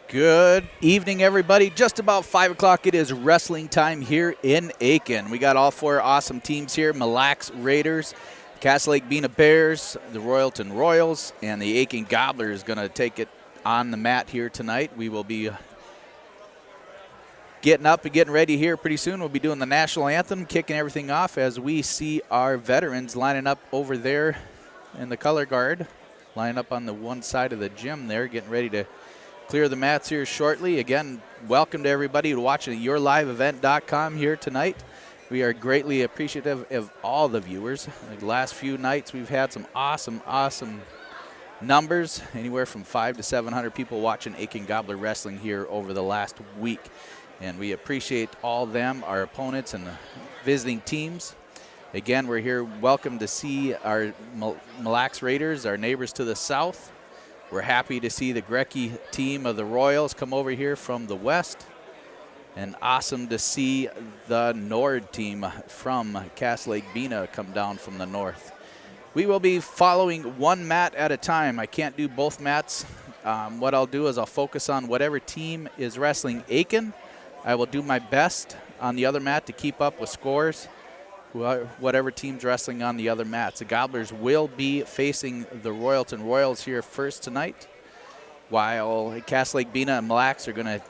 Good evening, everybody. Just about 5 o'clock, it is wrestling time here in Aitkin. We got all four awesome teams here: Mille Raiders, Castle Lake Bena Bears, the Royalton Royals, and the Aitkin Gobblers going to take it on the mat here tonight. We will be getting up and getting ready here pretty soon. We'll be doing the national anthem, kicking everything off as we see our veterans lining up over there in the color guard, lining up on the one side of the gym there, getting ready to clear the mats here shortly. Again, welcome to everybody watching at yourliveevent.com here tonight. We are greatly appreciative of all the viewers. The last few nights we've had some awesome numbers, anywhere from 500 to 700 people watching Aitkin Gobbler Wrestling here over the last week. And we appreciate all them, our opponents, and the visiting teams. Again, we're here welcome to see our Mille Raiders, our neighbors to the south. We're happy to see the Grecky team of the Royals come over here from the west. And awesome to see the Nord team from Castle Lake Bena come down from the north. We will be following one mat at a time. I can't do both mats. What I'll do is I'll focus on whatever team is wrestling Aitkin. I will do my best on the other mat to keep up with scores, whatever team's wrestling on the other mats. The Gobblers will be facing the Royalton Royals here first tonight, while Castle Lake Bena and Mille are going to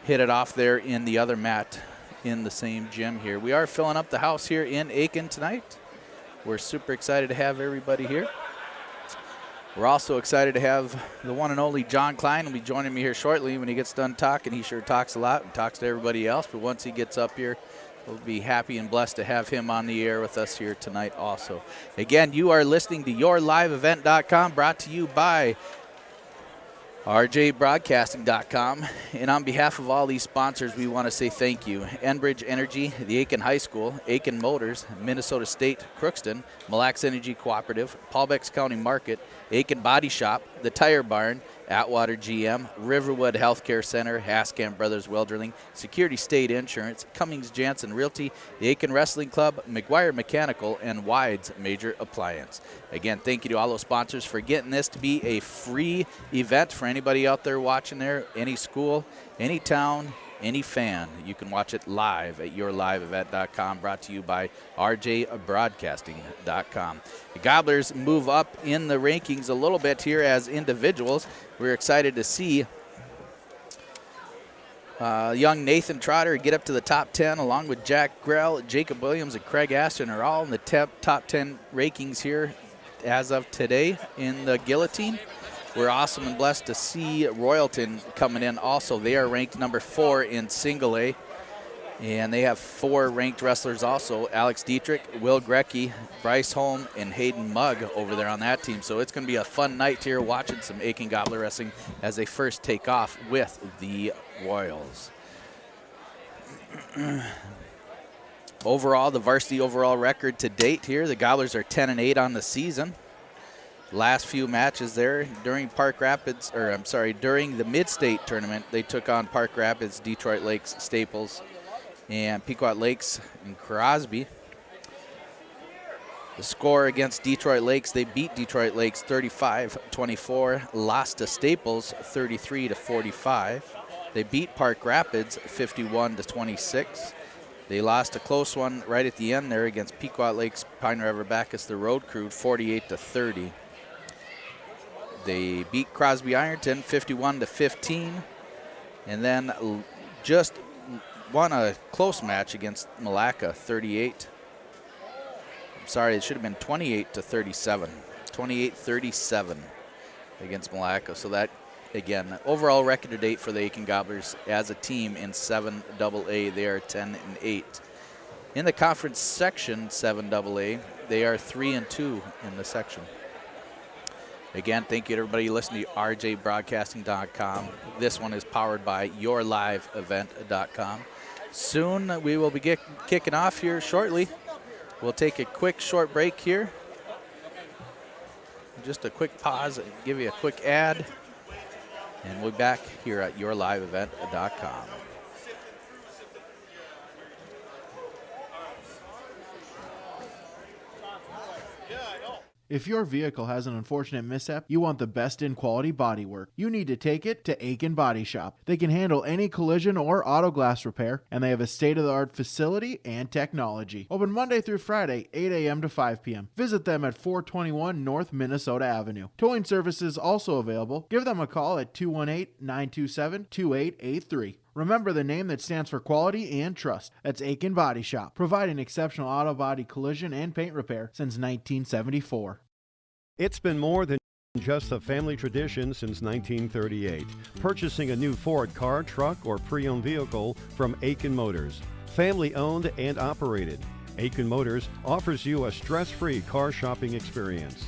hit it off there in the other mat in the same gym here. We are filling up the house here in Aitkin tonight. We're super excited to have everybody here. We're also excited to have the one and only John Klein will be joining me here shortly. When he gets done talking, he sure talks a lot and talks to everybody else, but once he gets up here, we'll be happy and blessed to have him on the air with us here tonight also. Again, you are listening to yourliveevent.com, brought to you by rjbroadcasting.com. And on behalf of all these sponsors, we want to say thank you. Enbridge Energy, the Aitkin High School, Aitkin Motors, Minnesota State, Crookston, Mille Energy Cooperative, Paul Becks County Market, Aitkin Body Shop, The Tire Barn, Atwater GM, Riverwood Healthcare Center, Haskamp Brothers Welderling, Security State Insurance, Cummings Jansen Realty, the Aitkin Wrestling Club, McGuire Mechanical, and Wides Major Appliance. Again, thank you to all those sponsors for getting this to be a free event for anybody out there watching there, any school, any town, any fan. You can watch it live at yourliveevent.com, brought to you by rjbroadcasting.com. The Gobblers move up in the rankings a little bit here as individuals. We're excited to see young Nathan Trotter get up to the top 10, along with Jack Grell, Jacob Williams, and Craig Ashton are all in the top 10 rankings here as of today in the Guillotine. We're awesome and blessed to see Royalton coming in also. They are ranked number 4 in single A, and they have 4 ranked wrestlers also: Alex Dietrich, Will Grecky, Bryce Holm, and Hayden Mugg over there on that team. So it's going to be a fun night here watching some Aitkin Gobbler Wrestling as they first take off with the Royals. Overall, the varsity overall record to date here, the Gobblers are 10-8 on the season. Last few matches there during during the Mid-State tournament, they took on Park Rapids, Detroit Lakes, Staples, and Pequot Lakes and Crosby. The score against Detroit Lakes, they beat Detroit Lakes 35-24, lost to Staples 33-45. They beat Park Rapids 51-26. They lost a close one right at the end there against Pequot Lakes, Pine River Bacchus, the road crew, 48-30. They beat Crosby Ironton 51-15, and then just won a close match against Malacca 38. I'm sorry, it should have been 28-37. 28-37 against Malacca. So that, again, overall record to date for the Aitkin Gobblers as a team in 7AA, they are 10-8. In the conference section, 7AA, they are 3-2 in the section. Again, thank you to everybody listening to rjbroadcasting.com. This one is powered by yourliveevent.com. Soon we will be kicking off here shortly. We'll take a quick short break here. Just a quick pause, give you a quick ad, and we'll be back here at yourliveevent.com. If your vehicle has an unfortunate mishap, you want the best in quality bodywork. You need to take it to Aitkin Body Shop. They can handle any collision or auto glass repair, and they have a state-of-the-art facility and technology. Open Monday through Friday, 8 a.m. to 5 p.m. Visit them at 421 North Minnesota Avenue. Towing services also available. Give them a call at 218-927-2883. Remember the name that stands for quality and trust. That's Aitkin Body Shop, providing exceptional auto body collision and paint repair since 1974. It's been more than just a family tradition since 1938. Purchasing a new Ford car, truck, or pre-owned vehicle from Aitkin Motors. Family owned and operated. Aitkin Motors offers you a stress-free car shopping experience.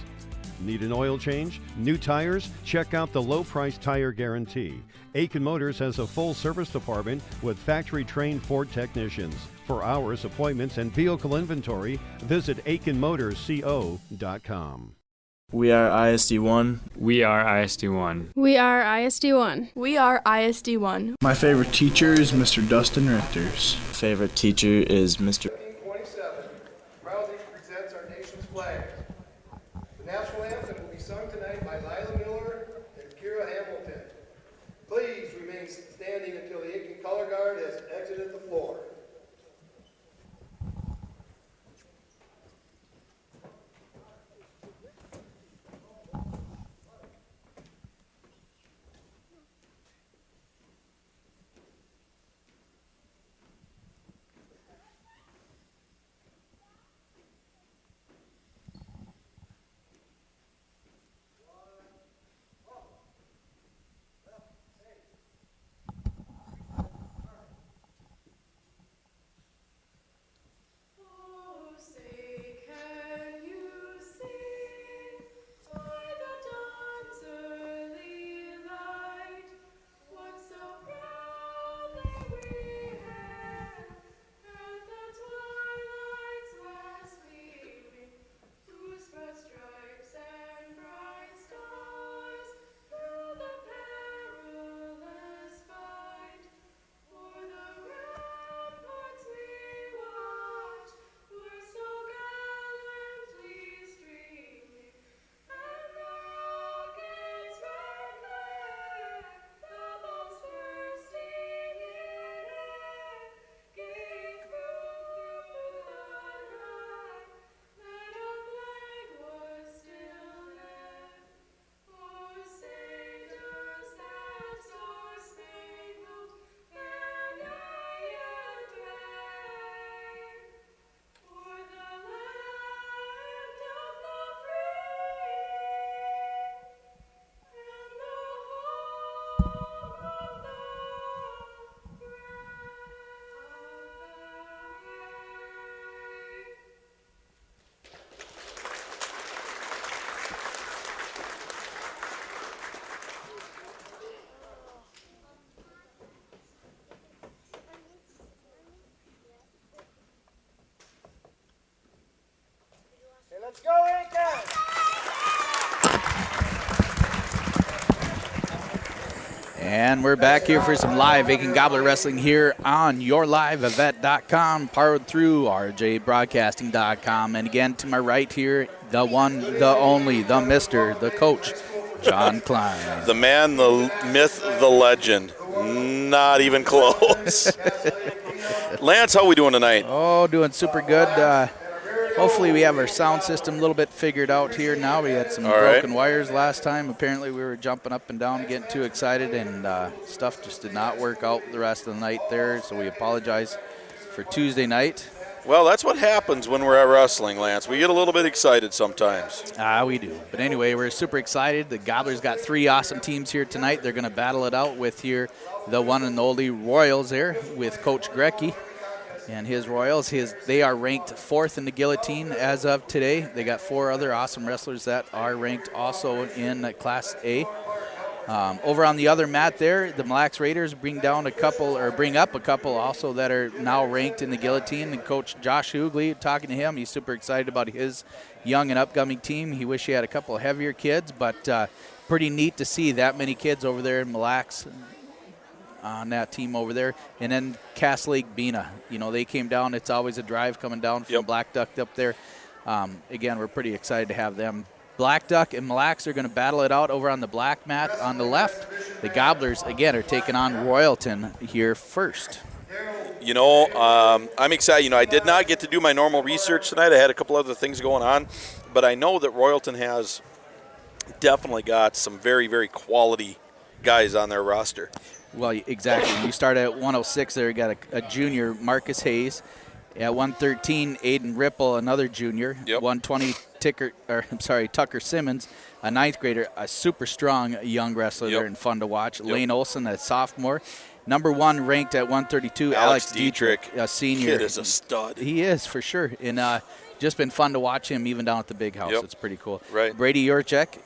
Need an oil change? New tires? Check out the low-price tire guarantee. Aitkin Motors has a full service department with factory-trained Ford technicians. For hours, appointments, and vehicle inventory, visit AitkinMotorsCO.com. We are ISD1. We are ISD1. We are ISD1. We are ISD1. My favorite teacher is Mr. Dustin Richters. Favorite teacher is Mr. 1927 proudly presents our nation's flag. The national anthem will be sung tonight by Lila Miller and Kira Hamilton. Please remain standing until the Aitkin color guard has exited the floor. Let's go, Aitkin! And we're back here for some live Aitkin Gobbler Wrestling here on YourLiveEvent.com, powered through RJBroadcasting.com. And again, to my right here, the one, the only, the Mr., the coach, John Klein. The man, the myth, the legend. Not even close. Lance, how are we doing tonight? Oh, doing super good. Hopefully we have our sound system a little bit figured out here now. We had some broken wires last time. Apparently we were jumping up and down, getting too excited, and stuff just did not work out the rest of the night there, so we apologize for Tuesday night. Well, that's what happens when we're at wrestling, Lance. We get a little bit excited sometimes. We do. But anyway, we're super excited. The Gobblers got 3 awesome teams here tonight. They're going to battle it out with here the one and only Royals there with Coach Grecky. And his Royals, they are ranked 4th in the guillotine as of today. They got 4 other awesome wrestlers that are ranked also in Class A. Over on the other mat there, the Mille Raiders bring up a couple also that are now ranked in the guillotine. And Coach Josh Hughley, talking to him, he's super excited about his young and upcoming team. He wish he had a couple of heavier kids, but pretty neat to see that many kids over there in Mille on that team over there. And then Cass Lake Bena, they came down. It's always a drive coming down from Black Duck up there. Again, we're pretty excited to have them. Black Duck and Mille Lacs are going to battle it out over on the black mat on the left. The Gobblers, again, are taking on Royalton here first. You know, I'm excited. You know, I did not get to do my normal research tonight. I had a couple other things going on. But I know that Royalton has definitely got some very, very quality guys on their roster. Well, exactly. You start at 106 there. You got a junior, Marcus Hayes. At 113, Aiden Ripple, another junior. Yep. 120, Tucker Simmons, a ninth grader, a super strong young wrestler there and fun to watch. Lane Olson, a sophomore. Number 1 ranked at 132, Alex Dietrich, a senior. Kid is a stud. He is, for sure. And just been fun to watch him even down at the big house. Yep. It's pretty cool. Right. Brady Yurchek,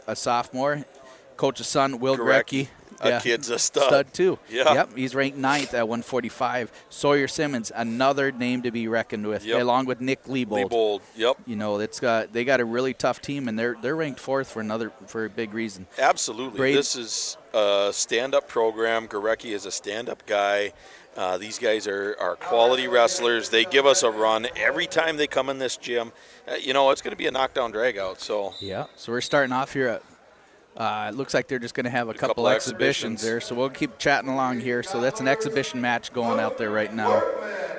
a sophomore. Coach's son, Will Gorecki. A kid's a stud. Too. Yeah. Yep, he's ranked 9th at 145. As Simmons, another name to be reckoned with, along with Nick Liebold. Yep. You know, they got a really tough team, and they're ranked 4th for a big reason. Absolutely. This is a stand-up program. Gorecki is a stand-up guy. These guys are quality wrestlers. They give us a run every time they come in this gym. You know, it's going to be a knockdown drag-out. So we're starting off here at it looks like they're just going to have a couple exhibitions there, so we'll keep chatting along here. So that's an exhibition match going out there right now.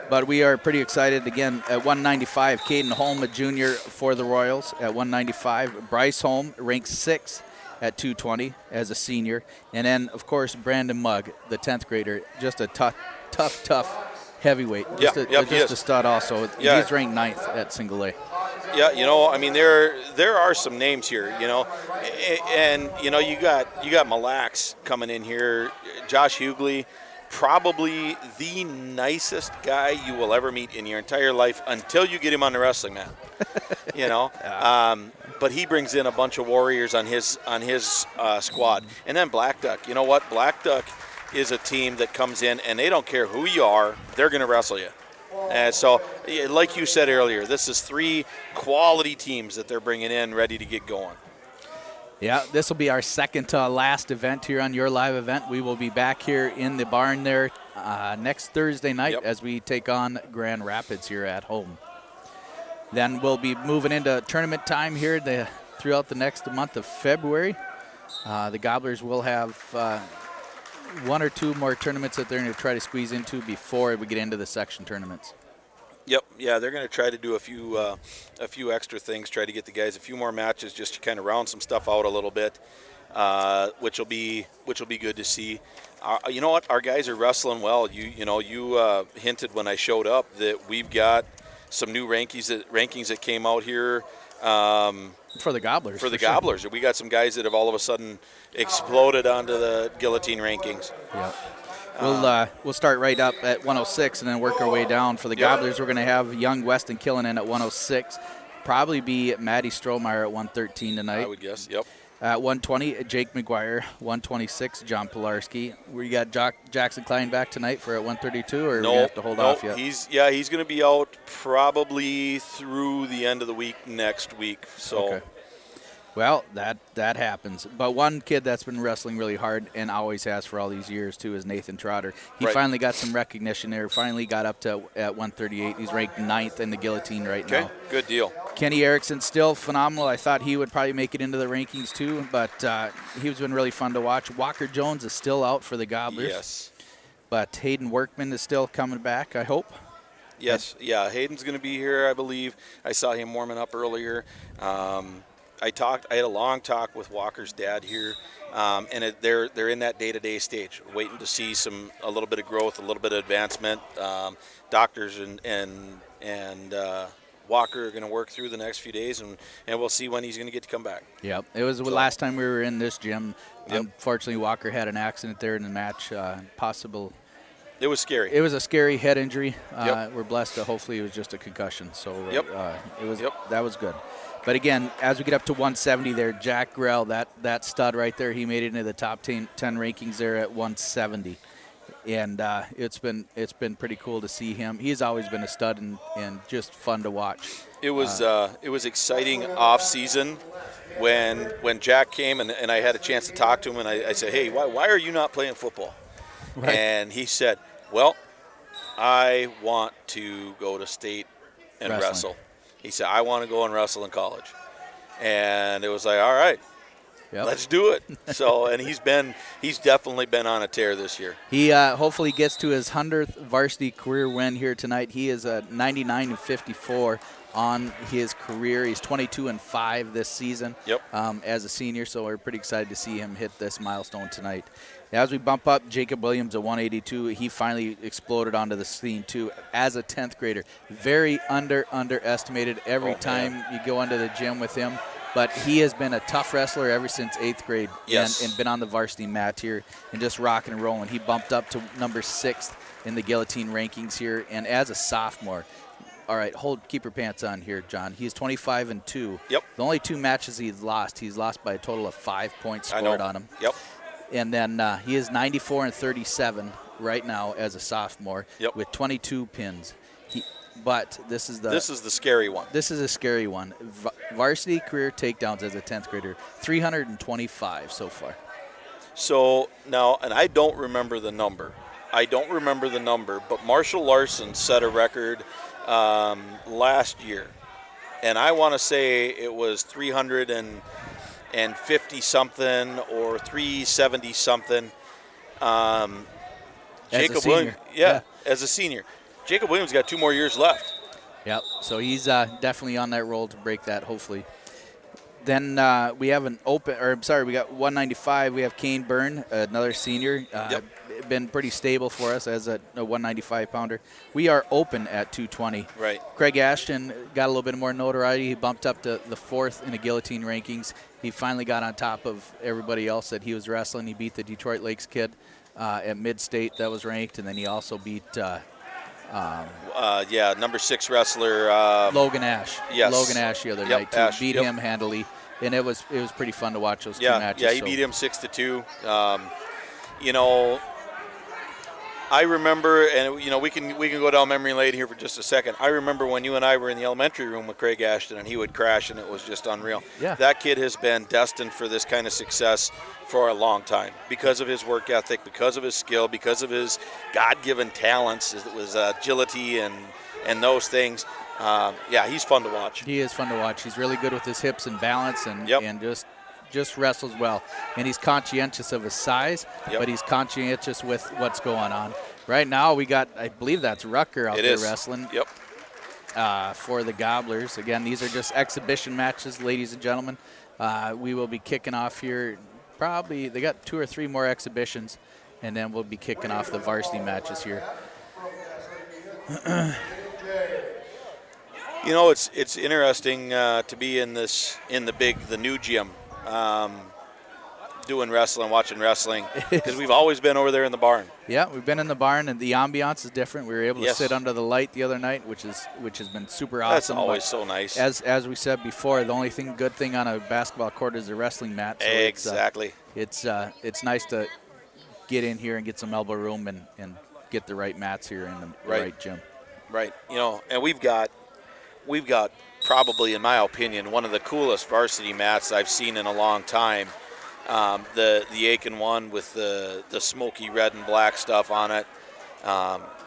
But we are pretty excited. Again, at 195, Caden Holm, a junior for the Royals at 195. Bryce Holm, ranked 6th at 220 as a senior. And then, of course, Brandon Mugg, the 10th grader, just a tough heavyweight. Just a stud also. He's ranked 9th at single A. Yeah, you know, I mean, there are some names here, you know, and you know, you got Mille Lacs coming in here. Josh Hughley, probably the nicest guy you will ever meet in your entire life until you get him on the wrestling mat. You know, but he brings in a bunch of warriors on his squad, and then Black Duck. You know what? Black Duck is a team that comes in and they don't care who you are, they're going to wrestle you. And so, like you said earlier, this is 3 quality teams that they're bringing in ready to get going. Yeah, this will be our second to last event here on Your Live Event. We will be back here in the barn there next Thursday night as we take on Grand Rapids here at home. Then we'll be moving into tournament time here throughout the next month of February. The Gobblers will have 1 or 2 more tournaments that they're going to try to squeeze into before we get into the section tournaments. Yep, yeah, they're going to try to do a few extra things, try to get the guys a few more matches just to kind of round some stuff out a little bit, which will be good to see. You know what? Our guys are wrestling well. You hinted when I showed up that we've got some new rankings that came out here. For the Gobblers. For the Gobblers. Sure. We got some guys that have all of a sudden exploded onto the guillotine rankings. Yeah. We'll start right up at 106 and then work our way down. For the Gobblers, we're going to have young Weston Killinan at 106. Probably be Maddie Strohmeyer at 113 tonight. I would guess, yep. At 120, Jake McGuire. 126, John Pilarski. We got Jackson Klein back tonight for at 132, or we have to hold off yet? He's going to be out probably through the end of the week next week. So. Okay. Well, that happens. But one kid that's been wrestling really hard and always has for all these years, too, is Nathan Trotter. He finally got some recognition there, finally got up to at 138. He's ranked 9th in the guillotine right now. Okay, good deal. Kenny Erickson, still phenomenal. I thought he would probably make it into the rankings, too, but he's been really fun to watch. Walker Jones is still out for the Gobblers. Yes. But Hayden Workman is still coming back, I hope. Yes, yeah, Hayden's going to be here, I believe. I saw him warming up earlier. I had a long talk with Walker's dad here, and they're in that day-to-day stage, waiting to see a little bit of growth, a little bit of advancement. Doctors and Walker are going to work through the next few days, and we'll see when he's going to get to come back. Yep, it was the last time we were in this gym. Yep. Unfortunately, Walker had an accident there in the match, possible. It was scary. It was a scary head injury. We're blessed to hopefully it was just a concussion. So that was good. But again, as we get up to 170 there, Jack Grell, that stud right there, he made it into the top 10 rankings there at 170. And it's been pretty cool to see him. He's always been a stud and just fun to watch. It was exciting off season when Jack came and I had a chance to talk to him, and I said, hey, why are you not playing football? Right. And he said, well, I want to go to state and wrestle. He said, I want to go and wrestle in college. And it was like, all right, Yep. let's do it. So, and he's definitely been on a tear this year. He hopefully gets to his 100th varsity career win here tonight. He is 99-54 on his career. He's 22-5 this season. Yep. As a senior, so we're pretty excited to see him hit this milestone tonight. As we bump up, Jacob Williams at 182, he finally exploded onto the scene too as a 10th grader. Very underestimated every time you go into the gym with him. But he has been a tough wrestler ever since 8th grade. Yes. And been on the varsity mat here and just rocking and rolling. He bumped up to number 6th in the guillotine rankings here. And as a sophomore, all right, keep your pants on here, John. He's 25-2. Yep. The only 2 matches he's lost by a total of 5 points scored on him. Yep. And then he is 94-37 right now as a sophomore with 22 pins. But this is the scary one. This is a scary one. Varsity career takedowns as a 10th grader, 325 so far. So now, and I don't remember the number. But Marshall Larson set a record last year. And I want to say it was 350 something or 370 something. Jacob Williams, as a senior. Jacob Williams got 2 more years left. Yep. So he's definitely on that roll to break that, hopefully. Then we have we got 195. We have Kane Byrne, another senior. Been pretty stable for us as a 195-pounder. We are open at 220. Right. Craig Ashton got a little bit more notoriety. He bumped up to the 4th in the guillotine rankings. He finally got on top of everybody else that he was wrestling. He beat the Detroit Lakes kid at Mid-State that was ranked, and then he also beat number 6 wrestler Logan Ash. Yes. Logan Ash the other night too. Ash, beat him handily, and it was pretty fun to watch those 2 matches. Yeah, he beat him 6-2. I remember, and we can go down memory lane here for just a second. I remember when you and I were in the elementary room with Craig Ashton, and he would crash, and it was just unreal. Yeah. That kid has been destined for this kind of success for a long time because of his work ethic, because of his skill, because of his God-given talents. It was agility and those things. He's fun to watch. He is fun to watch. He's really good with his hips and balance, and just wrestles well. And he's conscientious of his size, but he's conscientious with what's going on. Right now we got, I believe that's Rucker out there wrestling. Yep. For the Gobblers. Again, these are just exhibition matches, ladies and gentlemen. We will be kicking off here. Probably they got 2 or 3 more exhibitions, and then we'll be kicking off the varsity matches here. It's interesting to be in the new gym, doing wrestling, watching wrestling, because we've always been over there in the barn. Yeah, we've been in the barn, and the ambiance is different. We were able to sit under the light the other night, which has been super awesome. That's always so nice. As we said before, the only good thing on a basketball court is a wrestling mat. So exactly. It's nice to get in here and get some elbow room and get the right mats here in the right gym. Right. And we've got probably, in my opinion, one of the coolest varsity mats I've seen in a long time. The Aitkin one with the smoky red and black stuff on it.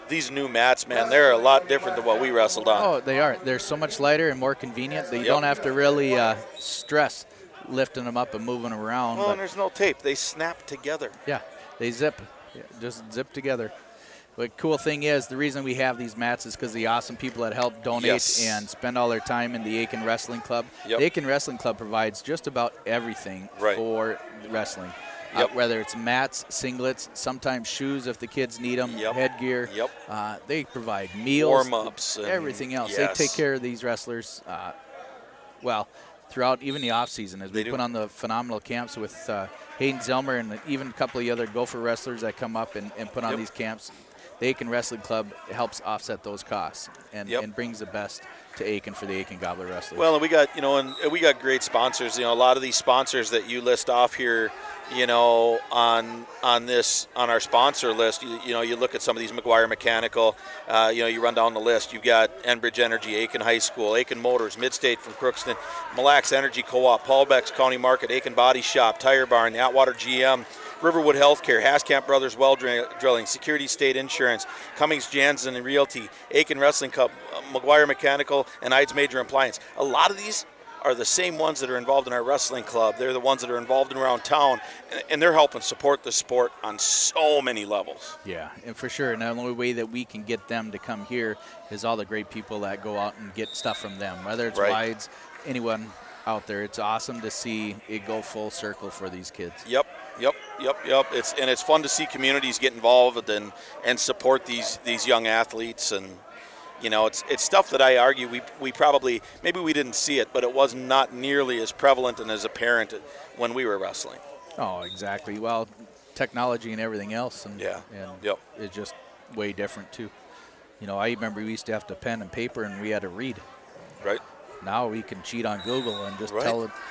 These new mats, man, they're a lot different than what we wrestled on. Oh, they are. They're so much lighter and more convenient. You don't have to really stress lifting them up and moving them around. Well, and there's no tape. They snap together. Yeah, they zip. Yeah, just zip together. But cool thing is, the reason we have these mats is because the awesome people that help donate and spend all their time in the Aitkin Wrestling Club. Yep. The Aitkin Wrestling Club provides just about everything for wrestling. Whether it's mats, singlets, sometimes shoes if the kids need them, headgear. They provide meals. Warm-ups. Everything else. They take care of these wrestlers, throughout even the off-season. As we put on the phenomenal camps with Hayden Zelmer and even a couple of the other Gopher wrestlers that come up and put on these camps. The Aitkin Wrestling Club helps offset those costs and brings the best to Aitkin for the Aitkin Gobbler wrestlers. Well, and we got we got great sponsors. A lot of these sponsors that you list off here, on our sponsor list. You look at some of these McGuire Mechanical. You run down the list. You've got Enbridge Energy, Aitkin High School, Aitkin Motors, Midstate from Crookston, Mille Lacs Energy Co-op, Paul Beck's County Market, Aitkin Body Shop, Tire Barn, the Atwater GM. Riverwood Healthcare, Haskamp Brothers Well Drilling, Security State Insurance, Cummings Jansen and Realty, Aitkin Wrestling Club, McGuire Mechanical, and Ides Major Appliance. A lot of these are the same ones that are involved in our wrestling club. They're the ones that are involved around town, and they're helping support the sport on so many levels. Yeah, and for sure. And the only way that we can get them to come here is all the great people that go out and get stuff from them, whether it's Wides, anyone out there. It's awesome to see it go full circle for these kids. Yep. It's fun to see communities get involved and support these young athletes. And you know, it's stuff that I argue we probably, maybe we didn't see it, but it was not nearly as prevalent and as apparent when we were wrestling. Oh, exactly. Well, technology and everything else, and it's just way different too. You know, I remember we used to have to pen and paper, and we had to read. Right. Now we can cheat on Google and just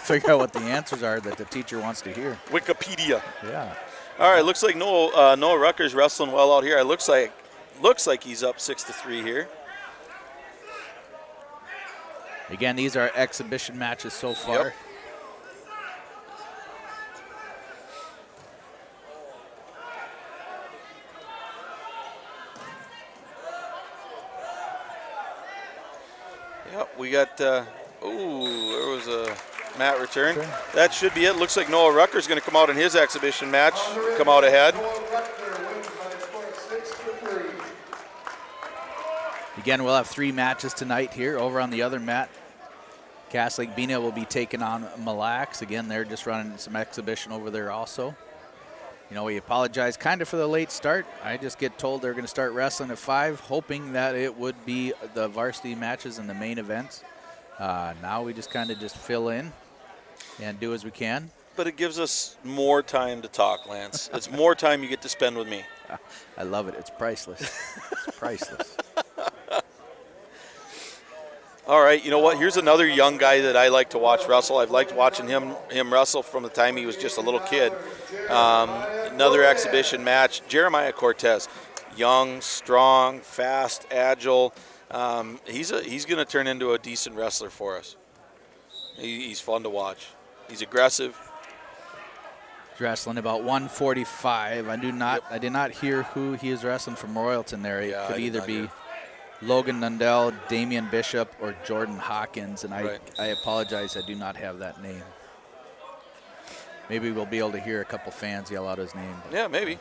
figure out what the answers are that the teacher wants to hear. Wikipedia. Yeah. All right. Looks like Noah Rucker's wrestling well out here. It looks like he's up 6-3 here. Again, these are exhibition matches so far. Yep. Yep, we got, there was a mat return. Okay. That should be it. Looks like Noah Rucker's going to come out in his exhibition match, come out ahead. Again, we'll have 3 matches tonight here. Over on the other mat, Cass Lake Bena will be taking on Mille. Again, they're just running some exhibition over there also. You know, we apologize kind of for the late start. I just get told they're going to start wrestling at 5, hoping that it would be the varsity matches and the main events. Now we just kind of just fill in and do as we can. But it gives us more time to talk, Lance. It's more time you get to spend with me. I love it. It's priceless. It's priceless. All right, you know what? Here's another young guy that I like to watch wrestle. I've liked watching him wrestle from the time he was just a little kid. Another exhibition match, Jeremiah Cortez. Young, strong, fast, agile. He's going to turn into a decent wrestler for us. He's fun to watch. He's aggressive. He's wrestling about 145. I did not hear who he is wrestling from Royalton there. It could either be Logan Nundell, Damian Bishop, or Jordan Hawkins, and I apologize, I do not have that name. Maybe we'll be able to hear a couple fans yell out his name. Yeah, maybe.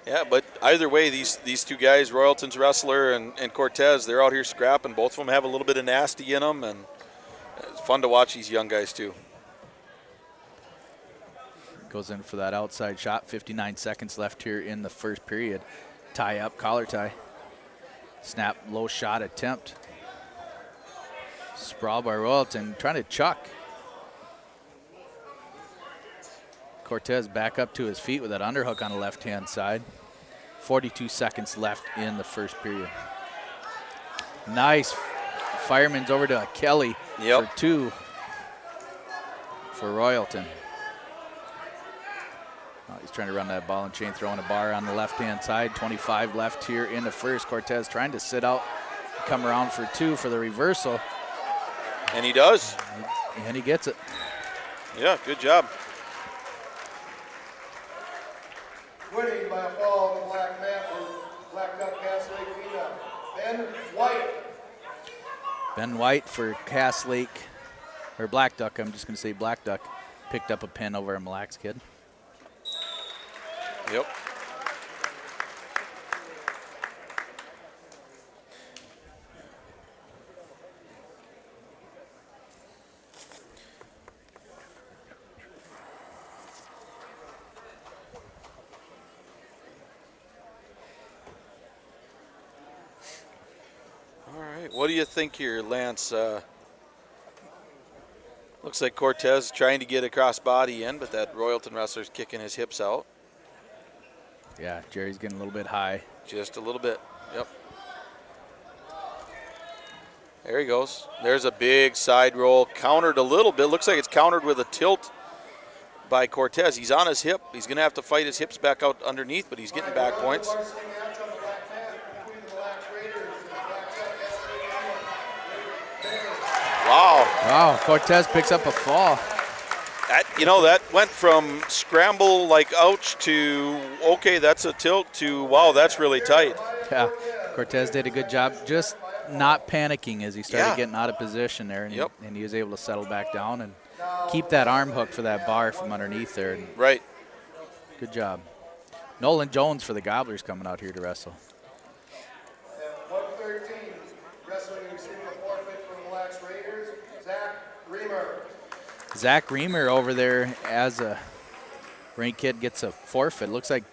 Yeah, but either way, these 2 guys, Royalton's wrestler and Cortez, they're out here scrapping. Both of them have a little bit of nasty in them, and it's fun to watch these young guys too. Goes in for that outside shot. 59 seconds left here in the first period. Tie up, collar tie. Snap, low shot attempt. Sprawl by Royalton, trying to chuck. Cortez back up to his feet with that underhook on the left-hand side. 42 seconds left in the first period. Nice. Fireman's over to Kelly for 2 for Royalton. He's trying to run that ball and chain, throwing a bar on the left-hand side. 25 left here in the first. Cortez trying to sit out, come around for 2 for the reversal. And he does. And he gets it. Yeah, good job. Winning by a fall on the black mat for Black Duck Cass Lake Bena, Ben White. Ben White for Cass Lake, or Black Duck, I'm just going to say Black Duck, picked up a pin over a Mille kid. Yep. All right. What do you think here, Lance? Looks like Cortez trying to get a cross body in, but that Royalton wrestler's kicking his hips out. Yeah, Jerry's getting a little bit high. Just a little bit. Yep. There he goes. There's a big side roll. Countered a little bit. Looks like it's countered with a tilt by Cortez. He's on his hip. He's going to have to fight his hips back out underneath, but he's getting back points. Wow. Wow, Cortez picks up a fall. That went from scramble like ouch to okay, that's a tilt to wow, that's really tight. Yeah, Cortez did a good job just not panicking as he started getting out of position there, and, and he was able to settle back down and keep that arm hook for that bar from underneath there. And right. Good job. Nolan Jones for the Gobblers coming out here to wrestle. At 113, wrestling and receiving a forfeit from the Lax Raiders, Zach Reamer. Zach Reamer over there as a ranked kid gets a forfeit. Looks like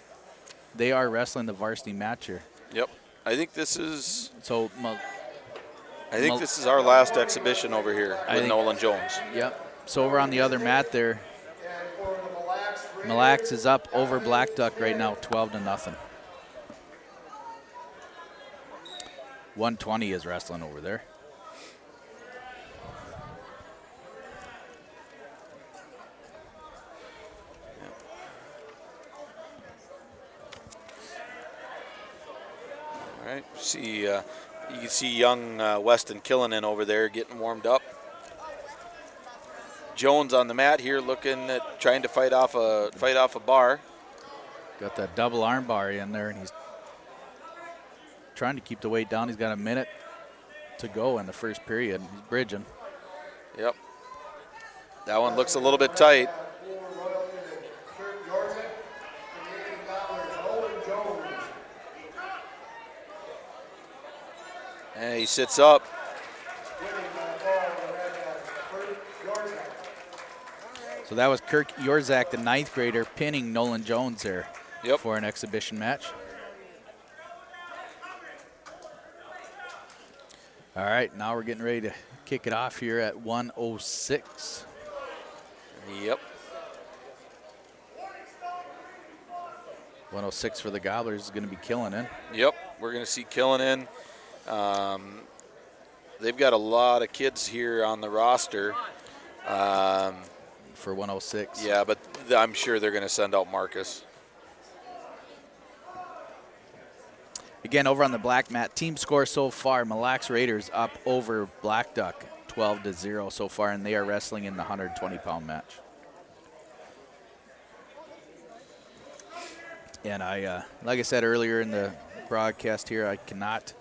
they are wrestling the varsity match here. Yep. I think this is this is our last exhibition over here with Nolan Jones. Yep. So over on the other mat there, Mille Lacs is up over Black Duck right now, 12-0. 120 is wrestling over there. All right. See, you can see young Weston Killinen over there getting warmed up. Jones on the mat here, looking at trying to fight off a bar. Got that double arm bar in there, and he's trying to keep the weight down. He's got a minute to go in the first period. He's bridging. Yep. That one looks a little bit tight. And he sits up. So that was Kirk Yorzak, the 9th grader, pinning Nolan Jones there for an exhibition match. All right, now we're getting ready to kick it off here at 106. Yep. 106 for the Gobblers is going to be Killinen. Yep, we're going to see Killinen. They've got a lot of kids here on the roster. For 106. Yeah, but I'm sure they're going to send out Marcus. Again, over on the black mat, team score so far, Mille Lacs Raiders up over Black Duck 12-0 so far, and they are wrestling in the 120-pound match. And like I said earlier in the broadcast here, I cannot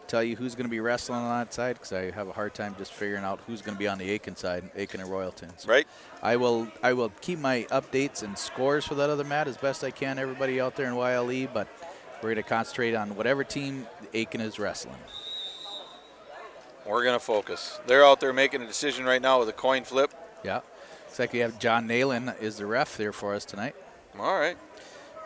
tell you who's going to be wrestling on that side because I have a hard time just figuring out who's going to be on the Aitkin side, Aitkin and Royalton. So right. I will keep my updates and scores for that other mat as best I can, everybody out there in YLE, but we're going to concentrate on whatever team Aitkin is wrestling. We're going to focus. They're out there making a decision right now with a coin flip. Yeah. Looks like we have John Nalen is the ref there for us tonight. All right.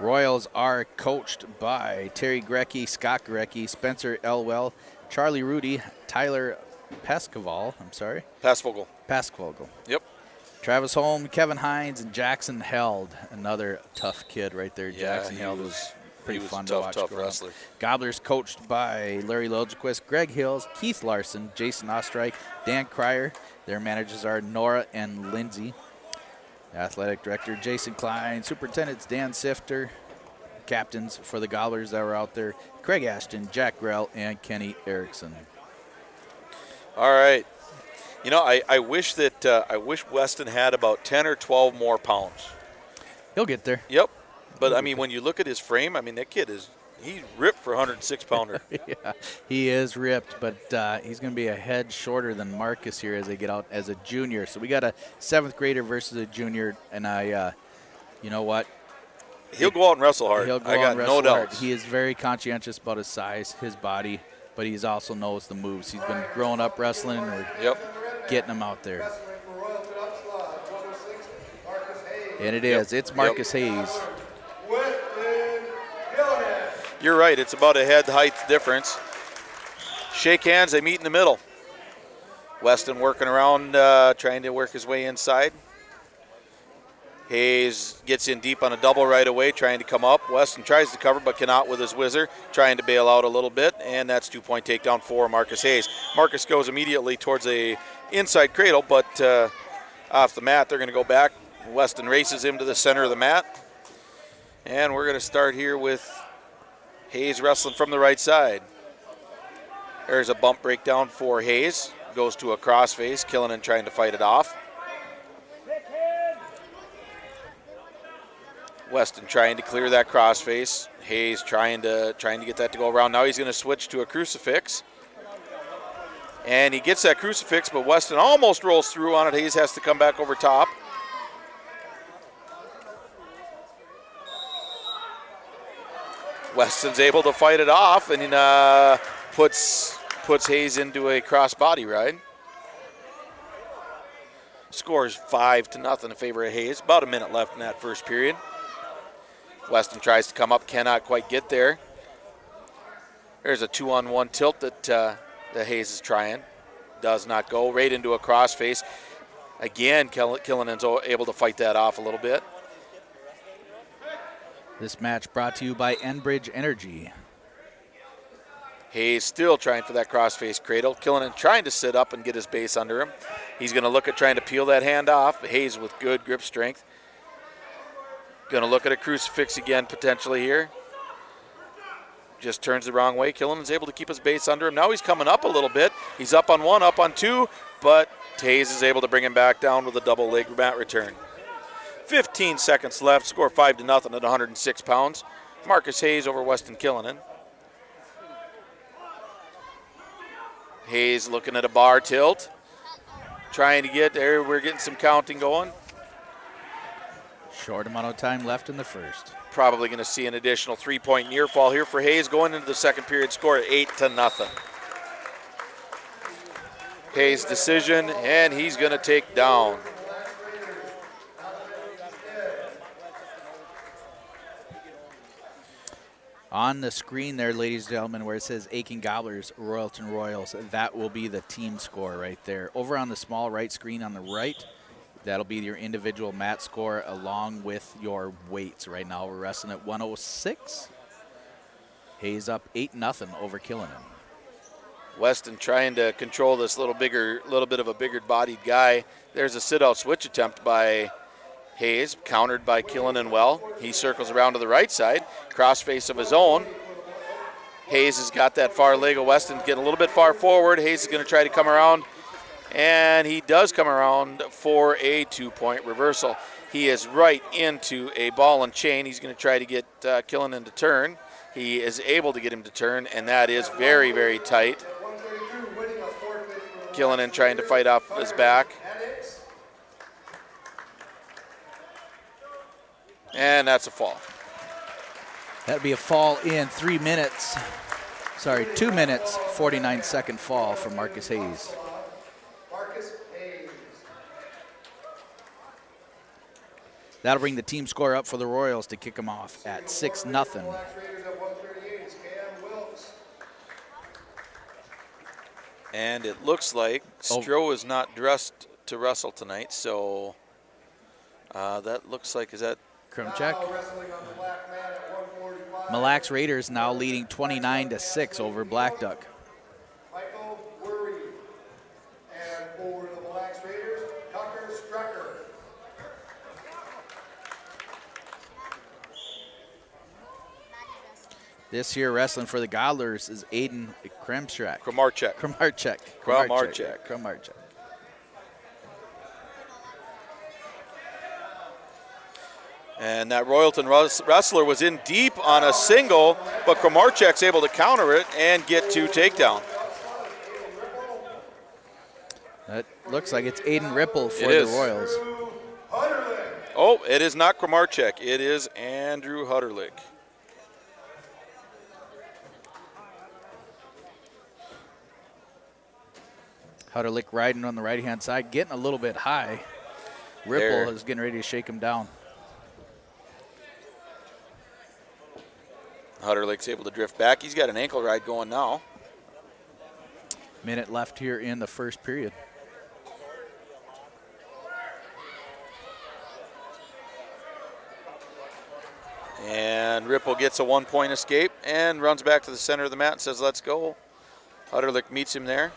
Royals are coached by Terry Grecki, Scott Grecki, Spencer Elwell, Charlie Rudy, Tyler Pasquale. Yep. Travis Holm, Kevin Hines, and Jackson Held. Another tough kid right there. Yeah, Jackson Held was pretty fun to watch. Tough wrestler. Gobblers coached by Larry Liljequist, Greg Hills, Keith Larson, Jason Ostreich, Dan Cryer. Their managers are Nora and Lindsay. Athletic Director Jason Klein, Superintendents Dan Sifter, captains for the Gobblers that were out there, Craig Ashton, Jack Grell, and Kenny Erickson. All right. You know, I wish Weston had about 10 or 12 more pounds. He'll get there. Yep. But, I mean, when you look at his frame, I mean, that kid he's ripped for a 106-pounder. Yeah, he is ripped, but he's going to be a head shorter than Marcus here as they get out as a junior. So we got a 7th grader versus a junior, and you know what? He'll go out and wrestle hard. He'll go I out got and wrestle no hard. doubts. He is very conscientious about his size, his body, but he also knows the moves. He's been growing up wrestling, and we're getting him out there. And it is. It's Marcus Hayes. You're right. It's about a head height difference. Shake hands. They meet in the middle. Weston working around, trying to work his way inside. Hayes gets in deep on a double right away, trying to come up. Weston tries to cover, but cannot with his whizzer, trying to bail out a little bit, and that's 2-point takedown for Marcus Hayes. Marcus goes immediately towards a inside cradle, but off the mat, they're going to go back. Weston races him to the center of the mat, and we're going to start here with Hayes wrestling from the right side. There's a bump breakdown for Hayes. Goes to a crossface. Killinen trying to fight it off. Weston trying to clear that crossface. Hayes trying to get that to go around. Now he's going to switch to a crucifix. And he gets that crucifix, but Weston almost rolls through on it. Hayes has to come back over top. Weston's able to fight it off and puts Hayes into a cross-body ride. Scores 5-0 in favor of Hayes. About a minute left in that first period. Weston tries to come up, cannot quite get there. There's a 2-on-1 tilt that Hayes is trying. Does not go. Right into a crossface. Again, Killinan's able to fight that off a little bit. This match brought to you by Enbridge Energy. Hayes still trying for that crossface cradle. Killinan trying to sit up and get his base under him. He's going to look at trying to peel that hand off. Hayes with good grip strength. Going to look at a crucifix again potentially here. Just turns the wrong way. Killinan's able to keep his base under him. Now he's coming up a little bit. He's up on one, up on two, but Hayes is able to bring him back down with a double leg mat return. 15 seconds left. Score 5-0 at 106 pounds. Marcus Hayes over Weston Killinan. Hayes looking at a bar tilt. Trying to get there. We're getting some counting going. Short amount of time left in the first. Probably going to see an additional 3-point near fall here for Hayes going into the second period. Score at 8-0. Hayes' decision, and he's going to take down. On the screen there, ladies and gentlemen, where it says Aitkin Gobblers, Royalton Royals, that will be the team score right there. Over on the small right screen on the right, that'll be your individual mat score along with your weights. Right now we're wrestling at 106. Hayes up 8-0 over Killinan. Weston trying to control this little bit of a bigger bodied guy. There's a sit-out switch attempt by Hayes, countered by Killinan well. He circles around to the right side, crossface of his own. Hayes has got that far leg of Weston getting a little bit far forward. Hayes is going to try to come around, and he does come around for a 2-point reversal. He is right into a ball and chain. He's going to try to get Killinan to turn. He is able to get him to turn, and that is very, very tight. Killinan trying to fight off his back. And that's a fall. That'd be a fall in 2 minutes, 49-second fall from Marcus Hayes. That'll bring the team score up for the Royals to kick them off at 6-0. And it looks like Stroh is not dressed to wrestle tonight, so that looks like, is that Krumchak? Mille Raiders now leading 29-6 over Black Duck. Michael Worry. And over the Mille Raiders, Tucker Strecker. This here wrestling for the Gobblers is Aiden Kramarchak. And that Royalton wrestler was in deep on a single, but Kramarchak's able to counter it and get 2 takedown. That looks like it's Aiden Ripple for the Royals. Oh, it is not Kramarchak. It is Andrew Hutterlich. Hutterlich riding on the right-hand side, getting a little bit high. Ripple is getting ready to shake him down. Hutterlich's able to drift back. He's got an ankle ride going now. Minute left here in the first period. And Ripple gets a 1-point escape and runs back to the center of the mat and says, let's go. Hutterlich meets him there.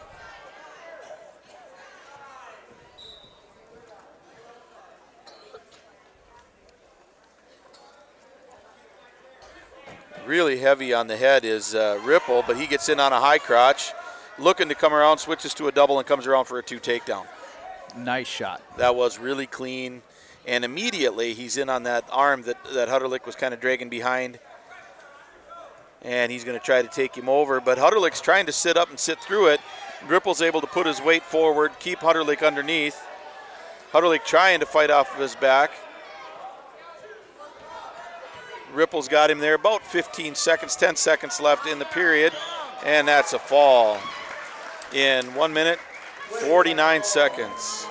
Really heavy on the head is Ripple, but he gets in on a high crotch, looking to come around, switches to a double, and comes around for a 2 takedown. Nice shot. That was really clean. and immediately he's in on that arm that Hutterlich was kind of dragging behind, and he's going to try to take him over. But Hutterlich's trying to sit up and sit through it. Ripple's able to put his weight forward, keep Hutterlich underneath. Hutterlich trying to fight off of his back. Ripple's got him there, about 15 seconds, 10 seconds left in the period, and that's a fall in 1 minute, 49 seconds.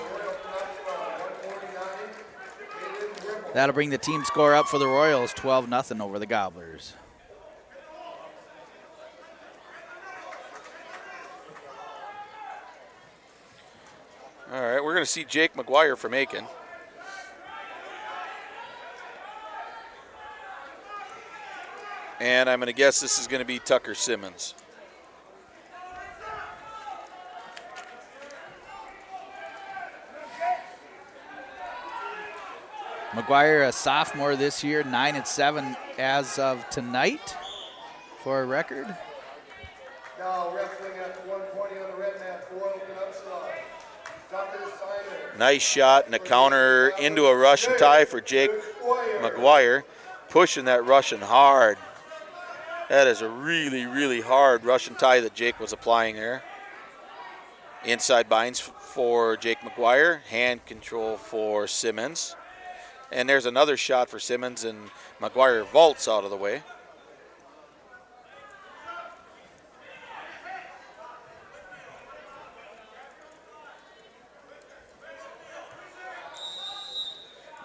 That'll bring the team score up for the Royals, 12-0 over the Gobblers. All right, we're going to see Jake McGuire from Aitkin. And I'm going to guess this is going to be Tucker Simmons. McGuire, a sophomore this year, 9-7 as of tonight for a record. Now wrestling at the 120 on the red mat, Royalton, Upsala. Tucker Simon. Nice shot and a counter into a Russian tie for Jake McGuire. Pushing that Russian hard. That is a really, really hard Russian tie that Jake was applying there. Inside binds for Jake McGuire. Hand control for Simmons. And there's another shot for Simmons, and McGuire vaults out of the way.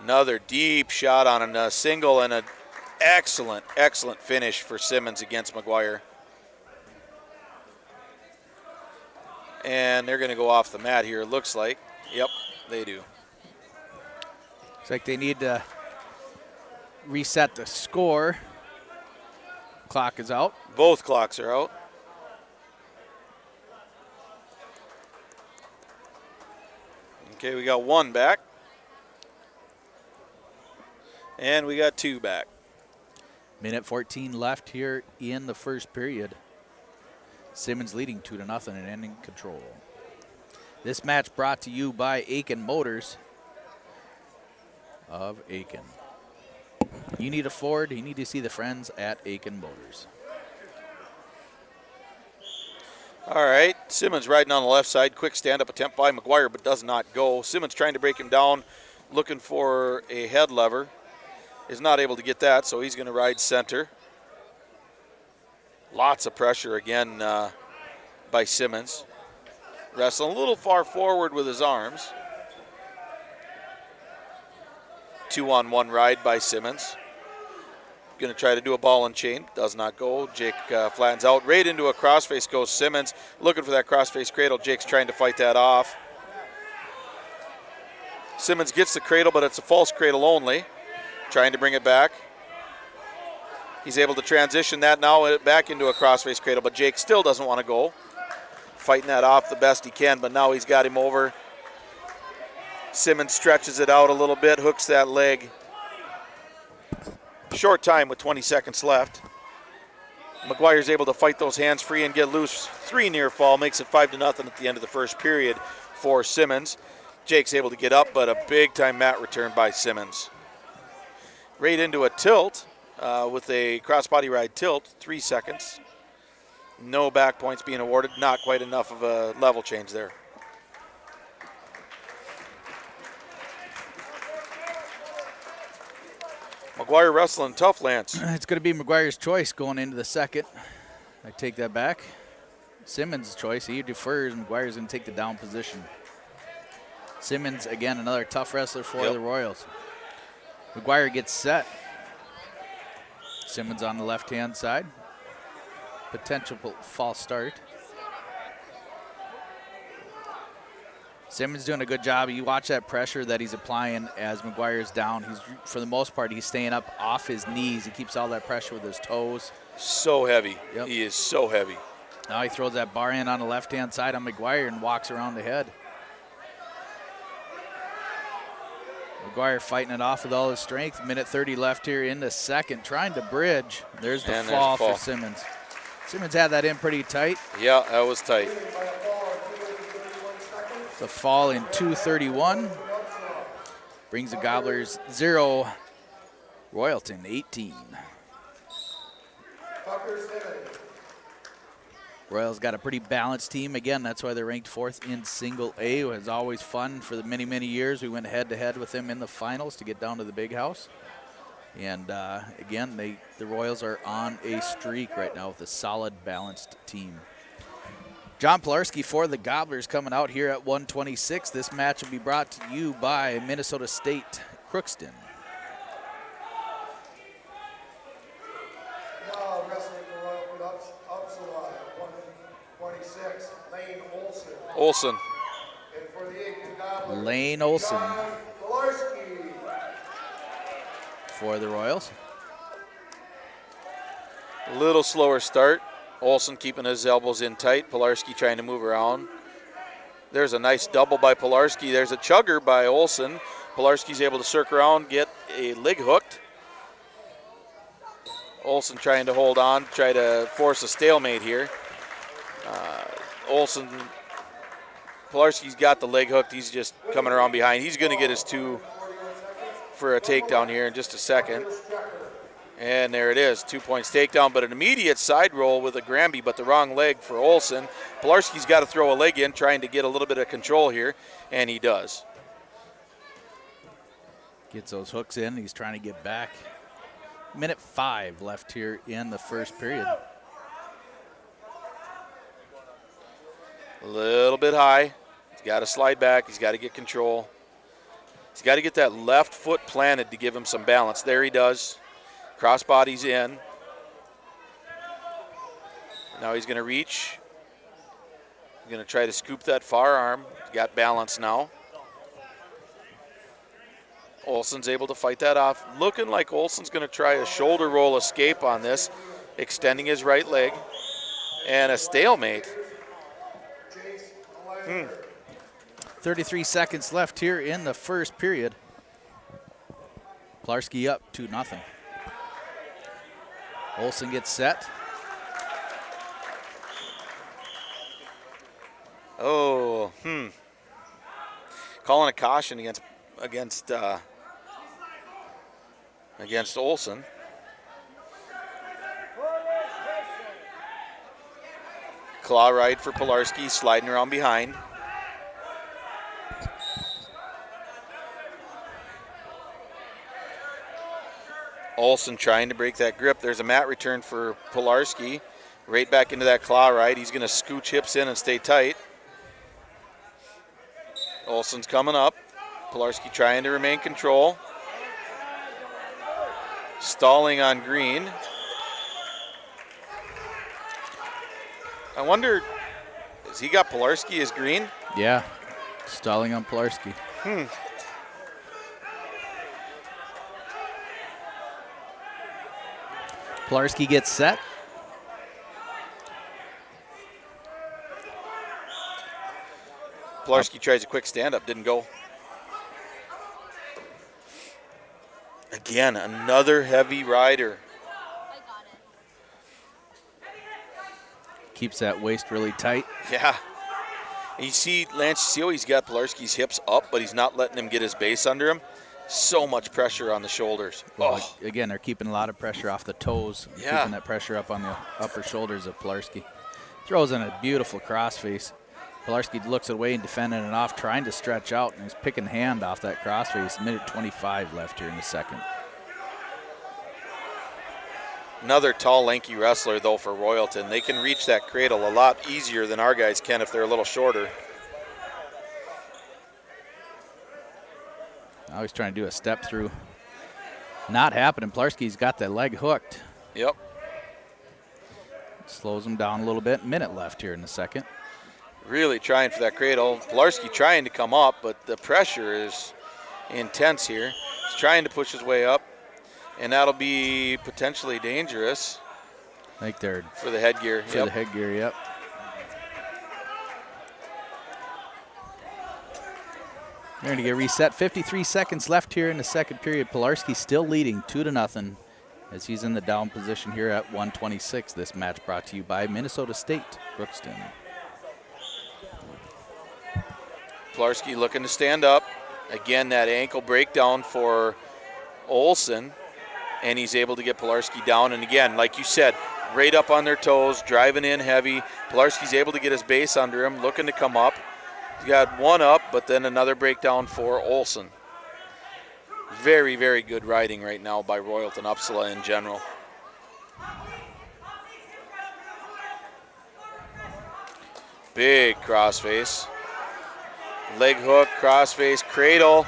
Another deep shot on a single, and an excellent, excellent finish for Simmons against McGuire. And they're going to go off the mat here, it looks like. Yep, they do. Looks like they need to reset the score. Clock is out. Both clocks are out. Okay, we got one back. And we got two back. Minute 14 left here in the first period. Simmons leading 2-0 and ending control. This match brought to you by Aitkin Motors of Aitkin. You need a Ford, you need to see the friends at Aitkin Motors. All right, Simmons riding on the left side. Quick stand-up attempt by McGuire, but does not go. Simmons trying to break him down, looking for a head lever. Is not able to get that, so he's going to ride center. Lots of pressure again by Simmons. Wrestling a little far forward with his arms. 2-on-1 ride by Simmons. Going to try to do a ball and chain. Does not go. Jake flattens out. Right into a crossface goes Simmons. Looking for that crossface cradle. Jake's trying to fight that off. Simmons gets the cradle, but it's a false cradle only. Trying to bring it back. He's able to transition that now back into a crossface cradle, but Jake still doesn't want to go. Fighting that off the best he can, but now he's got him over. Simmons stretches it out a little bit, hooks that leg. Short time with 20 seconds left. McGuire's able to fight those hands free and get loose. 3 near fall, makes it 5-0 at the end of the first period for Simmons. Jake's able to get up, but a big time mat return by Simmons. Right into a tilt with a crossbody ride tilt, 3 seconds. No back points being awarded, not quite enough of a level change there. McGuire wrestling tough, Lance. It's going to be McGuire's choice going into the second. I take that back. Simmons' choice, he defers, and McGuire's going to take the down position. Simmons, again, another tough wrestler for the Royals. McGuire gets set. Simmons on the left-hand side. Potential false start. Simmons doing a good job. You watch that pressure that he's applying as McGuire's down. He's, for the most part, he's staying up off his knees. He keeps all that pressure with his toes. So heavy. Yep. He is so heavy. Now he throws that bar in on the left-hand side on McGuire and walks around the head. McGuire fighting it off with all his strength. Minute 30 left here in the second, trying to bridge. There's the fall for Simmons. Simmons had that in pretty tight. Yeah, that was tight. The fall in 2:31. brings the Gobblers 0, Royalton 18. Royals got a pretty balanced team. Again, that's why they're ranked 4th in single A. It was always fun for the many, many years. We went head-to-head with them in the finals to get down to the big house. And again, the Royals are on a streak right now with a solid, balanced team. John Pilarski for the Gobblers coming out here at 126. This match will be brought to you by Minnesota State Crookston. Now wrestling for Royalton, Upsala at 126, Lane Olson. Olson. And for the Aitkin Gobblers, Lane Olson John Pilarski. for the Royals. A little slower start. Olson keeping his elbows in tight. Pilarski trying to move around. There's a nice double by Pilarski. There's a chugger by Olson. Pilarski's able to circle around, get a leg hooked. Olson trying to hold on, try to force a stalemate here. Olson, Pilarski's got the leg hooked. He's just coming around behind. He's going to get his 2 for a takedown here in just a second. And there it is, 2 points takedown, but an immediate side roll with a Granby, but the wrong leg for Olson. Pilarski's got to throw a leg in, trying to get a little bit of control here, and he does. Gets those hooks in. He's trying to get back. Minute 5 left here in the first period. A little bit high. He's got to slide back. He's got to get control. He's got to get that left foot planted to give him some balance. There he does. Crossbody's in. Now he's going to reach. He's going to try to scoop that far arm. He's got balance now. Olson's able to fight that off. Looking like Olson's going to try a shoulder roll escape on this, extending his right leg. And a stalemate. 33 seconds left here in the first period. Pilarski up 2-0. Olson gets set. Oh, calling a caution against Olson. Claw ride for Pilarski, sliding around behind. Olson trying to break that grip. There's a mat return for Pilarski. Right back into that claw ride. He's going to scooch hips in and stay tight. Olson's coming up. Pilarski trying to remain control. Stalling on green. I wonder, has he got Pilarski as green? Yeah, stalling on Pilarski. Pilarski gets set. Pilarski tries a quick stand-up, didn't go. Again, another heavy rider. Keeps that waist really tight. Yeah. And you see, Lance, you see how he's got Pilarski's hips up, but he's not letting him get his base under him. So much pressure on the shoulders. Well, again, they're keeping a lot of pressure off the toes. Yeah. Keeping that pressure up on the upper shoulders of Pilarski. Throws in a beautiful crossface. Pilarski looks away and defending it off, trying to stretch out, and he's picking hand off that crossface. Minute 25 left here in the second. Another tall, lanky wrestler, though, for Royalton. They can reach that cradle a lot easier than our guys can if they're a little shorter. Now he's trying to do a step through. Not happening. Pilarski's got that leg hooked. Yep. Slows him down a little bit. Minute left here in the second. Really trying for that cradle. Pilarski trying to come up, but the pressure is intense here. He's trying to push his way up, and that'll be potentially dangerous. I think they're for the headgear. For the headgear, yep. They're going to get reset. 53 seconds left here in the second period. Pilarski still leading 2-0 as he's in the down position here at 126. This match brought to you by Minnesota State Crookston. Pilarski looking to stand up. Again, that ankle breakdown for Olson, and he's able to get Pilarski down. And again, like you said, right up on their toes, driving in heavy. Pilarski's able to get his base under him, looking to come up. He's got one up, but then another breakdown for Olson. Very, very good riding right now by Royalton Upsala in general. Big crossface. Leg hook, crossface, cradle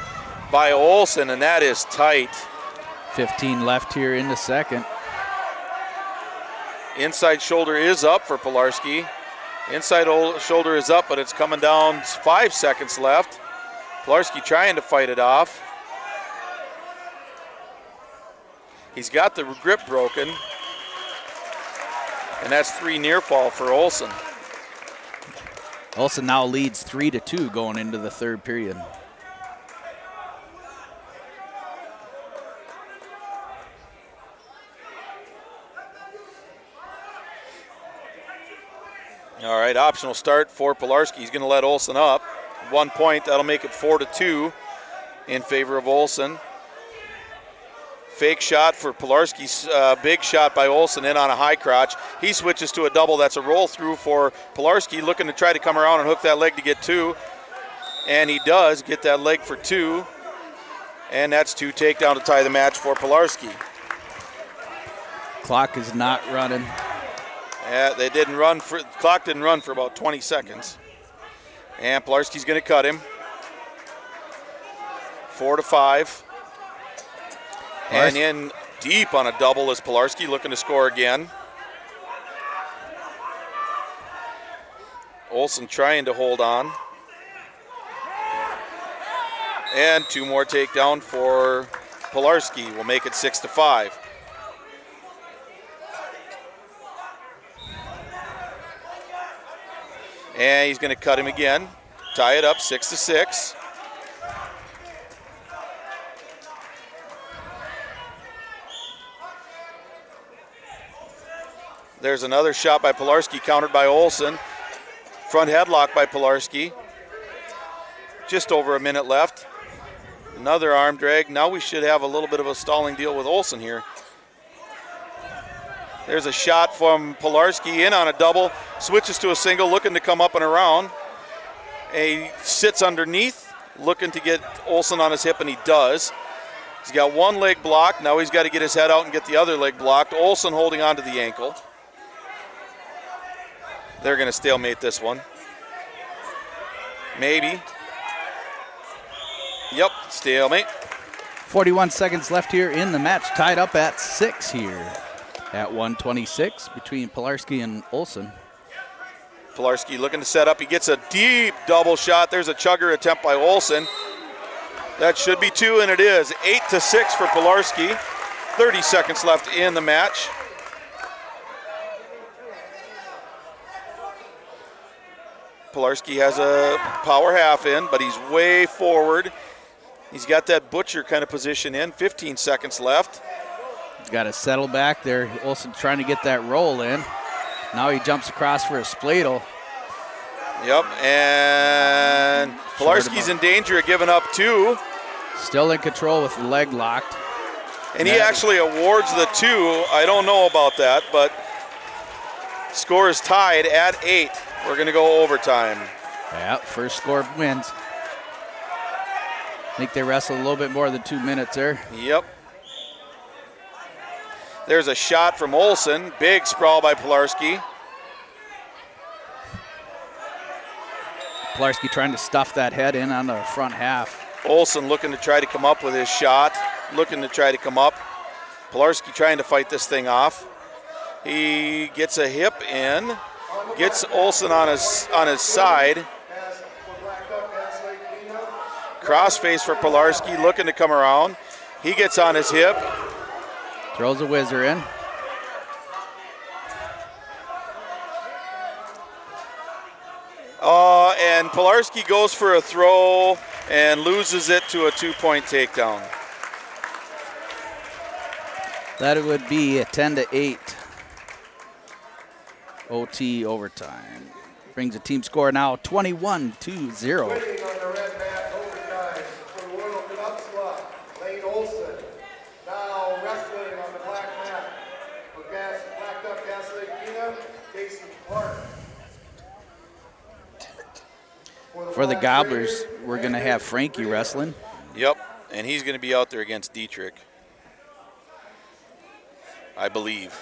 by Olson, and that is tight. 15 left here in the second. Inside shoulder is up for Pilarski. Inside shoulder is up, but it's coming down. 5 seconds left. Pilarski trying to fight it off. He's got the grip broken, and that's 3 near fall for Olson. Olson now leads 3-2 going into the third period. All right, optional start for Pilarski. He's going to let Olson up. 1 point, that'll make it 4-2 in favor of Olson. Fake shot for Pilarski's big shot by Olson in on a high crotch. He switches to a double. That's a roll through for Pilarski, looking to try to come around and hook that leg to get 2. And he does get that leg for 2. And that's 2 takedown to tie the match for Pilarski. Clock is not running. Yeah, clock didn't run for about 20 seconds. And Pilarski's going to cut him. 4-5. And in deep on a double is Pilarski, looking to score again. Olson trying to hold on. And 2 more takedown for Pilarski will make it 6-5. And he's going to cut him again. Tie it up, 6-6. There's another shot by Pilarski, countered by Olson. Front headlock by Pilarski. Just over a minute left. Another arm drag. Now we should have a little bit of a stalling deal with Olson here. There's a shot from Pilarski in on a double. Switches to a single, looking to come up and around. He sits underneath, looking to get Olson on his hip, and he does. He's got one leg blocked. Now he's got to get his head out and get the other leg blocked. Olson holding on to the ankle. They're going to stalemate this one. Maybe. Yep, stalemate. 41 seconds left here in the match, tied up at 6 here at 1:26 between Pilarski and Olson. Pilarski looking to set up. He gets a deep double shot. There's a chugger attempt by Olson. That should be 2, and it is. 8-6 for Pilarski. 30 seconds left in the match. Pilarski has a power half in, but he's way forward. He's got that butcher kind of position in. 15 seconds left. He's got to settle back there. Olson trying to get that roll in. Now he jumps across for a spladle. Yep, and Pilarski's in danger of giving up 2. Still in control with the leg locked. And he actually awards the 2. I don't know about that, but score is tied at 8. We're going to go overtime. Yeah, first score wins. I think they wrestled a little bit more than 2 minutes there. Yep. There's a shot from Olson. Big sprawl by Pilarski. Pilarski trying to stuff that head in on the front half. Olson looking to try to come up with his shot. Looking to try to come up. Pilarski trying to fight this thing off. He gets a hip in. Gets Olson on his side. Crossface for Pilarski, looking to come around. He gets on his hip. Throws a whizzer in. And Pilarski goes for a throw and loses it to a 2-point takedown. That would be a 10-8. OT overtime. Brings the team score now 21-0. Winning on the red mat overtime for For the Gobblers, we're going to have Frankie wrestling. Yep, and he's going to be out there against Dietrich, I believe.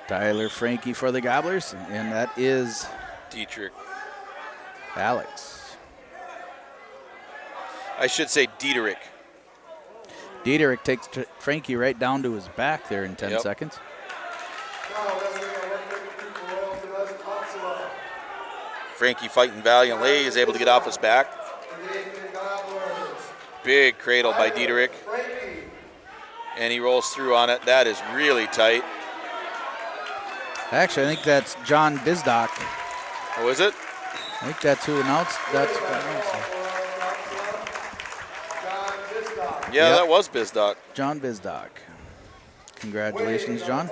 Tyler Frankie for the Gobblers, and that is Dietrich. Alex. I should say Dietrich. Dietrich takes Frankie right down to his back there in 10 seconds. Frankie fighting valiantly, is able to get off his back. Big cradle by Dietrich. And he rolls through on it. That is really tight. Actually, I think that's John Bisdock. Oh, is it? I think that's who announced. Yeah, that was Bisdock. John Bisdock. Congratulations, John.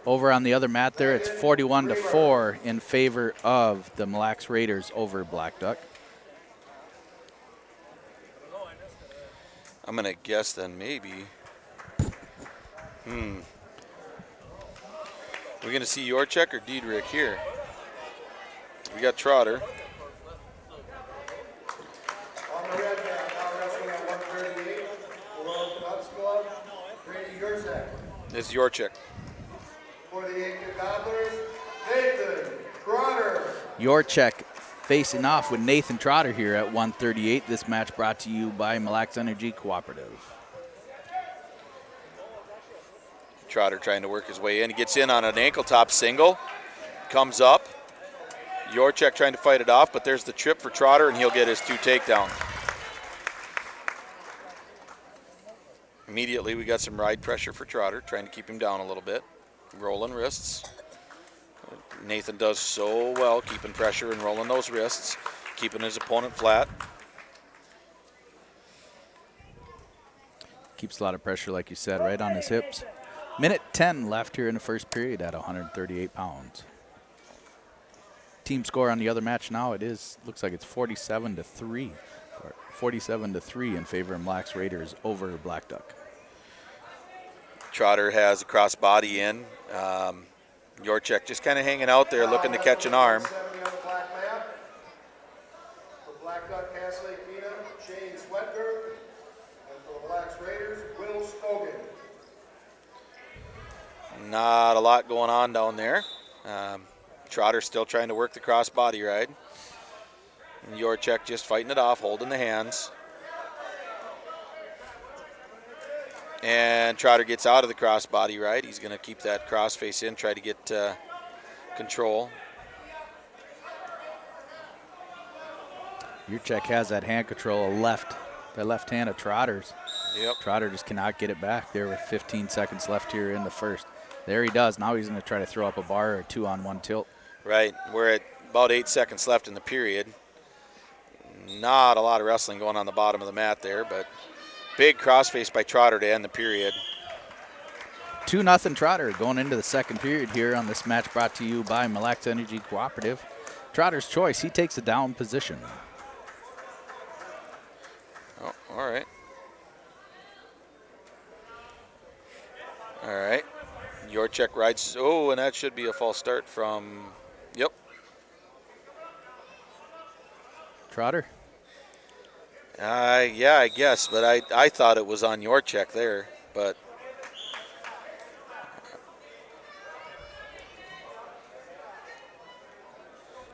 Over on the other mat there, it's 41-4 in favor of the Mille Lacs Raiders over Black Duck. I'm going to guess then maybe. We're going to see Yorchek or Dietrich here. We got Trotter. On the red mat, now wrestling at 138, Upsala, Upsala, It's Yorchek. For the Aitkin Gobblers, Nathan Trotter. Yorchek facing off with Nathan Trotter here at 138. This match brought to you by Mille Lacs Energy Cooperative. Trotter trying to work his way in. He gets in on an ankle top single. Comes up. Yorchek trying to fight it off, but there's the trip for Trotter, and he'll get his 2 takedown. Immediately, we got some ride pressure for Trotter, trying to keep him down a little bit. Rolling wrists. Nathan does so well keeping pressure and rolling those wrists, keeping his opponent flat. Keeps a lot of pressure, like you said, right on his hips. Minute 10 left here in the first period at 138 pounds. Team score on the other match now, looks like it's 47-3. 47-3 in favor of Mille Lacs Raiders over Black Duck. Trotter has a cross body in. Yorchek just kind of hanging out there looking to catch an arm. For Black Duck, Cass Lake Mina, Shane Swetberg. And for the Mille Lacs Raiders, Will Scogan. Not a lot going on down there. Trotter still trying to work the cross body ride. And Yorchek just fighting it off, holding the hands. And Trotter gets out of the cross body ride. He's going to keep that cross face in, try to get control. Yorchek has that hand control, that left hand of Trotter's. Yep. Trotter just cannot get it back there with 15 seconds left here in the first. There he does. Now he's going to try to throw up a bar or 2-on-1 tilt. Right. We're at about 8 seconds left in the period. Not a lot of wrestling going on the bottom of the mat there, but big crossface by Trotter to end the period. 2-0 Trotter going into the second period here on this match brought to you by Mille Lacs Energy Cooperative. Trotter's choice, he takes a down position. Oh, all right. All right. Yorchek rides. Oh, and that should be a false start from, yep. Trotter? Yeah, I guess, but I thought it was on Yorchek there, but.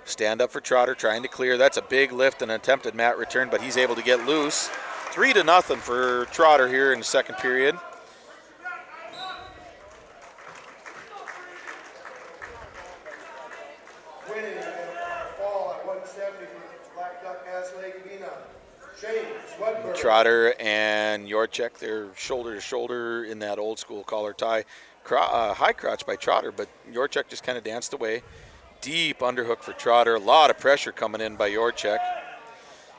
Stand up for Trotter, trying to clear. That's a big lift and attempted mat return, but he's able to get loose. 3-0 for Trotter here in the second period. Winning fall at 170 for Black Duck, Cass Lake Mina, Shane Swetberg. Trotter and Yorchek, they're shoulder to shoulder in that old school collar tie. High crotch by Trotter, but Yorchek just kind of danced away. Deep underhook for Trotter. A lot of pressure coming in by Yorchek.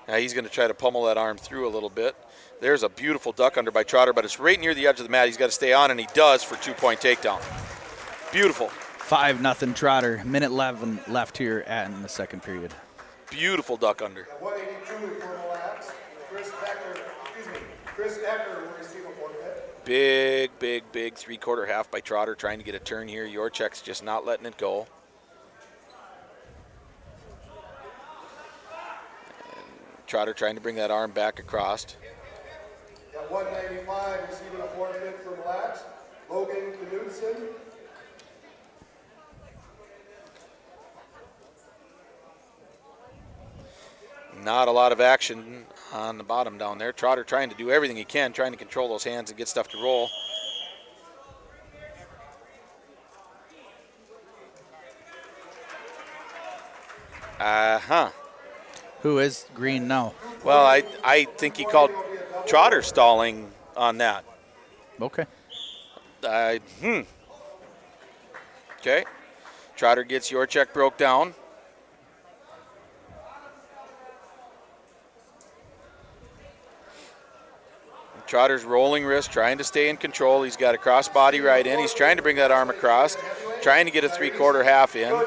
Now he's going to try to pummel that arm through a little bit. There's a beautiful duck under by Trotter, but it's right near the edge of the mat. He's got to stay on, and he does for 2-point takedown. Beautiful. 5-0 Trotter. Minute 11 left here in the second period. Beautiful duck under. 182 for Mille Lacs. Chris Ecker will receive a forfeit. Big three-quarter half by Trotter trying to get a turn here. Yorchek's just not letting it go. And Trotter trying to bring that arm back across. At 195, receiving a forfeit for Mille, Logan Knudsen. Not a lot of action on the bottom down there. Trotter trying to do everything he can, trying to control those hands and get stuff to roll. Who is green now? Well, I think he called Trotter stalling on that. Okay. Okay. Trotter gets Yorchek broke down. Trotter's rolling wrist, trying to stay in control. He's got a crossbody right in. He's trying to bring that arm across, trying to get a three-quarter half in.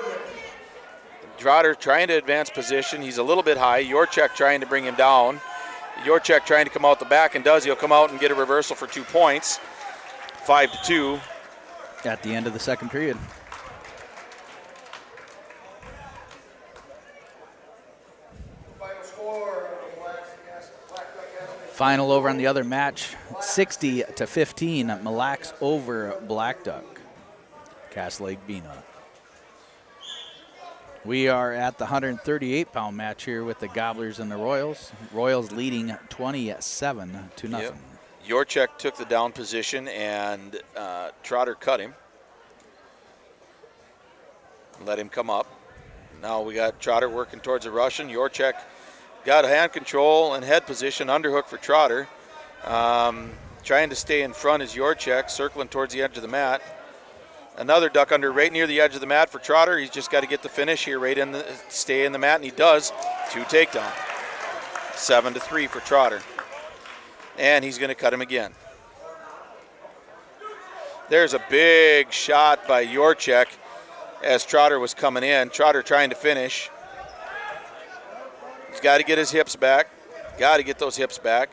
Trotter trying to advance position. He's a little bit high. Yorchek trying to bring him down. Yorchek trying to come out the back, and does. He'll come out and get a reversal for 2 points. 5-2. At the end of the second period. Final over on the other match, 60-15, Mille Lacs over Black Duck, Castle Lake Bena. We are at the 138-pound match here with the Gobblers and the Royals. Royals leading 27-0. Yep. Yorchek took the down position, and Trotter cut him. Let him come up. Now we got Trotter working towards a Russian. Yorchek got hand control and head position, underhook for Trotter. Trying to stay in front is Yorchek, circling towards the edge of the mat. Another duck under right near the edge of the mat for Trotter. He's just got to get the finish here, right in the, stay in the mat, and he does. 2 takedown. 7-3 for Trotter. And he's going to cut him again. There's a big shot by Yorchek as Trotter was coming in. Trotter trying to finish. He's got to get his hips back. Got to get those hips back.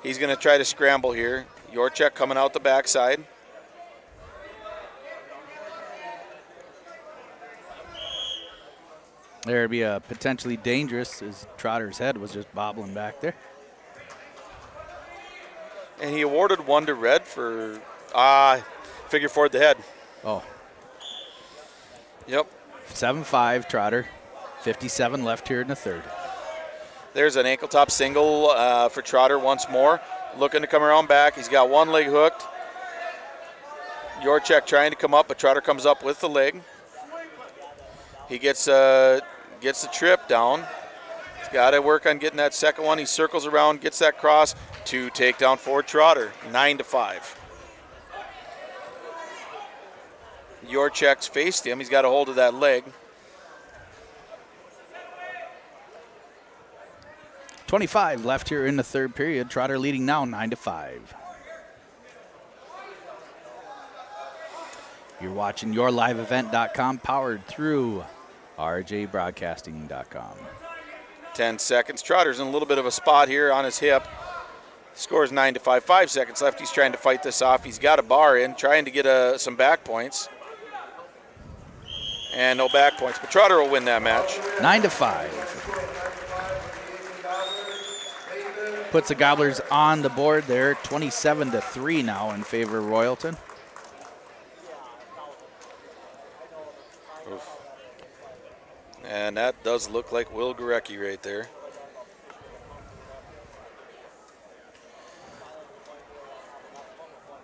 He's going to try to scramble here. Yorchek coming out the backside. There'd be a potentially dangerous as Trotter's head was just bobbling back there. And he awarded 1 to Red for figure forward the head. Oh. Yep. 7-5 Trotter. 57 left here in the third. There's an ankle top single for Trotter once more. Looking to come around back. He's got one leg hooked. Yorchek trying to come up, but Trotter comes up with the leg. He gets the trip down. He's got to work on getting that second one. He circles around, gets that cross. 2 takedown for Trotter. 9-5. Yorchek's faced him. He's got a hold of that leg. 25 left here in the third period. Trotter leading now 9-5. You're watching YourLiveEvent.com, powered through RJBroadcasting.com. 10 seconds. Trotter's in a little bit of a spot here on his hip. Scores 9-5. 5 seconds left. He's trying to fight this off. He's got a bar in, trying to get some back points. And no back points, but Trotter will win that match. 9-5. Puts the Gobblers on the board there. 27-3 now in favor of Royalton. Oof. And that does look like Will Gorecki right there.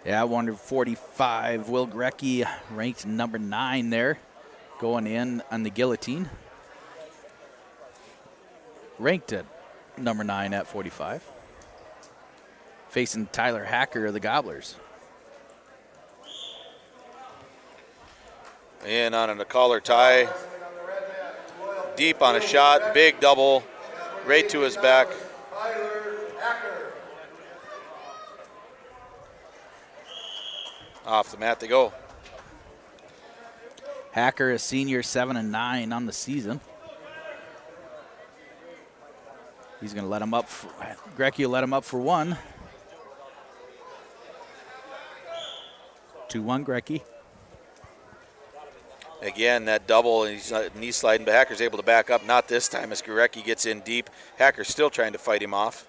Yeah, 145. Will Gorecki ranked number 9 there, going in on the guillotine. Ranked at number 9 at 45. Facing Tyler Hacker of the Gobblers. In on a collar tie. Deep on a shot. Big double. Right to his back. Off the mat they go. Hacker, a senior, 7-9 on the season. He's going to let him up. Grecky will let him up for 1. 2-1 Grecky. Again, that double, and he's knee sliding, but Hacker's able to back up. Not this time as Gurecki gets in deep. Hacker's still trying to fight him off.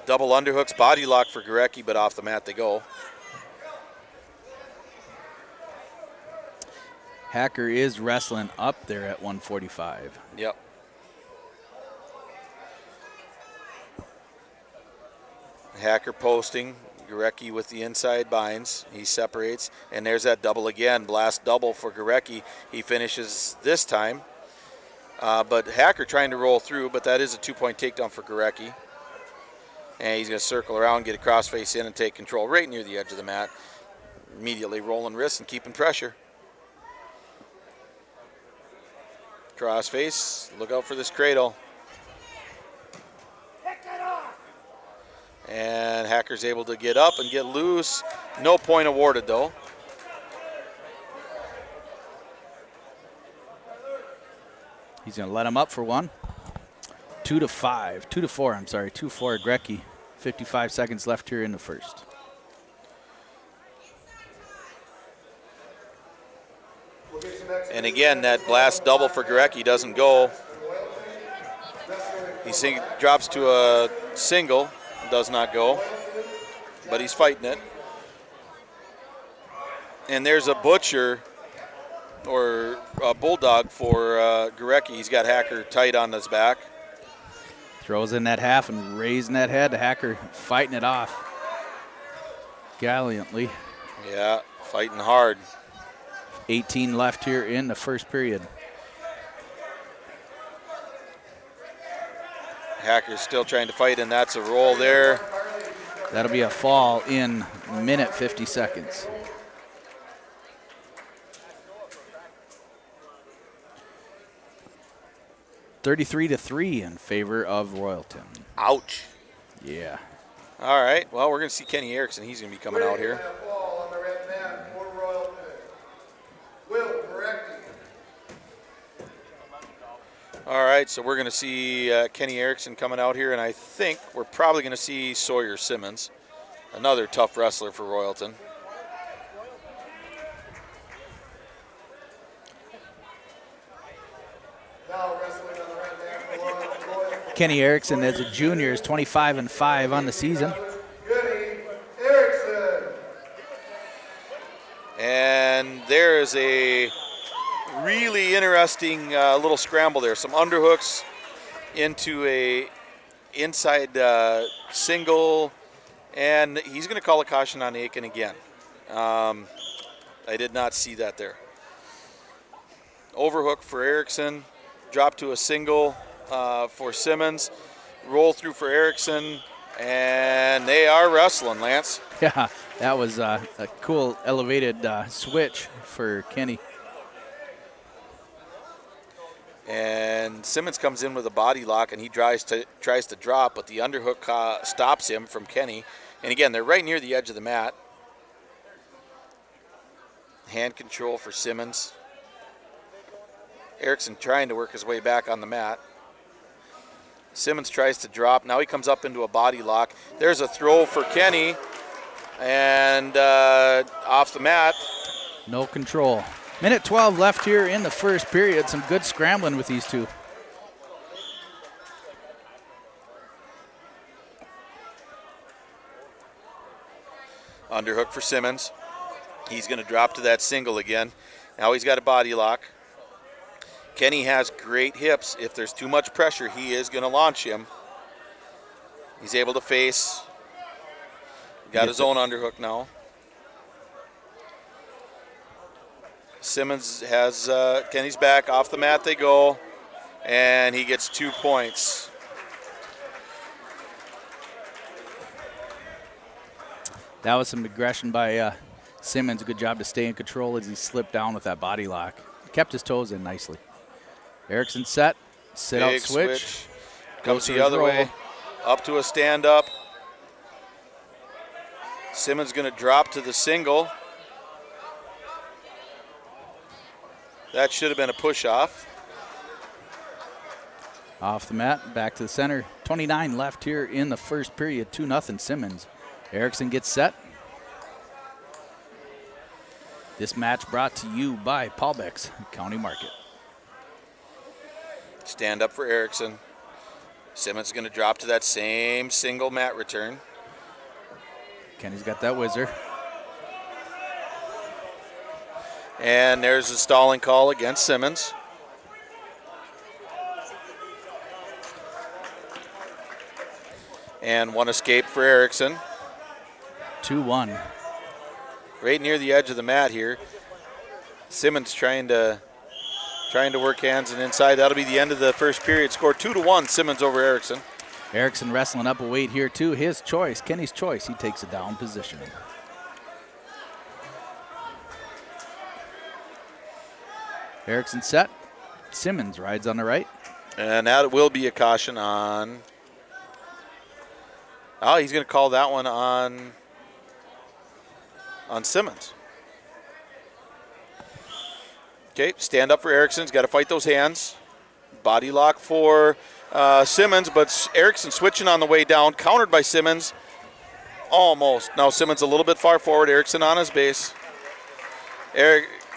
Double underhooks, body lock for Gurecki, but off the mat they go. Hacker is wrestling up there at 145. Yep. Hacker posting. Gurecki with the inside binds. He separates, and there's that double again. Blast double for Gurecki. He finishes this time. But Hacker trying to roll through, but that is a 2-point takedown for Gurecki. And he's going to circle around, get a crossface in, and take control right near the edge of the mat. Immediately rolling wrists and keeping pressure. Crossface, look out for this cradle. And Hacker's able to get up and get loose. No point awarded, though. He's going to let him up for 1. 2-5. 2-4, I'm sorry. 2-4 Grecky. 55 seconds left here in the first. And again, that blast double for Gurecki doesn't go. He drops to a single. Does not go, but he's fighting it. And there's a butcher or a bulldog for Gurecki. He's got Hacker tight on his back. Throws in that half and raising that head. Hacker fighting it off gallantly. Yeah, fighting hard. 18 left here in the first period. Hacker's still trying to fight, and that's a roll there. That'll be a fall in minute 50 seconds. $33-3 in favor of Royalton. Ouch. Yeah. All right, well, we're going to see Kenny Erickson. He's going to be coming out here. All right, so we're going to see Kenny Erickson coming out here, and I think we're probably going to see Sawyer Simmons, another tough wrestler for Royalton. Kenny Erickson, as a junior, is 25-5 on the season. And there is a really interesting little scramble there. Some underhooks into a inside single, and he's going to call a caution on Aitkin again. I did not see that there. Overhook for Erickson, drop to a single for Simmons, roll through for Erickson, and they are wrestling, Lance. Yeah, that was a cool elevated switch for Kenny. And Simmons comes in with a body lock, and he tries to drop, but the underhook stops him from Kenny. And again, they're right near the edge of the mat. Hand control for Simmons. Erickson trying to work his way back on the mat. Simmons tries to drop. Now he comes up into a body lock. There's a throw for Kenny, and off the mat. No control. Minute 12 left here in the first period. Some good scrambling with these two. Underhook for Simmons. He's going to drop to that single again. Now he's got a body lock. Kenny has great hips. If there's too much pressure, he is going to launch him. He's able to face. Got his own underhook now. Simmons has Kenny's back. Off the mat they go, and he gets 2 points. That was some aggression by Simmons. Good job to stay in control as he slipped down with that body lock. Kept his toes in nicely. Erickson set, sit out switch. Comes the other way, up to a stand up. Simmons going to drop to the single. That should have been a push off. Off the mat, back to the center. 29 left here in the first period. 2-0 Simmons. Erickson gets set. This match brought to you by Paulbeck's County Market. Stand up for Erickson. Simmons is going to drop to that same single mat return. Kenny's got that whizzer. And there's a stalling call against Simmons. And one escape for Erickson. 2-1. Right near the edge of the mat here. Simmons trying to work hands and inside. That'll be the end of the first period. Score 2-1, Simmons over Erickson. Erickson wrestling up a weight here too. His choice, Kenny's choice. He takes a down position. Erickson set. Simmons rides on the right. And that will be a caution on. Oh, he's going to call that one on Simmons. Okay, stand up for Erickson. He's got to fight those hands. Body lock for Simmons, but Erickson switching on the way down. Countered by Simmons. Almost. Now Simmons a little bit far forward. Erickson on his base.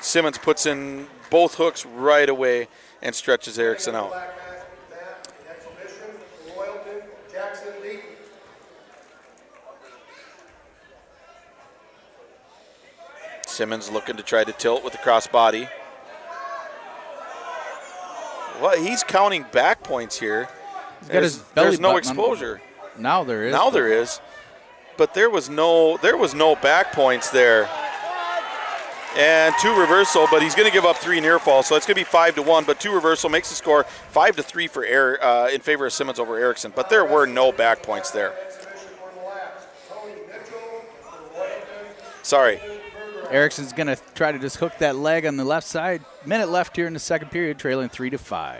Simmons puts in both hooks right away and stretches Erickson out. Simmons looking to try to tilt with the cross body. Well, he's counting back points here. There's no exposure. Now there is. Now there is. But there was no back points there. And 2 reversal, but he's going to give up 3 near fall, so it's going to be 5-1. But 2 reversal makes the score 5-3 for in favor of Simmons over Erickson. But there were no back points there. Sorry. Erickson's going to try to just hook that leg on the left side. Minute left here in the second period, trailing 3-5.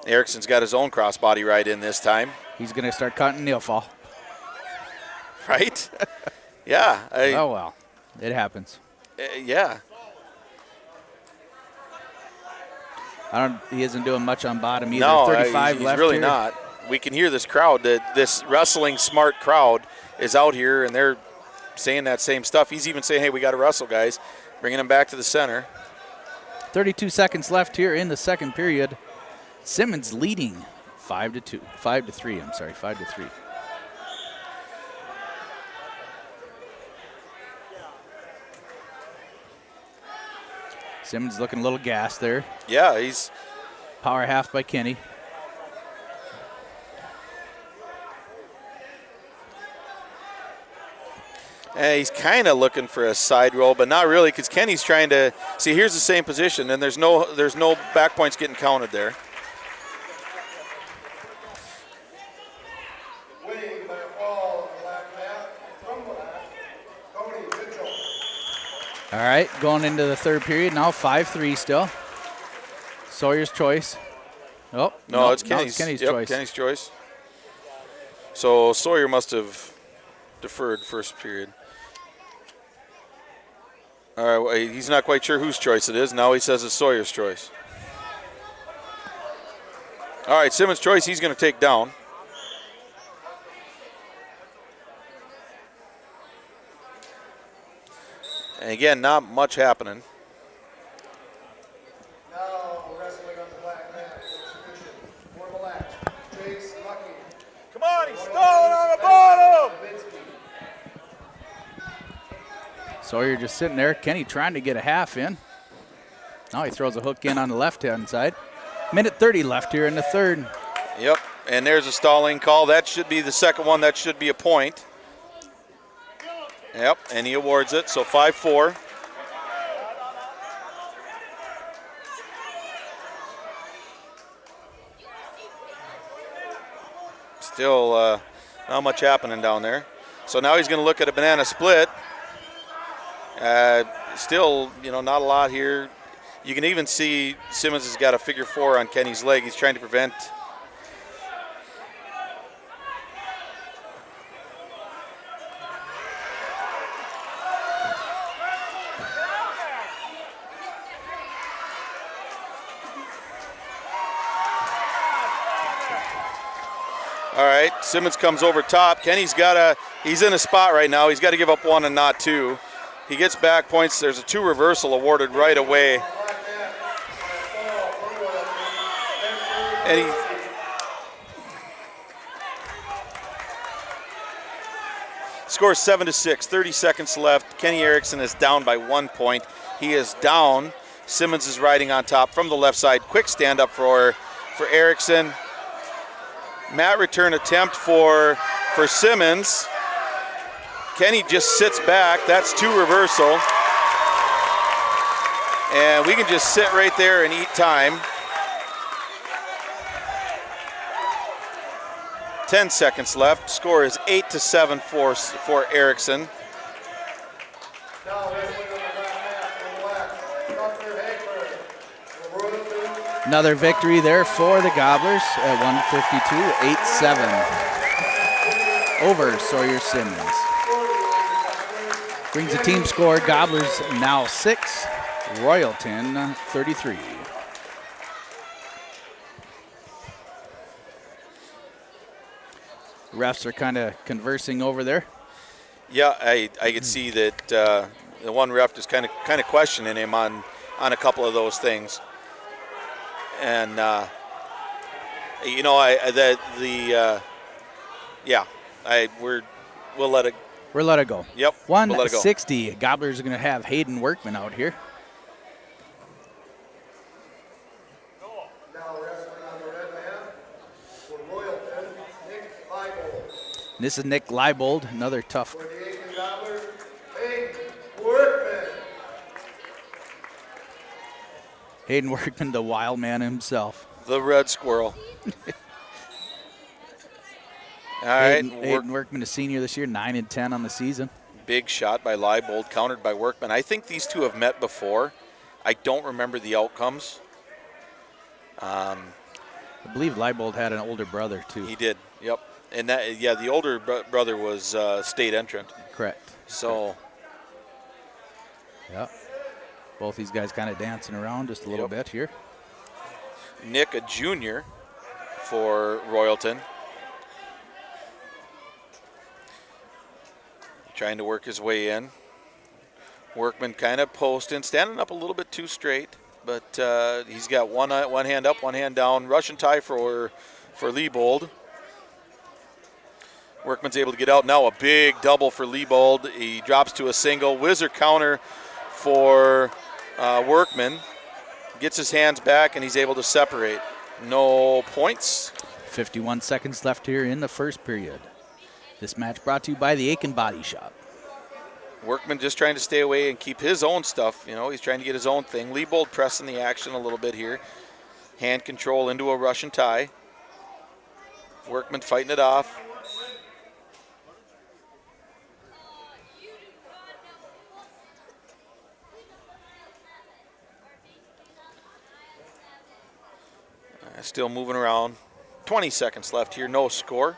Erickson's got his own crossbody right in this time. He's going to start cutting near fall. Right? Yeah. Oh, well. It happens. Yeah. He isn't doing much on bottom either. No, 35 he's left really here. not. We can hear this crowd, this wrestling smart crowd is out here, and they're saying that same stuff. He's even saying, hey, we got to wrestle, guys. Bringing him back to the center. 32 seconds left here in the second period. Simmons leading 5-3. 5-3. Simmons looking a little gassed there. Yeah, he's power half by Kenny. He's kind of looking for a side roll, but not really, because Kenny's trying to see. Here's the same position, and there's no back points getting counted there. Winning by a fall on the black mat from black, Tony Mitchell. All right, going into the third period now, 5-3 still. Sawyer's choice. Oh no, it's Kenny's choice. Kenny's choice. So Sawyer must have deferred first period. All right, well, he's not quite sure whose choice it is. Now he says it's Sawyer's choice. All right, Simmons' choice he's going to take down. And again, not much happening. Now wrestling on the black mat. Exhibition. For black. Chase Lucky. Come on, he's stalling on the bottom. Sawyer just sitting there. Kenny trying to get a half in. Now he throws a hook in on the left-hand side. Minute 30 left here in the third. Yep, and there's a stalling call. That should be the second one. That should be a point. Yep, and he awards it, so 5-4. Still not much happening down there. So now he's going to look at a banana split. Still, not a lot here. You can even see Simmons has got a figure 4 on Kenny's leg. He's trying to prevent. All right, Simmons comes over top. Kenny's he's in a spot right now. He's got to give up one and not two. He gets back points. There's a 2 reversal awarded right away. And he scores 7-6, 30 seconds left. Kenny Erickson is down by 1 point. He is down. Simmons is riding on top from the left side. Quick stand up for Erickson. Mat return attempt for Simmons. Kenny just sits back. That's 2 reversal. And we can just sit right there and eat time. 10 seconds left. Score is 8-7 for Erickson. Another victory there for the Gobblers at 152-8-7 over Sawyer Simmons. Brings the team score, Gobblers now 6, Royalton 33. Refs are kind of conversing over there. Yeah, I could see that the one ref is kind of questioning him on a couple of those things. And we'll let it. We'll let it go. Yep. 160. We'll Gobblers are going to have Hayden Workman out here. Now wrestling on the red mat for Royalton, Nick Leibold. This is Nick Leibold, another tough. For the Aitkin Gobblers, Hayden Workman. Hayden Workman, the wild man himself. The red squirrel. All right. Hayden Workman, a senior this year, 9 and 10 on the season. Big shot by Leibold, countered by Workman. I think these two have met before. I don't remember the outcomes. I believe Leibold had an older brother too. He did. Yep. And the older brother was state entrant. Correct. So. Yeah. Both these guys kind of dancing around just a little bit here. Nick, a junior for Royalton. Trying to work his way in. Workman kind of posting, standing up a little bit too straight, but he's got one hand up, one hand down. Russian tie for Leibold. Workman's able to get out. Now a big double for Leibold. He drops to a single. Whizzer counter for Workman. Gets his hands back, and he's able to separate. No points. 51 seconds left here in the first period. This match brought to you by the Aitkin Body Shop. Workman just trying to stay away and keep his own stuff. He's trying to get his own thing. Leibold pressing the action a little bit here. Hand control into a Russian tie. Workman fighting it off. Still moving around. 20 seconds left here, no score.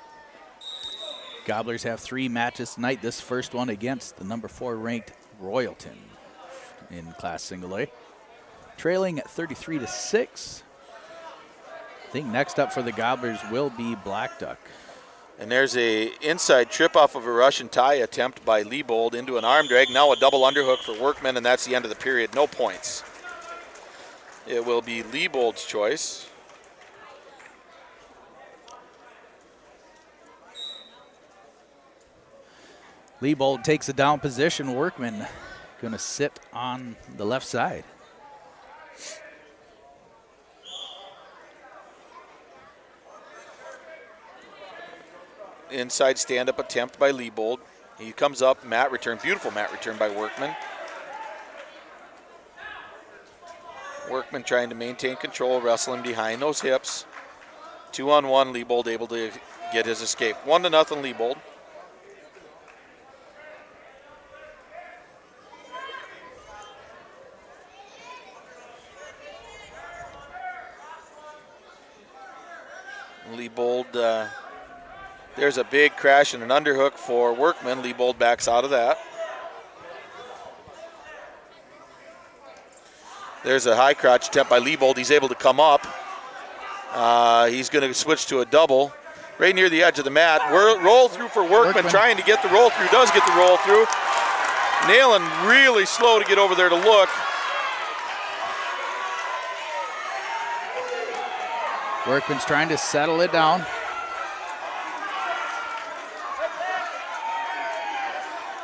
Gobblers have 3 matches tonight. This first one against the number 4 ranked Royalton in Class Single A. Trailing at 33-6. I think next up for the Gobblers will be Black Duck. And there's a inside trip off of a Russian tie attempt by Leibold into an arm drag. Now a double underhook for Workman, and that's the end of the period. No points. It will be Leibold's choice. Leibold takes a down position. Workman going to sit on the left side. Inside stand-up attempt by Leibold. He comes up, mat return, beautiful mat return by Workman. Workman trying to maintain control, wrestling behind those hips. 2-on-1, Leibold able to get his escape. 1-0 Leibold. Leibold, there's a big crash and an underhook for Workman. Leibold backs out of that. There's a high crotch attempt by Leibold. He's able to come up. He's going to switch to a double. right near the edge of the mat. Roll through for Workman, trying to get the roll through, does get the roll through. Nailing really slow to get over there to look. Workman's trying to settle it down.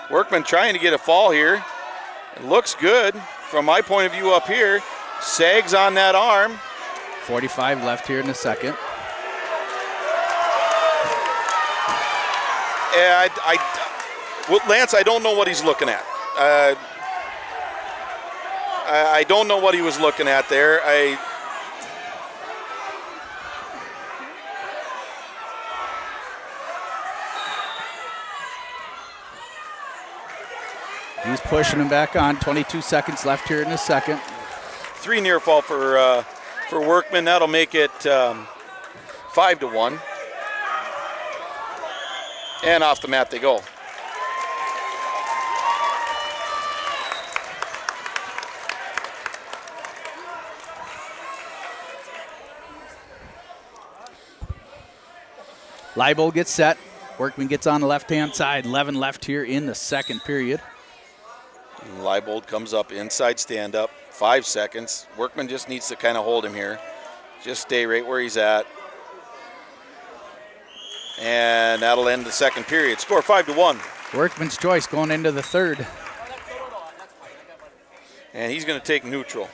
Workman trying to get a fall here. It looks good from my point of view up here. Sags on that arm. 45 left here in the second. Well, Lance, I don't know what he's looking at. I don't know what he was looking at there. He's pushing him back on. 22 seconds left here in the second. 3 near fall for Workman. That'll make it 5-1. And off the mat they go. Leibold gets set. Workman gets on the left-hand side. 11 left here in the second period. Leibold comes up inside stand-up. 5 seconds. Workman just needs to kind of hold him here. Just stay right where he's at. And that'll end the second period. Score 5-1. Workman's choice going into the third. And he's going to take neutral.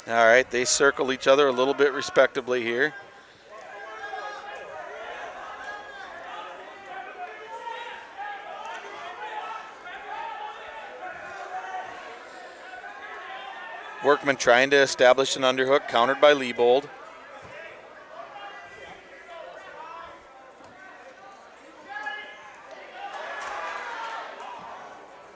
All right, they circle each other a little bit respectively here. Workman trying to establish an underhook, countered by Leibold.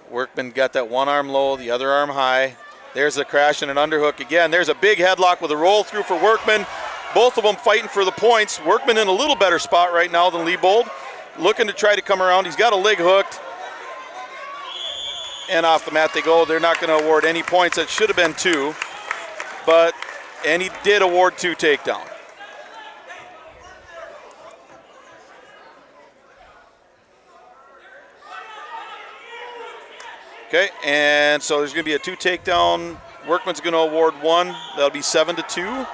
Workman got that one arm low, the other arm high. There's a crash and an underhook again. There's a big headlock with a roll through for Workman. Both of them fighting for the points. Workman in a little better spot right now than Leibold. Looking to try to come around. He's got a leg hooked. And off the mat they go. They're not going to award any points. That should have been 2. And he did award 2 takedown. Okay, and so there's going to be a 2 takedown. Workman's going to award 1. That'll be 7-2.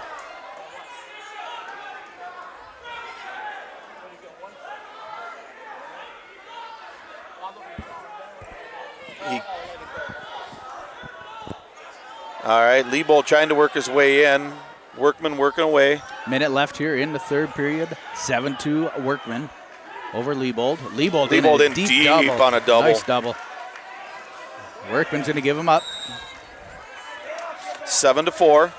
All right, Leibold trying to work his way in. Workman working away. Minute left here in the third period. 7-2 Workman over Leibold. Leibold in deep double. On a double. Nice double. Workman's going to give him up. 7-4,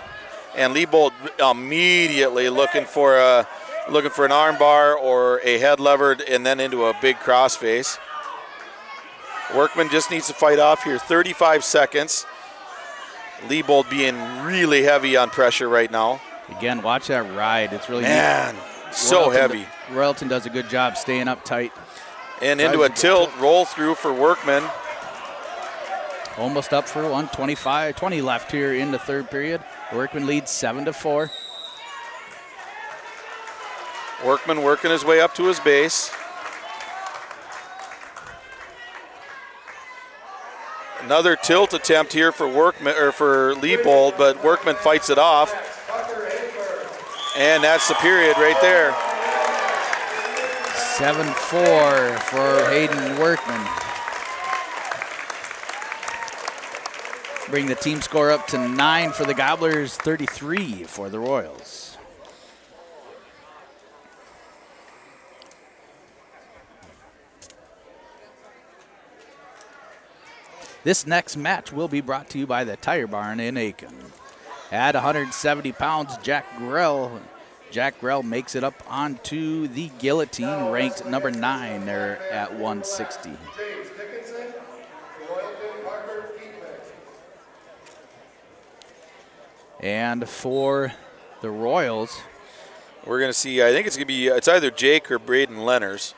and Leibold immediately looking for an armbar or a head levered and then into a big crossface. Workman just needs to fight off here. 35 seconds. Leibold being really heavy on pressure right now. Again, watch that ride. It's really so heavy. Royalton does a good job staying up tight. And into a tilt, roll through for Workman. Almost up for 125, 20 left here in the third period. Workman leads 7-4. Workman working his way up to his base. Another tilt attempt here for Workman or for Leibold, but Workman fights it off. And that's the period right there. 7-4 for Hayden Workman. Bring the team score up to 9 for the Gobblers, 33 for the Royals. This next match will be brought to you by the Tire Barn in Aitkin. At 170 pounds, Jack Grell. Jack Grell makes it up onto the guillotine, ranked number 9 there at 160. And for the Royals, we're going to see, I think it's going to be, it's either Jake or Braden Lenners.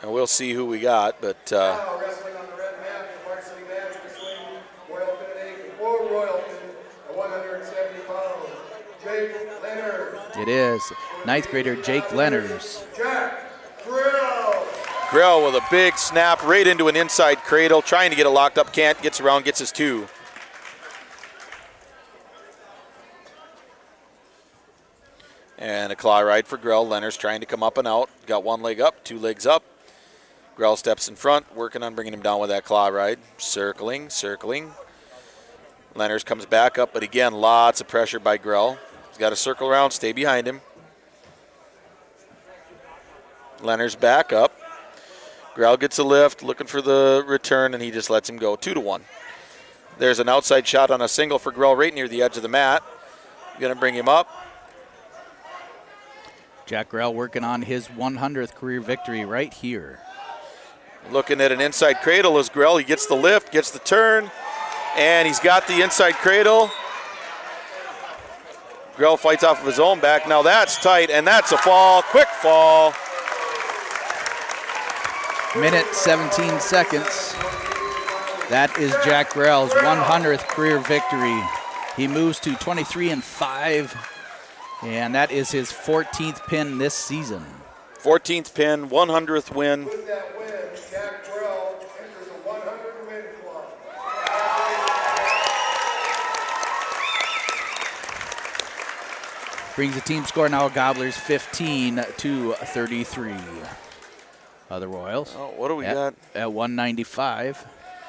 And we'll see who we got, but Now wrestling on the red mat, the varsity match between Royalton and Aitkin. For Royalton, at 170 pounds, Jake Leonard. It is ninth grader Jake Lenners. Jack Grill. Grell with a big snap right into an inside cradle, trying to get it locked up, can't, gets around, gets his 2. And a claw ride for Grell. Lenners trying to come up and out. Got 1 leg up, 2 legs up. Grell steps in front, working on bringing him down with that claw ride. Circling. Lenners comes back up, but again, lots of pressure by Grell. He's got to circle around, stay behind him. Lenners back up. Grell gets a lift, looking for the return, and he just lets him go. 2-1. There's an outside shot on a single for Grell right near the edge of the mat. Going to bring him up. Jack Grell working on his 100th career victory right here. Looking at an inside cradle as Grell. He gets the lift, gets the turn, and he's got the inside cradle. Grell fights off of his own back. Now that's tight, and that's a fall, quick fall. Minute 17 seconds. That is Jack Grell's 100th career victory. He moves to 23-5, and that is his 14th pin this season. 14th pin, 100th win. With that win, Jack Grill enters a 100-win club. Brings the team score now Gobblers 15-33. The Royals. Oh, what do we got? At 195.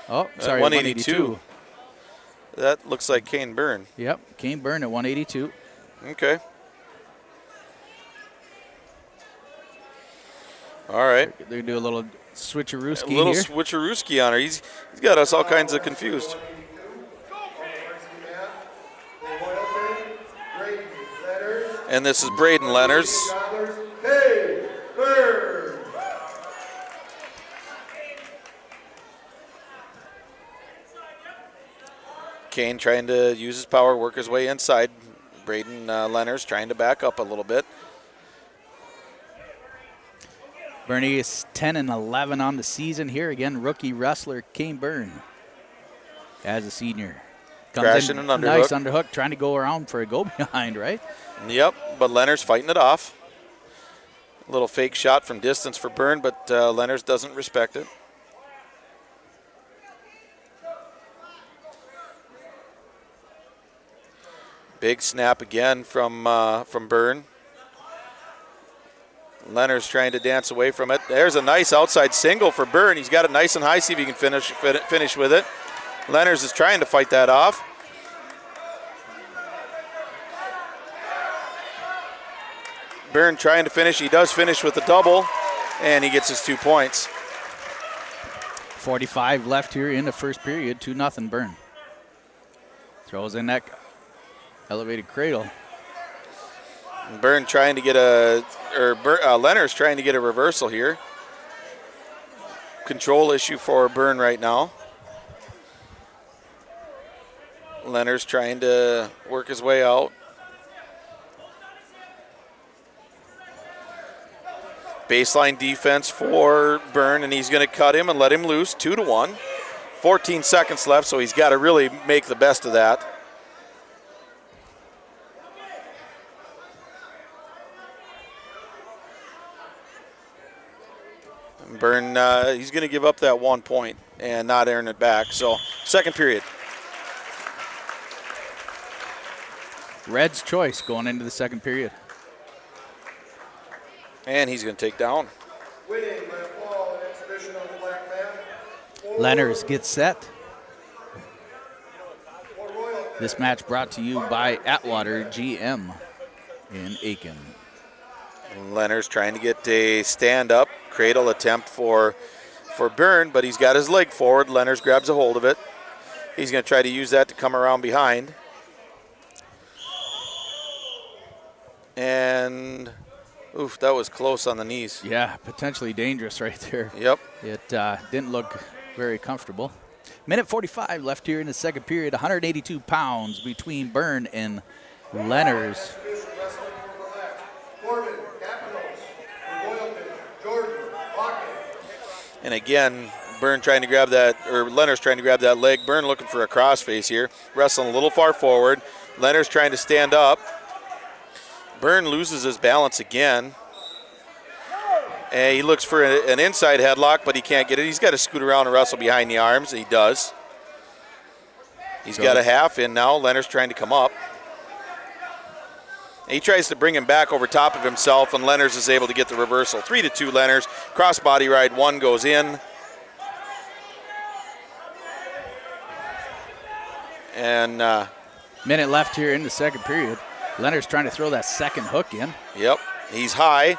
Oh, sorry, 182. That looks like Kane Byrne. Yep, Kane Byrne at 182. Okay. All right. They're going to do a little switcherooski A little here. switcherooski on her. He's got us all kinds of confused. And this is Braden Lenners. Hey, Bird. Kane trying to use his power, work his way inside. Braden Lenners trying to back up a little bit. Bernie is 10-11 on the season here. Again, rookie wrestler Kane Byrne as a senior. Comes Crashing in, an underhook. nice underhook, trying to go around for a go behind, right? Yep, but Lenners fighting it off. A little fake shot from distance for Byrne, but Lenners doesn't respect it. Big snap again from Byrne. Lenners trying to dance away from it. There's a nice outside single for Byrne. He's got it nice and high. See if he can finish with it. Lenners is trying to fight that off. Byrne trying to finish. He does finish with a double, and he gets his 2 points. 45 left here in the first period. 2-0 Byrne. Throws in that elevated cradle. Byrne trying to get Lenners trying to get a reversal here. Control issue for Byrne right now. Lenners trying to work his way out. Baseline defense for Byrne, and he's going to cut him and let him loose. 2-1. 14 seconds left, so he's got to really make the best of that. Byrne, he's going to give up that 1 point and not earn it back. So, second period. Red's choice going into the second period. And he's going to take down. Winning by a fall in exhibition on the black mat. Lenners gets set. This match brought to you by Atwater GM in Aitkin. Lenners trying to get a stand-up cradle attempt for Byrne, but he's got his leg forward. Lenners grabs a hold of it. He's going to try to use that to come around behind. And, oof, that was close on the knees. Yeah, potentially dangerous right there. Yep. It didn't look very comfortable. Minute 45 left here in the second period. 182 pounds between Byrne and Lenners. And again, Byrne trying to grab that, or Leonard's trying to grab that leg. Byrne looking for a crossface here, wrestling a little far forward. Leonard's trying to stand up. Byrne loses his balance again. And he looks for an inside headlock, but he can't get it. He's got to scoot around and wrestle behind the arms, and he does. He's got a half in now. Leonard's trying to come up. He tries to bring him back over top of himself, and Leonard's is able to get the reversal. 3-2 Leonard's. Cross body ride, 1 goes in. And minute left here in the second period. Leonard's trying to throw that second hook in. Yep, he's high.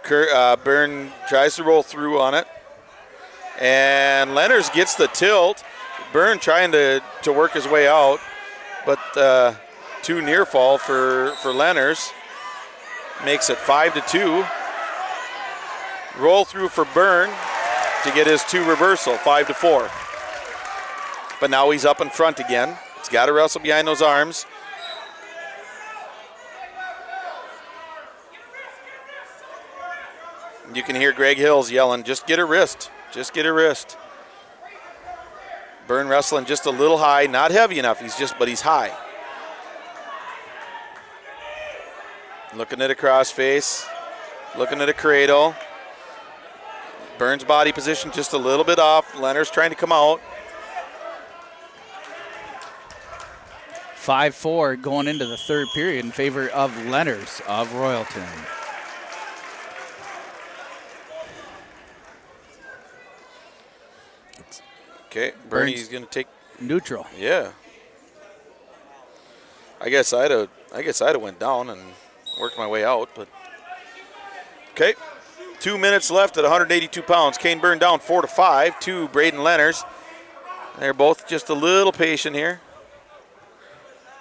Byrne tries to roll through on it. And Leonard's gets the tilt. Byrne trying to work his way out, but too near fall for Leonard's. Makes it 5-2. Roll through for Byrne to get his 2 reversal, 5-4. But now he's up in front again. He's got to wrestle behind those arms. You can hear Greg Hills yelling, just get a wrist, just get a wrist. Byrne wrestling just a little high, not heavy enough, but he's high. Looking at a crossface, looking at a cradle. Byrne's body position just a little bit off. Leonard's trying to come out. 5-4 going into the third period in favor of Leonard's of Royalton. Okay, Bernie's going to take neutral. Yeah. I guess I'd have went down and worked my way out, but okay. 2 minutes left at 182 pounds. Kane Byrne down 4-5 to Braden Leonard's. They're both just a little patient here.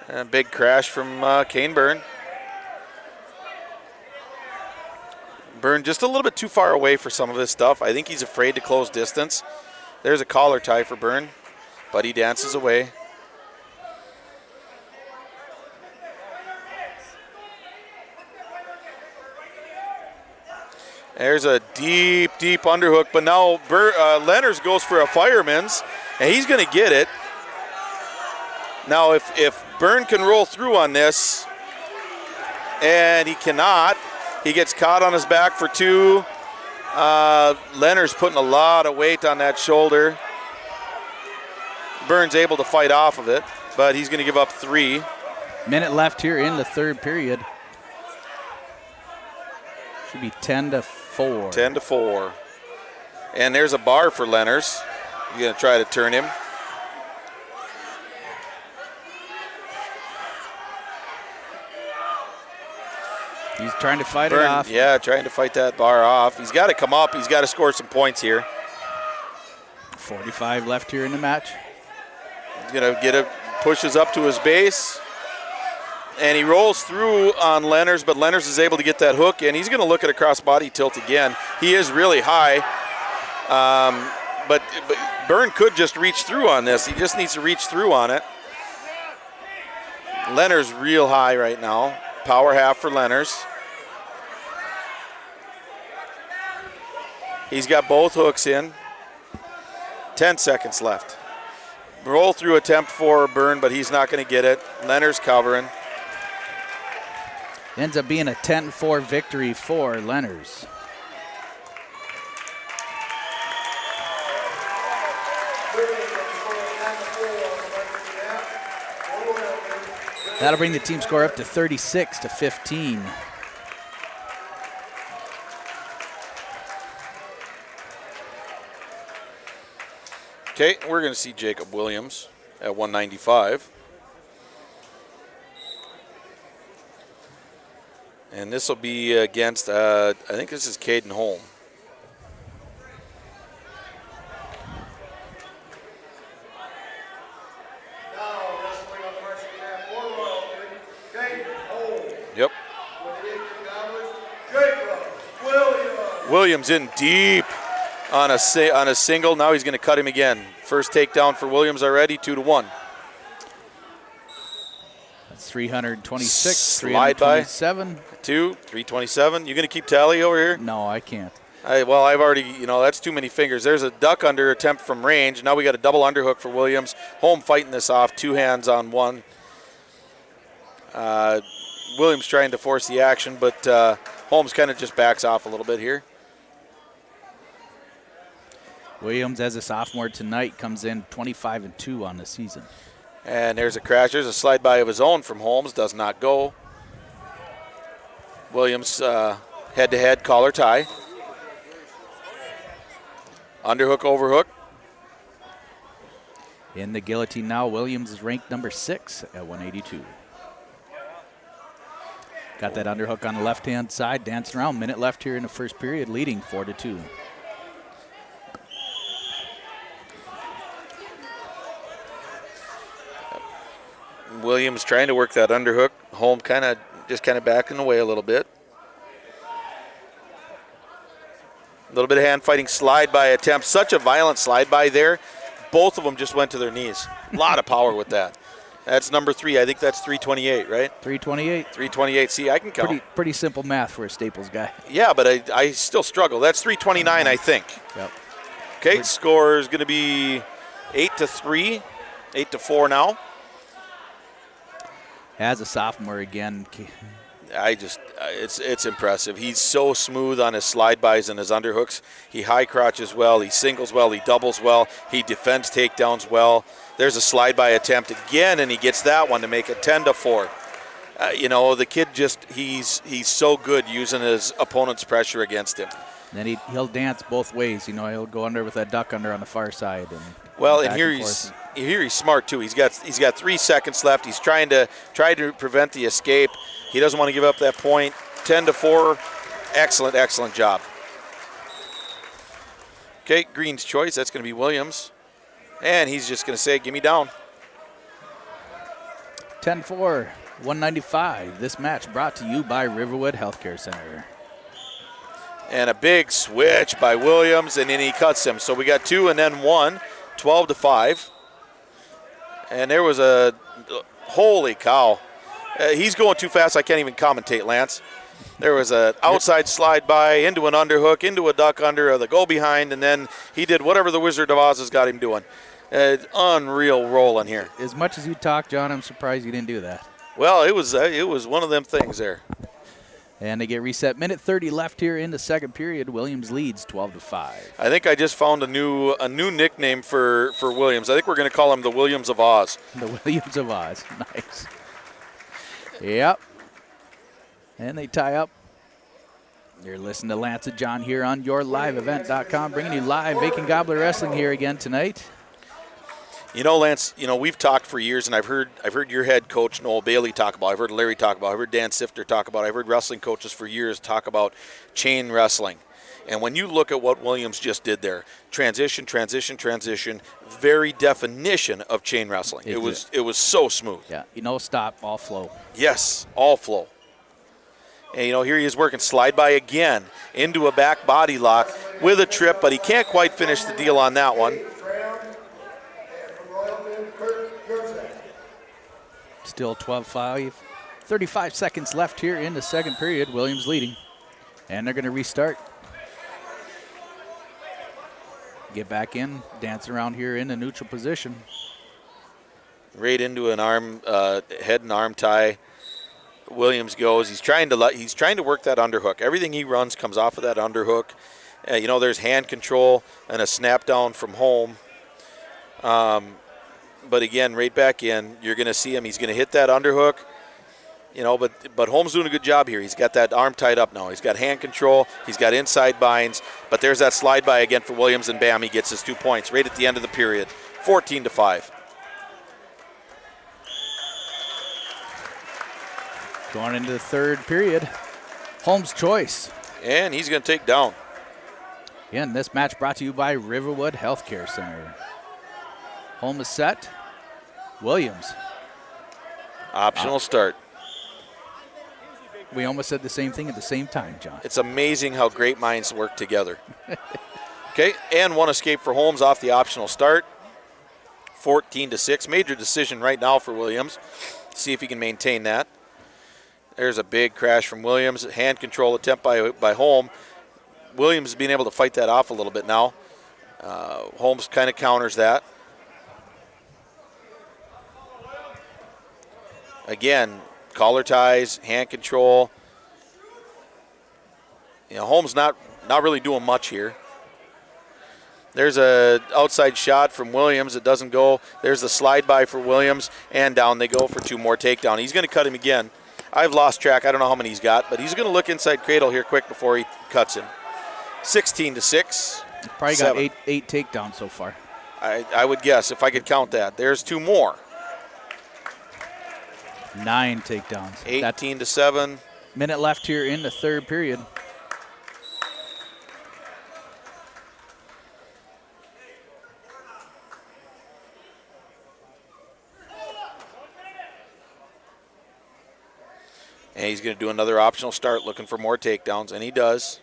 And a big crash from Kane Byrne. Byrne just a little bit too far away for some of his stuff. I think he's afraid to close distance. There's a collar tie for Byrne, but he dances away. There's a deep, deep underhook, but now Leonard's goes for a fireman's, and he's going to get it. Now, if Byrne can roll through on this, and he cannot, he gets caught on his back for 2. Leonard's putting a lot of weight on that shoulder. Byrne's able to fight off of it, but he's going to give up 3. Minute left here in the third period. Should be 10-4. 10-4. And there's a bar for Leonard's. You're going to try to turn him. He's trying to fight it off. Yeah, trying to fight that bar off. He's got to come up. He's got to score some points here. 45 left here in the match. He's going to pushes up to his base. And he rolls through on Leonard's, but Leonard's is able to get that hook in. He's going to look at a cross-body tilt again. He is really high. But Byrne could just reach through on this. He just needs to reach through on it. Leonard's real high right now. Power half for Leonard's. He's got both hooks in. 10 seconds left. Roll through attempt for Byrne, but he's not going to get it. Leonard's covering. Ends up being a 10-4 victory for Leonard's. That'll bring the team score up to 36-15. Okay, we're going to see Jacob Williams at 195. And this will be against, I think this is Caden Holm. Yep. Williams in deep on a single. Now he's going to cut him again. First takedown for Williams already, 2-1. That's 326, Slide 327. 327. You going to keep tally over here? No, I can't. I've already, that's too many fingers. There's a duck under attempt from range. Now we got a double underhook for Williams. Holm fighting this off, 2 hands on one. Williams trying to force the action, but Holmes kind of just backs off a little bit here. Williams, as a sophomore tonight, comes in 25-2 on the season. And there's a crash. There's a slide by of his own from Holmes. Does not go. Williams head-to-head collar tie. Underhook, overhook. In the guillotine now, Williams is ranked number 6 at 182. Got that underhook on the left-hand side, dancing around. Minute left here in the first period, leading 4-2. Williams trying to work that underhook. Holm kind of backing away a little bit. A little bit of hand fighting, slide by attempt. Such a violent slide by there. Both of them just went to their knees. A lot of power with that. That's number 3. I think that's 328, right? 328. 328. See, I can count. Pretty simple math for a Staples guy. Yeah, but I still struggle. That's 329, I think. Yep. Okay, score is going to be 8-3, 8-4 now. As a sophomore again, It's impressive. He's so smooth on his slide bys and his underhooks. He high crotches well, he singles well, he doubles well, he defends takedowns well. There's a slide by attempt again, and he gets that one to make it 10-4. The kid he's so good using his opponent's pressure against him. Then he'll dance both ways. He'll go under with that duck under on the far side. And here he's smart too. He's got 3 seconds left. He's trying to prevent the escape. He doesn't want to give up that point. 10-4. Excellent job. Okay, Green's choice. That's going to be Williams. And he's just going to say, give me down. 10-4, 195. This match brought to you by Riverwood Healthcare Center. And a big switch by Williams, and then he cuts him. So we got 2 and then 1, 12-5. And there was holy cow. He's going too fast. I can't even commentate, Lance. There was an outside slide by into an underhook, into a duck under, the go behind, and then he did whatever the Wizard of Oz has got him doing. Unreal rolling here. As much as you talk, John, I'm surprised you didn't do that. Well, it was one of them things there. And they get reset. Minute 30 left here in the second period. Williams leads 12-5. I think I just found a new nickname for Williams. I think we're going to call him the Williams of Oz. The Williams of Oz. Nice. Yep. And they tie up. You're listening to Lance and John here on yourliveevent.com, bringing you live Aitkin Gobbler Wrestling here again tonight. Lance, we've talked for years, and I've heard your head coach, Noel Bailey, talk about it. I've heard Larry talk about it. I've heard Dan Sifter talk about it. I've heard wrestling coaches for years talk about chain wrestling. And when you look at what Williams just did there, transition, very definition of chain wrestling. It was so smooth. Yeah, no stop, all flow. Yes, all flow. And, here he is working slide by again into a back body lock with a trip, but he can't quite finish the deal on that one. Still 12-5. 35 seconds left here in the second period. Williams leading. And they're going to restart. Get back in, dance around here in the neutral position. Right into an arm, head and arm tie. Williams goes. He's trying to work that underhook. Everything he runs comes off of that underhook. There's hand control and a snap down from Holm. But again, right back in, you're going to see him. He's going to hit that underhook. But Holmes doing a good job here. He's got that arm tied up now. He's got hand control. He's got inside binds. But there's that slide by again for Williams, and bam, he gets his 2 points right at the end of the period. 14-5. Going into the third period, Holmes' choice. And he's going to take down. Again, this match brought to you by Riverwood Healthcare Center. Holmes is set. Williams. Optional start. We almost said the same thing at the same time, John. It's amazing how great minds work together. Okay, and one escape for Holmes off the optional start. 14-6. Major decision right now for Williams. See if he can maintain that. There's a big crash from Williams. Hand control attempt by Holm. Williams is being able to fight that off a little bit now. Holmes kind of counters that. Again, collar ties, hand control. Holmes not really doing much here. There's a outside shot from Williams. It doesn't go. There's the slide by for Williams, and down they go for 2 more takedown. He's going to cut him again. I've lost track. I don't know how many he's got, but he's going to look inside cradle here quick before he cuts him. 16-6. Probably got eight takedowns so far. I would guess if I could count that. There's 2 more. 9 takedowns. 18-7. Minute left here in the third period. And he's going to do another optional start looking for more takedowns, and he does.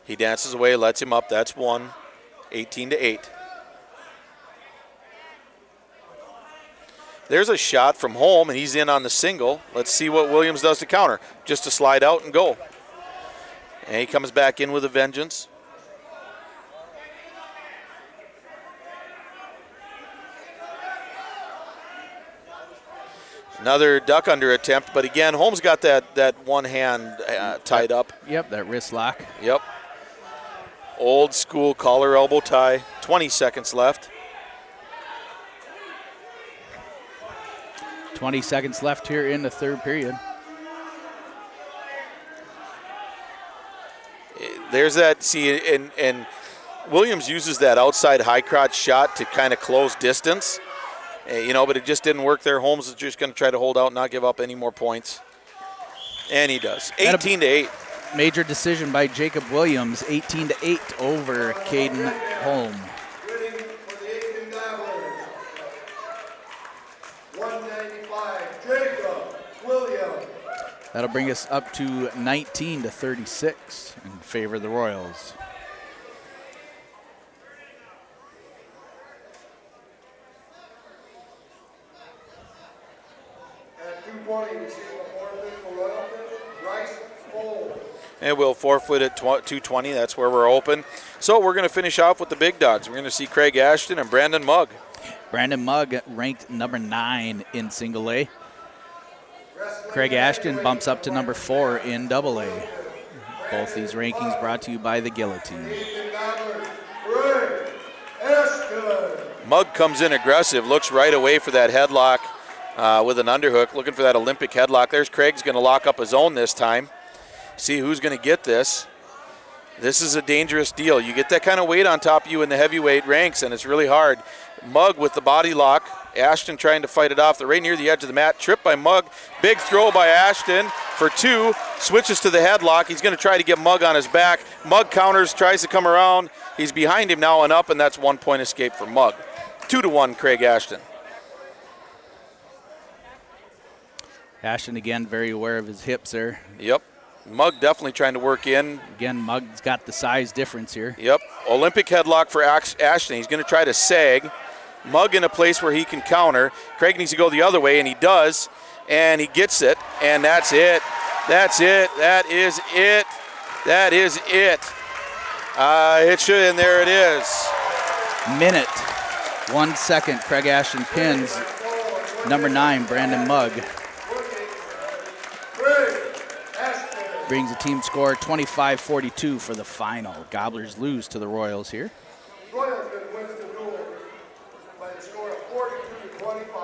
He dances away, lets him up. That's 1, 18-8. There's a shot from home, and he's in on the single. Let's see what Williams does to counter. Just to slide out and go. And he comes back in with a vengeance. Another duck under attempt, but again, Holmes got that one hand tied up. Yep, that wrist lock. Yep. Old school collar elbow tie. 20 seconds left. 20 seconds left here in the third period. There's that, see, and Williams uses that outside high crotch shot to kind of close distance. But it just didn't work there. Holmes is just going to try to hold out and not give up any more points. And he does. 18-8. Major decision by Jacob Williams, 18-8 over Caden Holm. Winning for the Aitkin Gobblers, 195, Jacob Williams. That'll bring us up to 19-36 in favor of the Royals. And we'll forfeit at 2:20. That's where we're open. So we're going to finish off with the big dogs. We're going to see Craig Ashton and Brandon Mugg. Brandon Mugg ranked number 9 in single A. Craig Ashton bumps up to number 4 in double A. Both these rankings brought to you by the Guillotine. Mugg comes in aggressive, looks right away for that headlock with an underhook, looking for that Olympic headlock. There's Craig's going to lock up his own this time. See who's going to get this. This is a dangerous deal. You get that kind of weight on top of you in the heavyweight ranks, and it's really hard. Mugg with the body lock. Ashton trying to fight it off. They're right near the edge of the mat. Tripped by Mugg. Big throw by Ashton for 2. Switches to the headlock. He's going to try to get Mugg on his back. Mugg counters, tries to come around. He's behind him now and up, and that's 1 point escape for Mugg. 2-1, Craig Ashton. Ashton, again, very aware of his hips there. Yep. Mugg definitely trying to work in. Again, Mugg's got the size difference here. Yep. Olympic headlock for Ashton. He's going to try to sag. Mugg in a place where he can counter. Craig needs to go the other way, and he does. And he gets it. And that's it. That's it. That is it. That is it. It should, and there it is. Minute. 1 second. Craig Ashton pins number 9, Brandon Mugg. Brings the team score 25-42 for the final. Gobblers lose to the Royals here. Royalton wins the duel by the score of 42-25.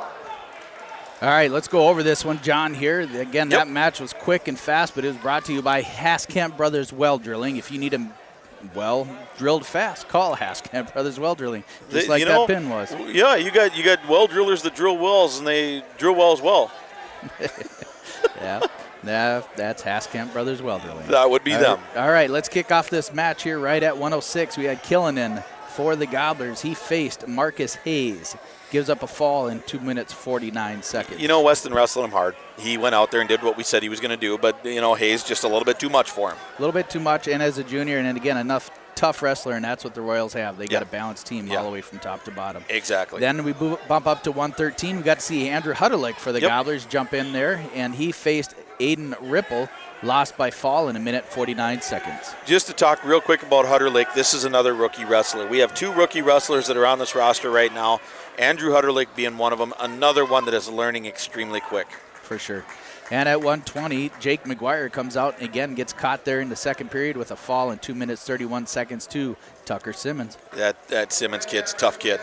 All right, let's go over this one, John, here. Again, that match was quick and fast, but it was brought to you by Haskamp Brothers Well Drilling. If you need a well drilled fast, call Haskamp Brothers Well Drilling, just like that pin was. Yeah, you got well drillers that drill wells, and they drill wells well. Yeah, that's Haskamp Brothers Well Drilling. That would be them. All right, let's kick off this match here right at 106. We had Killinen for the Gobblers. He faced Marcus Hayes. Gives up a fall in 2 minutes, 49 seconds. Weston wrestled him hard. He went out there and did what we said he was going to do, but, Hayes just a little bit too much for him. A little bit too much, and as a junior, and again, enough tough wrestler, and that's what the Royals have. They got a balanced team all the way from top to bottom. Exactly. Then we bump up to 113. We got to see Andrew Huddelick for the Gobblers jump in there, and he faced Aiden Ripple lost by fall in 1:49. Just to talk real quick about Hutter Lake, this is another rookie wrestler. We have 2 rookie wrestlers that are on this roster right now. Andrew Hutter Lake being one of them, another one that is learning extremely quick. For sure. And at 1:20, Jake McGuire comes out and again gets caught there in the second period with a fall in 2:31 to Tucker Simmons. That Simmons kid's a tough kid.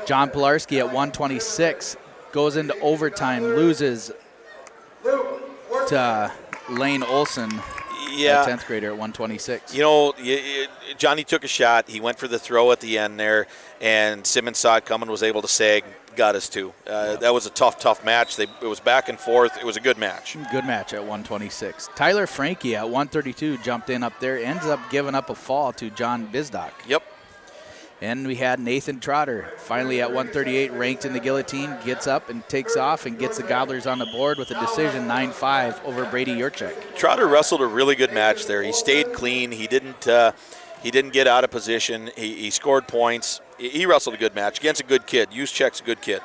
John Pilarski at 1:26 goes into overtime, loses to Lane Olson, Yeah. a 10th grader at 1:26. You know, Johnny took a shot. He went for the throw at the end there, and Simmons saw it coming, was able to sag, got us too. That was a tough match. It was back and forth. It was a good match. Good match at 1:26. Tyler Frankie at 1:32 jumped in up there, ends up giving up a fall to John Bisdock. Yep. And we had Nathan Trotter, finally at 138, ranked in the guillotine, gets up and takes off and gets the Gobblers on the board with a decision 9-5 over Brady Yurchek. Trotter wrestled a really good match there. He stayed clean. He didn't get out of position. He scored points. He wrestled a good match against a good kid. Yurchek's a good kid.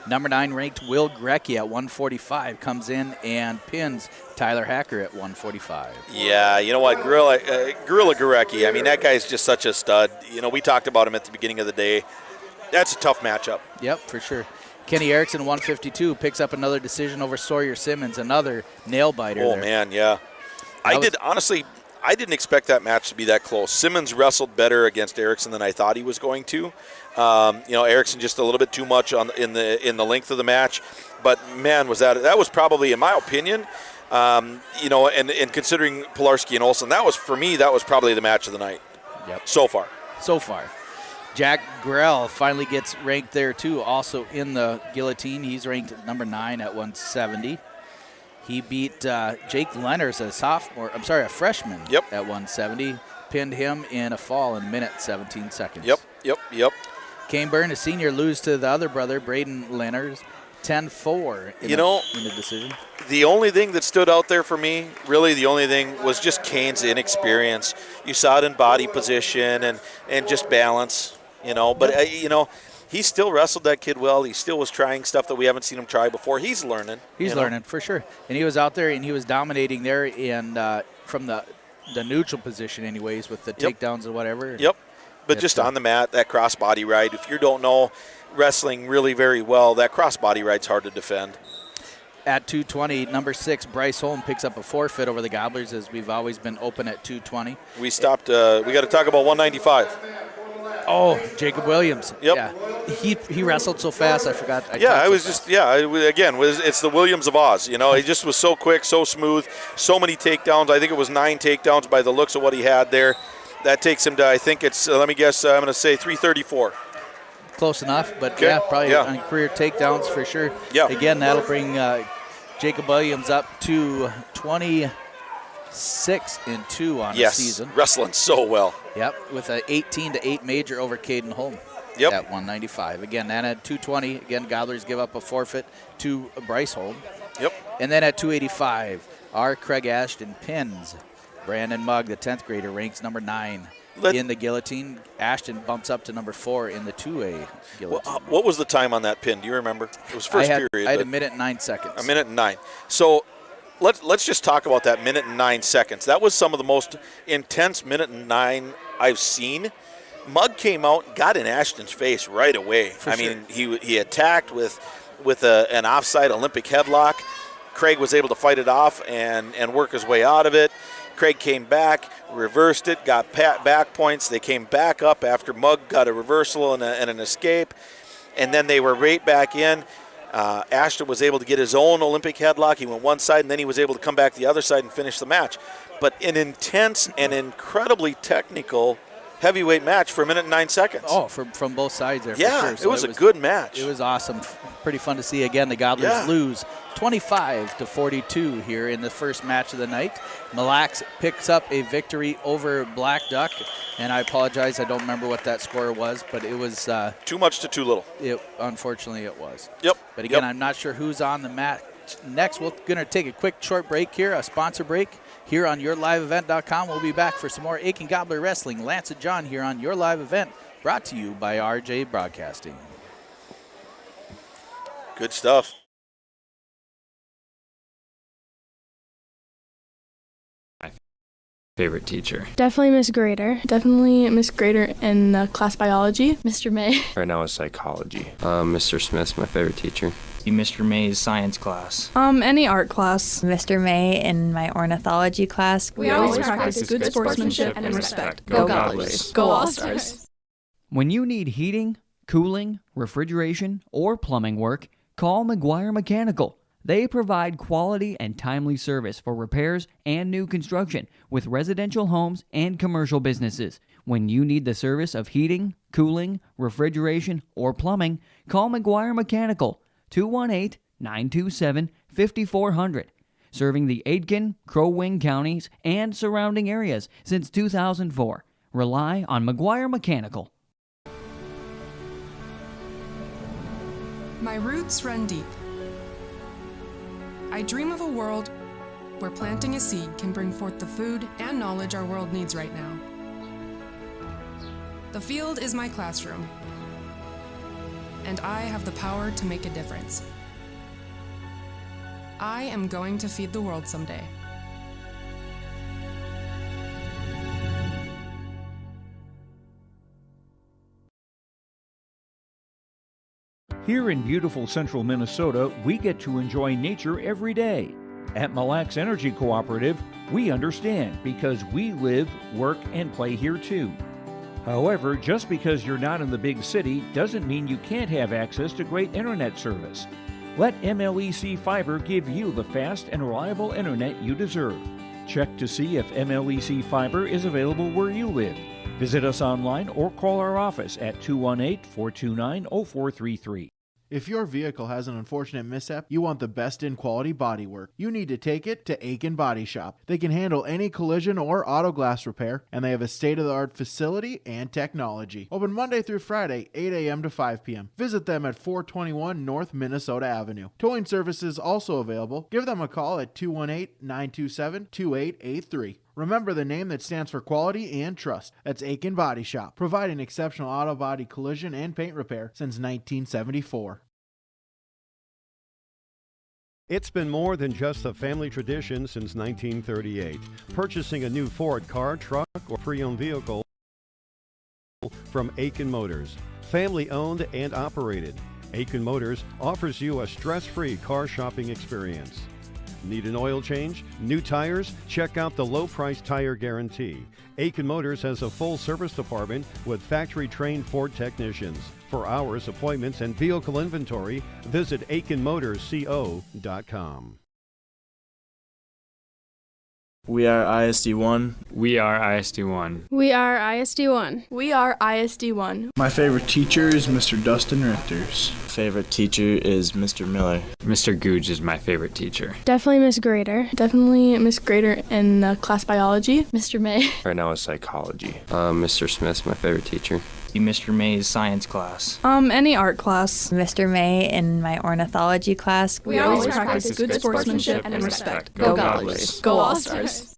Number 9 ranked Will Grecky at 145 comes in and pins Tyler Hacker at 145. Yeah, you know what, Gorilla Gurecki, I mean, that guy's just such a stud. You know, we talked about him at the beginning of the day. That's a tough matchup. Yep, for sure. Kenny Erickson, 152, picks up another decision over Sawyer Simmons, another nail-biter there. Man, yeah. I didn't expect that match to be that close. Simmons wrestled better against Erickson than I thought he was going to. Erickson just a little bit too much in the length of the match. But, man, that was probably, in my opinion, and considering Pilarski and Olsen, that was probably the match of the night. Yep. So far. Jack Grell finally gets ranked there, too, also in the guillotine. He's ranked number 9 at 170. He beat Jake Lenners, a freshman, Yep. at 170. Pinned him in a fall in 1:17. Yep. Kane Byrne, a senior, lose to the other brother, Braden Lenners, 10-4 in the decision. The only thing that stood out there for me, really the only thing, was just Kane's inexperience. You saw it in body position and just balance, But, he still wrestled that kid well. He still was trying stuff that we haven't seen him try before. He's learning. He's learning, for sure. And he was out there, and he was dominating there from the neutral position anyways with the takedowns and whatever. Yep. But just on the mat, that cross-body ride, if you don't know wrestling really very well, that cross-body ride's hard to defend. At 220, number 6, Bryce Holm picks up a forfeit over the Gobblers, as we've always been open at 220. We stopped. We got to talk about 195. Oh, Jacob Williams. Yep. Yeah. He wrestled so fast, I forgot. It's the Williams of Oz. He just was so quick, so smooth, so many takedowns. I think it was 9 takedowns by the looks of what he had there. That takes him to, I think it's, let me guess, I'm going to say 334. Close enough, but okay. Probably on career takedowns for sure. Yeah. Again, that'll bring Jacob Williams up to 26-2 on the season. Yes, wrestling so well. Yep, with an 18-8 major over Caden Holm. Yep. At 195. Again, and at 220, again, Gobblers give up a forfeit to Bryce Holm. Yep. And then at 285, our Craig Ashton pins Brandon Mugg, the 10th grader, ranks number 9 in the guillotine. Ashton bumps up to number 4 in the 2A guillotine. What was the time on that pin? Do you remember? It was first period. I had 1:09. A minute and 9. So let's just talk about that 1:09. That was some of the most intense 1:09 I've seen. Mugg came out and got in Ashton's face right away. I mean, he attacked with an offside Olympic headlock. Craig was able to fight it off and work his way out of it. Craig came back, reversed it, got back points. They came back up after Mugg got a reversal and an escape. And then they were right back in. Ashton was able to get his own Olympic headlock. He went one side, and then he was able to come back the other side and finish the match. But an intense and incredibly technical heavyweight match for 1:09. Oh, from both sides there. Yeah, for sure. So it was a good match. It was awesome. Pretty fun to see. Again, the Gobblers lose 25-42 here in the first match of the night. Mille Lacs picks up a victory over Black Duck, and I apologize, I don't remember what that score was, but it was too much to too little. Unfortunately, it was. Yep. But again, I'm not sure who's on the mat next. We're going to take a quick short break here, a sponsor break here on YourLiveEvent.com. We'll be back for some more Aitkin Gobbler Wrestling. Lance and John here on Your Live Event, brought to you by RJ Broadcasting. Good stuff. Favorite teacher. Definitely Miss Grader. Definitely Miss Grader in class biology. Mr. May. Right now is psychology. Mr. Smith's my favorite teacher. Mr. May's science class. Any art class. Mr. May in my ornithology class. We always practice good sportsmanship and respect. Go Gobblers. Go All-Stars. When you need heating, cooling, refrigeration, or plumbing work, call McGuire Mechanical. They provide quality and timely service for repairs and new construction with residential homes and commercial businesses. When you need the service of heating, cooling, refrigeration, or plumbing, call McGuire Mechanical, 218-927-5400. Serving the Aitkin, Crow Wing counties and surrounding areas since 2004. Rely on McGuire Mechanical. My roots run deep. I dream of a world where planting a seed can bring forth the food and knowledge our world needs right now. The field is my classroom, and I have the power to make a difference. I am going to feed the world someday. Here in beautiful central Minnesota, we get to enjoy nature every day. At Mille Energy Cooperative, we understand because we live, work, and play here too. However, just because you're not in the big city doesn't mean you can't have access to great internet service. Let MLEC Fiber give you the fast and reliable internet you deserve. Check to see if MLEC Fiber is available where you live. Visit us online or call our office at 218-429-0433. If your vehicle has an unfortunate mishap, you want the best in quality bodywork. You need to take it to Aitkin Body Shop. They can handle any collision or auto glass repair, and they have a state-of-the-art facility and technology. Open Monday through Friday, 8 a.m. to 5 p.m. Visit them at 421 North Minnesota Avenue. Towing services also available. Give them a call at 218-927-2883. Remember the name that stands for quality and trust. That's Aitkin Body Shop, providing exceptional auto body collision and paint repair since 1974. It's been more than just a family tradition since 1938. Purchasing a new Ford car, truck, or pre-owned vehicle from Aitkin Motors. Family owned and operated. Aitkin Motors offers you a stress-free car shopping experience. Need an oil change? New tires? Check out the low price tire guarantee. Aitkin Motors has a full service department with factory-trained Ford technicians. For hours, appointments, and vehicle inventory, visit AitkinMotorsCO.com. We are ISD1. We are ISD1. We are ISD1. We are ISD1. My favorite teacher is Mr. Dustin Richters. Favorite teacher is Mr. Miller. Mr. Googe is my favorite teacher. Definitely Miss Grader. Definitely Miss Grader in class biology. Mr. May. Right now is psychology. Mr. Smith's my favorite teacher. Mr. May's science class. Any art class. Mr. May in my ornithology class. We always practice good sportsmanship and respect. Go Gobblers. Go All-Stars.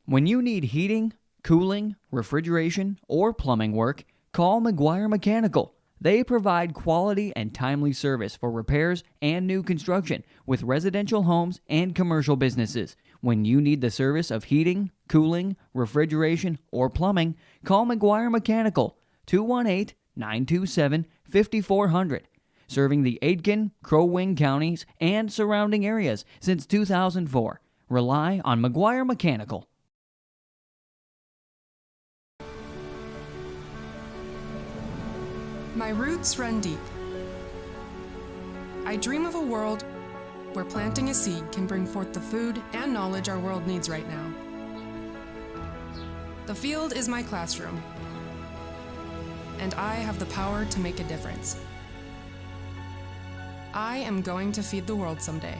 When you need heating, cooling, refrigeration, or plumbing work, call McGuire Mechanical. They provide quality and timely service for repairs and new construction with residential homes and commercial businesses. When you need the service of heating, cooling, refrigeration, or plumbing, call McGuire Mechanical, 218-927-5400. Serving the Aitkin, Crow Wing counties and surrounding areas since 2004. Rely on McGuire Mechanical. My roots run deep. I dream of a world where planting a seed can bring forth the food and knowledge our world needs right now. The field is my classroom, and I have the power to make a difference. I am going to feed the world someday.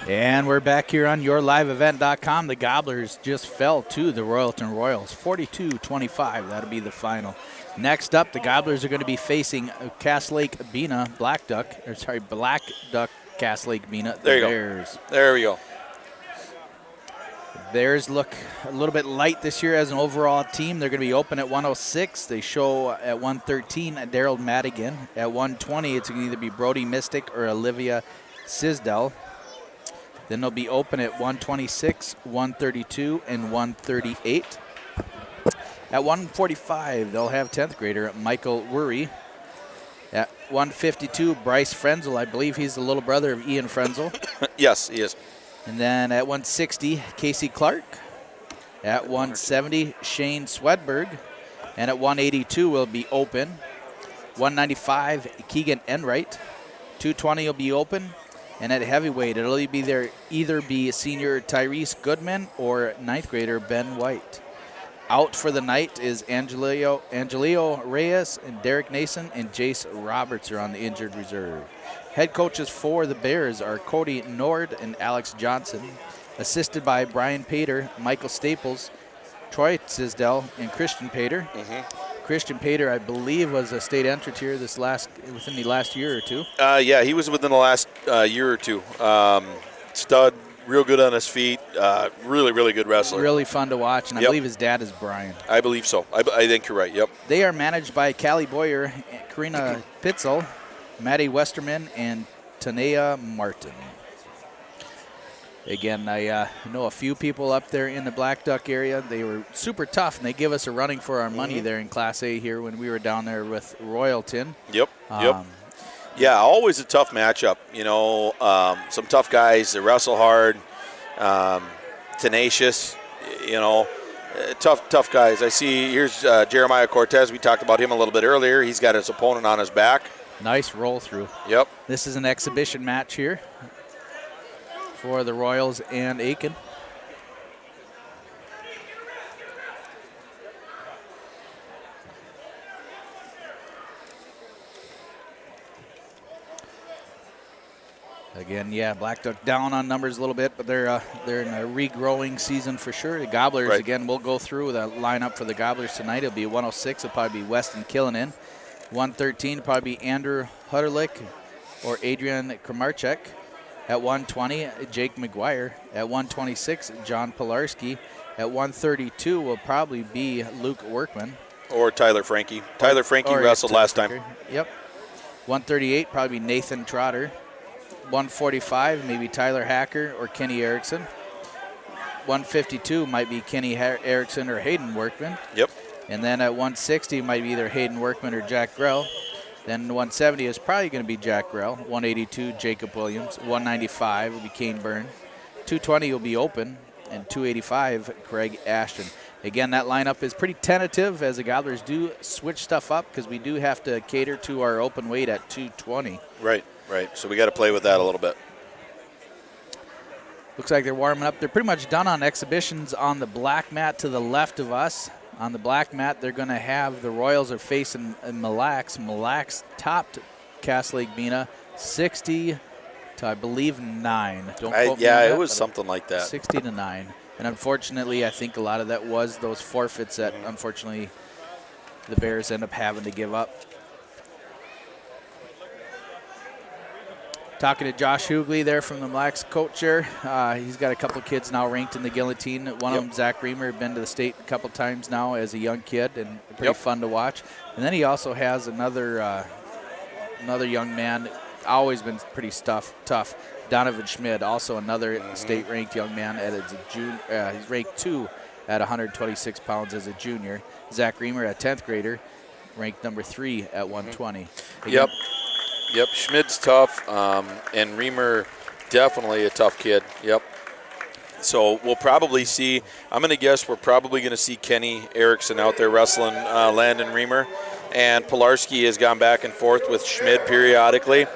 And we're back here on yourliveevent.com. The Gobblers just fell to the Royalton Royals, 42-25. That'll be the final. Next up, the Gobblers are going to be facing Cass Lake Bena Black Duck Cass Lake Bena. There you Bears. go. There we go. The Bears look a little bit light this year as an overall team. They're going to be open at 106. They show at 113 Daryl Madigan. At 120, it's going to either be Brody Mystic or Olivia Sisdell. Then they'll be open at 126, 132, and 138. At 145, they'll have 10th grader Michael Worry. At 152, Bryce Frenzel. I believe he's the little brother of Ian Frenzel. Yes, he is. And then at 160, Casey Clark. At 170, Shane Swedberg. And at 182 will be open. 195, Keegan Enright. 220 will be open. And at heavyweight, it'll either be senior Tyrese Goodman or 9th grader Ben White. Out for the night is Angelio Reyes and Derek Nason and Jace Roberts are on the injured reserve. Head coaches for the Bears are Cody Nord and Alex Johnson, assisted by Brian Pater, Michael Staples, Troy Tisdell, and Christian Pater. Christian Pater, I believe, was a state entrant here within the last year or two. Yeah, he was within the last year or two. Stud, real good on his feet, really, really good wrestler. Really fun to watch, and I believe his dad is Brian. I believe so. I think you're right, yep. They are managed by Callie Boyer, Karina Pitzel, Maddie Westerman, and Tanea Martin. Again, I know a few people up there in the Black Duck area. They were super tough, and they give us a running for our money there in Class A here when we were down there with Royalton. Yep. Yeah, always a tough matchup. You know, some tough guys that wrestle hard, tenacious. You know, tough guys. I see here's Jeremiah Cortez. We talked about him a little bit earlier. He's got his opponent on his back. Nice roll through. Yep. This is an exhibition match here for the Royals and Aitkin. Again, yeah, Black Duck down on numbers a little bit, but they're in a regrowing season for sure. The Gobblers, again, we'll go through the lineup for the Gobblers tonight. It'll be 106. It'll probably be Weston Killinan. 113 probably be Andrew Hutterlick or Adrian Kramarchek. At 120, Jake McGuire. At 126, John Pilarski. At 132 will probably be Luke Workman. Or Tyler Frankie. Tyler Frankie wrestled last time. Yep. 138, probably Nathan Trotter. 145, maybe Tyler Hacker or Kenny Erickson. 152 might be Kenny Erickson or Hayden Workman. Yep. And then at 160 might be either Hayden Workman or Jack Grell. Then 170 is probably going to be Jack Grell. 182, Jacob Williams. 195 will be Kane Byrne. 220 will be open. And 285, Craig Ashton. Again, that lineup is pretty tentative as the Gobblers do switch stuff up because we do have to cater to our open weight at 220. Right. So we got to play with that a little bit. Looks like they're warming up. They're pretty much done on exhibitions on the black mat to the left of us. On the black mat, they're going to have the Royals are facing Mille Lacs. Mille Lacs topped Cass Lake Bena 60 to, I believe, 9. Don't quote me on that, it was something like that. 60 to 9. And unfortunately, I think a lot of that was those forfeits that, unfortunately, the Bears end up having to give up. Talking to Josh Hughley there from the Blacks coach here. He's got a couple kids now ranked in the guillotine. One of them, Zach Reamer, been to the state a couple times now as a young kid and pretty fun to watch. And then he also has another young man, always been pretty tough. Donovan Schmid, also another state-ranked young man. He's ranked 2 at 126 pounds as a junior. Zach Reamer, a 10th grader, ranked number 3 at 120. Again, Yep, Schmid's tough, and Reamer definitely a tough kid. Yep. So we'll probably see, I'm going to guess we're probably going to see Kenny Erickson out there wrestling Landon Reamer, and Pilarski has gone back and forth with Schmid periodically.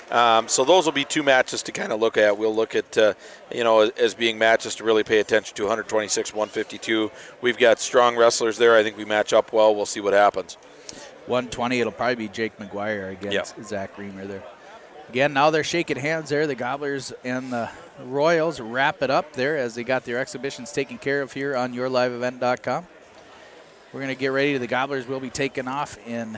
So those will be 2 matches to kind of look at. We'll look at, as being matches to really pay attention to, 126, 152. We've got strong wrestlers there. I think we match up well. We'll see what happens. 120, it'll probably be Jake McGuire against Zach Reamer there. Again, now they're shaking hands there. The Gobblers and the Royals wrap it up there as they got their exhibitions taken care of here on yourliveevent.com. We're going to get ready. The Gobblers will be taking off in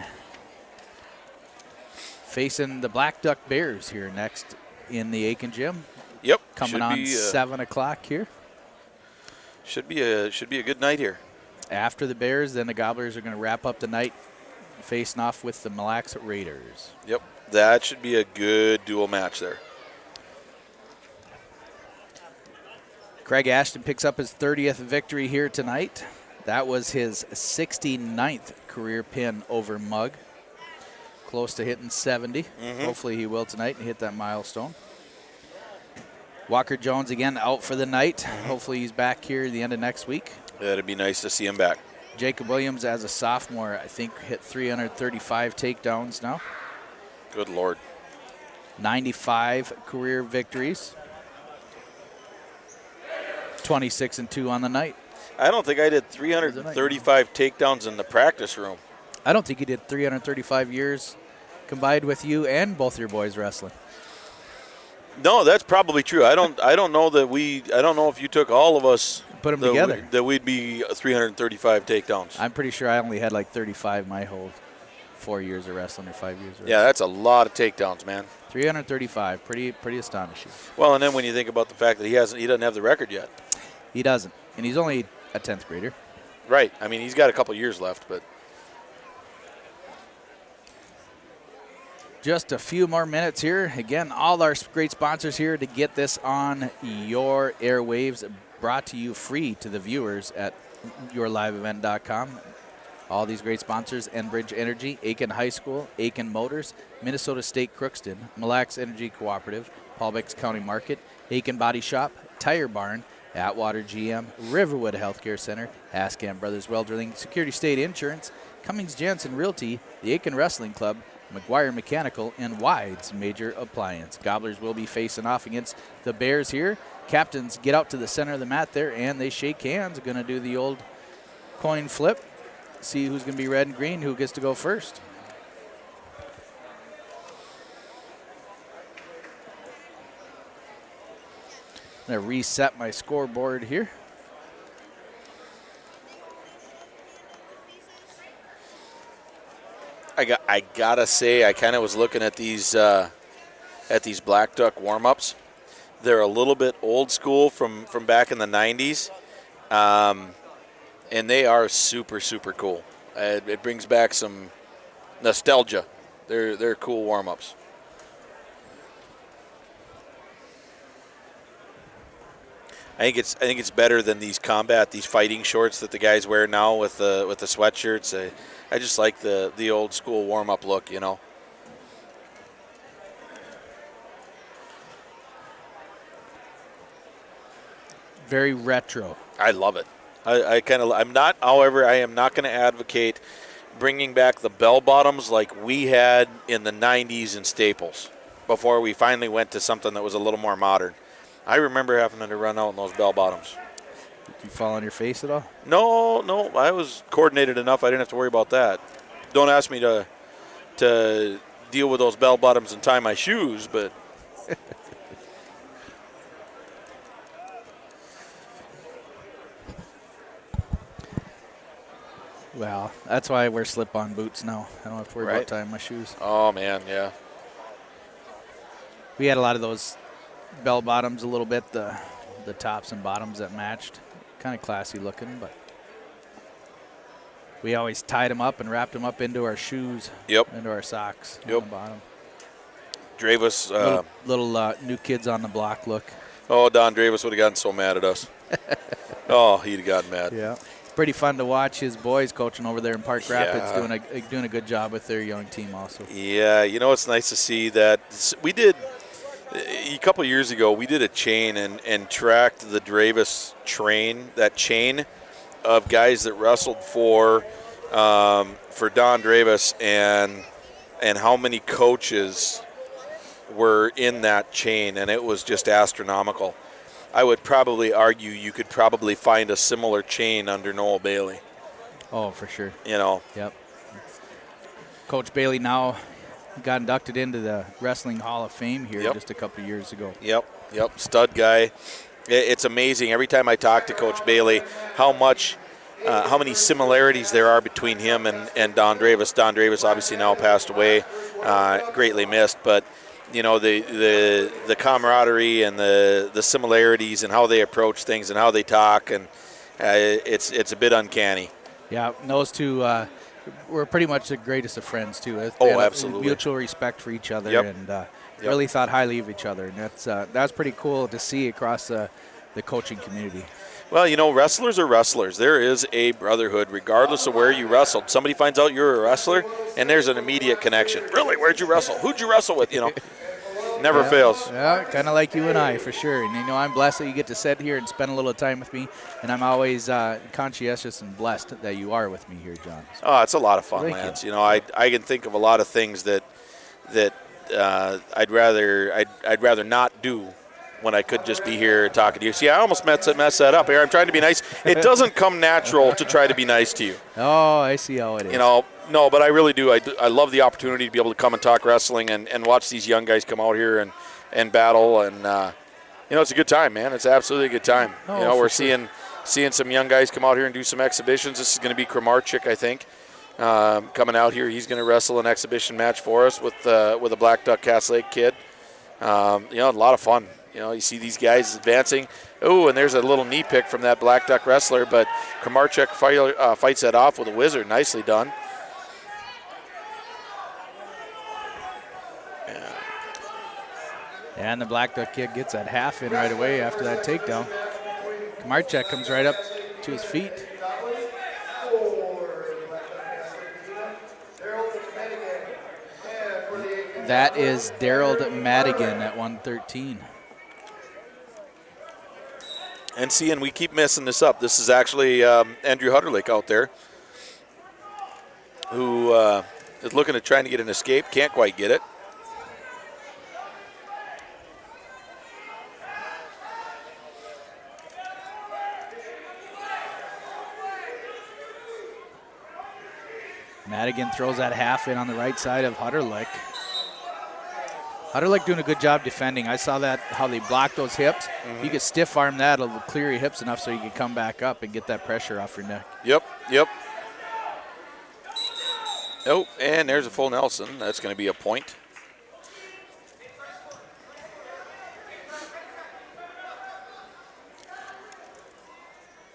facing the Black Duck Bears here next in the Aitkin Gym. Yep. Coming on 7 o'clock here. Should be a good night here. After the Bears, then the Gobblers are going to wrap up the night facing off with the Mille Raiders. Yep. That should be a good dual match there. Craig Ashton picks up his 30th victory here tonight. That was his 69th career pin over Mugg. Close to hitting 70. Hopefully he will tonight and hit that milestone. Walker Jones again out for the night. Hopefully he's back here at the end of next week. It'd be nice to see him back. Jacob Williams as a sophomore, I think, hit 335 takedowns now. Good Lord. 95 career victories. 26-2 on the night. I don't think I did 335 takedowns in the practice room. I don't think you did 335 years combined with you and both your boys wrestling. No, that's probably true. I don't know if you took all of us, put them together, that we'd be 335 takedowns. I'm pretty sure I only had like 35 my whole 4 years of wrestling or 5 years of wrestling. Yeah, that's a lot of takedowns, man. 335, pretty astonishing. Well, and then when you think about the fact that he doesn't have the record yet. He doesn't, and he's only a 10th grader. Right. I mean, he's got a couple years left, but. Just a few more minutes here. Again, all our great sponsors here to get this on your airwaves, brought to you free to the viewers at yourliveevent.com. All these great sponsors: Enbridge Energy, Aitkin High School, Aitkin Motors, Minnesota State Crookston, Mille Energy Cooperative, Paul Bix County Market, Aitkin Body Shop, Tire Barn, Atwater GM, Riverwood Healthcare Center, Ascam Brothers Well Drilling, Security State Insurance, Cummings Jansen Realty, the Aitkin Wrestling Club, McGuire Mechanical, and Wides Major Appliance. Gobblers will be facing off against the Bears here. Captains get out to the center of the mat there, and they shake hands. Going to do the old coin flip. See who's going to be red and green, who gets to go first. I'm going to reset my scoreboard here. I gotta say, I kind of was looking at these Black Duck warm-ups. They're a little bit old school from back in the 90s, and they are super, super cool. It brings back some nostalgia. They're cool warm-ups. I think it's better than these fighting shorts that the guys wear now with the sweatshirts. I just like the old school warm up look, you know. Very retro. I love it. I'm not going to advocate bringing back the bell bottoms like we had in the 90s in Staples before we finally went to something that was a little more modern. I remember having to run out in those bell bottoms. Did you fall on your face at all? No. I was coordinated enough. I didn't have to worry about that. Don't ask me to deal with those bell bottoms and tie my shoes, but. Well, that's why I wear slip-on boots now. I don't have to worry about tying my shoes. Oh, man, yeah. We had a lot of those bell bottoms a little bit, the tops and bottoms that matched. Kind of classy looking, but we always tied them up and wrapped them up into our shoes. Yep. Into our socks on the bottom. Dravis. Little new kids on the block look. Oh, Don Dravis would have gotten so mad at us. Oh, he'd have gotten mad. Yeah. Pretty fun to watch his boys coaching over there in Park Rapids, doing a good job with their young team also. Yeah, it's nice to see that. We did a couple years ago. We did a chain and tracked the Dravis train, that chain of guys that wrestled for Don Dravis, and how many coaches were in that chain, and it was just astronomical. I would probably argue you could probably find a similar chain under Noel Bailey. Oh, for sure. You know. Yep. Coach Bailey now got inducted into the Wrestling Hall of Fame here just a couple of years ago. Yep, stud guy. It's amazing every time I talk to Coach Bailey how many similarities there are between him and Don Dravis. Don Dravis obviously now passed away, greatly missed, but the camaraderie and the similarities and how they approach things and how they talk, and it's a bit uncanny. Yeah, those two were pretty much the greatest of friends too. Absolutely. Mutual respect for each other, and really thought highly of each other, and that's pretty cool to see across the coaching community. Well, wrestlers are wrestlers. There is a brotherhood regardless of where you wrestled. Somebody finds out you're a wrestler, and there's an immediate connection. Really, where'd you wrestle? Who'd you wrestle with? Never fails. Yeah, kind of like you and I, for sure. And, I'm blessed that you get to sit here and spend a little time with me, and I'm always conscientious and blessed that you are with me here, John. Oh, it's a lot of fun, Thank Lance. you. I can think of a lot of things that I'd rather not do when I could just be here talking to you. See, I almost messed that up here. I'm trying to be nice. It doesn't come natural to try to be nice to you. Oh, I see how it is. No, but I really do. I love the opportunity to be able to come and talk wrestling and watch these young guys come out here and battle. And, it's a good time, man. It's absolutely a good time. We're seeing some young guys come out here and do some exhibitions. This is going to be Kramarczyk, I think, coming out here. He's going to wrestle an exhibition match for us with a Black Duck Cass Lake kid. A lot of fun. You see these guys advancing. Oh, and there's a little knee pick from that Black Duck wrestler, but Kramarczyk fights that off with a wizard. Nicely done. And the Black Duck kid gets that half in right away after that takedown. Kramarczyk comes right up to his feet. That is Daryl Madigan at 113. And we keep messing this up. This is actually Andrew Hutterlick out there who is looking at trying to get an escape. Can't quite get it. Madigan throws that half in on the right side of Hutterlick. Hutterlick doing a good job defending. I saw that, how they block those hips. If you can stiff arm that, it'll clear your hips enough so you can come back up and get that pressure off your neck. Yep. Oh, and there's a full Nelson. That's going to be a point.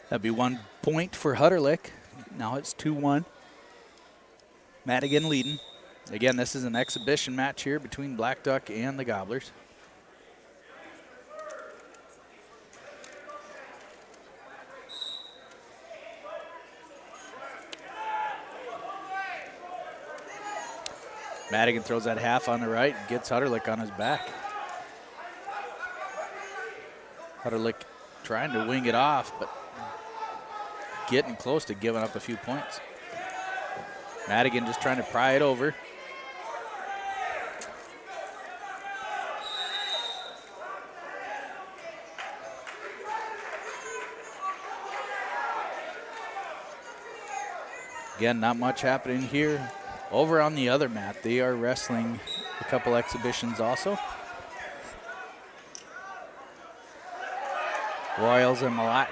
That'd be 1 point for Hutterlick. Now it's 2-1. Madigan leading. Again, this is an exhibition match here between Black Duck and the Gobblers. Madigan throws that half on the right and gets Hutterlick on his back. Hutterlick trying to wing it off, but getting close to giving up a few points. Madigan just trying to pry it over. Again, not much happening here. Over on the other mat, they are wrestling a couple exhibitions also. Royals and Mille.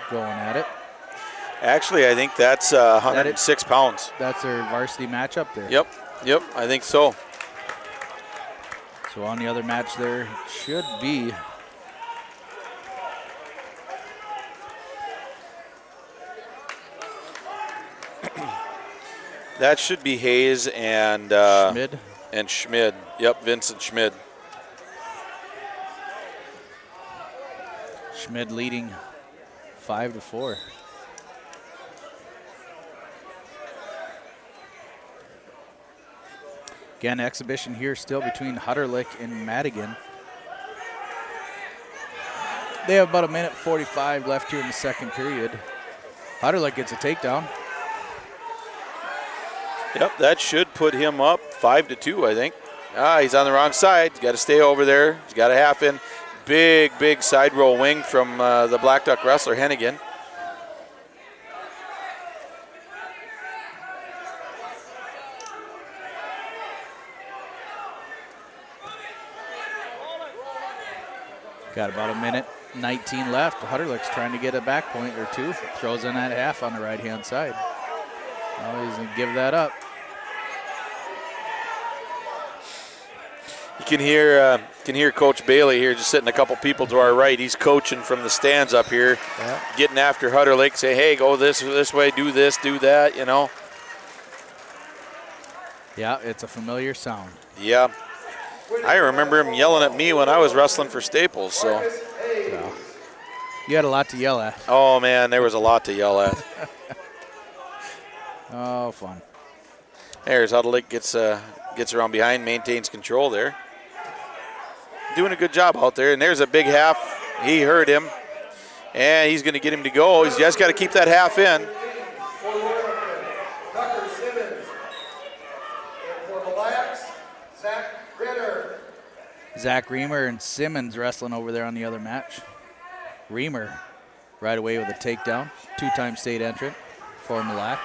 Going at it. Actually, I think that's 106 pounds. That's their varsity matchup there. Yep, I think so. So on the other match there should be that should be Hayes and Schmid. And Schmid. Yep, Vincent Schmid. Schmid leading 5-4. Again, exhibition here still between Hutterlick and Madigan. They have about 1:45 left here in the second period. Hutterlick gets a takedown. Yep, that should put him up 5-2, I think. He's on the wrong side. He's got to stay over there. He's got a half in. Big side roll wing from the Black Duck wrestler, Hennigan. Got about a minute 19 left. Hutterlick's trying to get a back point or two. Throws in that half on the right-hand side. Oh, he's going to give that up. You can hear Coach Bailey here just sitting a couple people to our right. He's coaching from the stands up here, getting after Hutterlick, say, hey, go this way, do this, do that, you know. Yeah, it's a familiar sound. Yeah. I remember him yelling at me when I was wrestling for Staples, so. Well, you had a lot to yell at. Oh, man, there was a lot to yell at. Oh, fun. There's Hutterlick gets around behind, maintains control there. Doing a good job out there, and there's a big half. He heard him, and he's going to get him to go. He's just got to keep that half in. Zach Reamer and Simmons wrestling over there on the other match. Reamer right away with a takedown. Two-time state entrant for Mille.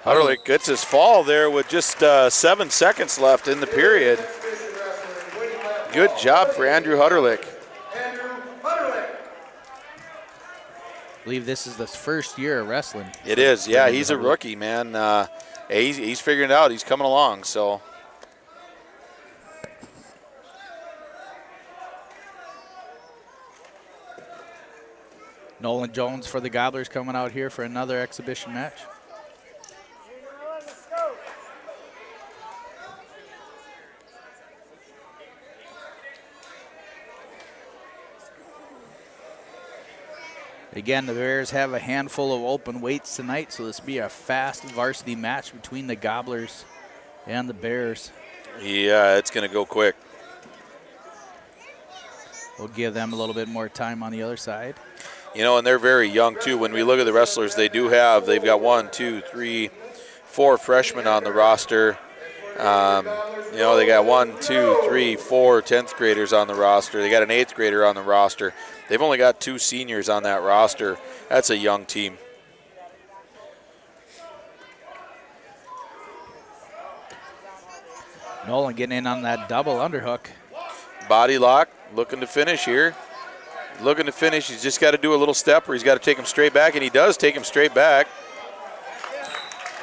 Hutterlick gets his fall there with just 7 seconds left in the period. Good job for Andrew Hutterlick. I believe this is the first year of wrestling. It is, yeah. He's a rookie, man. He's figuring it out. He's coming along, so. Nolan Jones for the Gobblers coming out here for another exhibition match. Again, the Bears have a handful of open weights tonight, so this will be a fast varsity match between the Gobblers and the Bears. Yeah, it's going to go quick. We'll give them a little bit more time on the other side. You know, and they're very young, too. When we look at the wrestlers they've got 1, 2, 3, 4 freshmen on the roster. You know, they got 1, 2, 3, 4 10th graders on the roster. They got an 8th grader on the roster. They've only got 2 seniors on that roster. That's a young team. Nolan getting in on that double underhook. Body lock, looking to finish here. Looking to finish. He's just got to do a little step, or he's got to take him straight back, and he does take him straight back.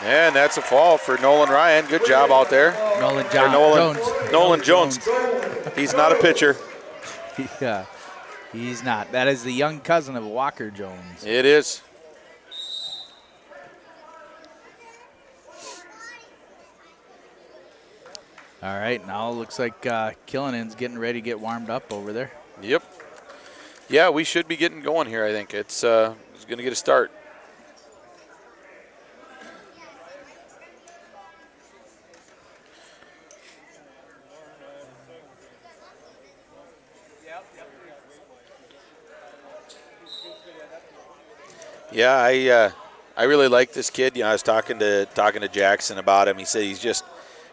And that's a fall for Nolan Ryan. Good job out there. Nolan Jones. He's not a pitcher. Yeah, he's not. That is the young cousin of Walker Jones. It is. All right, now it looks like Killinan's getting ready to get warmed up over there. Yep. Yeah, we should be getting going here, I think. It's going to get a start. Yeah, I really like this kid. You know, I was talking to Jackson about him. He said he's just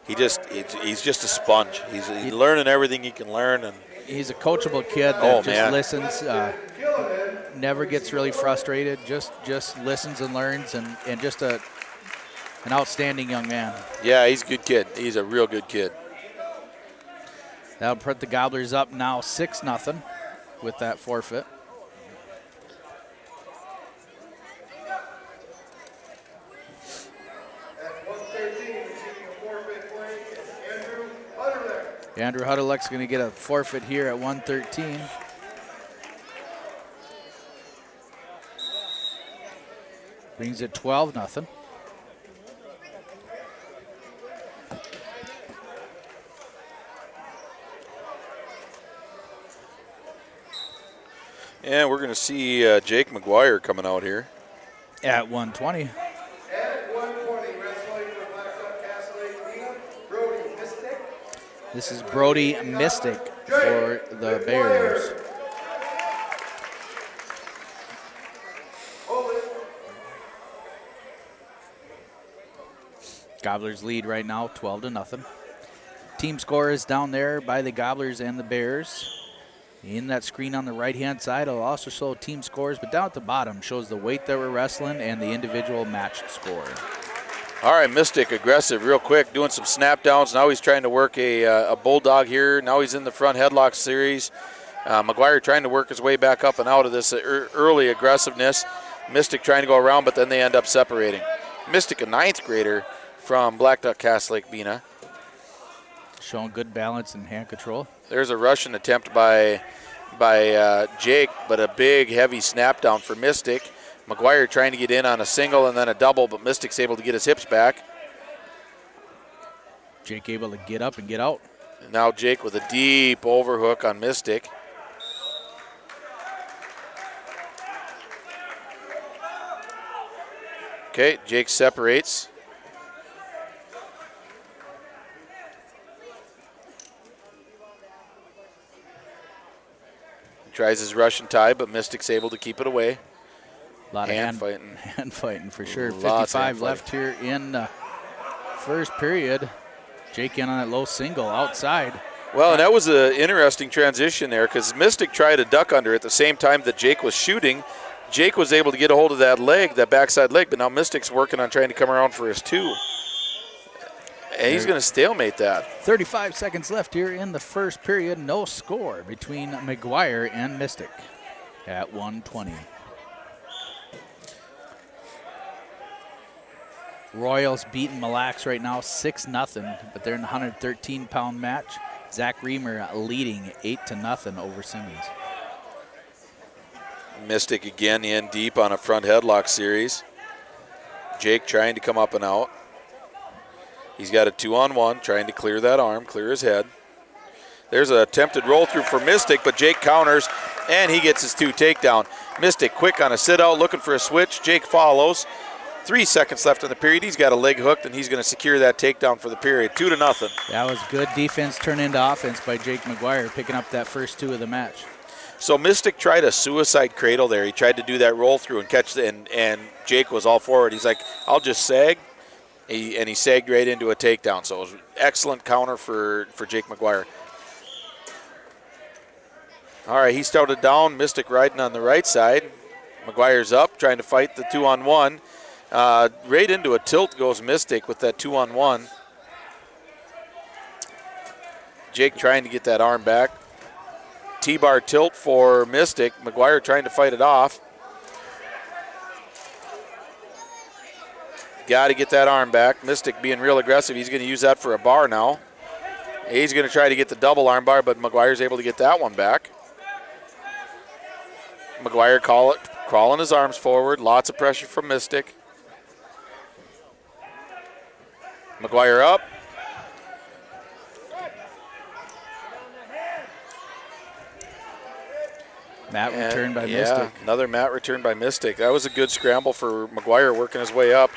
a sponge. He's learning everything he can learn, and he's a coachable kid that listens, never gets really frustrated, just listens and learns, and just an outstanding young man. Yeah, he's a good kid. He's a real good kid. That'll put the Gobblers up now 6-0 with that forfeit. Andrew Hutterlick's going to get a forfeit here at 113. Brings it 12-0. And we're going to see Jake McGuire coming out here. At 120. At 120, wrestling for Blacktop Castle Arena, Brody Mystic. This is Brody Mystic for the Bears. Gobblers lead right now, 12-0. Team score is down there by the Gobblers and the Bears. In that screen on the right-hand side, it'll also show team scores, but down at the bottom shows the weight that we're wrestling and the individual match score. All right, Mystic aggressive real quick, doing some snap downs. Now he's trying to work a bulldog here. Now he's in the front headlock series. McGuire trying to work his way back up and out of this early aggressiveness. Mystic trying to go around, but then they end up separating. Mystic, a 9th grader from Black Duck Cass Lake Bena. Showing good balance and hand control. There's a Russian attempt by Jake, but a big, heavy snap down for Mystic. McGuire trying to get in on a single and then a double, but Mystic's able to get his hips back. Jake able to get up and get out. And now Jake with a deep overhook on Mystic. Okay, Jake separates. He tries his Russian tie, but Mystic's able to keep it away. A lot hand of fighting. Hand fighting for sure. Lots 55 left here in the first period. Jake in on that low single outside. Well, and that was an interesting transition there because Mystic tried to duck under at the same time that Jake was shooting. Jake was able to get a hold of that leg, that backside leg, but now Mystic's working on trying to come around for his 2. And he's going to stalemate that. 35 seconds left here in the first period. No score between McGuire and Mystic at 120. Royals beating Mille Lacs right now 6-0, but they're in a 113-pound match. Zach Reamer leading 8-0 over Simmons. Mystic again in deep on a front headlock series. Jake trying to come up and out. He's got a 2-on-1, trying to clear that arm, clear his head. There's an attempted roll through for Mystic, but Jake counters, and he gets his 2 takedown. Mystic quick on a sit out, looking for a switch. Jake follows. 3 seconds left in the period. He's got a leg hooked, and he's going to secure that takedown for the period. 2-0. That was good defense turned into offense by Jake McGuire, picking up that first 2 of the match. So Mystic tried a suicide cradle there. He tried to do that roll through and catch and Jake was all forward. He's like, I'll just sag. And he sagged right into a takedown. So it was an excellent counter for Jake McGuire. All right, he started down. Mystic riding on the right side. McGuire's up, trying to fight the 2-on-1. Right into a tilt goes Mystic with that 2-on-1. Jake trying to get that arm back. T-bar tilt for Mystic. McGuire trying to fight it off. Got to get that arm back. Mystic being real aggressive. He's going to use that for a bar now. He's going to try to get the double arm bar, but McGuire's able to get that one back. McGuire crawling his arms forward. Lots of pressure from Mystic. McGuire up. Mat return by Mystic. Another mat return by Mystic. That was a good scramble for McGuire working his way up.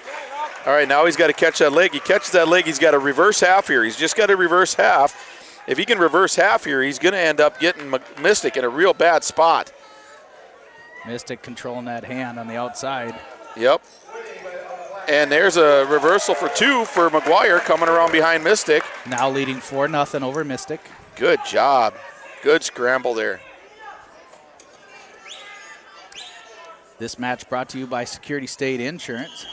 All right, now he's got to catch that leg. He catches that leg. He's got a reverse half here. He's just got to reverse half. If he can reverse half here, he's going to end up getting Mystic in a real bad spot. Mystic controlling that hand on the outside. Yep. And there's a reversal for 2 for McGuire coming around behind Mystic. Now leading 4-0 over Mystic. Good job. Good scramble there. This match brought to you by Security State Insurance.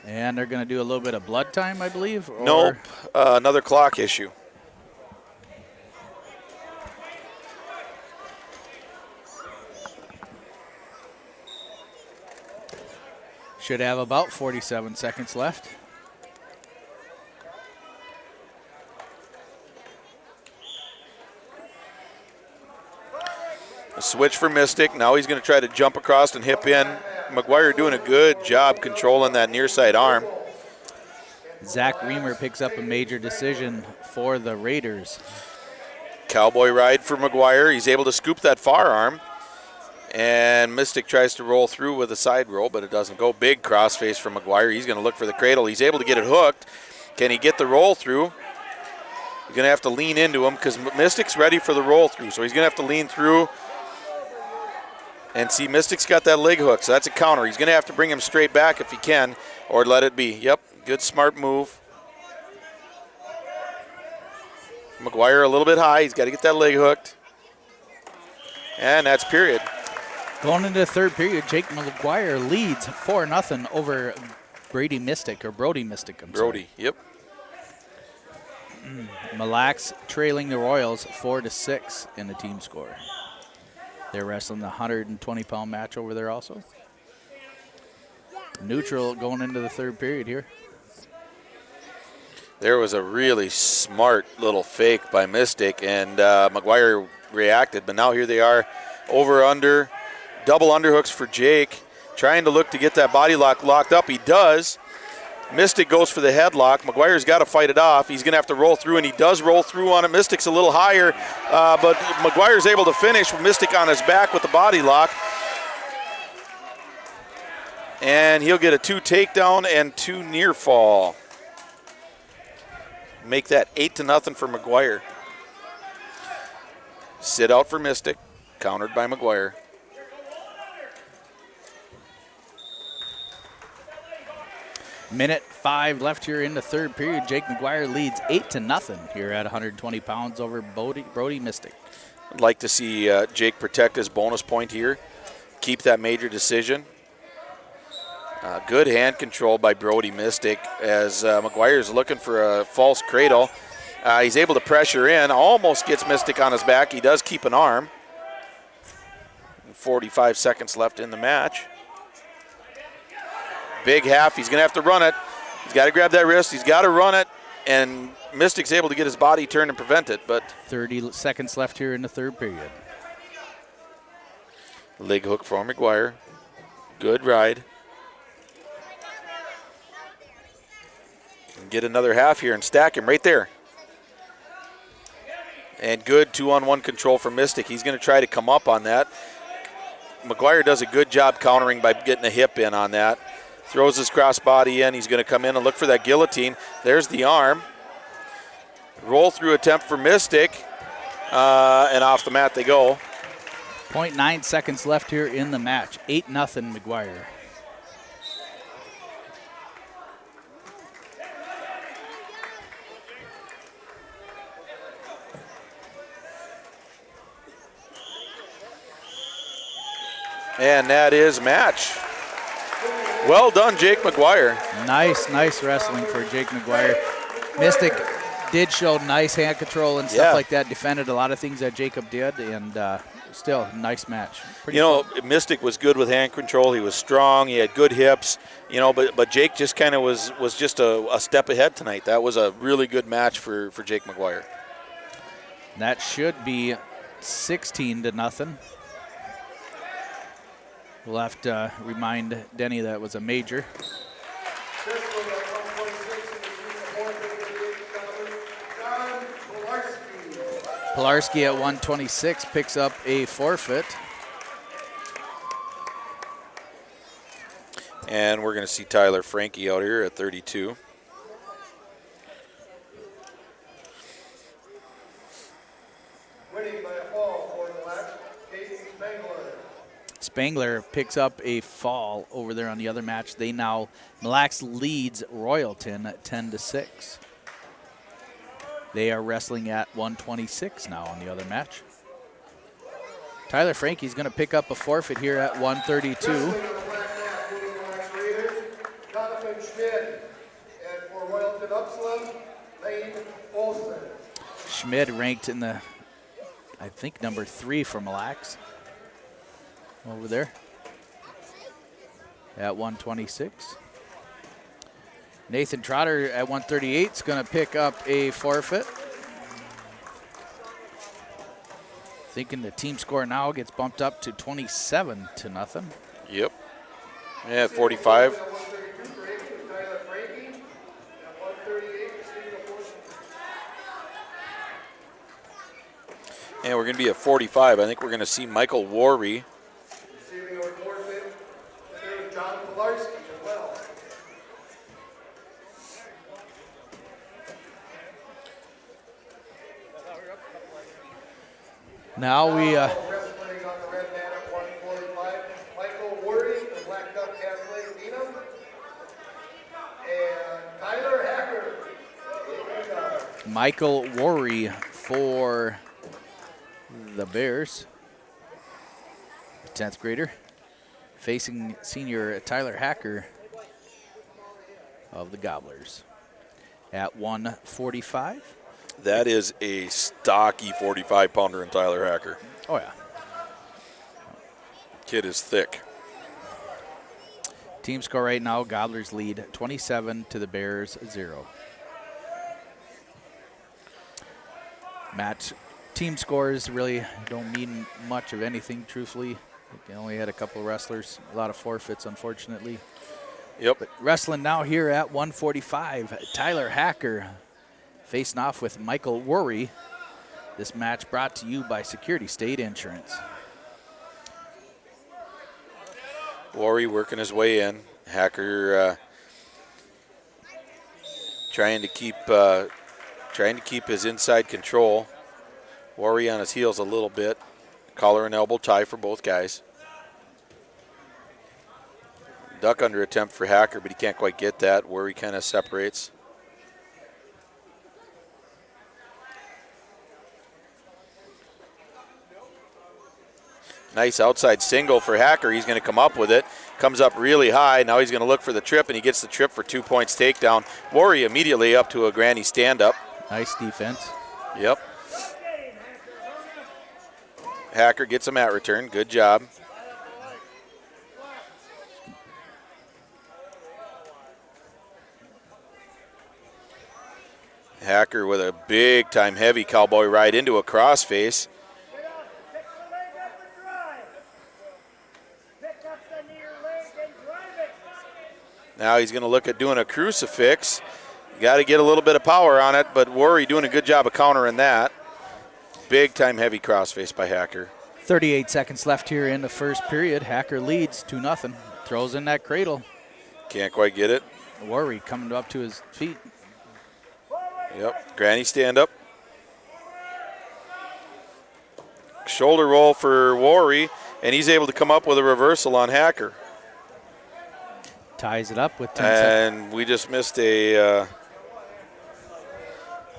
And they're going to do a little bit of blood time, I believe? Or nope. Another clock issue. Should have about 47 seconds left. A switch for Mystic. Now he's going to try to jump across and hip in. McGuire doing a good job controlling that near side arm. Zach Reamer picks up a major decision for the Raiders. Cowboy ride for McGuire. He's able to scoop that far arm. And Mystic tries to roll through with a side roll, but it doesn't go. Big crossface from McGuire. He's going to look for the cradle. He's able to get it hooked. Can he get the roll through? He's going to have to lean into him because Mystic's ready for the roll through. So he's going to have to lean through. And see, Mystic's got that leg hook, so that's a counter. He's going to have to bring him straight back if he can, or let it be. Yep, good smart move. McGuire a little bit high. He's got to get that leg hooked. And that's period. Going into the third period, Jake McGuire leads 4-0 over Brody Mystic. Brody, yep. Mille Lacs trailing the Royals 4-6 in the team score. They're wrestling the 120-pound match over there also. Neutral going into the third period here. There was a really smart little fake by Mystic, and McGuire reacted, but now here they are over under, double underhooks for Jake, trying to look to get that body lock locked up. He does. Mystic goes for the headlock. McGuire's got to fight it off. He's going to have to roll through, and he does roll through on it. Mystic's a little higher, but McGuire's able to finish with Mystic on his back with the body lock. And he'll get a 2 takedown and 2 near fall. Make that 8-0 for McGuire. Sit out for Mystic, countered by McGuire. Minute 5 left here in the third period. Jake McGuire leads 8-0 here at 120 pounds over Brody Mystic. I'd like to see Jake protect his bonus point here, keep that major decision. Good hand control by Brody Mystic as McGuire is looking for a false cradle. He's able to pressure in, almost gets Mystic on his back. He does keep an arm. 45 seconds left in the match. Big half, he's going to have to run it. He's got to grab that wrist, he's got to run it, and Mystic's able to get his body turned and prevent it. But 30 seconds left here in the third period. Leg hook for McGuire. Good ride. And get another half here and stack him right there. And good 2-on-1 control for Mystic. He's going to try to come up on that. McGuire does a good job countering by getting a hip in on that. Throws his crossbody in. He's going to come in and look for that guillotine. There's the arm. Roll through attempt for Mystic. And off the mat they go. 0.9 seconds left here in the match. 8-0 McGuire. And that is match. Well done, Jake McGuire. Nice wrestling for Jake McGuire. Mystic did show nice hand control and stuff like that. Defended a lot of things that Jacob did, and still, nice match. Pretty fun. Mystic was good with hand control. He was strong. He had good hips. But Jake just kind of was just a step ahead tonight. That was a really good match for Jake McGuire. That should be 16-0. We'll have to remind Denny that was a major. Pilarski at 126 picks up a forfeit. And we're going to see Tyler Frankie out here at 32. Winning by a fall for the last Spangler picks up a fall over there on the other match. Mille Lacs leads Royalton 10-6. They are wrestling at 126 now on the other match. Tyler Frankie's going to pick up a forfeit here at 132. Jonathan Schmidt, and for Royalton Upsala, Lane Olsen. Schmidt ranked in the, I think, number 3 for Mille Lacs. Over there at 126. Nathan Trotter at 138 is going to pick up a forfeit. Thinking the team score now gets bumped up to 27-0. Yep. Yeah, 45. And we're going to be at 45. I think we're going to see Michael Worry. Now we Wrestling on the red mat at 145. Michael Worry from Black Duck Catholic Dina. And Tyler Hacker. Michael Worry for the Bears. 10th grader, facing senior Tyler Hacker of the Gobblers at 145. That is a stocky 45-pounder in Tyler Hacker. Oh, yeah. Kid is thick. Team score right now, Gobblers lead 27 to the Bears 0. Match team scores really don't mean much of anything, truthfully. They only had a couple of wrestlers, a lot of forfeits, unfortunately. Yep. But wrestling now here at 145, Tyler Hacker facing off with Michael Worry. This match brought to you by Security State Insurance. Worry working his way in. Hacker trying to keep his inside control. Worry on his heels a little bit. Collar and elbow tie for both guys. Duck under attempt for Hacker, but he can't quite get that. Worry kind of separates. Nice outside single for Hacker. He's going to come up with it. Comes up really high. Now he's going to look for the trip, and he gets the trip for 2 points takedown. Worry immediately up to a granny stand-up. Nice defense. Yep. Hacker gets a mat return. Good job. Hacker with a big-time heavy cowboy ride into a crossface. Now he's going to look at doing a crucifix. Got to get a little bit of power on it, but Worry doing a good job of countering that. Big-time heavy crossface by Hacker. 38 seconds left here in the first period. Hacker leads 2-0. Throws in that cradle. Can't quite get it. Worry coming up to his feet. Yep, granny stand-up. Shoulder roll for Worry, and he's able to come up with a reversal on Hacker. Ties it up with 10 seconds. And we just missed a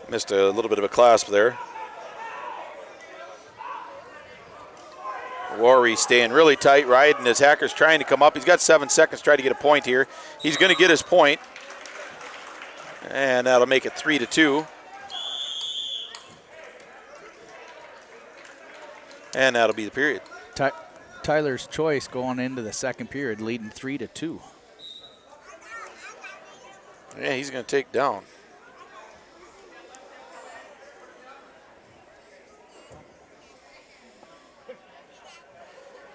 little bit of a clasp there. Worry staying really tight, riding as Hacker's trying to come up. He's got 7 seconds to try to get a point here. He's going to get his point. And that'll make it 3-2. And that'll be the period. Tyler's choice going into the second period, leading 3-2. Yeah, he's going to take down.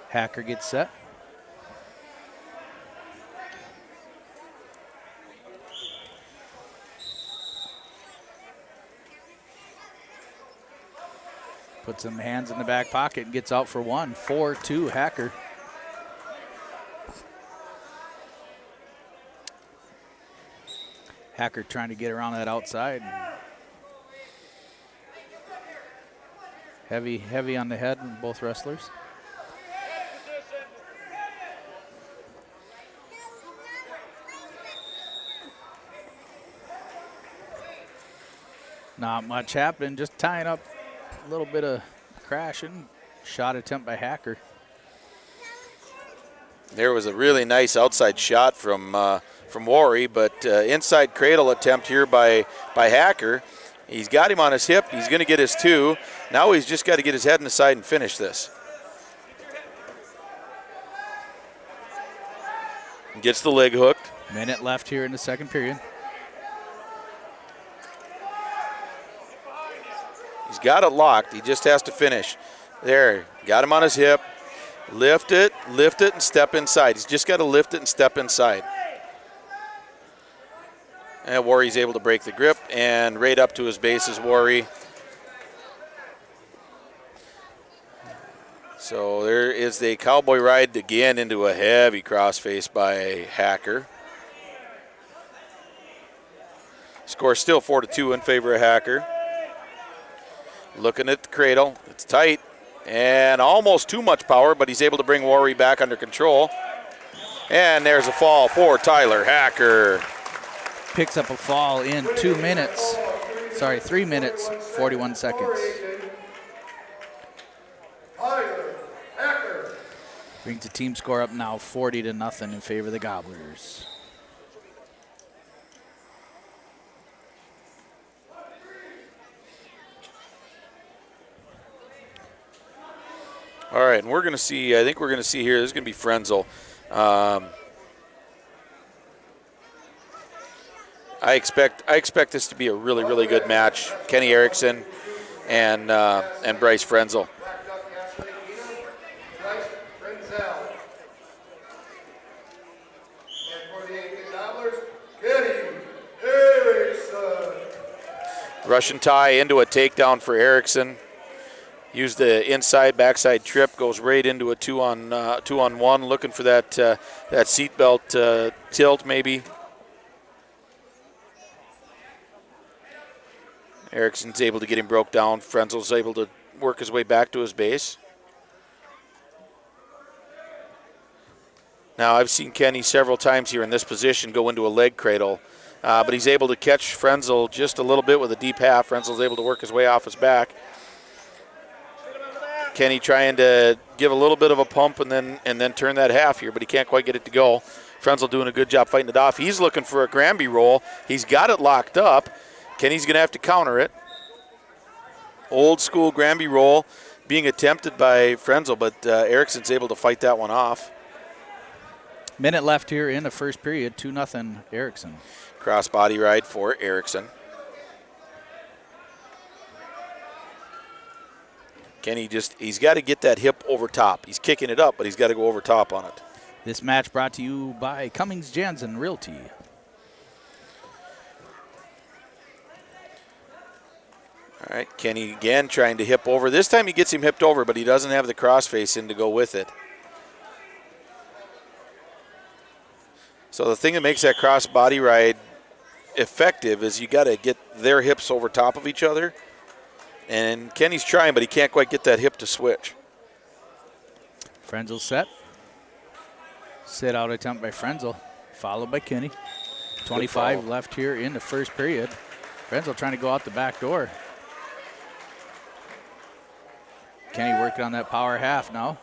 Hacker gets set. Puts some hands in the back pocket and gets out for one. 4-2 Hacker. Hacker trying to get around that outside. Heavy on the head of both wrestlers. Not much happening, just tying up a little bit of crashing. Shot attempt by Hacker. There was a really nice outside shot from Worry, but inside cradle attempt here by Hacker. He's got him on his hip. He's going to get his two. Now he's just got to get his head in the side and finish this. Gets the leg hooked. Minute left here in the second period. He's got it locked. He just has to finish. There, got him on his hip. Lift it, and step inside. He's just got to lift it and step inside. And Worry's able to break the grip and right up to his base is Worry. So there is the cowboy ride again into a heavy crossface by Hacker. Score still 4-2 in favor of Hacker. Looking at the cradle, it's tight and almost too much power, but he's able to bring Worry back under control. And there's a fall for Tyler Hacker. Picks up a fall in 3 minutes, 41 seconds. Brings the team score up now 40-0 in favor of the Gobblers. All right, and we're going to see, I think we're going to see here, this is going to be Frenzel. I expect this to be a really, really good match. Kenny Erickson and Bryce Frenzel. Russian tie into a takedown for Erickson. Used the inside backside trip, goes right into a two on one, looking for that seatbelt tilt maybe. Erickson's able to get him broke down. Frenzel's able to work his way back to his base. Now I've seen Kenny several times here in this position go into a leg cradle, but he's able to catch Frenzel just a little bit with a deep half. Frenzel's able to work his way off his back. Kenny trying to give a little bit of a pump and then turn that half here, but he can't quite get it to go. Frenzel doing a good job fighting it off. He's looking for a Granby roll. He's got it locked up. Kenny's going to have to counter it. Old school Granby roll being attempted by Frenzel, but Erickson's able to fight that one off. Minute left here in the first period, 2-0 Erickson. Cross body ride for Erickson. Kenny he's got to get that hip over top. He's kicking it up, but he's got to go over top on it. This match brought to you by Cummings Jansen Realty. All right, Kenny again trying to hip over. This time he gets him hipped over, but he doesn't have the crossface in to go with it. So the thing that makes that cross body ride effective is you got to get their hips over top of each other. And Kenny's trying, but he can't quite get that hip to switch. Frenzel set. Sit out attempt by Frenzel, followed by Kenny. 25 left here in the first period. Frenzel trying to go out the back door. Kenny working on that power half now.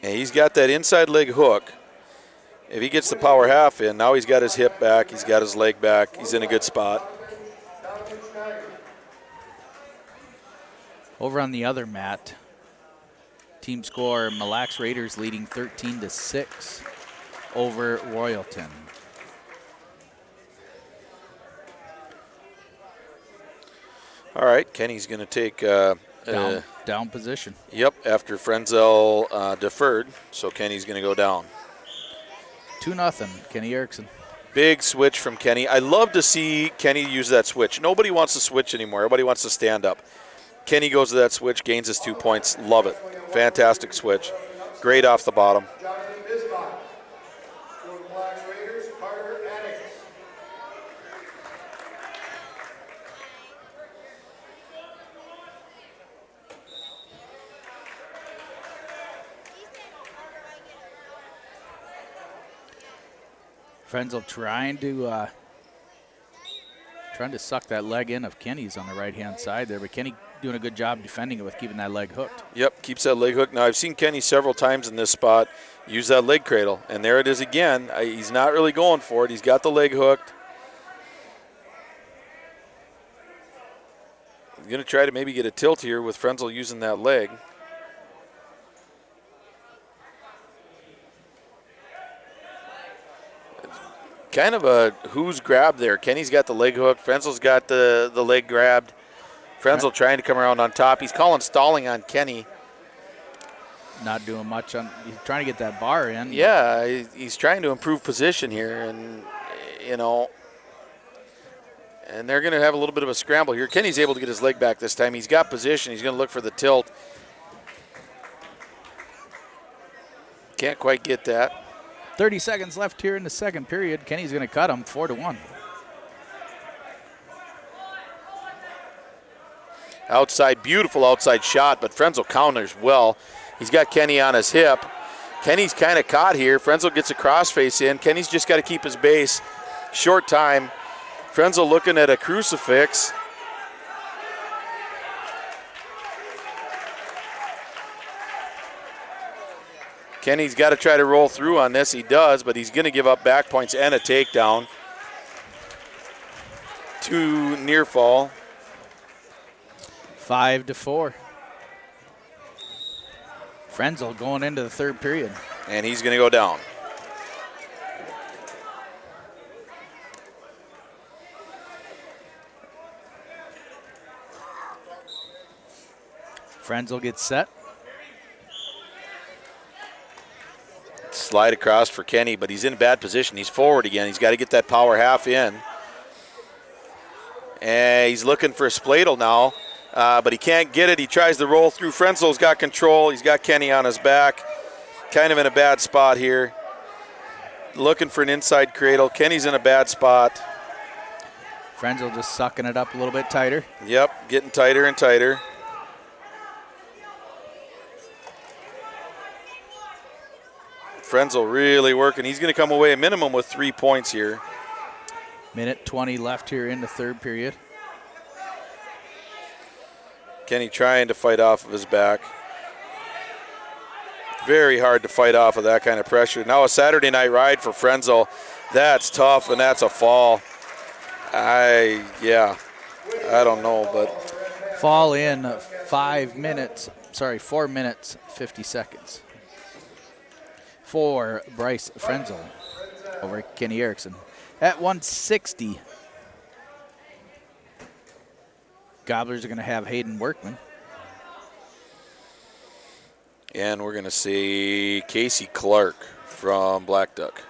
And he's got that inside leg hook. If he gets the power half in, now he's got his hip back, he's got his leg back, he's in a good spot. Over on the other mat, team score Mille Lacs Raiders leading 13-6 over Royalton. All right, Kenny's going to take down position. Yep, after Frenzel deferred, so Kenny's going to go down. 2-0, Kenny Erickson. Big switch from Kenny. I love to see Kenny use that switch. Nobody wants to switch anymore. Everybody wants to stand up. Kenny goes to that switch, gains his 2 points. Love it. Fantastic switch. Great off the bottom. Frenzel trying to suck that leg in of Kenny's on the right-hand side there, but Kenny doing a good job defending it with keeping that leg hooked. Yep, keeps that leg hooked. Now, I've seen Kenny several times in this spot use that leg cradle, and there it is again. He's not really going for it. He's got the leg hooked. He's going to try to maybe get a tilt here with Frenzel using that leg. Kind of a who's grab there. Kenny's got the leg hooked. Frenzel's got the leg grabbed. Frenzel trying to come around on top. He's calling stalling on Kenny. Not doing much. He's trying to get that bar in. Yeah, he's trying to improve position here, and and they're going to have a little bit of a scramble here. Kenny's able to get his leg back this time. He's got position. He's going to look for the tilt. Can't quite get that. 30 seconds left here in the second period. Kenny's going to cut him 4-1. Outside, beautiful outside shot, but Frenzel counters well. He's got Kenny on his hip. Kenny's kind of caught here. Frenzel gets a crossface in. Kenny's just got to keep his base. Short time. Frenzel looking at a crucifix. Kenny's got to try to roll through on this. He does, but he's going to give up back points and a takedown. 2 near fall. 5-4. Frenzel going into the third period. And he's going to go down. Frenzel gets set. Slide across for Kenny, but he's in a bad position. He's forward again. He's got to get that power half in. And he's looking for a spladle now, but he can't get it. He tries to roll through. Frenzel's got control. He's got Kenny on his back. Kind of in a bad spot here. Looking for an inside cradle. Kenny's in a bad spot. Frenzel just sucking it up a little bit tighter. Yep, getting tighter and tighter. Frenzel really working. He's going to come away a minimum with 3 points here. Minute 20 left here in the third period. Kenny trying to fight off of his back. Very hard to fight off of that kind of pressure. Now a Saturday night ride for Frenzel. That's tough, and that's a fall. I don't know, but. Fall in 4 minutes, 50 seconds. For Bryce Frenzel over Kenny Erickson. At 160, Gobblers are going to have Hayden Workman. And we're going to see Casey Clark from Black Duck.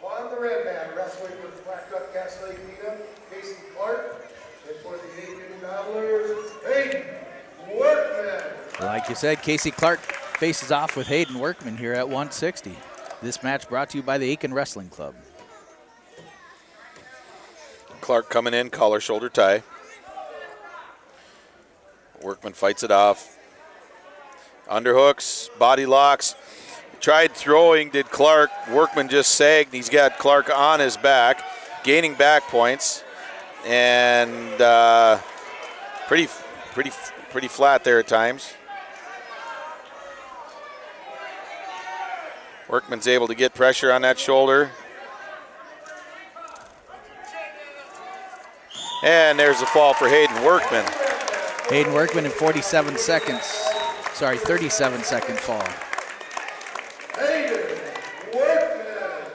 On the red mat, wrestling with Black Duck Gas Lake Meetup, Casey Clark. And for the Aitkin Gobblers, Hayden Workman. Like you said, Casey Clark faces off with Hayden Workman here at 160. This match brought to you by the Aitkin Wrestling Club. Clark coming in, collar shoulder tie. Workman fights it off. Underhooks, body locks. Tried throwing, did Clark. Workman just sagged. He's got Clark on his back, gaining back points. And pretty flat there at times. Workman's able to get pressure on that shoulder. And there's a fall for Hayden Workman. Hayden Workman in 37 seconds. 37-second fall. Hayden Workman.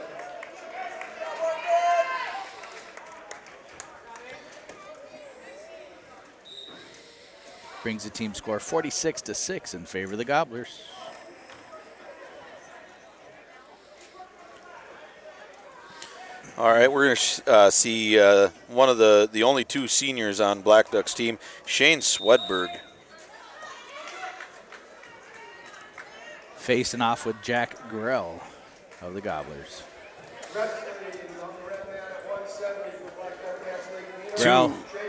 Brings the team score 46-6 in favor of the Gobblers. All right, we're going to see one of the only 2 seniors on Black Duck's team, Shane Swedberg. Facing off with Jack Grell of the Gobblers.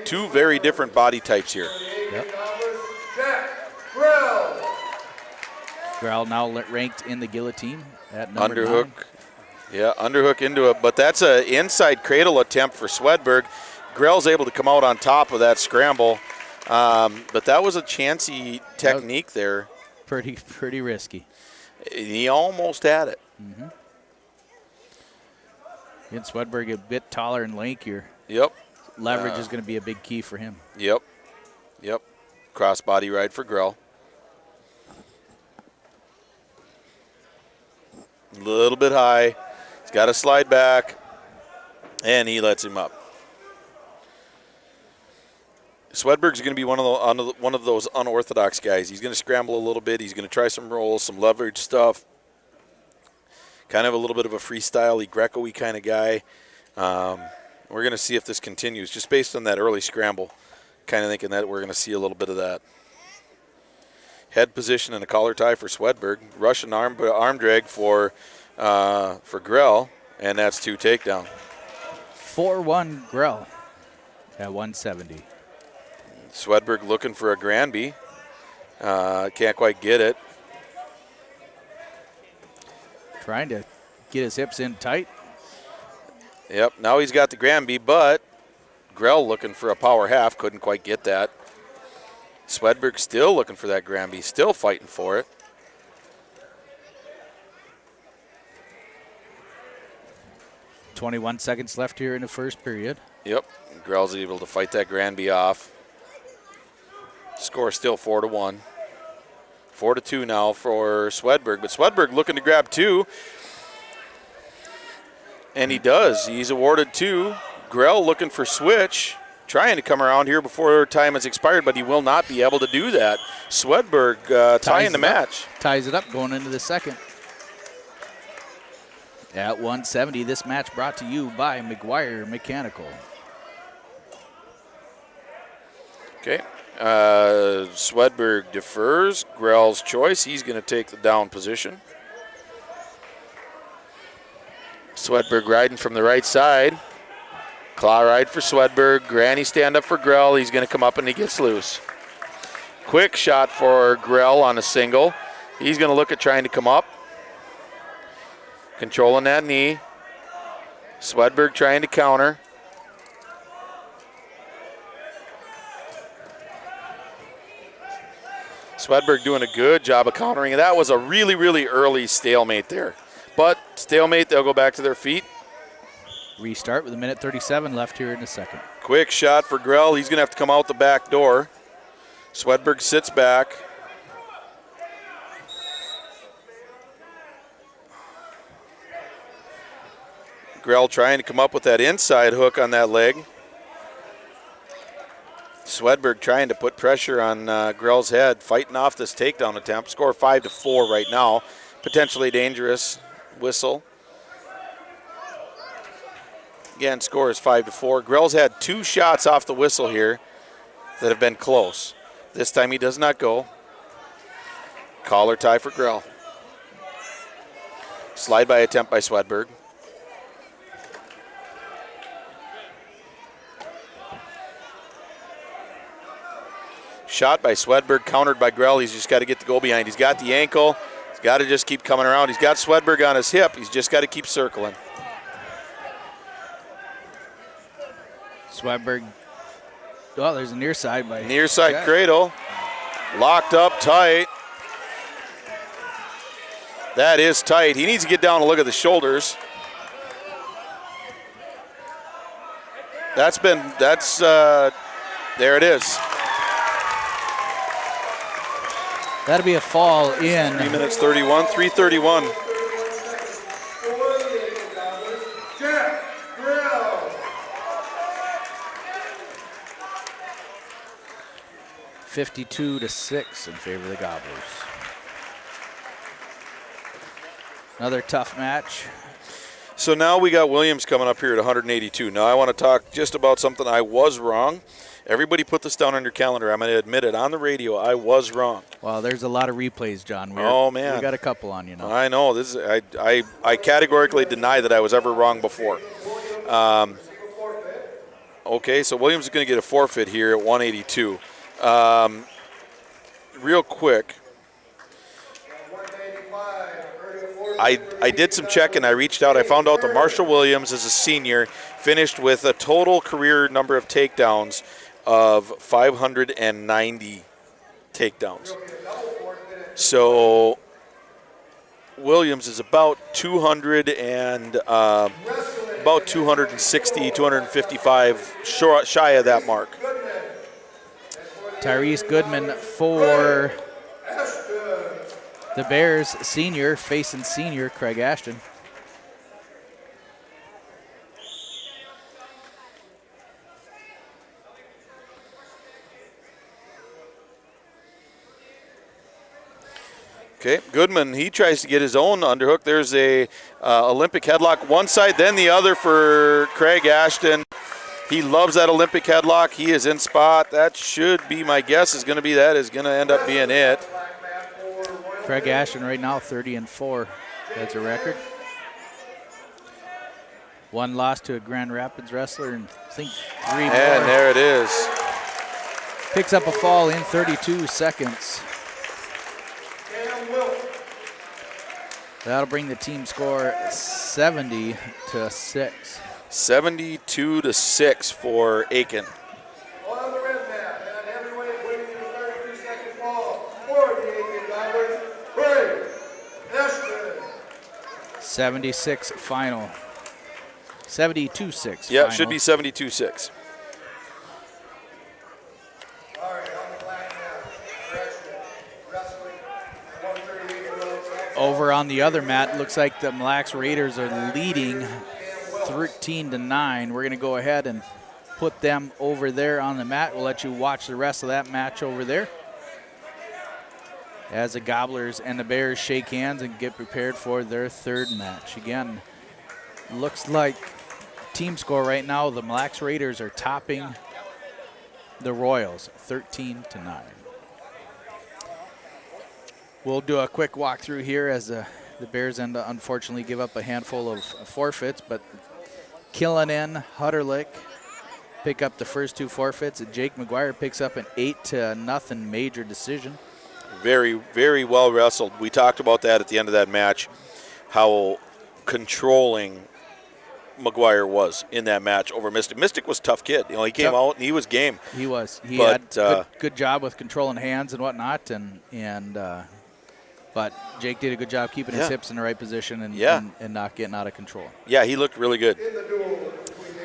Two very different body types here. Yep. Jack Grell. Grell now ranked in the guillotine at number Underhook. 9. Yeah, underhook into it, but that's an inside cradle attempt for Swedberg. Grell's able to come out on top of that scramble, but that was a chancy technique there. Pretty risky. He almost had it. Mm-hmm. And Swedberg a bit taller and lankier. Yep. Leverage is going to be a big key for him. Yep. Cross-body ride for Grell. A little bit high. He's got to slide back, and he lets him up. Swedberg's going to be one of those unorthodox guys. He's going to scramble a little bit. He's going to try some rolls, some leverage stuff. Kind of a little bit of a freestyle-y, Greco-y kind of guy. We're going to see if this continues, just based on that early scramble. Kind of thinking that we're going to see a little bit of that. Head position and a collar tie for Swedberg. Russian arm drag for Grell, and that's 2 takedown. 4-1 Grell at 170. Swedberg looking for a Granby. Can't quite get it. Trying to get his hips in tight. Yep, now he's got the Granby, but Grell looking for a power half, couldn't quite get that. Swedberg still looking for that Granby, still fighting for it. .21 seconds left here in the first period. Yep, Grell's able to fight that Granby off. Score still 4-1. 4-2 now for Swedberg, but Swedberg looking to grab 2. And he does. He's awarded 2. Grell looking for switch, trying to come around here before time has expired, but he will not be able to do that. Swedberg tying the match. Ties it up going into the second. At 170, this match brought to you by McGuire Mechanical. Okay. Swedberg defers. Grell's choice. He's going to take the down position. Swedberg riding from the right side. Claw ride for Swedberg. Granny stand up for Grell. He's going to come up and he gets loose. Quick shot for Grell on a single. He's going to look at trying to come up. Controlling that knee. Swedberg trying to counter. Swedberg doing a good job of countering. That was a really, really early stalemate there. But stalemate, they'll go back to their feet. Restart with 1:37 left here in the second. Quick shot for Grell. He's going to have to come out the back door. Swedberg sits back. Grell trying to come up with that inside hook on that leg. Swedberg trying to put pressure on Grell's head, fighting off this takedown attempt. Score 5-4 right now. Potentially dangerous. Whistle. Again, score is 5-4. Grell's had 2 shots off the whistle here that have been close. This time he does not go. Collar tie for Grell. Slide by attempt by Swedberg. Shot by Swedberg, countered by Grell. He's just got to get the go behind. He's got the ankle. He's got to just keep coming around. He's got Swedberg on his hip. He's just got to keep circling. Swedberg, oh, there's a near side by near side cradle. Locked up tight. That is tight. He needs to get down and look at the shoulders. There it is. That'll be a fall in 3:31, 3:31. (52-6) in favor of the Gobblers. Another tough match. So now we got Williams coming up here at 182. Now I want to talk just about something I was wrong. Everybody put this down on your calendar. I'm going to admit it on the radio. I was wrong. Well, there's a lot of replays, John. Oh, man. We got a couple on, you know. I know. This is, I categorically deny that I was ever wrong before. Okay, so Williams is going to get a forfeit here at 182. Real quick, I did some checking. I reached out. I found out that Marshall Williams is a senior, finished with a total career number of takedowns of 590 takedowns. So Williams is about 260, 255 shy of that mark. Tyrese Goodman for the Bears, senior, facing senior Craig Ashton. Okay, Goodman, he tries to get his own underhook. There's a Olympic headlock one side, then the other for Craig Ashton. He loves that Olympic headlock. He is in spot. That should be, my guess is going to be that is going to end up being it. Craig Ashton right now 30-4. That's a record. One loss to a Grand Rapids wrestler and I think 3 more. And there it is. Picks up a fall in 32 seconds. That'll bring the team score 70-6. 72-6 for Aitkin. On the red mat, and heavyweight winning the 32-second fall for the Aitkin Gobblers, Bryce Ashton. 76 final. 72-6. Yeah, final. it should be 72-6. All right, on the black mat, Ashton, wrestling, 138 kilos. Over on the other mat, looks like the Mille Lacs Raiders are leading 13-9. We're going to go ahead and put them over there on the mat. We'll let you watch the rest of that match over there as the Gobblers and the Bears shake hands and get prepared for their third match. Again, looks like team score right now, the Mille Lacs Raiders are topping the Royals 13-9. We'll do a quick walkthrough here as the Bears end up unfortunately give up a handful of forfeits, but Killinen, Hutterlick pick up the first two forfeits. Jake McGuire picks up an 8-0 major decision. Very, very well wrestled. We talked about that at the end of that match, how controlling McGuire was in that match over Mystic. Mystic was a tough kid. You know, he came out and he was game. He was. He had good job with controlling hands and whatnot, but Jake did a good job keeping his hips in the right position and not getting out of control. Yeah, he looked really good.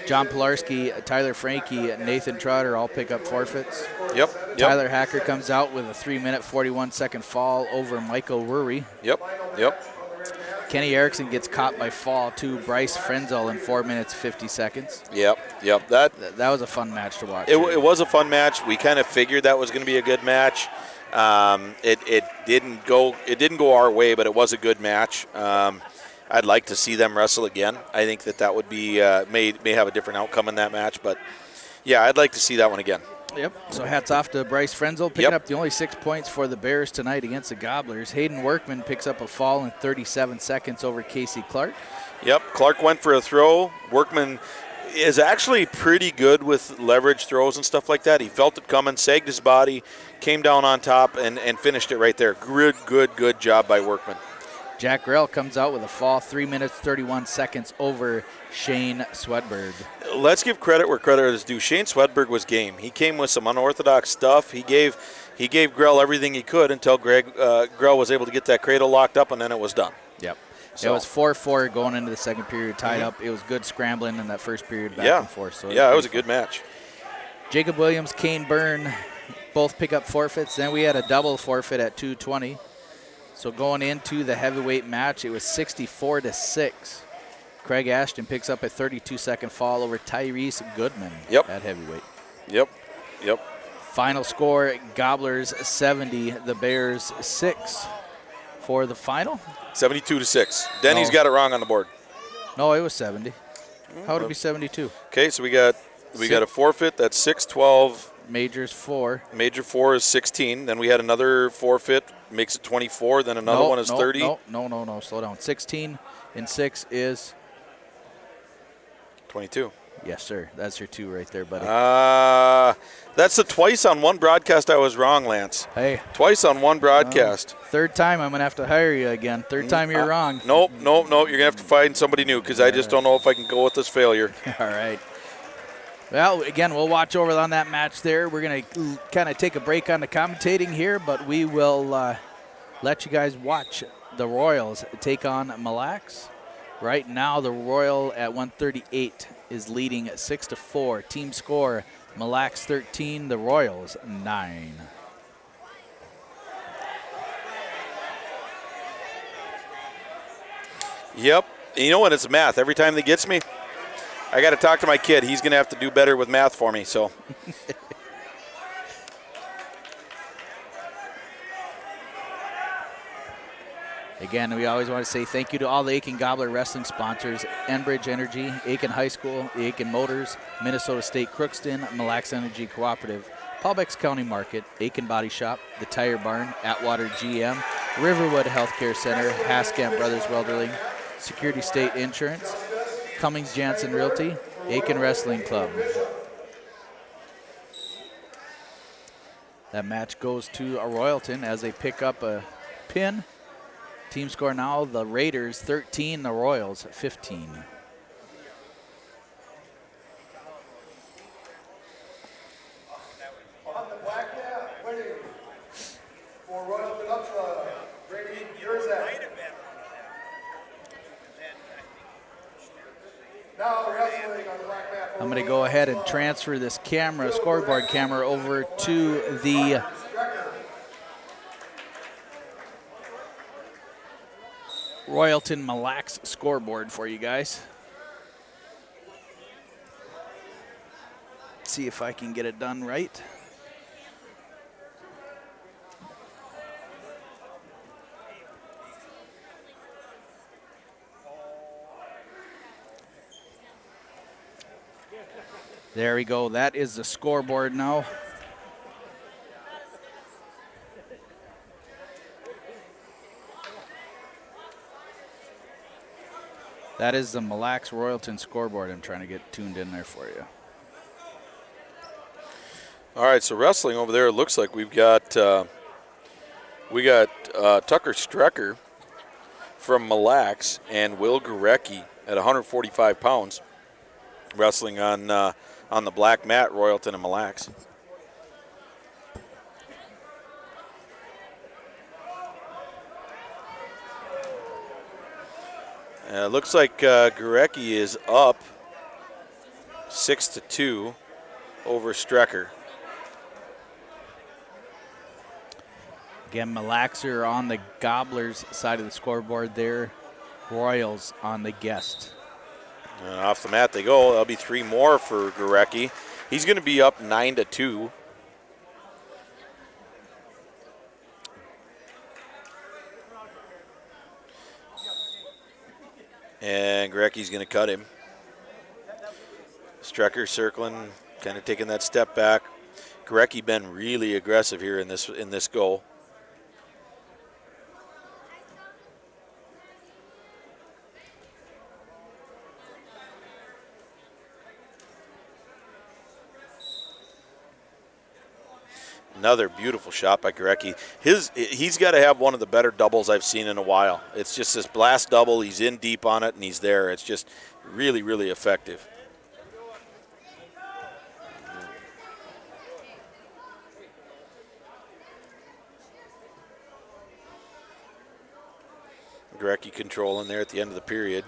John Pilarski, Tyler Frankie, Nathan Trotter all pick up forfeits. Yep. Tyler Hacker comes out with a 3-minute, 41-second fall over Michael Rury. Yep. Kenny Erickson gets caught by fall to Bryce Frenzel in 4 minutes, 50 seconds. Yep. That was a fun match to watch. It was a fun match. We kind of figured that was going to be a good match. It didn't go our way, but it was a good match. I'd like to see them wrestle again. I think that would be may have a different outcome in that match, but yeah, I'd like to see that one again. Yep. So hats off to Bryce Frenzel picking up the only 6 points for the Bears tonight against the Gobblers. Hayden Workman picks up a fall in 37 seconds over Casey Clark. Yep. Clark went for a throw. Workman is actually pretty good with leverage throws and stuff like that. He felt it coming, sagged his body, came down on top, and finished it right there. Good job by Workman. Jack Grell comes out with a fall, 3 minutes, 31 seconds over Shane Swedberg. Let's give credit where credit is due. Shane Swedberg was game. He came with some unorthodox stuff. He gave Grell everything he could until Grell was able to get that cradle locked up, and then it was done. Yep. So. It was 4-4 going into the second period, tied up. It was good scrambling in that first period back and forth. So it was a good match. Jacob Williams, Kane Byrne both pick up forfeits. Then we had a double forfeit at 2:20. So going into the heavyweight match, it was 64-6. Craig Ashton picks up a 32-second fall over Tyrese Goodman at heavyweight. Yep. Final score, Gobblers 70, the Bears 6 for the final. 72-6. Denny's got it wrong on the board. No, it was 70. How would it be 72? Okay, so we got a forfeit. That's 6-12. Majors 4. Major 4 is 16. Then we had another forfeit, makes it 24. Then another one is 30. No. Slow down. 16 and 6 is 22. Yes, sir. That's your 2 right there, buddy. That's the twice on one broadcast I was wrong, Lance. Hey. Twice on one broadcast. Third time I'm going to have to hire you again. Third time you're wrong. Nope. You're going to have to find somebody new because I just don't know if I can go with this failure. All right. Well, again, we'll watch over on that match there. We're going to kind of take a break on the commentating here, but we will let you guys watch the Royals take on Mille Lacs. Right now, the Royal at 138 is leading 6-4. Team score, Mille Lacs 13, the Royals 9. Yep. You know what? It's math. Every time that gets me, I got to talk to my kid. He's going to have to do better with math for me. So. Again, we always want to say thank you to all the Aitkin Gobbler Wrestling sponsors, Enbridge Energy, Aitkin High School, the Aitkin Motors, Minnesota State Crookston, Mille Lacs Energy Cooperative, Paubex County Market, Aitkin Body Shop, The Tire Barn, Atwater GM, Riverwood Healthcare Center, Haskamp Brothers Welderling, Security State Insurance, Cummings Jansen Realty, Aitkin Wrestling Club. That match goes to a Royalton as they pick up a pin. Team score now, the Raiders 13, the Royals 15. I'm going to go ahead and transfer this camera, scoreboard camera, over to the Royalton Mille Lacs scoreboard for you guys. See if I can get it done right. There we go. That is the scoreboard now. That is the Mille Lacs Royalton scoreboard. I'm trying to get tuned in there for you. All right, so wrestling over there, it looks like we've got Tucker Strecker from Mille Lacs and Will Gorecki at 145 pounds, wrestling on the black mat, Royalton and Mille Lacs. Looks like Gorecki is up 6-2 over Strecker. Again, Mille Lacs are on the Gobblers side of the scoreboard there. Royals on the guest. And off the mat they go. That'll be 3 more for Gorecki. He's going to be up 9-2. And Gorecki's going to cut him. Strecker circling, kind of taking that step back. Gorecki been really aggressive here in this goal. Another beautiful shot by Gorecki. He's got to have one of the better doubles I've seen in a while. It's just this blast double. He's in deep on it, and he's there. It's just really, really effective. Gorecki controlling there at the end of the period.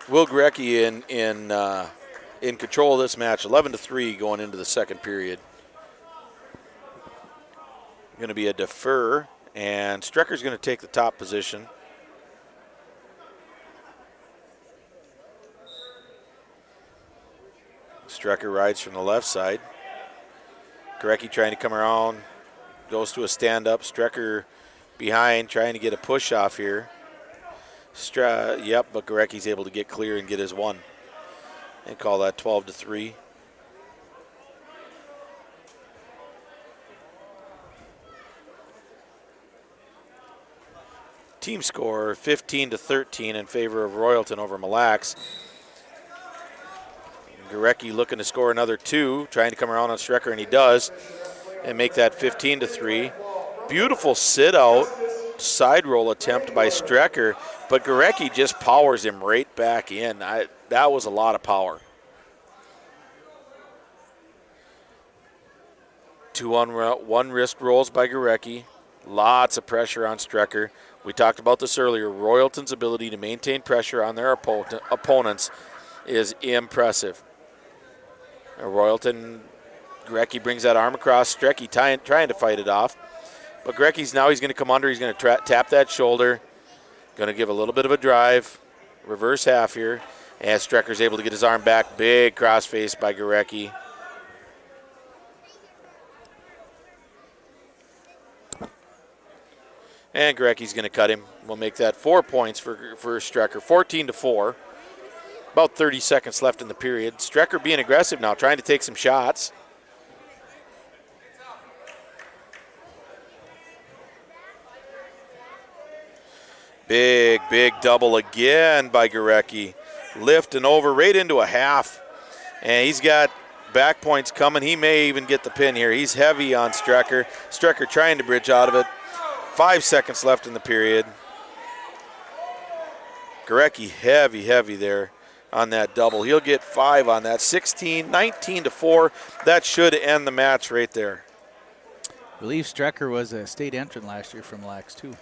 Will Gorecki in control of this match, 11-3 going into the second period. Going to be a defer, and Strecker's going to take the top position. Strecker rides from the left side. Gorecki trying to come around, goes to a stand-up. Strecker behind, trying to get a push off here. But Gorecki's able to get clear and get his one. And call that 12-3. Team score 15-13 in favor of Royalton over Mille Lacs. Gorecki looking to score another 2, trying to come around on Strecker, and he does, and make that 15-3. Beautiful sit-out side roll attempt by Strecker, but Gorecki just powers him right back in. That was a lot of power. 2 on 1 wrist rolls by Gorecki. Lots of pressure on Strecker. We talked about this earlier. Royalton's ability to maintain pressure on their opponents is impressive. Royalton, Gorecki brings that arm across. Strecky trying to fight it off. But Gorecki's now he's going to come under. He's going to tap that shoulder. Going to give a little bit of a drive. Reverse half here. And Strecker's able to get his arm back. Big crossface by Gorecki. And Gorecki's going to cut him. We'll make that 4 points for Strecker, 14-4. About 30 seconds left in the period. Strecker being aggressive now, trying to take some shots. Big double again by Gorecki. Lift and over right into a half. And he's got back points coming. He may even get the pin here. He's heavy on Strecker. Strecker trying to bridge out of it. 5 seconds left in the period. Gorecki heavy there on that double. He'll get 5 on that. 19-4. That should end the match right there. I believe Strecker was a state entrant last year from Lax too.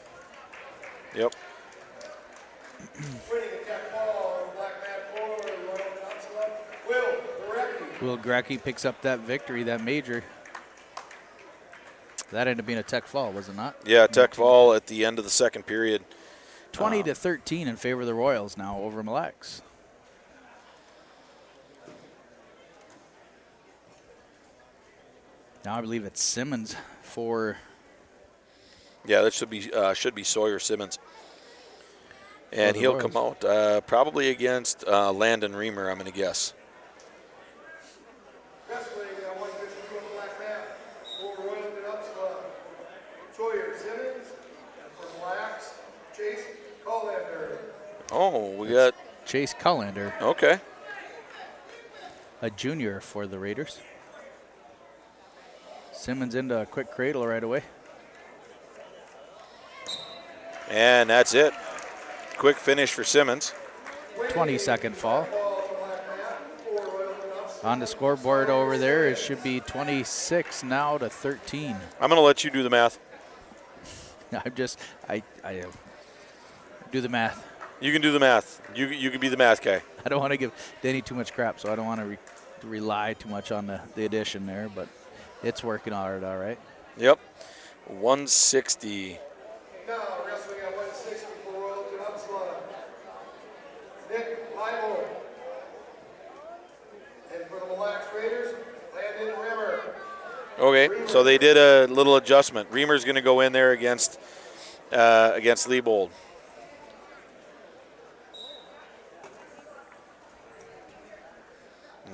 Yep. Winning the 10 ball on the black mat for Royalton Upsala, Will Will Grecky picks up that victory, that major. That ended up being a tech fall, was it not? Yeah, tech fall at the end of the second period. 20-13 in favor of the Royals now over Mille. Now I believe it's Simmons for. Yeah, that should be Sawyer Simmons, and he'll Royals. come out probably against Landon Reamer, I'm going to guess. Wrestling, 152 on the black mat for Royalton Upsala. Sawyer Simmons, and for blacks, Chase Collander. Oh, we got Chase Cullender, okay. a junior for the Raiders. Simmons into a quick cradle right away. And that's it. Quick finish for Simmons. 20-second fall. On the scoreboard over there, it should be 26 now to 13. I'm going to let you do the math. I do the math. You can do the math. You can be the math guy. I don't want to give Danny too much crap, so I don't want to rely too much on the addition there, but it's working hard, all right. Yep. 160. Now wrestling at 160 for Royalton Upsala. Nick Limo. And for the Mille Raiders, Landon Rimmer. Okay, so they did a little adjustment. Reamer's going to go in there against Liebold.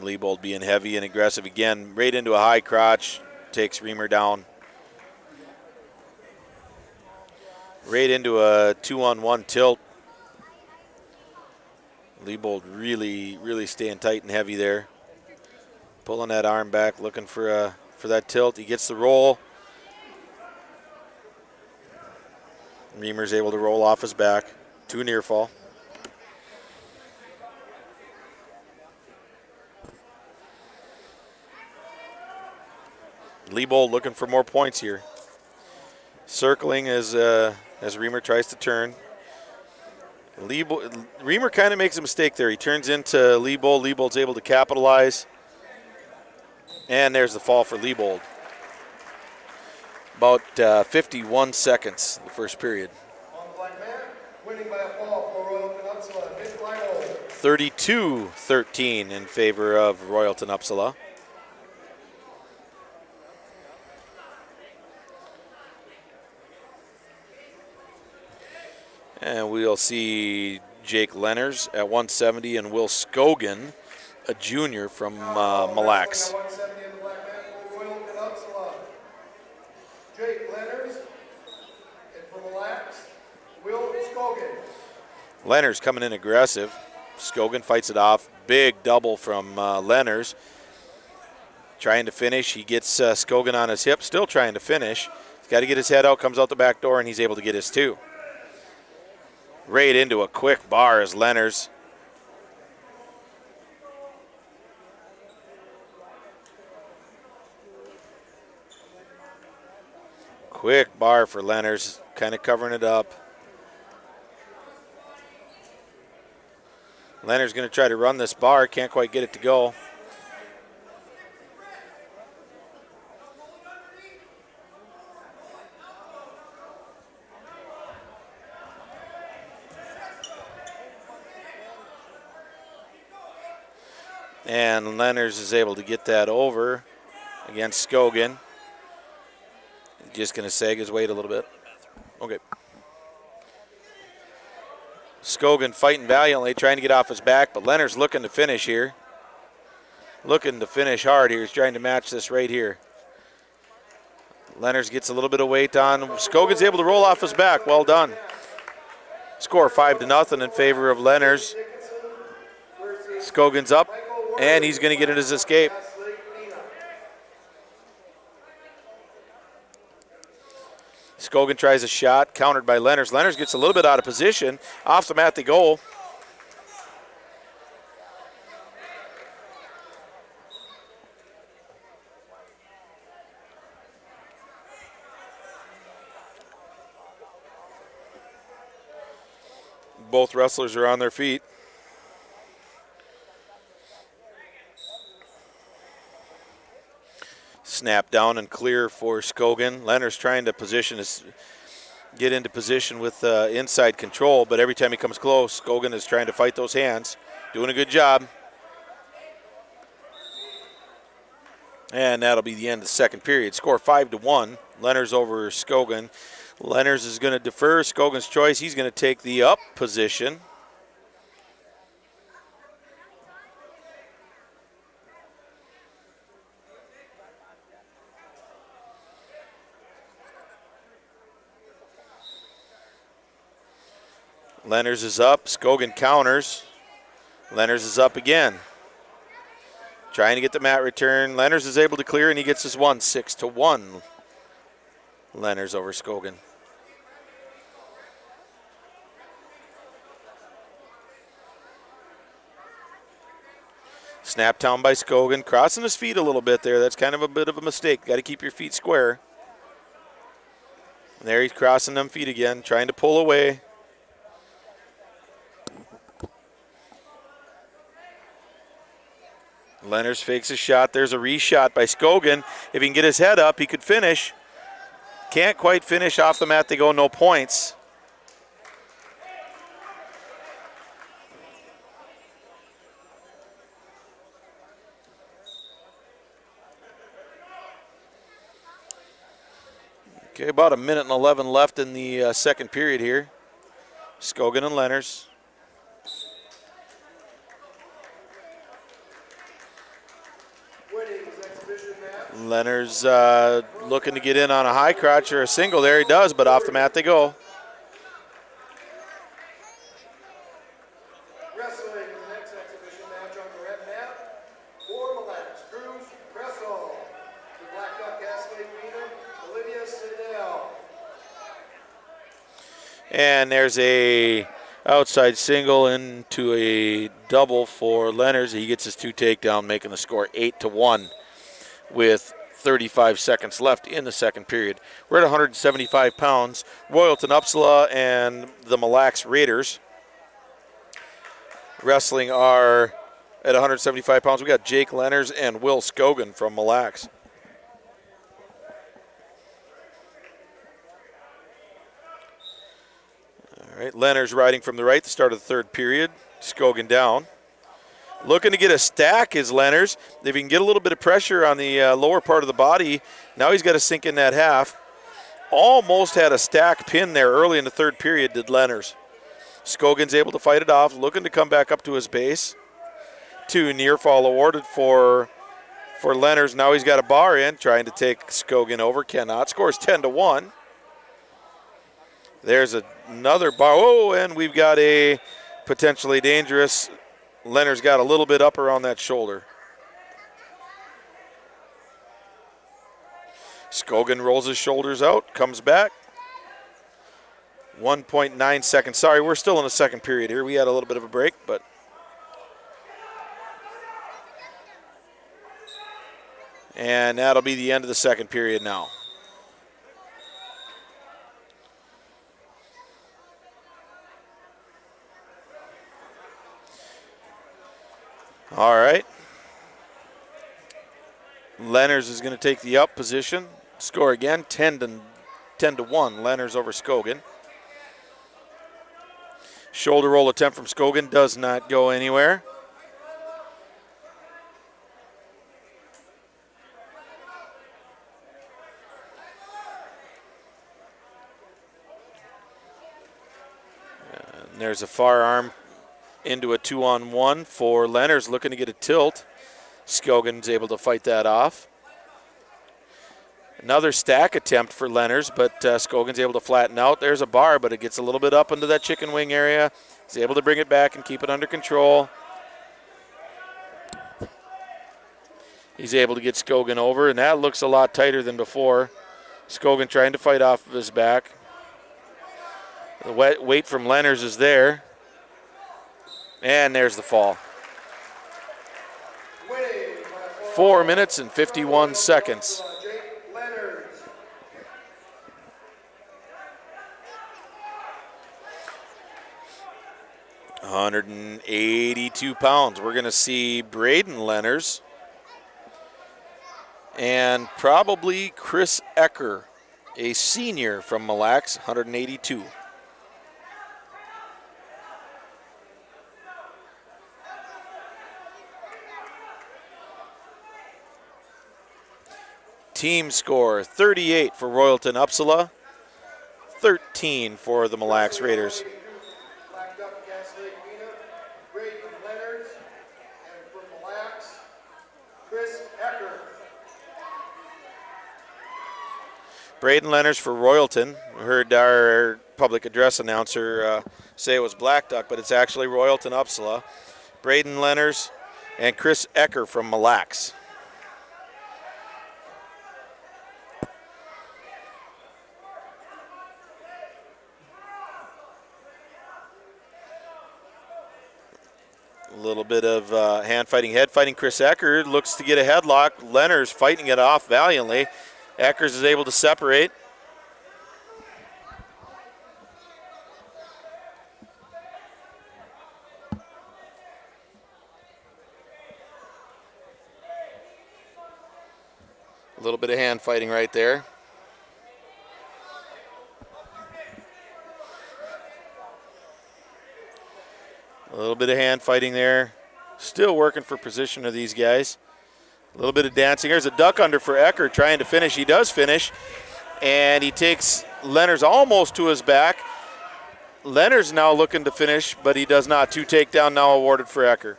Liebold being heavy and aggressive again, right into a high crotch, takes Reamer down. Right into a 2-on-1 tilt. Liebold really staying tight and heavy there. Pulling that arm back, looking for that tilt. He gets the roll. Reamer's able to roll off his back. 2 near fall. Liebold looking for more points here. Circling as Reamer tries to turn. Reamer kind of makes a mistake there. He turns into Liebold. Liebold's able to capitalize. And there's the fall for Liebold. About 51 seconds, the first period. On the black mat, winning by a fall for Royalton Upsala, Nick Limo. 32-13 in favor of Royalton Upsala. And we'll see Jake Lenners at 170 and Will Scogan, a junior from Mille. 170 on the black mat for Royalton Upsala. Jake Lenners, and for Mille, Will Scogan. Lenners coming in aggressive. Scogan fights it off. Big double from Lenners. Trying to finish. He gets Scogan on his hip, still trying to finish. He's got to get his head out, comes out the back door, and he's able to get his 2. Right into a quick bar as Lenners. Quick bar for Lenners, kind of covering it up. Lenners going to try to run this bar, can't quite get it to go. And Lenners is able to get that over against Scogan. Just going to sag his weight a little bit. Okay. Scogan fighting valiantly, trying to get off his back, but Lenners looking to finish here. Looking to finish hard here. He's trying to match this right here. Lenners gets a little bit of weight on. Scogan's able to roll off his back. Well done. Score 5-0 in favor of Lenners. Scogan's up, and he's going to get it as escape. Scogan tries a shot, countered by Lenners. Lenners gets a little bit out of position. Off the mat they go. Both wrestlers are on their feet. snap down and clear for Skogan. Leonard's trying to get into position with inside control, but every time he comes close, Skogan is trying to fight those hands. Doing a good job. And that'll be the end of the second period. Score 5-1. Leonard's over Skogan. Leonard's is going to defer. Skogan's choice. He's going to take the up position. Leonard's is up. Skogan counters. Leonard's is up again. Trying to get the mat return. Leonard's is able to clear, and he gets his one. 6-1. Leonard's over Skogan. Snap down by Skogan. Crossing his feet a little bit there. That's kind of a bit of a mistake. Got to keep your feet square. There he's crossing them feet again, trying to pull away. Leonard's fakes a shot. There's a reshot by Skogan. If he can get his head up, he could finish. Can't quite finish. Off the mat they go, no points. Okay, about 1:11 left in the second period here. Skogan and Leonard's. Leonard's looking to get in on a high crotch or a single. There he does, but off the mat they go. Wrestling in the next exhibition match on the red mat. For Mille, Cruz Presso. The Black Duck Gasway Queen, Olivia Sidell. And there's a outside single into a double for Leonard's. He gets his 2 takedown, making the score 8-1. With 35 seconds left in the second period. We're at 175 pounds. Royalton, Upsala, and the Mille Raiders. Wrestling are at 175 pounds. We got Jake Leonard's and Will Skogan from Mille. All right, Leonard's riding from the right, the start of the third period. Skogan down. Looking to get a stack is Leonard's. If he can get a little bit of pressure on the lower part of the body, now he's got to sink in that half. Almost had a stack pin there early in the third period, did Leonard's. Skogan's able to fight it off, looking to come back up to his base. 2 near fall awarded for Leonard's. Now he's got a bar in, trying to take Skogan over. Cannot. Scores 10-1. There's another bar. Oh, and we've got a potentially dangerous. Leonard's got a little bit up around that shoulder. Skogan rolls his shoulders out, comes back. 1.9 seconds. Sorry, we're still in the second period here. We had a little bit of a break, but. And that'll be the end of the second period now. All right. Leonard's is going to take the up position. Score again, 10-1. Leonard's over Skogan. Shoulder roll attempt from Skogan does not go anywhere. And there's a far arm into a 2-on-1 for Leonard's, looking to get a tilt. Skogan's able to fight that off. Another stack attempt for Leonard's, but Skogan's able to flatten out. There's a bar, but it gets a little bit up into that chicken wing area. He's able to bring it back and keep it under control. He's able to get Skogan over, and that looks a lot tighter than before. Skogan trying to fight off of his back. The weight from Leonard's is there. And there's the fall. 4 minutes and 51 seconds. 182 pounds. We're going to see Braden Leonard's and probably Chris Ecker, a senior from Mille Lacs, 182. Team score 38 for Royalton Upsala, 13 for the Mille Lacs Raiders. Braden Leonards for Royalton. We heard our public address announcer say it was Black Duck, but it's actually Royalton Upsala. Braden Leonards and Chris Ecker from Mille Lacs. A little bit of hand fighting, head fighting. Chris Ecker looks to get a headlock. Leonards fighting it off valiantly. Eckers is able to separate. A little bit of hand fighting right there. A little bit of hand fighting there. Still working for position of these guys. A little bit of dancing. Here's a duck under for Ecker trying to finish. He does finish. And he takes Leonards almost to his back. Leonards now looking to finish, but he does not. 2 takedown now awarded for Ecker.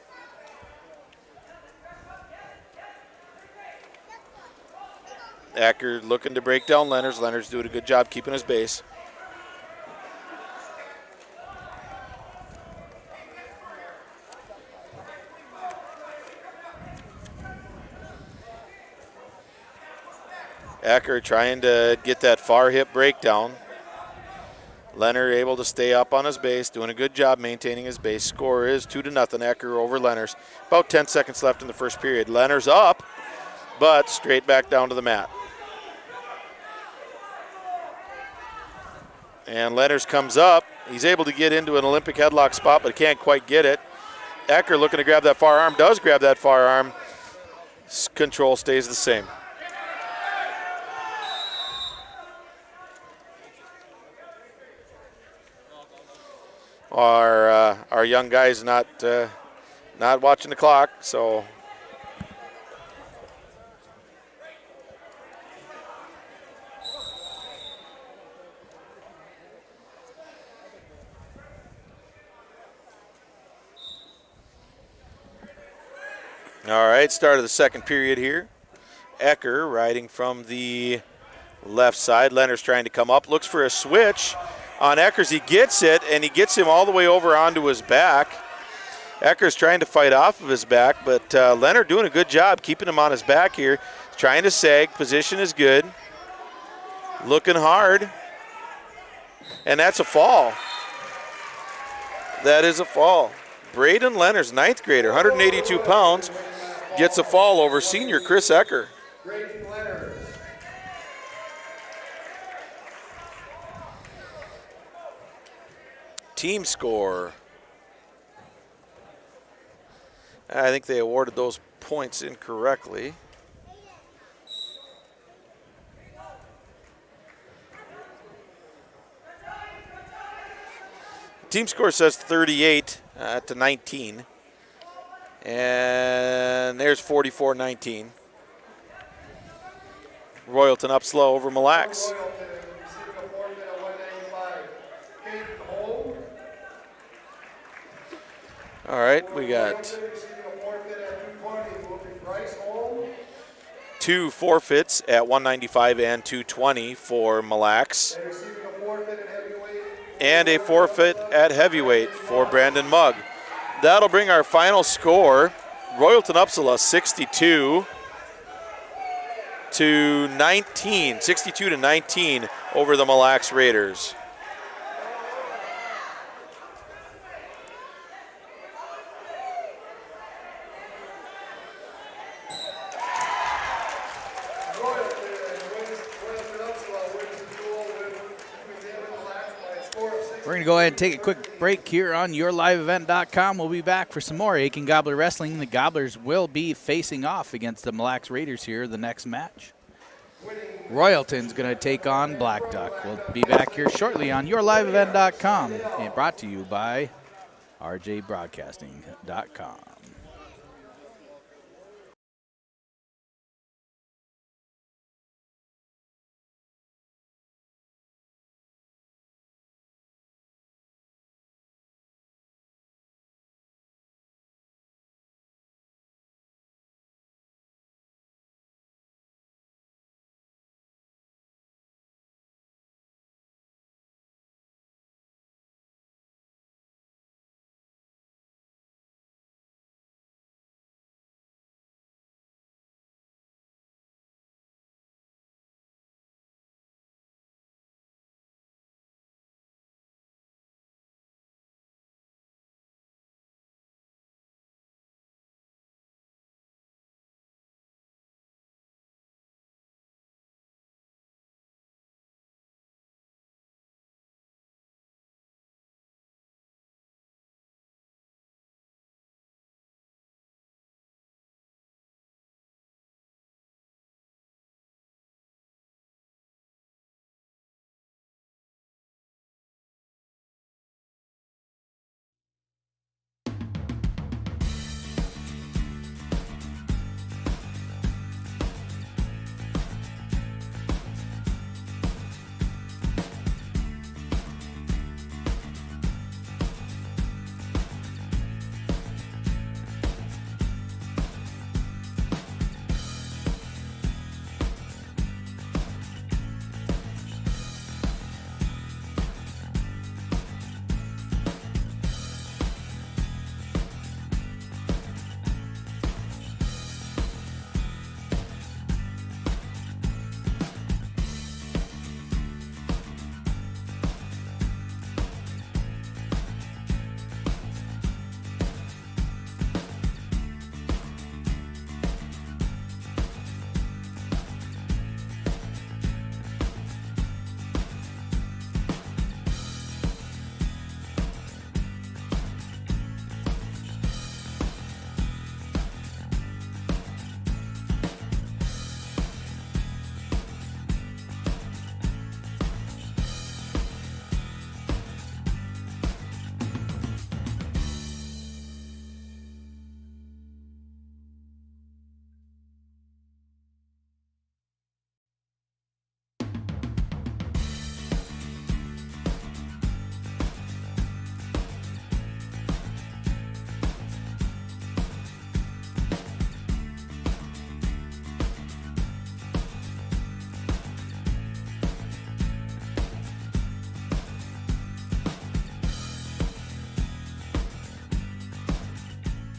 Ecker looking to break down Leonards. Leonards doing a good job keeping his base. Ecker trying to get that far hip breakdown. Leonard able to stay up on his base, doing a good job maintaining his base. Score is 2-0, Ecker over Leonards. About 10 seconds left in the first period. Leonard's up, but straight back down to the mat. And Leonards comes up. He's able to get into an Olympic headlock spot, but can't quite get it. Ecker looking to grab that far arm, does grab that far arm. Control stays the same. Our young guy's not watching the clock, so all right, start of the second period here. Ecker riding from the left side. Leonard's trying to come up, looks for a switch on Eckers. He gets it, and he gets him all the way over onto his back. Eckers trying to fight off of his back, but Leonard doing a good job keeping him on his back here. Trying to sag, position is good. Looking hard. And that's a fall. That is a fall. Braden Leonards, 9th grader, 182 pounds, gets a fall over senior Chris Ecker. Team score. I think they awarded those points incorrectly. Team score says 38 to 19. And there's 44-19. Royalton Upsala over Mille Lacs. All right, we got 2 forfeits at 195 and 220 for Mille Lacs. And a forfeit at heavyweight for Brandon Mugg. That'll bring our final score, Royalton Upsala 62 to 19 over the Mille Lacs Raiders. We're going to go ahead and take a quick break here on yourliveevent.com. We'll be back for some more Aitkin Gobbler Wrestling. The Gobblers will be facing off against the Mille Lacs Raiders here the next match. Royalton's going to take on Black Duck. We'll be back here shortly on yourliveevent.com, and brought to you by rjbroadcasting.com.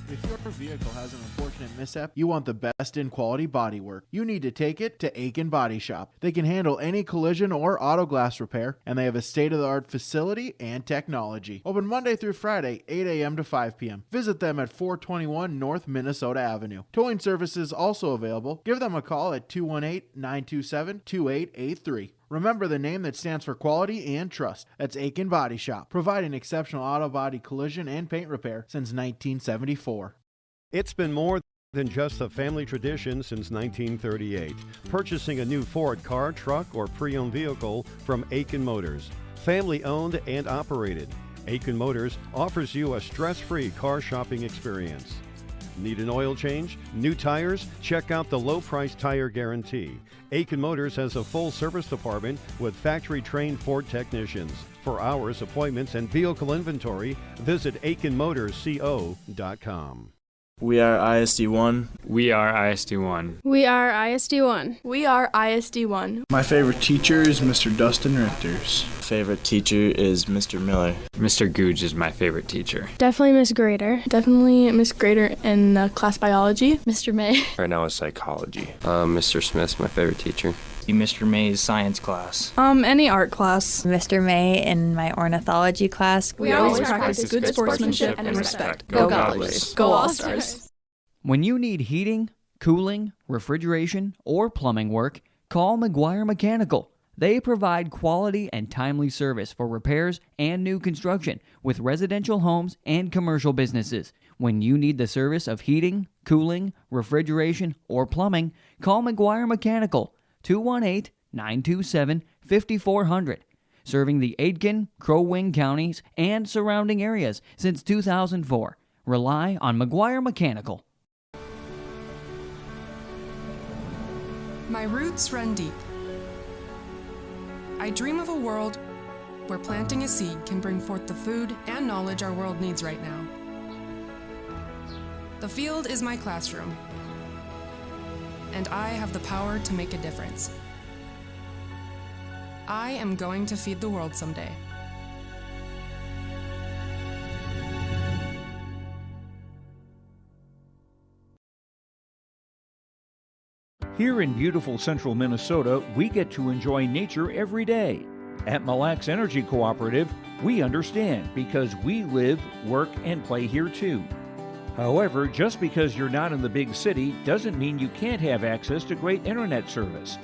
If your vehicle has an unfortunate mishap, you want the best in quality bodywork. You need to take it to Aitkin Body Shop. They can handle any collision or auto glass repair, and they have a state-of-the-art facility and technology. Open Monday through Friday, 8 a.m. to 5 p.m. Visit them at 421 North Minnesota Avenue. Towing services also available. Give them a call at 218-927-2883. Remember the name that stands for quality and trust. That's Aitkin Body Shop, providing exceptional auto body collision and paint repair since 1974. It's been more than just a family tradition since 1938. Purchasing a new Ford car, truck, or pre-owned vehicle from Aitkin Motors. Family owned and operated. Aitkin Motors offers you a stress-free car shopping experience. Need an oil change? New tires? Check out the low-price tire guarantee. Aitkin Motors has a full service department with factory-trained Ford technicians. For hours, appointments, and vehicle inventory, visit AitkinMotorsCO.com. We are ISD1. We are ISD1. We are ISD1. We are ISD1. My favorite teacher is Mr. Dustin Richters. Favorite teacher is Mr. Miller. Mr. Googe is my favorite teacher. Definitely Miss Grader. Definitely Miss Grader in class biology. Mr. May. Right now is psychology. Mr. Smith's my favorite teacher. Mr. May's science class. Any art class. Mr. May in my ornithology class. We always practice good sportsmanship and respect. Go Gobblers. Go All-Stars. When you need heating, cooling, refrigeration, or plumbing work, call McGuire Mechanical. They provide quality and timely service for repairs and new construction with residential homes and commercial businesses. When you need the service of heating, cooling, refrigeration, or plumbing, call McGuire Mechanical, 218-927-5400. Serving the Aitkin, Crow Wing counties and surrounding areas since 2004. Rely on McGuire Mechanical. My roots run deep. I dream of a world where planting a seed can bring forth the food and knowledge our world needs right now. The field is my classroom, and I have the power to make a difference. I am going to feed the world someday. Here in beautiful central Minnesota, we get to enjoy nature every day. At Mille Energy Cooperative, we understand because we live, work, and play here too. However, just because you're not in the big city doesn't mean you can't have access to great internet service.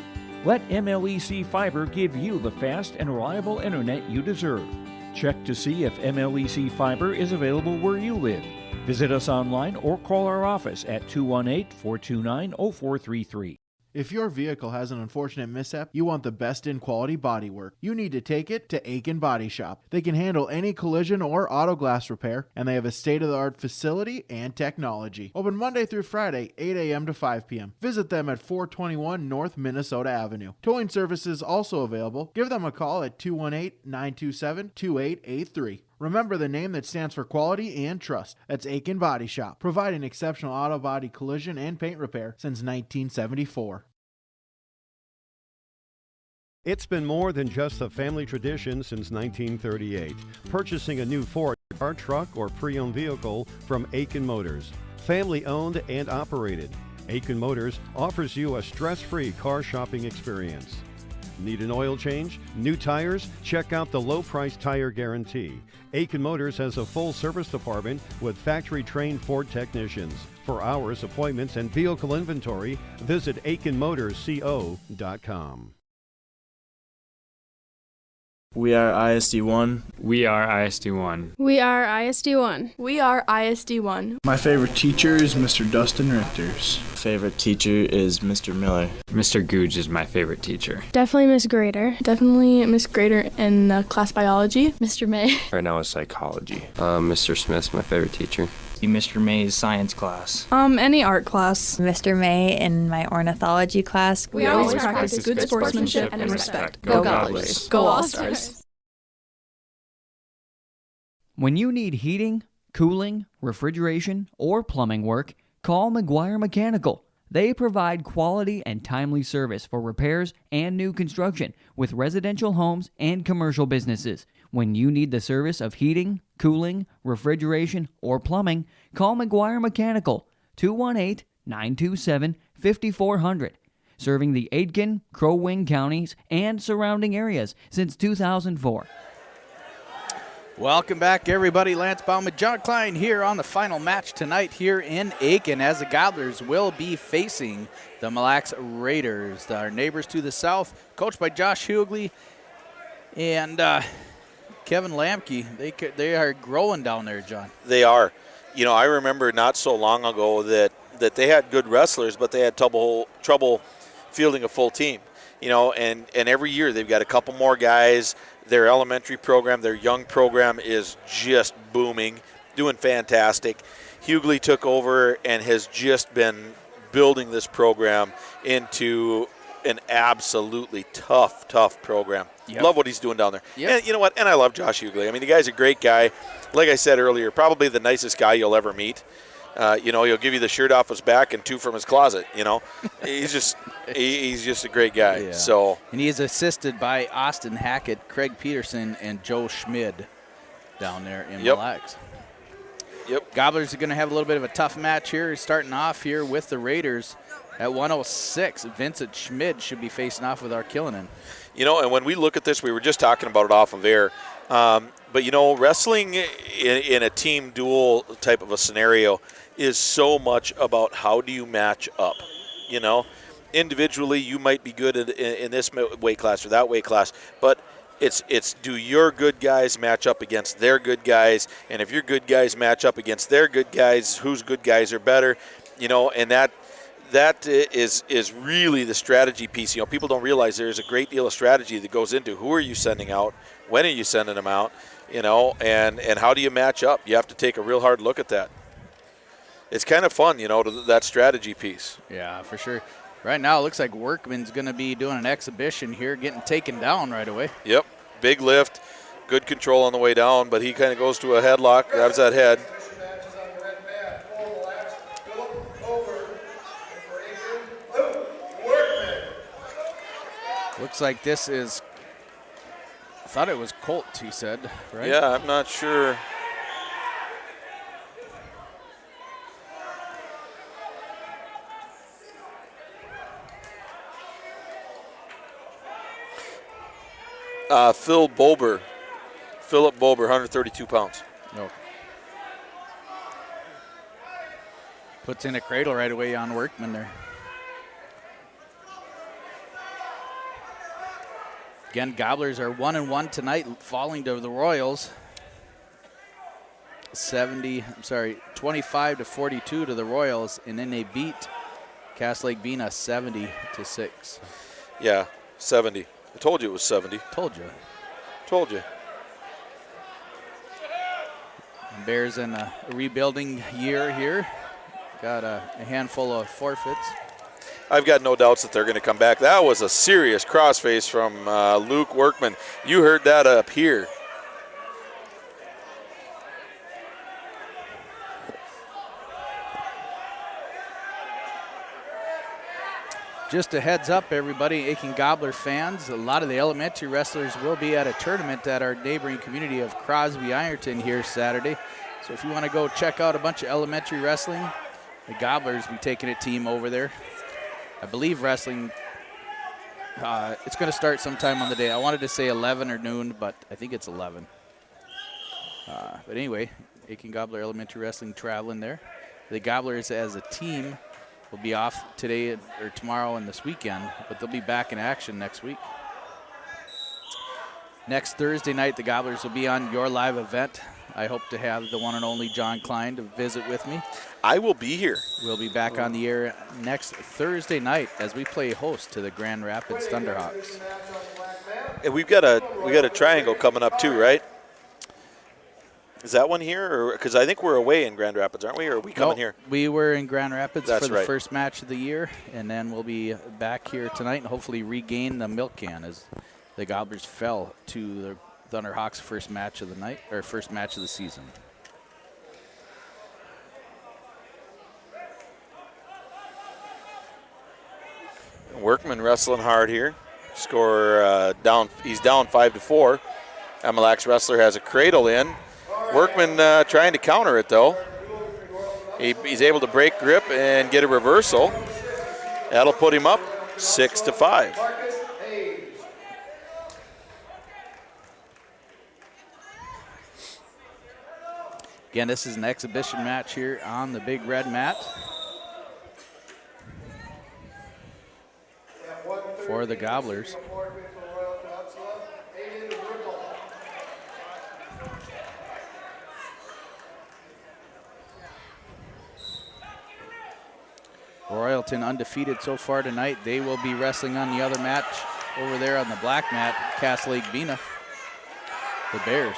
Let MLEC Fiber give you the fast and reliable internet you deserve. Check to see if MLEC Fiber is available where you live. Visit us online or call our office at 218-429-0433. If your vehicle has an unfortunate mishap, you want the best in quality bodywork. You need to take it to Aitkin Body Shop. They can handle any collision or auto glass repair, and they have a state-of-the-art facility and technology. Open Monday through Friday, 8 a.m. to 5 p.m. Visit them at 421 North Minnesota Avenue. Towing services also available. Give them a call at 218-927-2883. Remember the name that stands for quality and trust. That's Aitkin Body Shop, providing exceptional auto body collision and paint repair since 1974. It's been more than just a family tradition since 1938. Purchasing a new Ford car, truck, or pre-owned vehicle from Aitkin Motors. Family owned and operated. Aitkin Motors offers you a stress-free car shopping experience. Need an oil change? New tires? Check out the low-price tire guarantee. Aitkin Motors has a full service department with factory-trained Ford technicians. For hours, appointments, and vehicle inventory, visit AitkinMotorsCO.com. We are ISD1. We are ISD1. We are ISD1. We are ISD1. My favorite teacher is Mr. Dustin Richters. Favorite teacher is Mr. Miller. Mr. Googe is my favorite teacher. Definitely Miss Grader. Definitely Miss Grader in class biology. Mr. May. Right now is psychology. Mr. Smith's my favorite teacher. Mr. May's science class. Any art class. Mr. May in my ornithology class. We always practice good sportsmanship and respect. Go Gobblers. Go All-Stars. When you need heating, cooling, refrigeration, or plumbing work, call McGuire Mechanical. They provide quality and timely service for repairs and new construction with residential homes and commercial businesses. When you need the service of heating, cooling, refrigeration, or plumbing, call McGuire Mechanical, 218-927-5400. Serving the Aitkin, Crow Wing counties and surrounding areas since 2004. Welcome back, everybody. Lance Bauman, John Klein here on the final match tonight here in Aitkin as the Gobblers will be facing the Mille Raiders, our neighbors to the south, coached by Josh Hughley and Kevin Lamke. They are growing down there, John. They are. You know, I remember not so long ago that they had good wrestlers, but they had trouble fielding a full team. You know, and every year they've got a couple more guys. Their elementary program, their young program is just booming, doing fantastic. Hughley took over and has just been building this program into an absolutely tough program. Yep. Love what he's doing down there. Yep. And you know what? And I love Josh Hughley. I mean, the guy's a great guy. Like I said earlier, probably the nicest guy you'll ever meet. You know, he'll give you the shirt off his back and two from his closet. You know, he's just a great guy. Yeah. So, and he is assisted by Austin Hackett, Craig Peterson, and Joe Schmid down there in Mille. Yep. Gobblers are going to have a little bit of a tough match here, starting off here with the Raiders at 106. Vincent Schmid should be facing off with Arkillinen. You know, and when we look at this, we were just talking about it off of air. But, you know, wrestling in a team duel type of a scenario is so much about how do you match up, you know. individually you might be good in this weight class or that weight class, but it's do your good guys match up against their good guys, and if your good guys match up against their good guys, whose good guys are better, and that is really the strategy piece. People don't realize there's a great deal of strategy that goes into who are you sending out, when are you sending them out, and how do you match up. You have to take a real hard look at that. It's kind of fun, that strategy piece. Yeah, for sure. Right now, it looks like Workman's going to be doing an exhibition here, getting taken down right away. Yep, big lift, good control on the way down, but he kind of goes to a headlock, grabs that head. Looks like this is, I thought it was Colt, he said, right? Yeah, I'm not sure. Philip Bober, 132 pounds. No. Puts in a cradle right away on Workman there. Again, Gobblers are 1-1 tonight, falling to the Royals. 25-42 to the Royals, and then they beat Cass Lake Bena 70-6. Yeah, 70. I told you it was 70. Told you. Bears in a rebuilding year here. Got a handful of forfeits. I've got no doubts that they're going to come back. That was a serious crossface from Luke Workman. You heard that up here. Just a heads up, everybody, Aitkin Gobbler fans, a lot of the elementary wrestlers will be at a tournament at our neighboring community of Crosby Ironton here Saturday. So if you want to go check out a bunch of elementary wrestling, the Gobblers will be taking a team over there. I believe wrestling, it's going to start sometime on the day. I wanted to say 11 or noon, but I think it's 11. But anyway, Aitkin Gobbler Elementary Wrestling traveling there. The Gobblers as a team will be off today or tomorrow and this weekend, but they'll be back in action next week. Next Thursday night, the Gobblers will be on your live event. I hope to have the one and only John Klein to visit with me. I will be here. We'll be back on the air next Thursday night as we play host to the Grand Rapids Thunderhawks. And we got a triangle coming up too, right? Is that one here? Or because I think we're away in Grand Rapids, aren't we? Or are we coming here? We were in Grand Rapids That's for the right. first match of the year, and then we'll be back here tonight and hopefully regain the milk can as the Gobblers fell to the Thunderhawks' first match of the night, or first match of the season. Workman wrestling hard here. Score down. He's down 5-4. Amalax wrestler has a cradle in. Workman trying to counter it though. He's able to break grip and get a reversal. That'll put him up 6-5. Again, this is an exhibition match here on the big red mat for the Gobblers. Royalton undefeated so far tonight. They will be wrestling on the other match over there on the black mat, Cass Lake Bena, the Bears.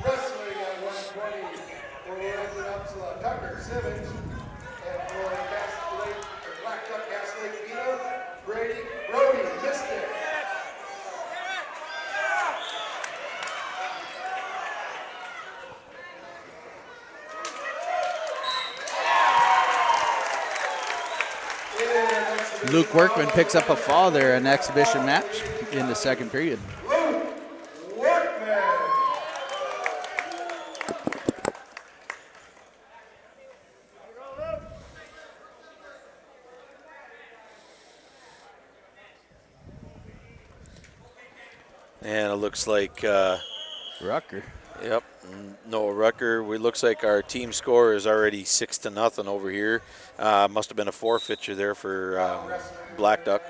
Wrestling at 120 for Royalton Upsala, Tucker Simmons, and for Black Duck Cass Lake Bena, Brody Mystic. Luke Workman picks up a fall there, an exhibition match in the second period. And it looks like Rucker. Yep. Noah Rucker. It looks like our team score is already 6-0 over here. Must have been a forfeiture there for Black Duck.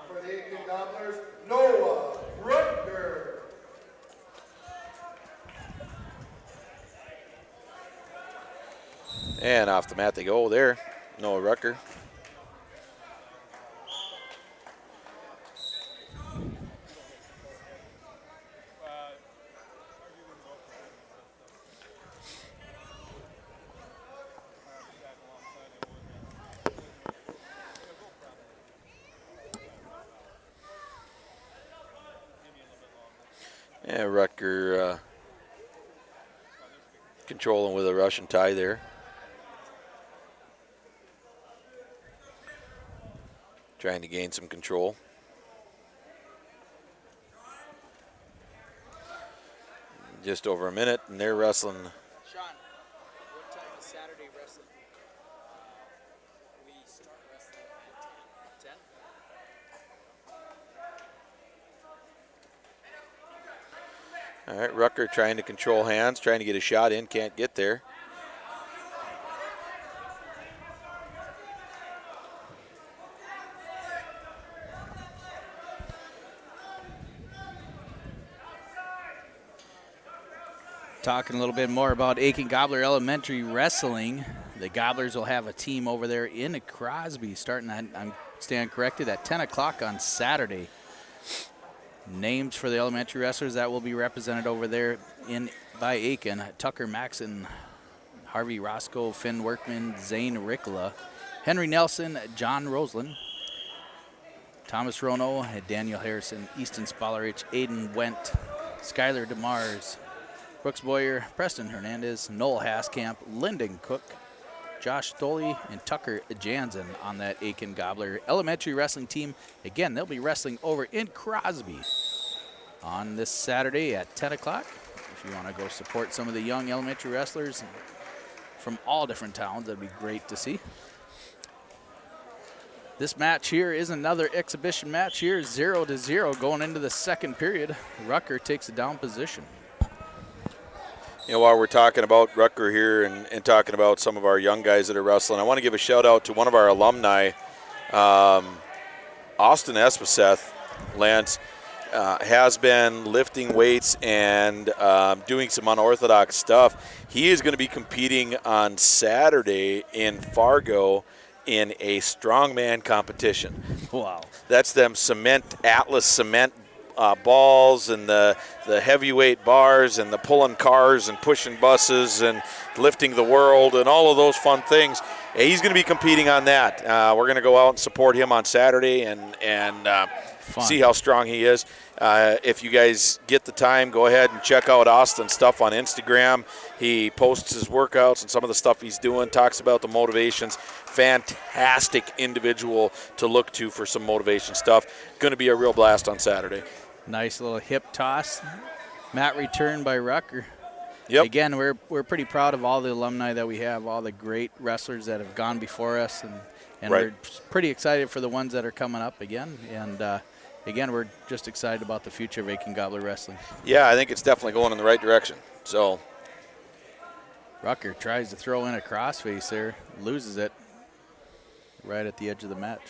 For the Aitkin Gobblers, Noah Rucker. And off the mat they go there, Noah Rucker. Yeah, Rucker controlling with a Russian tie there. Trying to gain some control. Just over a minute, and they're wrestling. Sean, what time is Saturday wrestling? We start wrestling at 10. All right, Rucker trying to control hands, trying to get a shot in, can't get there. Talking a little bit more about Aitkin Gobbler Elementary Wrestling. The Gobblers will have a team over there in Crosby starting at, I'm stand corrected, at 10 o'clock on Saturday. Names for the elementary wrestlers that will be represented over there by Aitkin: Tucker Maxon, Harvey Roscoe, Finn Workman, Zane Rickla, Henry Nelson, John Roseland, Thomas Rono, Daniel Harrison, Easton Spollerich, Aiden Went, Skylar DeMars, Brooks Boyer, Preston Hernandez, Noel Haskamp, Lyndon Cook, Josh Stoley, and Tucker Jansen on that Aitkin Gobbler elementary wrestling team. Again, they'll be wrestling over in Crosby on this Saturday at 10 o'clock. If you want to go support some of the young elementary wrestlers from all different towns, that'd be great to see. This match here is another exhibition match here, 0-0 going into the second period. Rucker takes a down position. You know, while we're talking about Rucker here and talking about some of our young guys that are wrestling, I want to give a shout out to one of our alumni, Austin Espeseth, Lance, has been lifting weights and doing some unorthodox stuff. He is going to be competing on Saturday in Fargo in a strongman competition. Wow. That's them Atlas cement balls and the heavyweight bars and the pulling cars and pushing buses and lifting the world and all of those fun things. He's going to be competing on that. We're going to go out and support him on Saturday and see how strong he is. If you guys get the time, go ahead and check out Austin's stuff on Instagram. He posts his workouts and some of the stuff he's doing, talks about the motivations. Fantastic individual to look to for some motivation stuff. Going to be a real blast on Saturday. Nice little hip toss. Mat return by Rucker. Yep. Again, we're pretty proud of all the alumni that we have, all the great wrestlers that have gone before us, and right. We're pretty excited for the ones that are coming up again. And again, we're just excited about the future of Aitkin Gobbler Wrestling. Yeah, I think it's definitely going in the right direction. So Rucker tries to throw in a crossface there, loses it right at the edge of the match.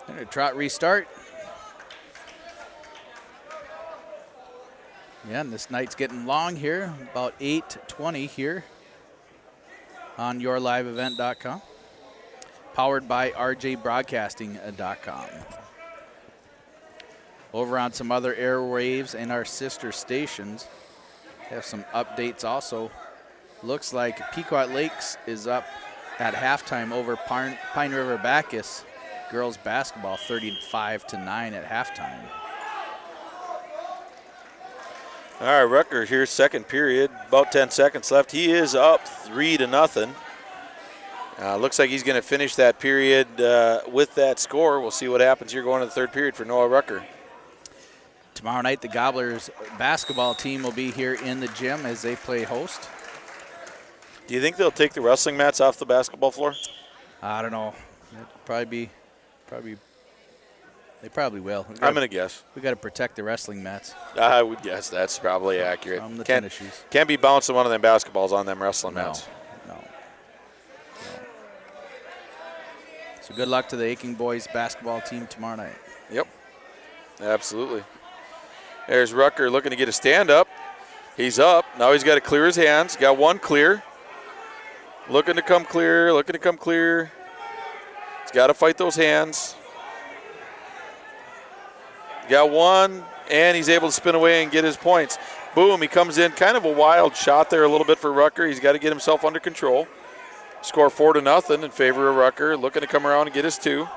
And a trot restart. Yeah, and this night's getting long here, about 8:20 here on yourliveevent.com. Powered by rjbroadcasting.com. Over on some other airwaves and our sister stations, have some updates also. Looks like Pequot Lakes is up at halftime over Pine River Bacchus. Girls basketball 35-9 at halftime. all right, Rucker here, second period, about 10 seconds left. He is up 3-0. Looks like he's going to finish that period with that score. We'll see what happens here going to the third period for Noah Rucker. Tomorrow night, the Gobblers basketball team will be here in the gym as they play host. Do you think they'll take the wrestling mats off the basketball floor? I don't know. It'd probably They probably will. I'm going to guess. We got to protect the wrestling mats. I would guess that's probably accurate. From the tennis shoes. Can't be bouncing one of them basketballs on them wrestling mats. No. So good luck to the Aitkin boys basketball team tomorrow night. Yep, absolutely. There's Rucker looking to get a stand-up. He's up. Now he's got to clear his hands. Got one clear. Looking to come clear. He's got to fight those hands. Got one, and he's able to spin away and get his points. Boom, he comes in. Kind of a wild shot there a little bit for Rucker. He's got to get himself under control. Score 4-0 in favor of Rucker. Looking to come around and get his 2.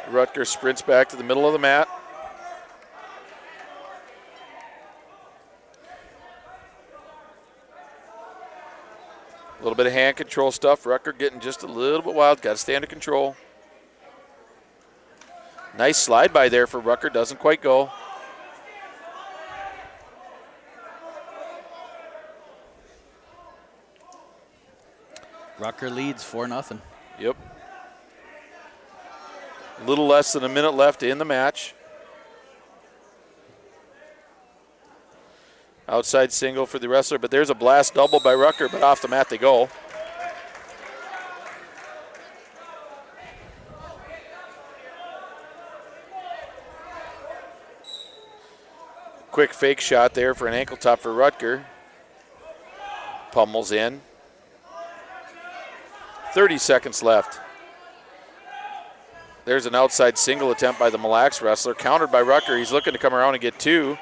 Rutger sprints back to the middle of the mat. A little bit of hand control stuff. Rucker getting just a little bit wild. Got to stay under control. Nice slide by there for Rucker. Doesn't quite go. Rucker leads 4-0. Yep. A little less than a minute left in the match. Outside single for the wrestler, but there's a blast double by Rucker, but off the mat they go. Quick fake shot there for an ankle top for Rutger. Pummels in. 30 seconds left. There's an outside single attempt by the Mille Lacs wrestler, countered by Rucker. He's looking to come around and get 2.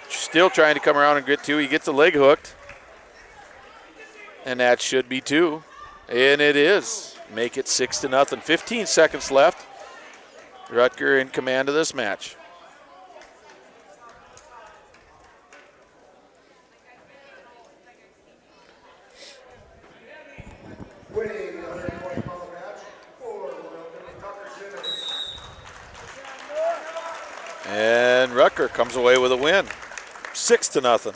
Still trying to come around and get 2. He gets the leg hooked. And that should be 2. And it is. Make it 6-0. 15 seconds left. Rutger in command of this match. Winning the 120-pound match for Royalton, Tucker Simmons. And Rucker comes away with a win. 6-0.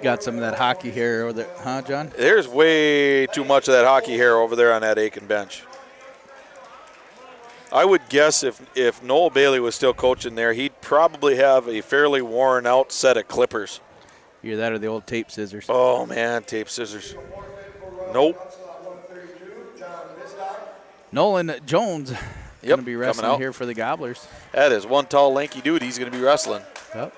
Got some of that hockey hair over there, huh, John? There's way too much of that hockey hair over there on that Aitkin bench. I would guess if Noel Bailey was still coaching there, he'd probably have a fairly worn out set of clippers. Either that or the old tape scissors. Oh, man, tape scissors. Nope. Nolan Jones going to be coming wrestling out here for the Gobblers. That is one tall, lanky dude. He's going to be wrestling. Yep.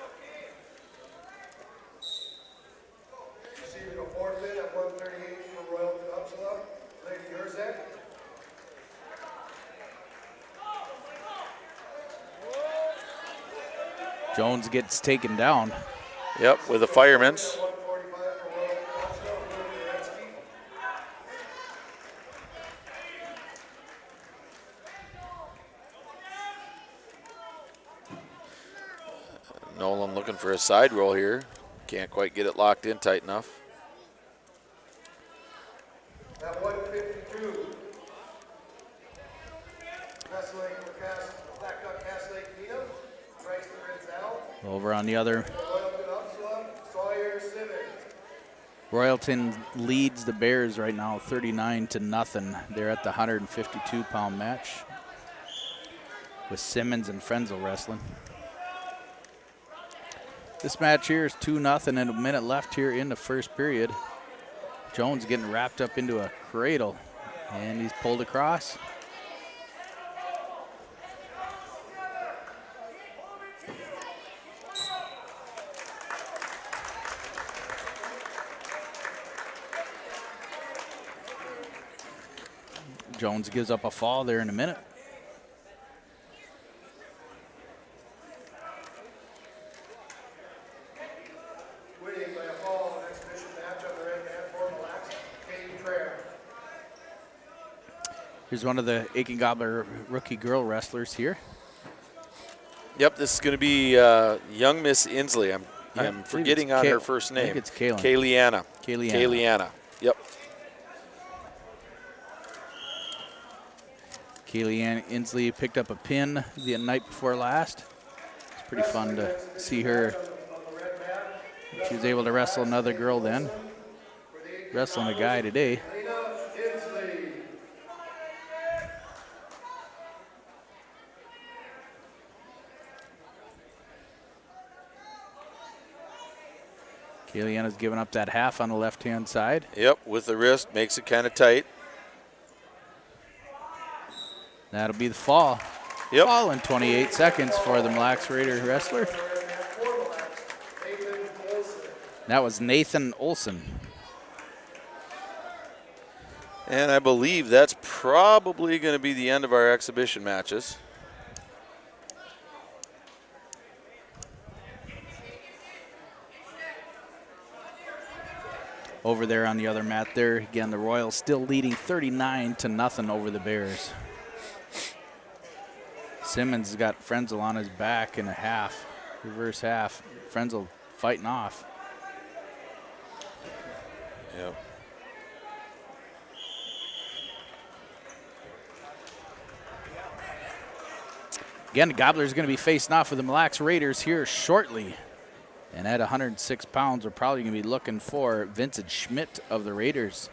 Receiving a forfeit at 138 for Royalton, Upsala, Lady Urzek. Jones gets taken down. Yep, with the firemen's. Nolan looking for a side roll here. Can't quite get it locked in tight enough. At 152, wrestling for Black Cast Lake Nina, Bryson Renzel. Over on the other. Royalton, Upsala, Sawyer Simmons. Royalton leads the Bears right now 39-0. They're at the 152-pound match with Simmons and Frenzel wrestling. This match here is 2-0 and a minute left here in the first period. Jones getting wrapped up into a cradle and he's pulled across. Jones gives up a fall there in a minute. Winning by a fall in an exhibition match on the red mat for Blacks, Kate Traer. Here's one of the Aitkin Gobbler rookie girl wrestlers here. Yep, this is going to be young Miss Inslee. I'm forgetting on her first name. I think it's Kaylin. Kayliana. Kayliana. Yep. Kaylee Inslee picked up a pin the night before last. Pretty fun to see her. She was able to wrestle another girl then. Wrestling a guy today. Kaliana's giving up that half on the left-hand side. Yep, with the wrist, makes it kind of tight. That'll be the fall. Yep. Fall in 28 seconds for the Mille Lacs Raider wrestler. That was Nathan Olson. And I believe that's probably going to be the end of our exhibition matches. Over there on the other mat there, again, the Royals still leading 39-0 over the Bears. Simmons has got Frenzel on his back in a half, reverse half. Frenzel fighting off. Yep. Again, the Gobbler's going to be facing off with the Mille Lacs Raiders here shortly. And at 106 pounds, we're probably going to be looking for Vincent Schmidt of the Raiders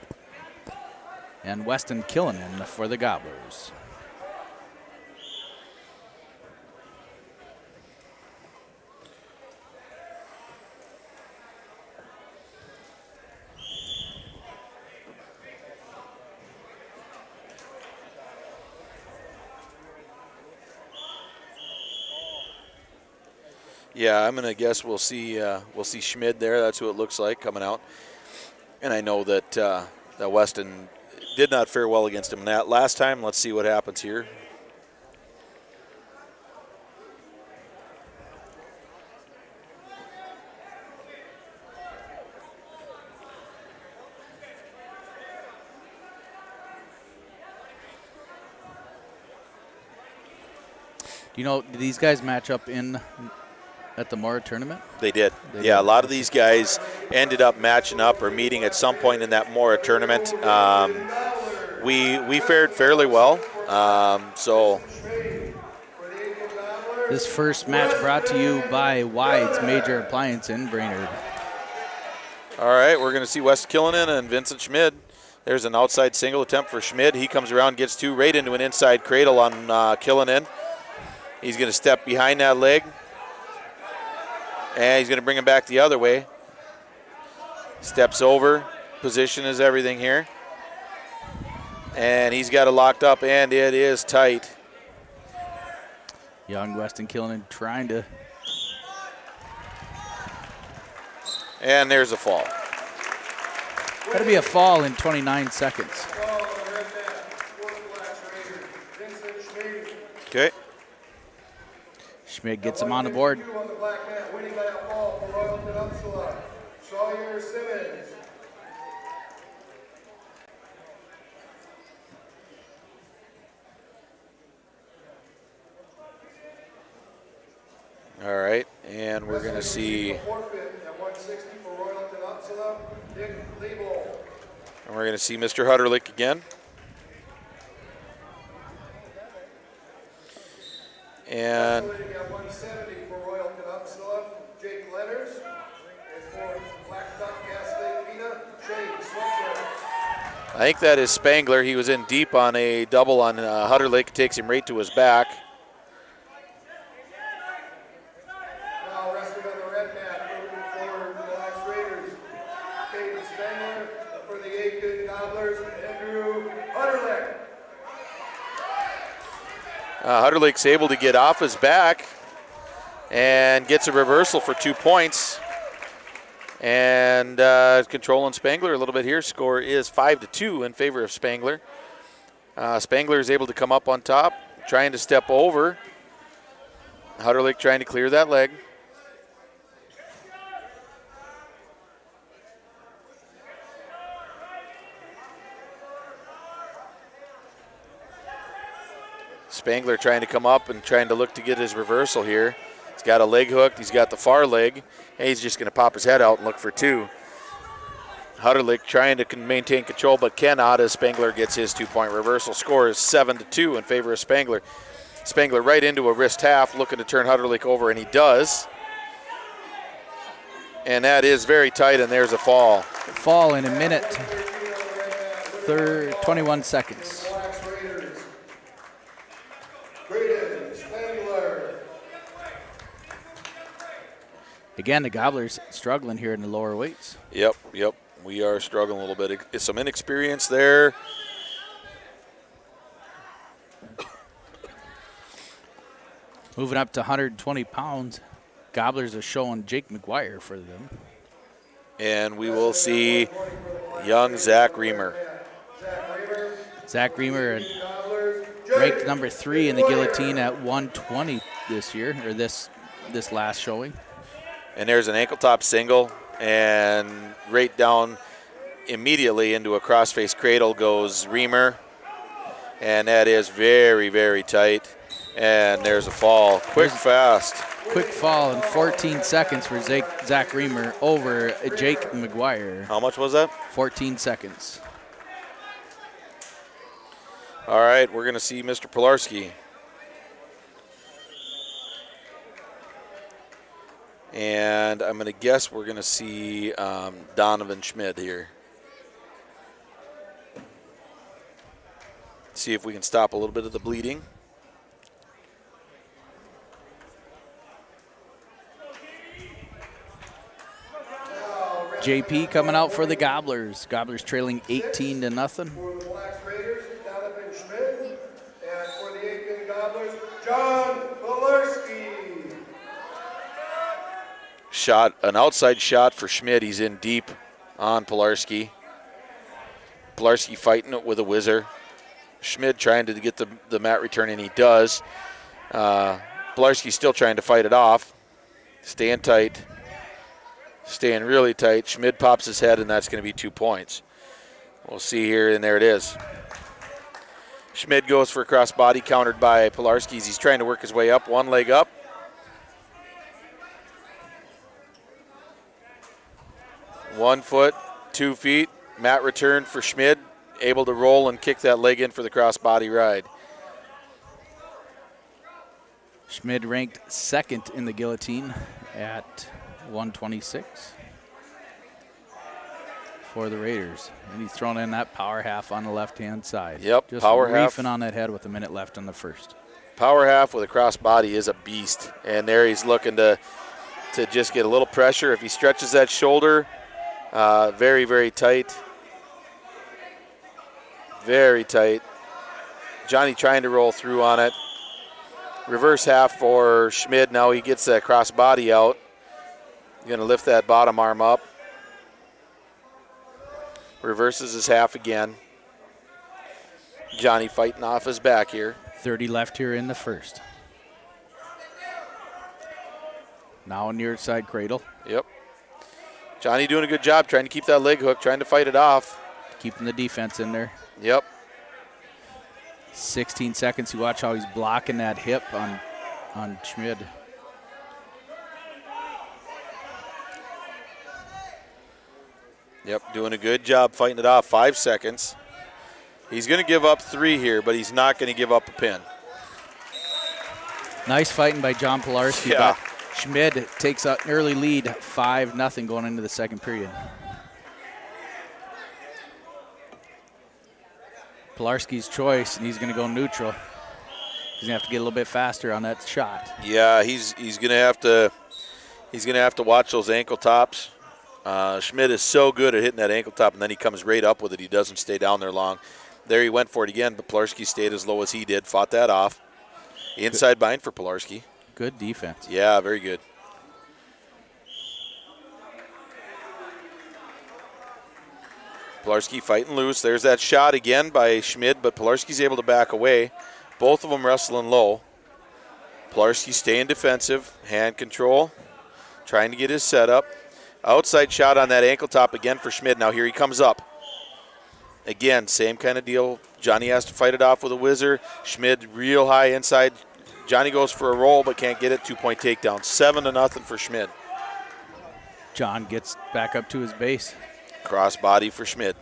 and Weston Killinan for the Gobblers. Yeah, I'm gonna guess we'll see Schmid there. That's who it looks like coming out. And I know that that Weston did not fare well against him that last time. Let's see what happens here. Do you know, did these guys match up at the Mora tournament? They did. A lot of these guys ended up matching up or meeting at some point in that Mora tournament. We fared fairly well. So this first match brought to you by Wide's Major Appliance in Brainerd. All right, we're going to see Wes Killinan and Vincent Schmid. There's an outside single attempt for Schmid. He comes around, gets two right into an inside cradle on Killinan. He's going to step behind that leg. And he's going to bring him back the other way. Steps over. Position is everything here. And he's got it locked up, and it is tight. Young Weston Killinan trying to. And there's a fall. That'll be a fall in 29 seconds. Okay. Schmidt gets him on the board. On the black mat, winning by a fall for Royalton Upsala, Sawyer Simmons. All right, and we're going to see. Forfeit at 160 for Royalton Upsala, Dick Liebel. And we're going to see Mr. Hutterlich again. And At 170 for Royalton Upsala, Jake Letters. And for Blacktop Gas Pina, Shane Switzer. I think that is Spangler. He was in deep on a double on Hutterlich. Takes him right to his back. Now wrestling on the red mat for the Lax Raiders, Caden Spangler. For the Aitkin Gobblers, Andrew Hutterlich. Hutterlich's able to get off his back and gets a reversal for 2 points. And controlling Spangler a little bit here. Score is 5-2 in favor of Spangler. Spangler is able to come up on top, trying to step over. Hutterlich trying to clear that leg. Spangler trying to come up and trying to look to get his reversal here. He's got a leg hooked. He's got the far leg. And he's just going to pop his head out and look for two. Hutterlich trying to maintain control but cannot as Spangler gets his 2-point reversal. Score is 7-2 in favor of Spangler. Spangler right into a wrist half, looking to turn Hutterlich over, and he does. And that is very tight, and there's a fall. Fall in a minute, 21 seconds. Again, the Gobblers struggling here in the lower weights. Yep. We are struggling a little bit. It's some inexperience there. Moving up to 120 pounds. Gobblers are showing Jake McGuire for them. And we will see young Zach Reamer. Zach Reamer ranked number 3 in the guillotine at 120 this year, or this last showing. And there's an ankle top single, and right down immediately into a crossface cradle goes Reamer. And that is very, very tight. And there's a fall, fast. Quick fall in 14 seconds for Zach Reamer over Jake McGuire. How much was that? 14 seconds. All right, we're going to see Mr. Pilarski. And I'm going to guess we're going to see Donovan Schmid here. See if we can stop a little bit of the bleeding. JP coming out for the Gobblers. Gobblers trailing 18-0. For the Black Raiders, Donovan Schmid. And for the Aitkin Gobblers, John Pilarski. An outside shot for Schmid. He's in deep on Pilarski. Pilarski fighting it with a whizzer. Schmid trying to get the mat return, and he does. Pilarski still trying to fight it off. Staying tight. Staying really tight. Schmid pops his head, and that's going to be 2 points. We'll see here, and there it is. Schmid goes for a crossbody, countered by Pilarski. He's trying to work his way up, one leg up. One foot, 2 feet. Mat return for Schmid, able to roll and kick that leg in for the crossbody ride. Schmid ranked 2nd in the guillotine at 126 for the Raiders. And he's thrown in that power half on the left-hand side. Yep, just power half. reefing on that head with a minute left in the first. Power half with a crossbody is a beast. And there he's looking to just get a little pressure. If he stretches that shoulder, very, very tight. Very tight. Johnny trying to roll through on it. Reverse half for Schmid. Now he gets that crossbody out. Going to lift that bottom arm up. Reverses his half again. Johnny fighting off his back here. 30 left here in the first. Now a near side cradle. Yep. Johnny doing a good job trying to keep that leg hook, trying to fight it off. Keeping the defense in there. Yep. 16 seconds. You watch how he's blocking that hip on Schmid. Yep, doing a good job fighting it off. 5 seconds. He's going to give up 3 here, but he's not going to give up a pin. Nice fighting by John Pilarski. Yeah. But Schmid takes an early lead, 5-0 going into the second period. Pilarski's choice, and he's going to go neutral. He's going to have to get a little bit faster on that shot. Yeah, he's going to have to watch those ankle tops. Schmid is so good at hitting that ankle top, and then he comes right up with it. He doesn't stay down there long. There he went for it again, but Pilarski stayed as low as he did, fought that off. Inside bind for Pilarski. Good defense. Yeah, very good. Pilarski fighting loose. There's that shot again by Schmid, but Pilarski's able to back away. Both of them wrestling low. Pilarski staying defensive, hand control, trying to get his setup. Outside shot on that ankle top again for Schmid. Now here he comes up. Again, same kind of deal. Johnny has to fight it off with a whizzer. Schmid real high inside. Johnny goes for a roll but can't get it. 2-point takedown. 7-0 for Schmid. John gets back up to his base. Cross body for Schmid.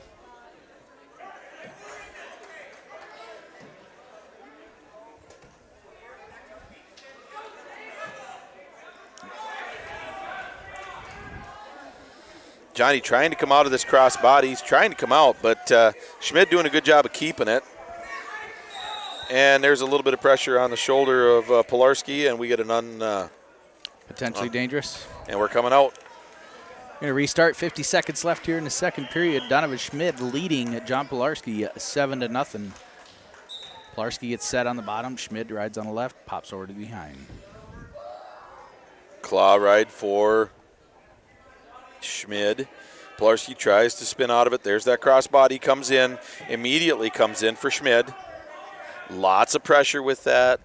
Johnny trying to come out of this cross body. He's trying to come out, but Schmidt doing a good job of keeping it. And there's a little bit of pressure on the shoulder of Pilarski, and we get an potentially dangerous. And we're coming out. Going to restart. 50 seconds left here in the second period. Donovan Schmidt leading John Pilarski 7-0. Pilarski gets set on the bottom. Schmidt rides on the left, pops over to behind. Claw ride for Schmidt. Pilarski tries to spin out of it. There's that crossbody, comes in, immediately comes in for Schmidt. Lots of pressure with that.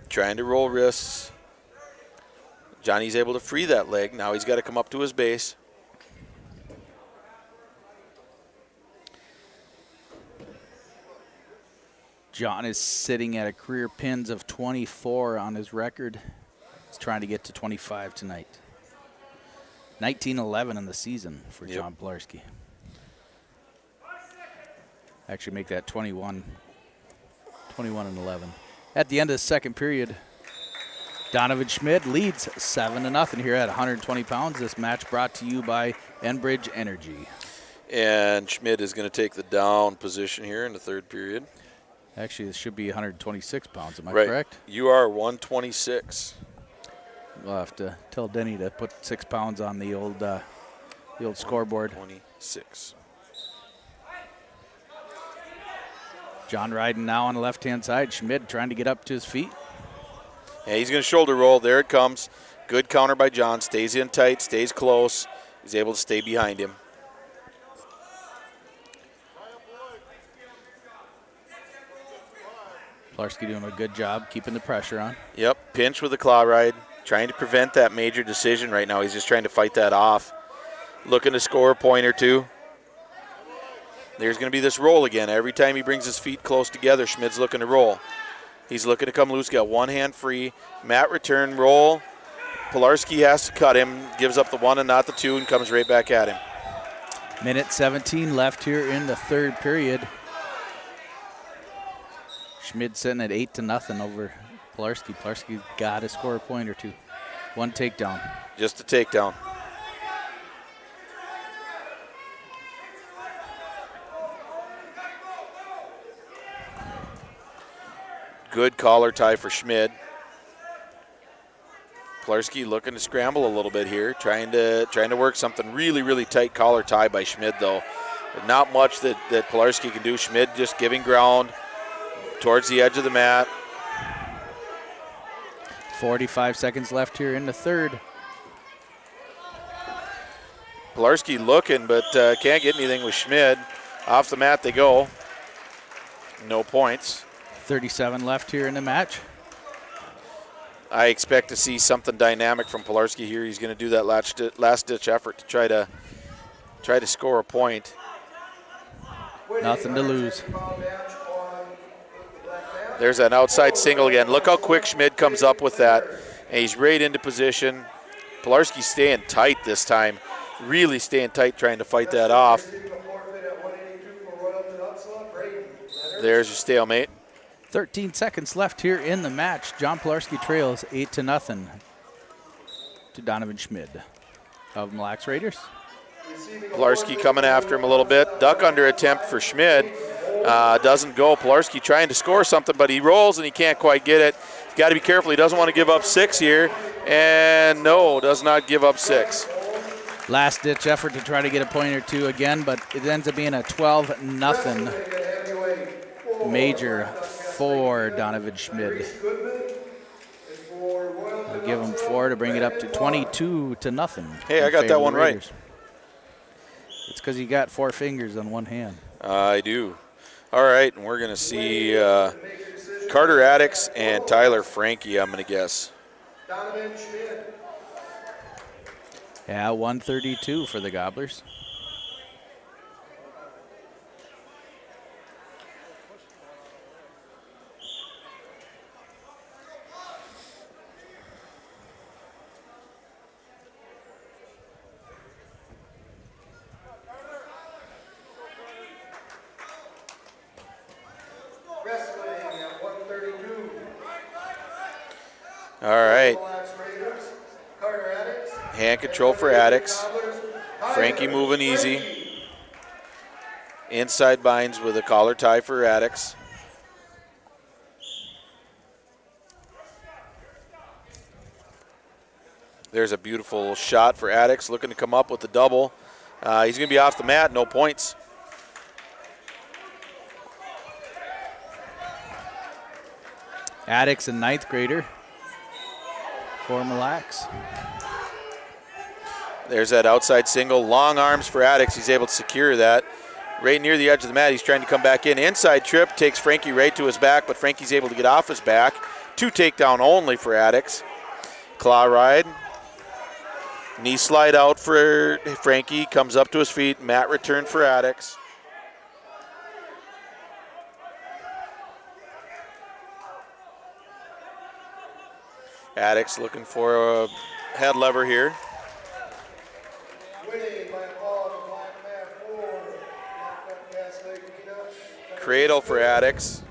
Trying to roll wrists. Johnny's able to free that leg. Now he's got to come up to his base. John is sitting at a career pins of 24 on his record. He's trying to get to 25 tonight. 19-11 in the season for John Pilarski. Actually make that 21-11. At the end of the second period, Donovan Schmidt leads 7-0 here at 120 pounds. This match brought to you by Enbridge Energy. And Schmidt is going to take the down position here in the third period. Actually, it should be 126 pounds. Am I right. correct? You are 126. We'll have to tell Denny to put 6 pounds on the old scoreboard. 26. John riding now on the left-hand side. Schmidt trying to get up to his feet. Yeah, he's going to shoulder roll. There it comes. Good counter by John. Stays in tight, stays close. He's able to stay behind him. Pilarski doing a good job keeping the pressure on. Yep, pinch with the claw ride. Trying to prevent that major decision right now. He's just trying to fight that off. Looking to score a point or two. There's going to be this roll again. Every time he brings his feet close together, Schmidt's looking to roll. He's looking to come loose, got one hand free. Mat return, roll. Pilarski has to cut him, gives up the 1 and not the 2, and comes right back at him. Minute 17 left here in the third period. Schmidt sitting at 8-0 over Pilarski. Pilarski's got to score a point or two. One takedown. Just a takedown. Good collar tie for Schmidt. Pilarski looking to scramble a little bit here, trying to work something. Really tight collar tie by Schmidt though. Not much that Pilarski can do. Schmidt just giving ground towards the edge of the mat. 45 seconds left here in the third. Pilarski looking, but can't get anything with Schmidt. Off the mat they go. No points. 37 left here in the match. I expect to see something dynamic from Pilarski here. He's going to do that last-ditch effort to try to score a point. Nothing to lose. There's an outside single again. Look how quick Schmidt comes up with that. And he's right into position. Pilarski staying tight this time. Really staying tight, trying to fight that off. There's your stalemate. 13 seconds left here in the match. John Pilarski trails 8-0 to Donovan Schmidt of Mille Lacs Raiders. Pilarski coming after him a little bit. Duck under attempt for Schmidt. Doesn't go. Pilarski trying to score something, but he rolls and he can't quite get it. He's got to be careful. He doesn't want to give up 6 here. And no, does not give up 6. Last-ditch effort to try to get a point or two again, but it ends up being a 12-0 major for Donovan Schmidt. I'll give him 4 to bring it up to 22-0. Hey, I got that one right. It's because you got 4 fingers on one hand. I do. All right, and we're going to see Carter Addicks and Tyler Frankie, I'm going to guess. Yeah, 132 for the Gobblers. All right. Hand control for Addicks. Frankie moving easy. Inside binds with a collar tie for Addicks. There's a beautiful shot for Addicks, looking to come up with the double. He's going to be off the mat, no points. Addicks, a 9th grader for Mille. There's that outside single. Long arms for Addicks. He's able to secure that. Right near the edge of the mat, he's trying to come back in. Inside trip takes Frankie right to his back, but Frankie's able to get off his back. 2 takedown only for Addicks. Claw ride. Knee slide out for Frankie. Comes up to his feet. Mat return for Addicks. Addicks looking for a head lever here. Cradle for Addicks.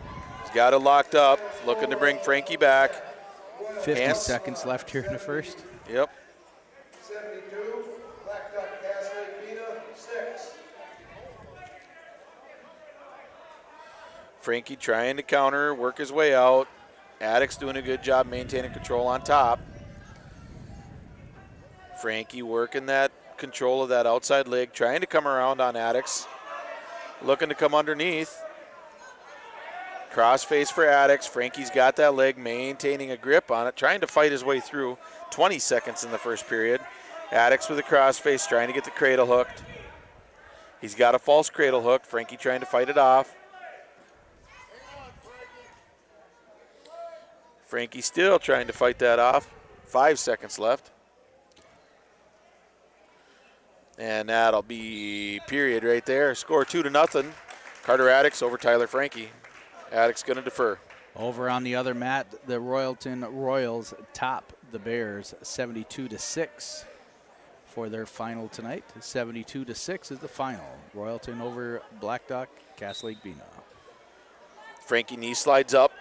He's got it locked up. Looking to bring Frankie back. 50 seconds left here in the first. Yep. 72, Black Duck, Cass Lake, Bina, 6. Frankie trying to counter, work his way out. Addicks doing a good job maintaining control on top. Frankie working that control of that outside leg, trying to come around on Addicks. Looking to come underneath. Cross face for Addicks. Frankie's got that leg, maintaining a grip on it, trying to fight his way through. 20 seconds in the first period. Addicks with a cross face, trying to get the cradle hooked. He's got a false cradle hook. Frankie trying to fight it off. Frankie still trying to fight that off. 5 seconds left. And that'll be period right there. Score 2-0. Carter Addicks over Tyler Frankie. Addicks going to defer. Over on the other mat, the Royalton Royals top the Bears 72-6 for their final tonight. 72-6 is the final. Royalton over Black Duck, Cass Lake Bina. Frankie knee slides up,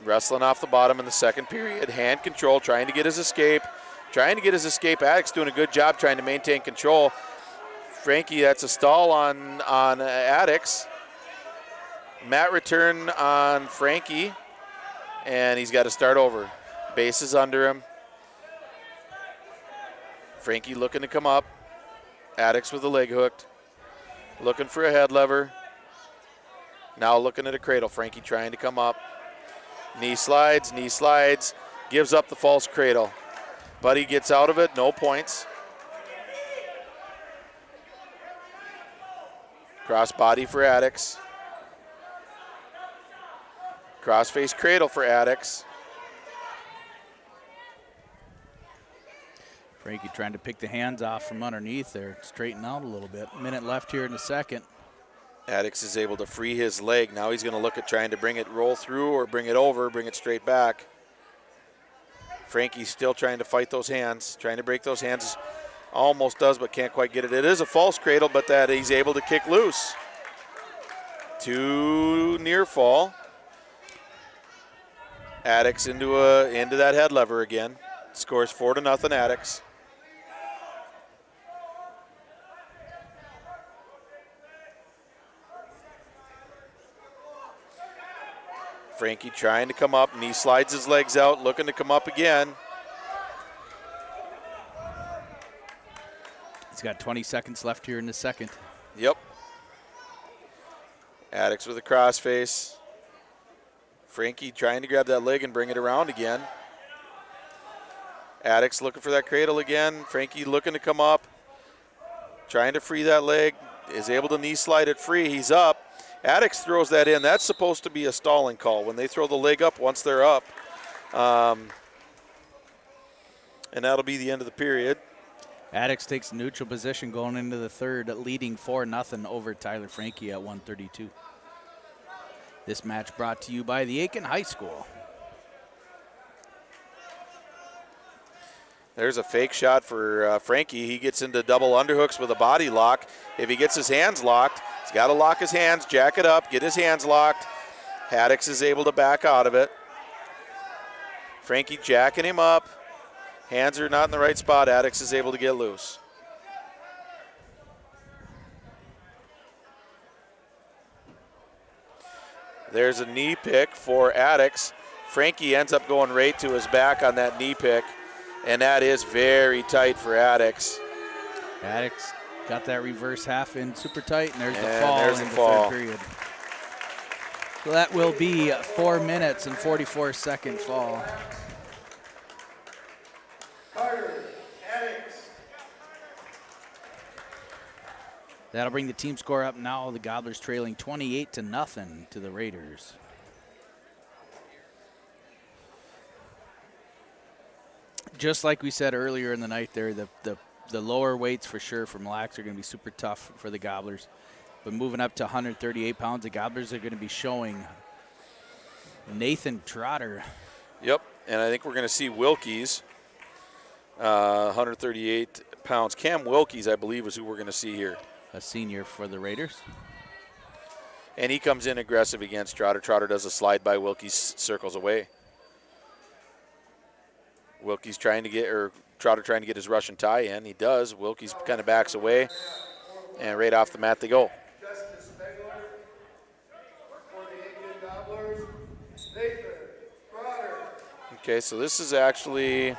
wrestling off the bottom in the second period. Hand control, trying to get his escape. Addicks doing a good job trying to maintain control. Frankie, that's a stall on Addicks. Mat return on Frankie, and he's got to start over. Base is under him. Frankie looking to come up. Addicks with the leg hooked. Looking for a head lever. Now looking at a cradle. Frankie trying to come up. Knee slides. Gives up the false cradle. Buddy gets out of it, no points. Cross body for Addicks. Crossface cradle for Addicks. Frankie trying to pick the hands off from underneath there, straighten out a little bit. Minute left here in the second. Addicks is able to free his leg. Now he's going to look at trying to bring it roll through or bring it over, bring it straight back. Frankie's still trying to fight those hands, trying to break those hands. Almost does, but can't quite get it. It is a false cradle, but that he's able to kick loose. 2 near fall. Addicks into that head lever again. Scores 4-0 Addicks. Frankie trying to come up, knee slides his legs out, looking to come up again. He's got 20 seconds left here in the second. Yep. Addicks with a crossface. Frankie trying to grab that leg and bring it around again. Addicks looking for that cradle again. Frankie looking to come up. Trying to free that leg. Is able to knee slide it free. He's up. Addicks throws that in. That's supposed to be a stalling call when they throw the leg up once they're up. And that'll be the end of the period. Addicks takes neutral position going into the third, leading 4-0 over Tyler Frankie at 132. This match brought to you by the Aitkin High School. There's a fake shot for Frankie. He gets into double underhooks with a body lock. If he gets his hands locked, he's got to lock his hands, jack it up, get his hands locked. Addicks is able to back out of it. Frankie jacking him up. Hands are not in the right spot. Addicks is able to get loose. There's a knee pick for Addicks. Frankie ends up going right to his back on that knee pick, and that is very tight for Addicks. Addicks got that reverse half in super tight, and there's the And fall there's in the the fall. third period. So that will be 4 minutes and 44-second fall. That'll bring the team score up now. The Gobblers trailing 28-0 to the Raiders. Just like we said earlier in the night there, the lower weights for sure for Mille Lacs are going to be super tough for the Gobblers. But moving up to 138 pounds, the Gobblers are going to be showing Nathan Trotter. Yep, and I think we're going to see Wilkies, 138 pounds. Cam Wilkies, I believe, is who we're going to see here. A senior for the Raiders. And he comes in aggressive against Trotter. Trotter does a slide by. Wilkies circles away. Wilkies trying to get, or Trotter trying to get his Russian tie in. He does. Wilkies kind of backs away. And right off the mat they go. Okay, so this is actually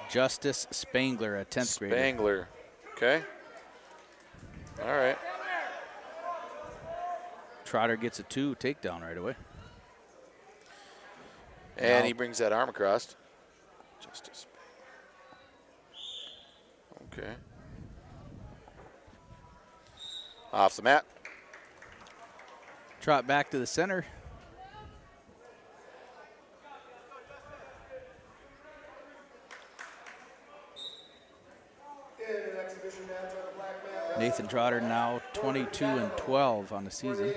Justice Spangler, a 10th grader. Spangler. Okay. All right. Trotter gets a 2 takedown right away. And Now- he brings that arm across. Justice. Okay. Off the mat. Trot back to the center. Nathan Trotter now 22-12 on the season.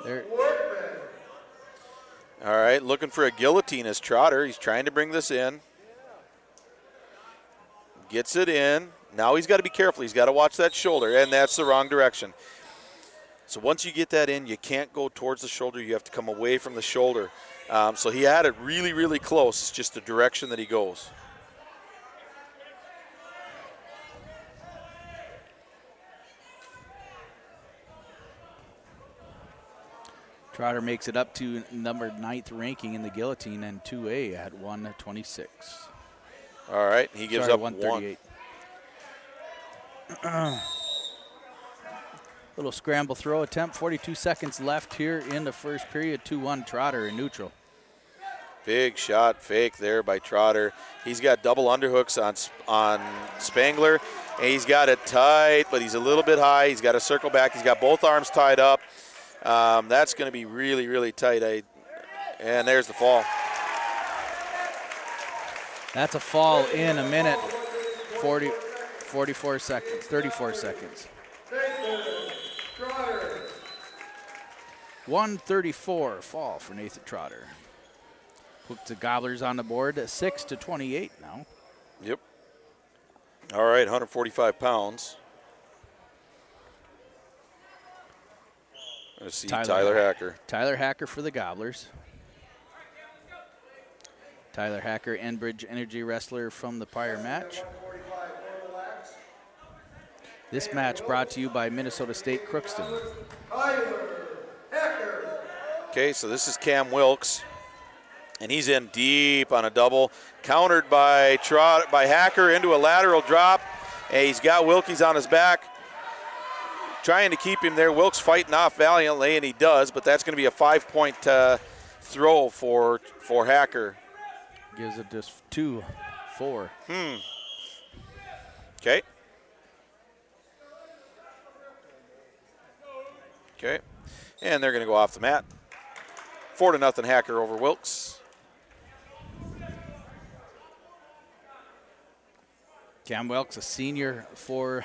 There. All right, looking for a guillotine as Trotter. He's trying to bring this in. Gets it in. Now he's got to be careful. He's got to watch that shoulder, and that's the wrong direction. So once you get that in, you can't go towards the shoulder. You have to come away from the shoulder. So he had it really, really close. It's just the direction that he goes. Trotter makes it up to number 9th ranking in the guillotine and 2A at 126. All right, he gives Sorry, up 138. Little scramble throw attempt, 42 seconds left here in the first period, 2-1 Trotter in neutral. Big shot fake there by Trotter. He's got double underhooks on Spangler, and he's got it tight, but he's a little bit high. He's got to circle back. He's got both arms tied up. That's going to be really, really tight. And there's the fall. That's a fall in a minute, 44 seconds, 34 seconds. 134 fall for Nathan Trotter. Puts the Gobblers on the board, 6-28 now. Yep. All right, 145 pounds. Let's see, Tyler Hacker. Tyler Hacker for the Gobblers. Tyler Hacker, Enbridge Energy wrestler from the prior match. This match brought to you by Minnesota State Crookston. Okay, so this is Cam Wilkes, and he's in deep on a double, countered by Hacker into a lateral drop, and he's got Wilkies on his back, trying to keep him there. Wilkes fighting off valiantly, and he does, but that's going to be a 5-point throw for Hacker. Gives it just 2-4. Okay. Okay. And they're going to go off the mat. 4-0 Hacker over Wilkes. Cam Wilkes, a senior for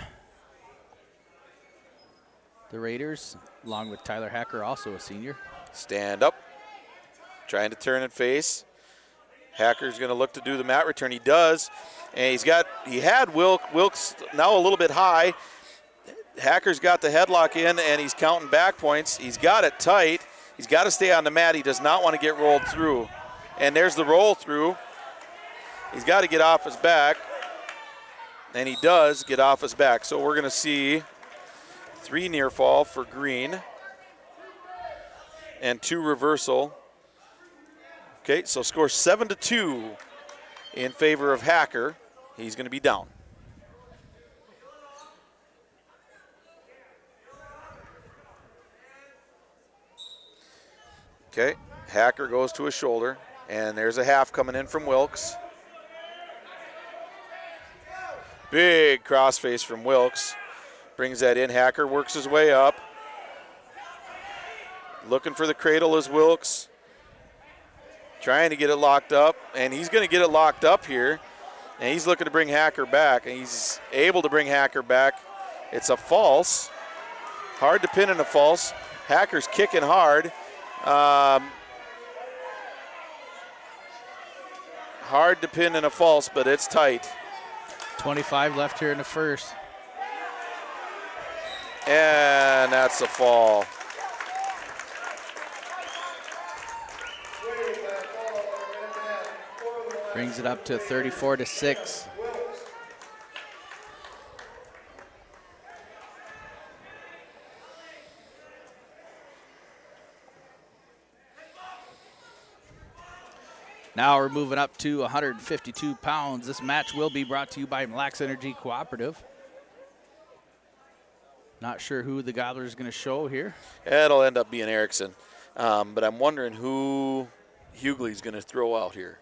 the Raiders, along with Tyler Hacker, also a senior. Stand up. Trying to turn and face. Hacker's going to look to do the mat return. He does. And he had Wilkes now a little bit high. Hacker's got the headlock in, and he's counting back points. He's got it tight. He's got to stay on the mat. He does not want to get rolled through. And there's the roll through. He's got to get off his back, and he does get off his back. So we're going to see 3 near fall for Green and 2 reversal. Okay, so score 7-2 in favor of Hacker. He's going to be down. Okay, Hacker goes to his shoulder, and there's a half coming in from Wilkes. Big crossface from Wilkes. Brings that in. Hacker works his way up. Looking for the cradle is Wilkes. Trying to get it locked up, and he's going to get it locked up here. And he's looking to bring Hacker back, and he's able to bring Hacker back. It's a false. Hard to pin in a false. Hacker's kicking hard. Hard to pin in a false, but it's tight. 25 left here in the first. And that's a fall. Brings it up to 34-6. Now we're moving up to 152 pounds. This match will be brought to you by Mille Lacs Energy Cooperative. Not sure who the Gobbler is going to show here. It'll end up being Erickson. But I'm wondering who Hughley's going to throw out here.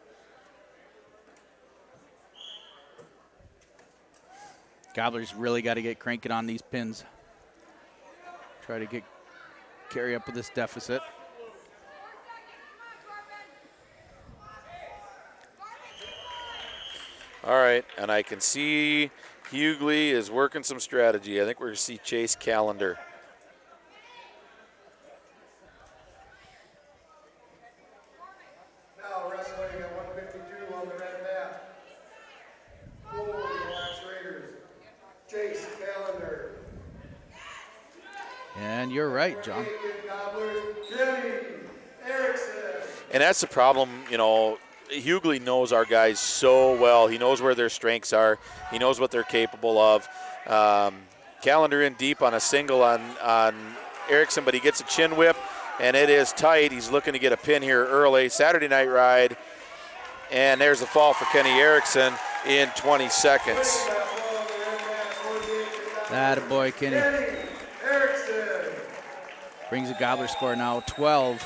Gobbler's really got to get cranking on these pins. Try to carry up with this deficit. All right, and I can see Hughley is working some strategy. I think we're going to see Chase Callender. Now wrestling at 152 on the red mat. For the Lax Raiders, Chase Callender. And you're right, John. And that's the problem, you know, Hughley knows our guys so well. He knows where their strengths are. He knows what they're capable of. Callender in deep on a single on Erickson, but he gets a chin whip, and it is tight. He's looking to get a pin here early. Saturday Night Ride, and there's the fall for Kenny Erickson in 20 seconds. Attaboy, Kenny. Brings a Gobbler score now 12-0.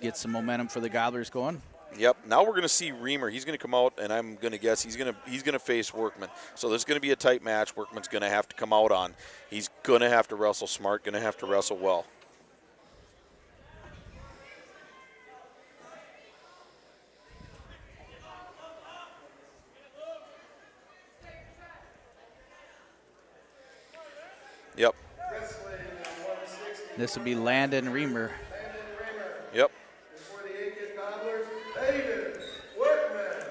Get some momentum for the Gobblers going. Yep. Now we're going to see Reamer. He's going to come out, and I'm going to guess he's going to face Workman. So this is going to be a tight match. Workman's going to have to come out on. He's going to have to wrestle smart. Going to have to wrestle well. Yep. This will be Landon Reamer. Yep. For the Aitkin Gobblers, Hayden Workman.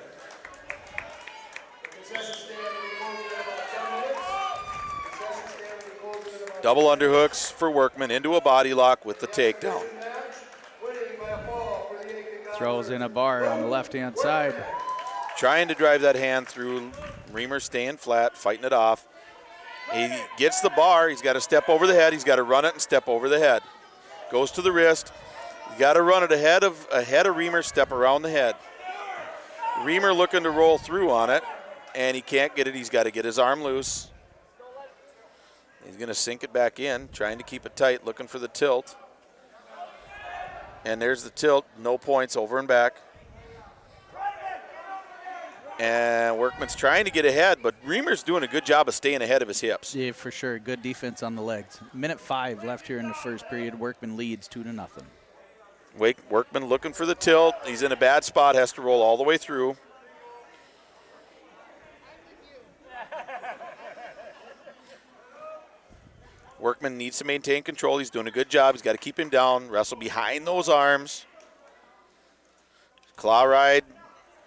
The concession stand will be closing in about 10 minutes. Concession stand will be closing in about Double underhooks for Workman into a body lock with the takedown. winning by a fall for the Aitkin Gobblers. Throws in a bar on the left-hand side. Trying to drive that hand through. Reamer staying flat, fighting it off. He gets the bar. He's got to step over the head. He's got to run it and step over the head. Goes to the wrist. You got to run it ahead of Reamer, step around the head. Reamer looking to roll through on it, and he can't get it. He's got to get his arm loose. He's going to sink it back in, trying to keep it tight, looking for the tilt. And there's the tilt, no points, over and back. And Workman's trying to get ahead, but Reamer's doing a good job of staying ahead of his hips. Yeah, for sure. Good defense on the legs. Minute 5 left here in the first period. Workman leads 2-0. Workman looking for the tilt. He's in a bad spot, has to roll all the way through. Workman needs to maintain control. He's doing a good job. He's got to keep him down, wrestle behind those arms. Claw ride.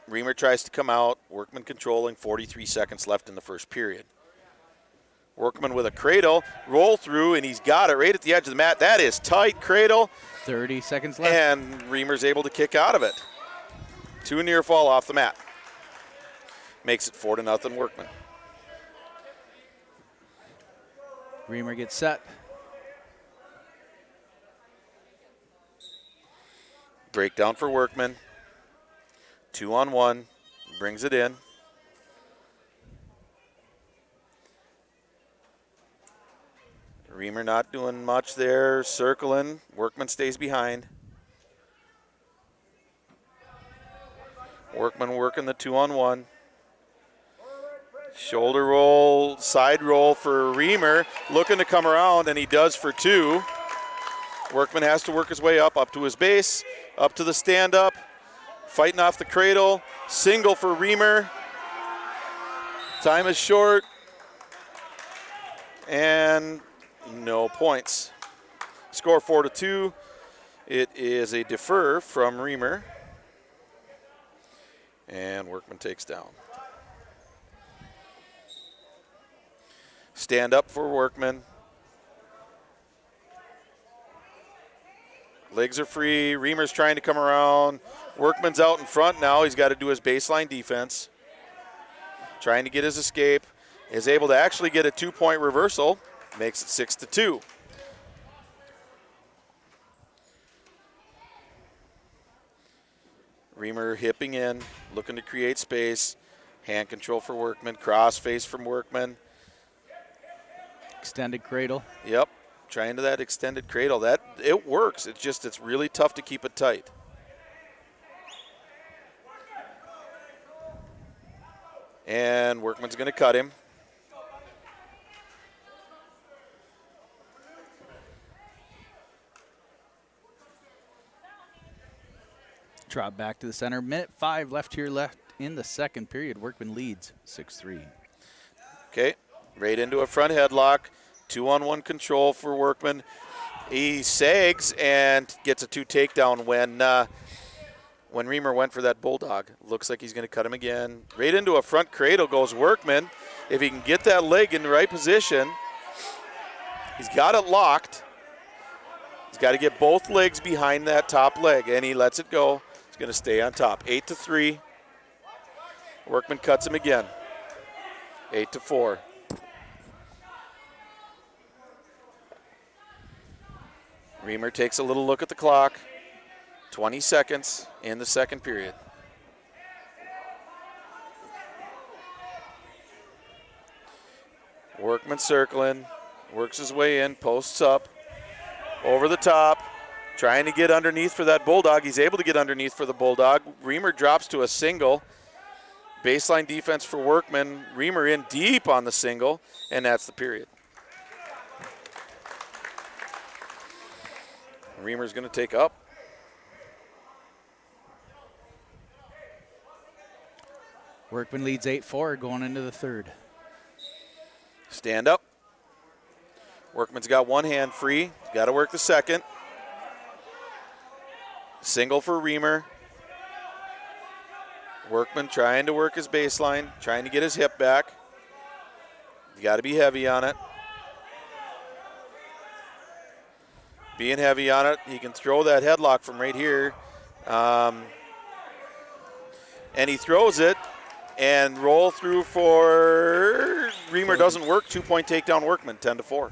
Reamer tries to come out. Workman controlling, 43 seconds left in the first period. Workman with a cradle, roll through, and he's got it right at the edge of the mat. That is tight cradle. 30 seconds left. And Reamer's able to kick out of it. Too near fall off the mat. Makes it 4-0 Workman. Reamer gets set. Breakdown for Workman. 2-on-1. Brings it in. Reamer not doing much there. Circling. Workman stays behind. Workman working the 2-on-1. Shoulder roll, side roll for Reamer. Looking to come around, and he does for 2. Workman has to work his way up to his base, up to the stand-up. Fighting off the cradle. Single for Reamer. Time is short. And no points. Score 4-2. It is a defer from Reamer. And Workman takes down. Stand up for Workman. Legs are free. Reamer's trying to come around. Workman's out in front now. He's got to do his baseline defense. Trying to get his escape. Is able to actually get a 2-point reversal. Makes it 6-2. Reamer hipping in, looking to create space. Hand control for Workman. Cross face from Workman. Extended cradle. Yep, trying to that extended cradle. That it works. It's really tough to keep it tight. And Workman's going to cut him. Drop back to the center. Minute 5 left in the second period. Workman leads 6-3. Okay, right into a front headlock. 2-on-1 control for Workman. He sags and gets a 2 takedown when Reamer went for that bulldog. Looks like he's going to cut him again. Right into a front cradle goes Workman. If he can get that leg in the right position, he's got it locked. He's got to get both legs behind that top leg, and he lets it go. He's going to stay on top. 8-3. Workman cuts him again. 8-4. Reamer takes a little look at the clock. 20 seconds in the second period. Workman circling, works his way in, posts up, over the top, trying to get underneath for that bulldog. He's able to get underneath for the bulldog. Reamer drops to a single. Baseline defense for Workman. Reamer in deep on the single, and that's the period. Reamer's going to take up. Workman leads 8-4 going into the third. Stand up. Workman's got one hand free. Got to work the second. Single for Reamer. Workman trying to work his baseline, trying to get his hip back. You got to be heavy on it. Being heavy on it, he can throw that headlock from right here. And he throws it and roll through for Reamer doesn't work. 2-point takedown Workman, 10-4.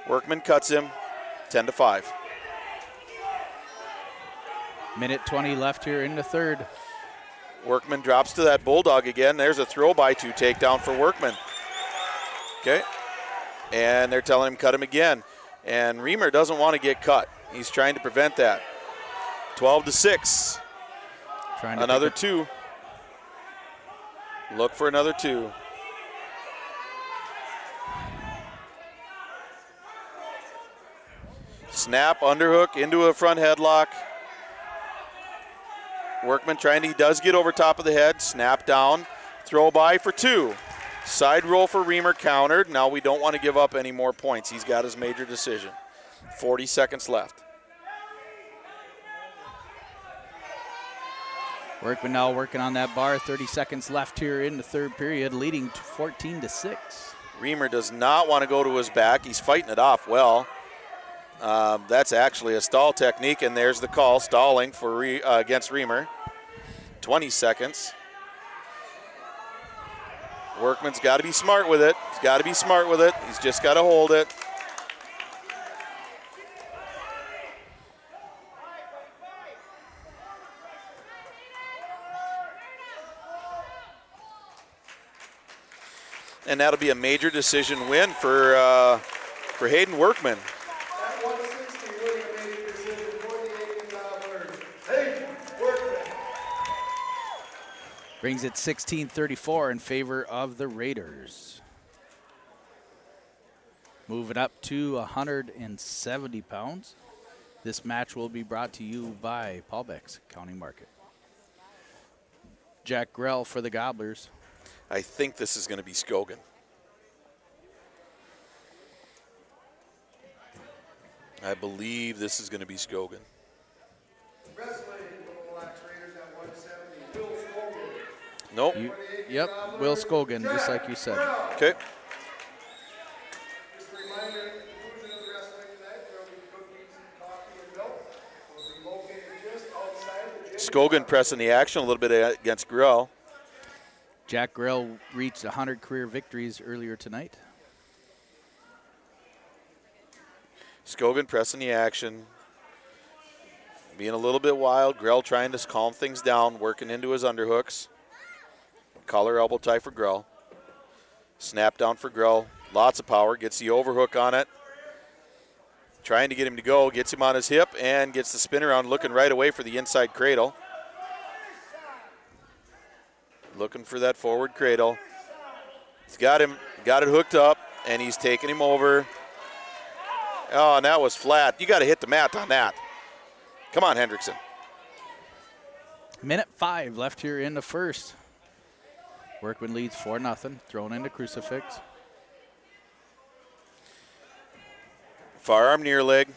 Workman cuts him, 10-5. Minute 20 left here in the third. Workman drops to that bulldog again. There's a throw by 2 takedown for Workman. Okay. And they're telling him cut him again. And Reamer doesn't want to get cut. He's trying to prevent that. 12-6. Another 2. Look for another 2. Snap, underhook, into a front headlock. Workman he does get over top of the head. Snap down, throw by for 2. Side roll for Reamer, countered. Now we don't want to give up any more points. He's got his major decision. 40 seconds left. Workman now working on that bar. 30 seconds left here in the third period, leading 14-6. Reamer does not want to go to his back. He's fighting it off well. That's actually a stall technique, and there's the call, stalling for against Reamer. 20 seconds. Workman's got to be smart with it. He's got to be smart with it. He's just got to hold it. And that'll be a major decision win for Hayden Workman. At 160, winning a major decision for the Aitkin Hayden Workman. Brings it 16-34 in favor of the Raiders. Moving up to 170 pounds. This match will be brought to you by Paulbeck's County Market. Jack Grell for the Gobblers. I think this is going to be Skogan. I believe this is going to be Skogan. Wrestling for the Mille Raiders at 170, Will Skogan. Nope. Yep, Will Skogan, just like you said. Okay. Just a reminder, the conclusion of the wrestling tonight, there will be cookies, coffee, and milk. Will be located just outside the gym. Skogan pressing the action a little bit against Grell. Jack Grell reached 100 career victories earlier tonight. Skogan pressing the action. Being a little bit wild. Grell trying to calm things down, working into his underhooks. Collar elbow tie for Grell. Snap down for Grell. Lots of power. Gets the overhook on it. Trying to get him to go. Gets him on his hip and gets the spin around, looking right away for the inside cradle. Looking for that forward cradle. He's got him, got it hooked up, and he's taking him over. Oh, and that was flat. You got to hit the mat on that. Come on, Hendrickson. Minute 5 left here in the first. Workman leads 4-0, thrown into crucifix. Firearm near leg.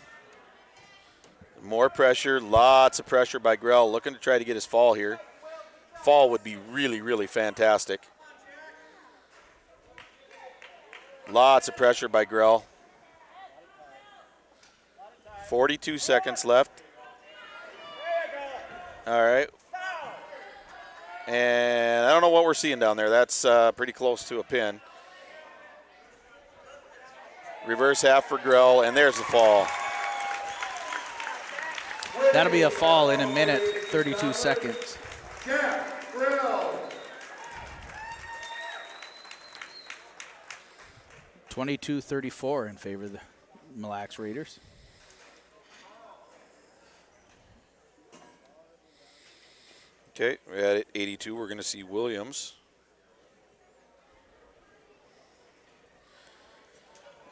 More pressure, lots of pressure by Grell, looking to try to get his fall here. Fall would be really, really fantastic. Lots of pressure by Grell. 42 seconds left. All right. And I don't know what we're seeing down there. That's pretty close to a pin. Reverse half for Grell, and there's the fall. That'll be a fall in a minute, 32 seconds. Jack Grell. 22-34 in favor of the Mille Raiders. Okay, we're at 82. We're going to see Williams.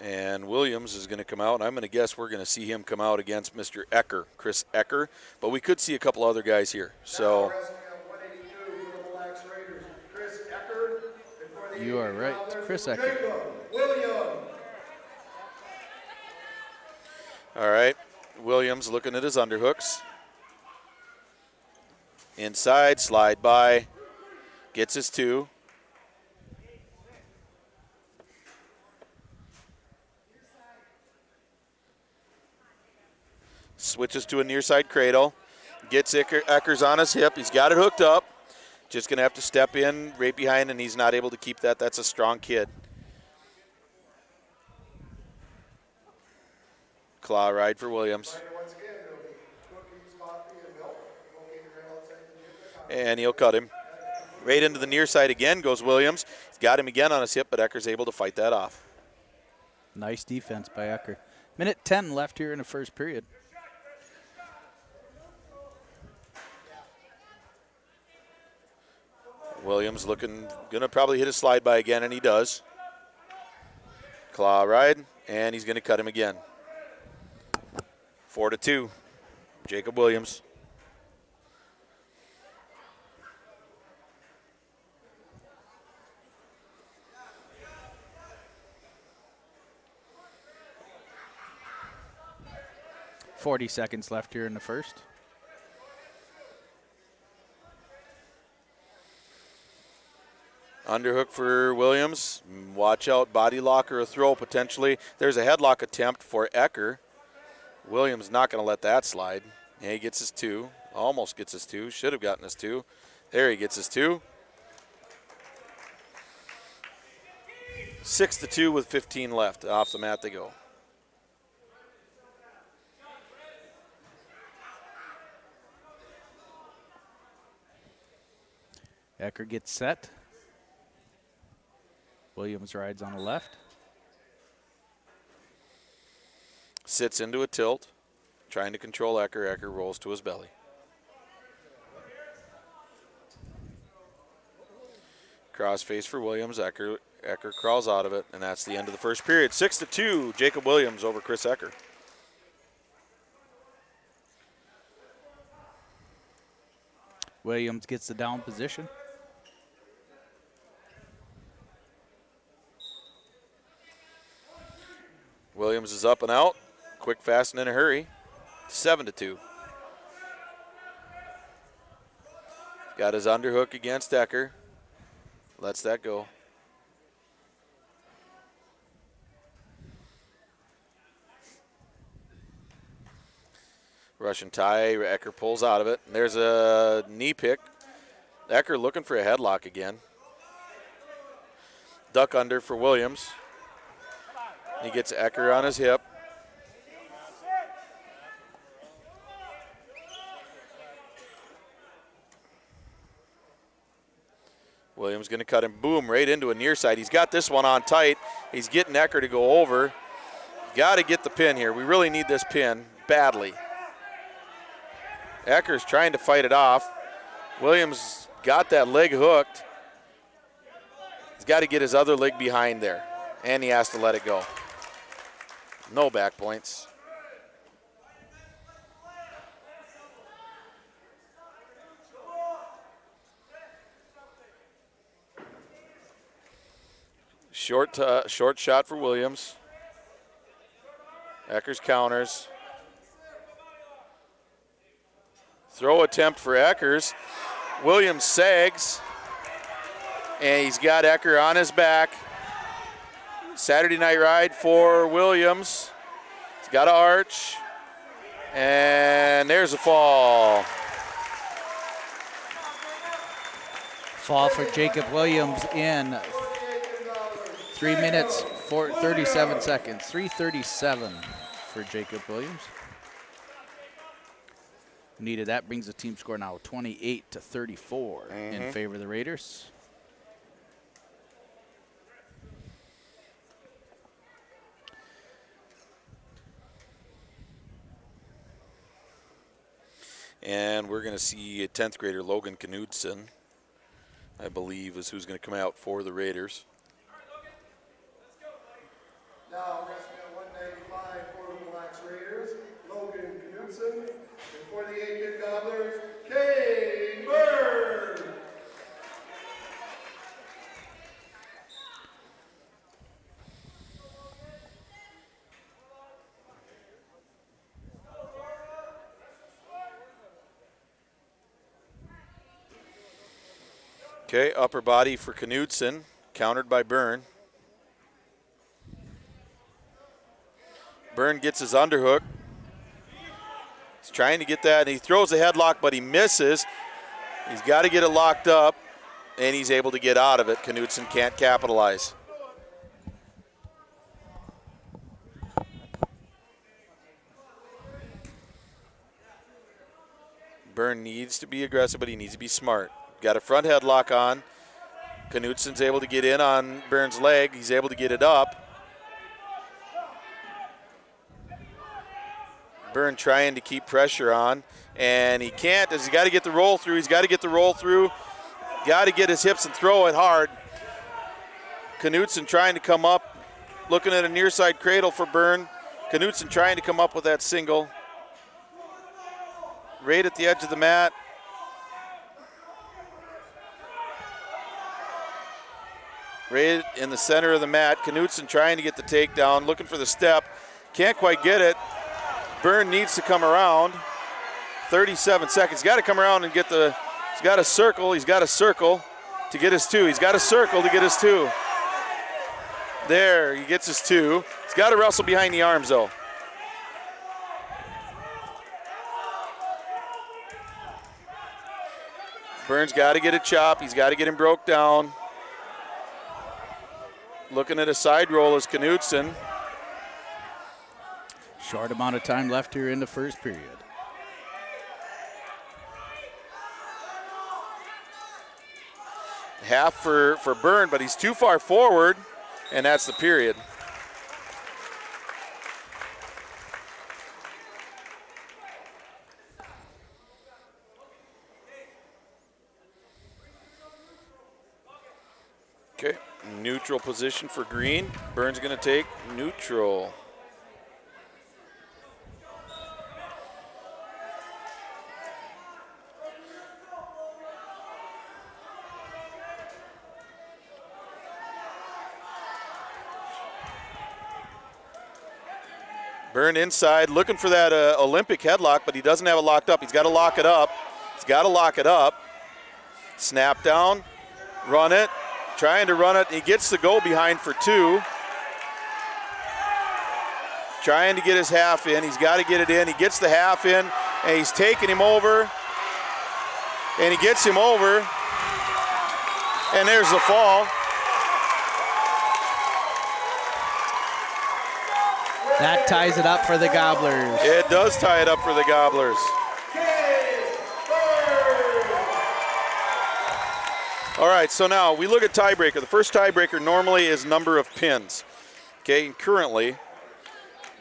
And Williams is going to come out, and I'm going to guess we're going to see him come out against Mr. Ecker, Chris Ecker. But we could see a couple other guys here. So you are right, Chris Ecker. All right, Williams looking at his underhooks. Inside, slide by, gets his 2. Switches to a near side cradle. Gets Eckers on his hip. He's got it hooked up. Just going to have to step in right behind, and he's not able to keep that. That's a strong kid. Claw ride for Williams. And he'll cut him. Right into the near side again goes Williams. He's got him again on his hip, but Ecker's able to fight that off. Nice defense by Ecker. Minute 10 left here in the first period. Williams looking, gonna probably hit a slide by again, and he does. Claw ride, and he's gonna cut him again. 4-2, Jacob Williams. .40 seconds left here in the first. Underhook for Williams. Watch out, body lock or a throw potentially. There's a headlock attempt for Ecker. Williams not going to let that slide. And he gets his 2. Almost gets his 2. Should have gotten his 2. There he gets his 2. 6-2 with 15 left. Off the mat they go. Ecker gets set. Williams rides on the left. Sits into a tilt, trying to control Ecker. Ecker rolls to his belly. Cross face for Williams. Ecker crawls out of it, and that's the end of the first period. 6-2, Jacob Williams over Chris Ecker. Williams gets the down position. Williams is up and out. Quick, fast, and in a hurry. 7-2. Got his underhook against Ecker. Lets that go. Russian tie. Ecker pulls out of it. And there's a knee pick. Ecker looking for a headlock again. Duck under for Williams. He gets Ecker on his hip. Williams going to cut him, boom, right into a near side. He's got this one on tight. He's getting Ecker to go over. Got to get the pin here. We really need this pin badly. Ecker's trying to fight it off. Williams got that leg hooked. He's got to get his other leg behind there, and he has to let it go. No back points. Short shot for Williams. Ecker's counters. Throw attempt for Eckers. Williams sags, and he's got Ecker on his back. Saturday night ride for Williams. He's got an arch, and there's a fall. Fall for Jacob Williams in 3 minutes, 37 seconds. 3:37 for Jacob Williams. Needed that, brings the team score now 28-34 in favor of the Raiders. And we're going to see a 10th grader, Logan Knudsen, I believe, is who's going to come out for the Raiders. Now wrestling at 195 for the Mille Raiders, Logan Knudsen, and for the Aitkin Gobblers, Kane Bird. Okay, upper body for Knudsen, countered by Byrne. Byrne gets his underhook. He's trying to get that, and he throws a headlock, but he misses. He's got to get it locked up, and he's able to get out of it. Knudsen can't capitalize. Byrne needs to be aggressive, but he needs to be smart. Got a front headlock on. Knudsen's able to get in on Byrne's leg. He's able to get it up. Byrne trying to keep pressure on, and he can't. He's got to get the roll through. He's got to get the roll through. Got to get his hips and throw it hard. Knudsen trying to come up, looking at a near side cradle for Byrne. Knudsen trying to come up with that single. Right at the edge of the mat. Right in the center of the mat. Knudsen trying to get the takedown, looking for the step. Can't quite get it. Byrne needs to come around. 37 seconds. He's got to come around and get the, he's got to circle. He's got to circle to get his 2. He's got to circle to get his 2. There, he gets his 2. He's got to wrestle behind the arms, though. Burns got to get a chop. He's got to get him broke down. Looking at a side roll is Knudsen. Short amount of time left here in the first period. Half for Byrne, but he's too far forward, and that's the period. Okay, neutral position for Green. Byrne's going to take neutral. Byrne inside, looking for that Olympic headlock, but he doesn't have it locked up. He's got to lock it up. He's got to lock it up. Snap down, run it, trying to run it. He gets the go behind for 2. Trying to get his half in. He's got to get it in. He gets the half in, and he's taking him over. And he gets him over. And there's the fall. That ties it up for the Gobblers. It does tie it up for the Gobblers. All right, so now we look at tiebreaker. The first tiebreaker normally is number of pins. Okay, and currently,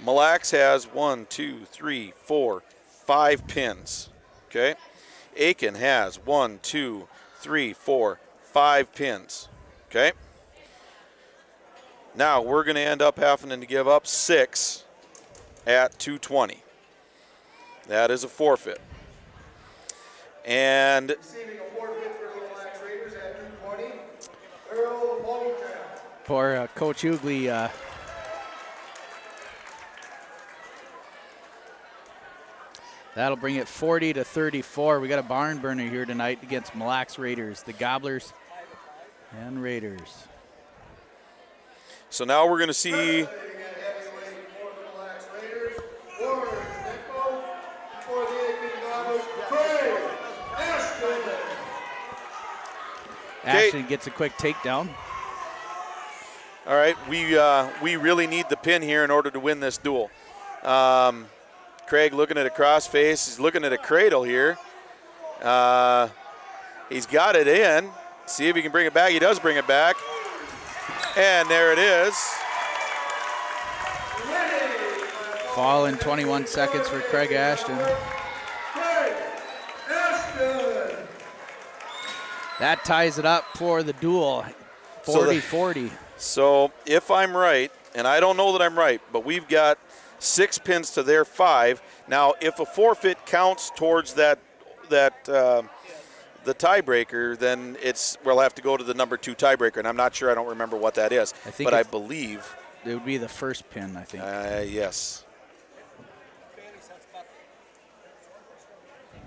Mille Lacs has 1, 2, 3, 4, 5 pins. Okay, Aitkin has 1, 2, 3, 4, 5 pins. Okay. Now we're going to end up having to give up 6 at 220. That is a forfeit. And poor Coach Hughley. That'll bring it 40-34. We got a barn burner here tonight against Mille Lacs Raiders, the Gobblers and Raiders. So now we're going to see Ashton gets a quick takedown. All right, we really need the pin here in order to win this duel. Craig looking at a crossface. He's looking at a cradle here. He's got it in. See if he can bring it back. He does bring it back. And there it is. Fall in 21 seconds for Craig Ashton. That ties it up for the duel, 40-40. So if I'm right, and I don't know that I'm right, but we've got 6 pins to their 5. Now, if a forfeit counts towards the tiebreaker, then we'll have to go to the number 2 tiebreaker, and I'm not sure. I don't remember what that is, but I believe it would be the first pin. I think. Yes.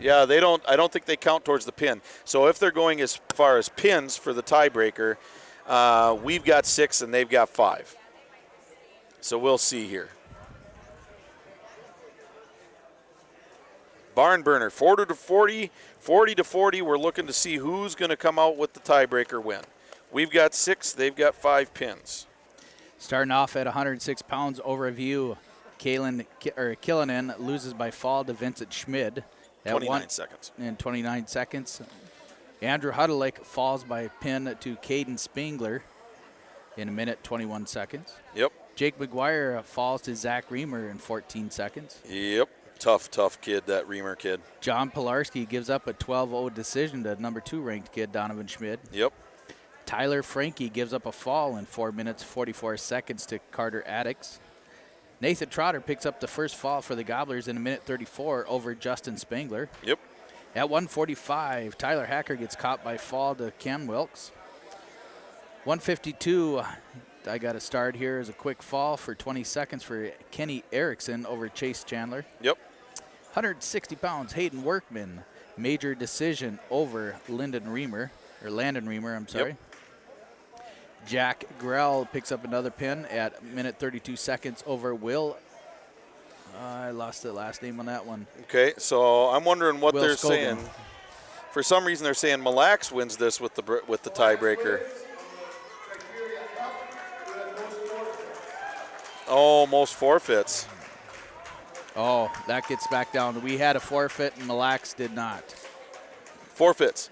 Yeah, they don't. I don't think they count towards the pin. So if they're going as far as pins for the tiebreaker, we've got 6 and they've got 5. So we'll see here. Barn burner, 40-40, 40-40. We're looking to see who's going to come out with the tiebreaker win. We've got 6, they've got 5 pins. Starting off at 106 pounds overview, Killinen loses by fall to Vincent Schmid. 29 seconds. In 29 seconds. Andrew Huddleick falls by pin to Caden Spengler in 1:21 seconds. Yep. Jake McGuire falls to Zach Reamer in 14 seconds. Yep. Tough kid, that Reamer kid. John Pilarski gives up a 12-0 decision to number 2 ranked kid Donovan Schmid. Yep. Tyler Frankie gives up a fall in 4 minutes 44 seconds to Carter Addicks. Nathan Trotter picks up the first fall for the Gobblers in 1:34 over Justin Spengler. Yep. At 1:45, Tyler Hacker gets caught by fall to Cam Wilkes. 1:52, I got a start here as a quick fall for 20 seconds for Kenny Erickson over Chase Chandler. Yep. 160 pounds, Hayden Workman, major decision over Landon Reamer, I'm sorry. Yep. Jack Grell picks up another pin at 1:32 seconds over Will. I lost the last name on that one. Okay, so I'm wondering what Will they're Scogan. saying. For some reason, they're saying Mille Lacs wins this with the tiebreaker. Oh, most forfeits. Oh, that gets back down. We had a forfeit, and Mille Lacs did not. Forfeits.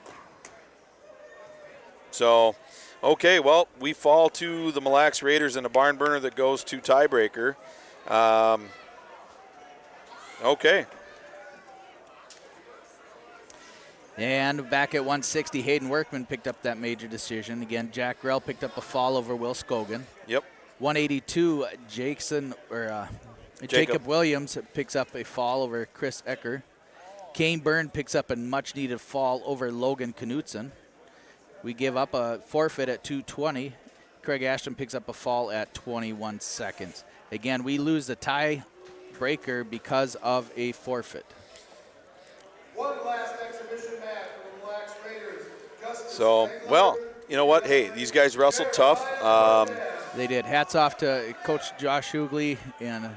So, okay, well, we fall to the Mille Lacs Raiders in a barn burner that goes to tiebreaker. Okay. And back at 160, Hayden Workman picked up that major decision. Again, Jack Grell picked up a fall over Will Scogan. Yep. 182, Jacob Williams picks up a fall over Chris Ecker. Kane Byrne picks up a much-needed fall over Logan Knutson. We give up a forfeit at 220. Craig Ashton picks up a fall at 21 seconds. Again, we lose the tie breaker because of a forfeit. One last exhibition match for the Mille Lacs Raiders. So, well, you know what? Hey, these guys wrestled tough. They did. Hats off to Coach Josh Hughley and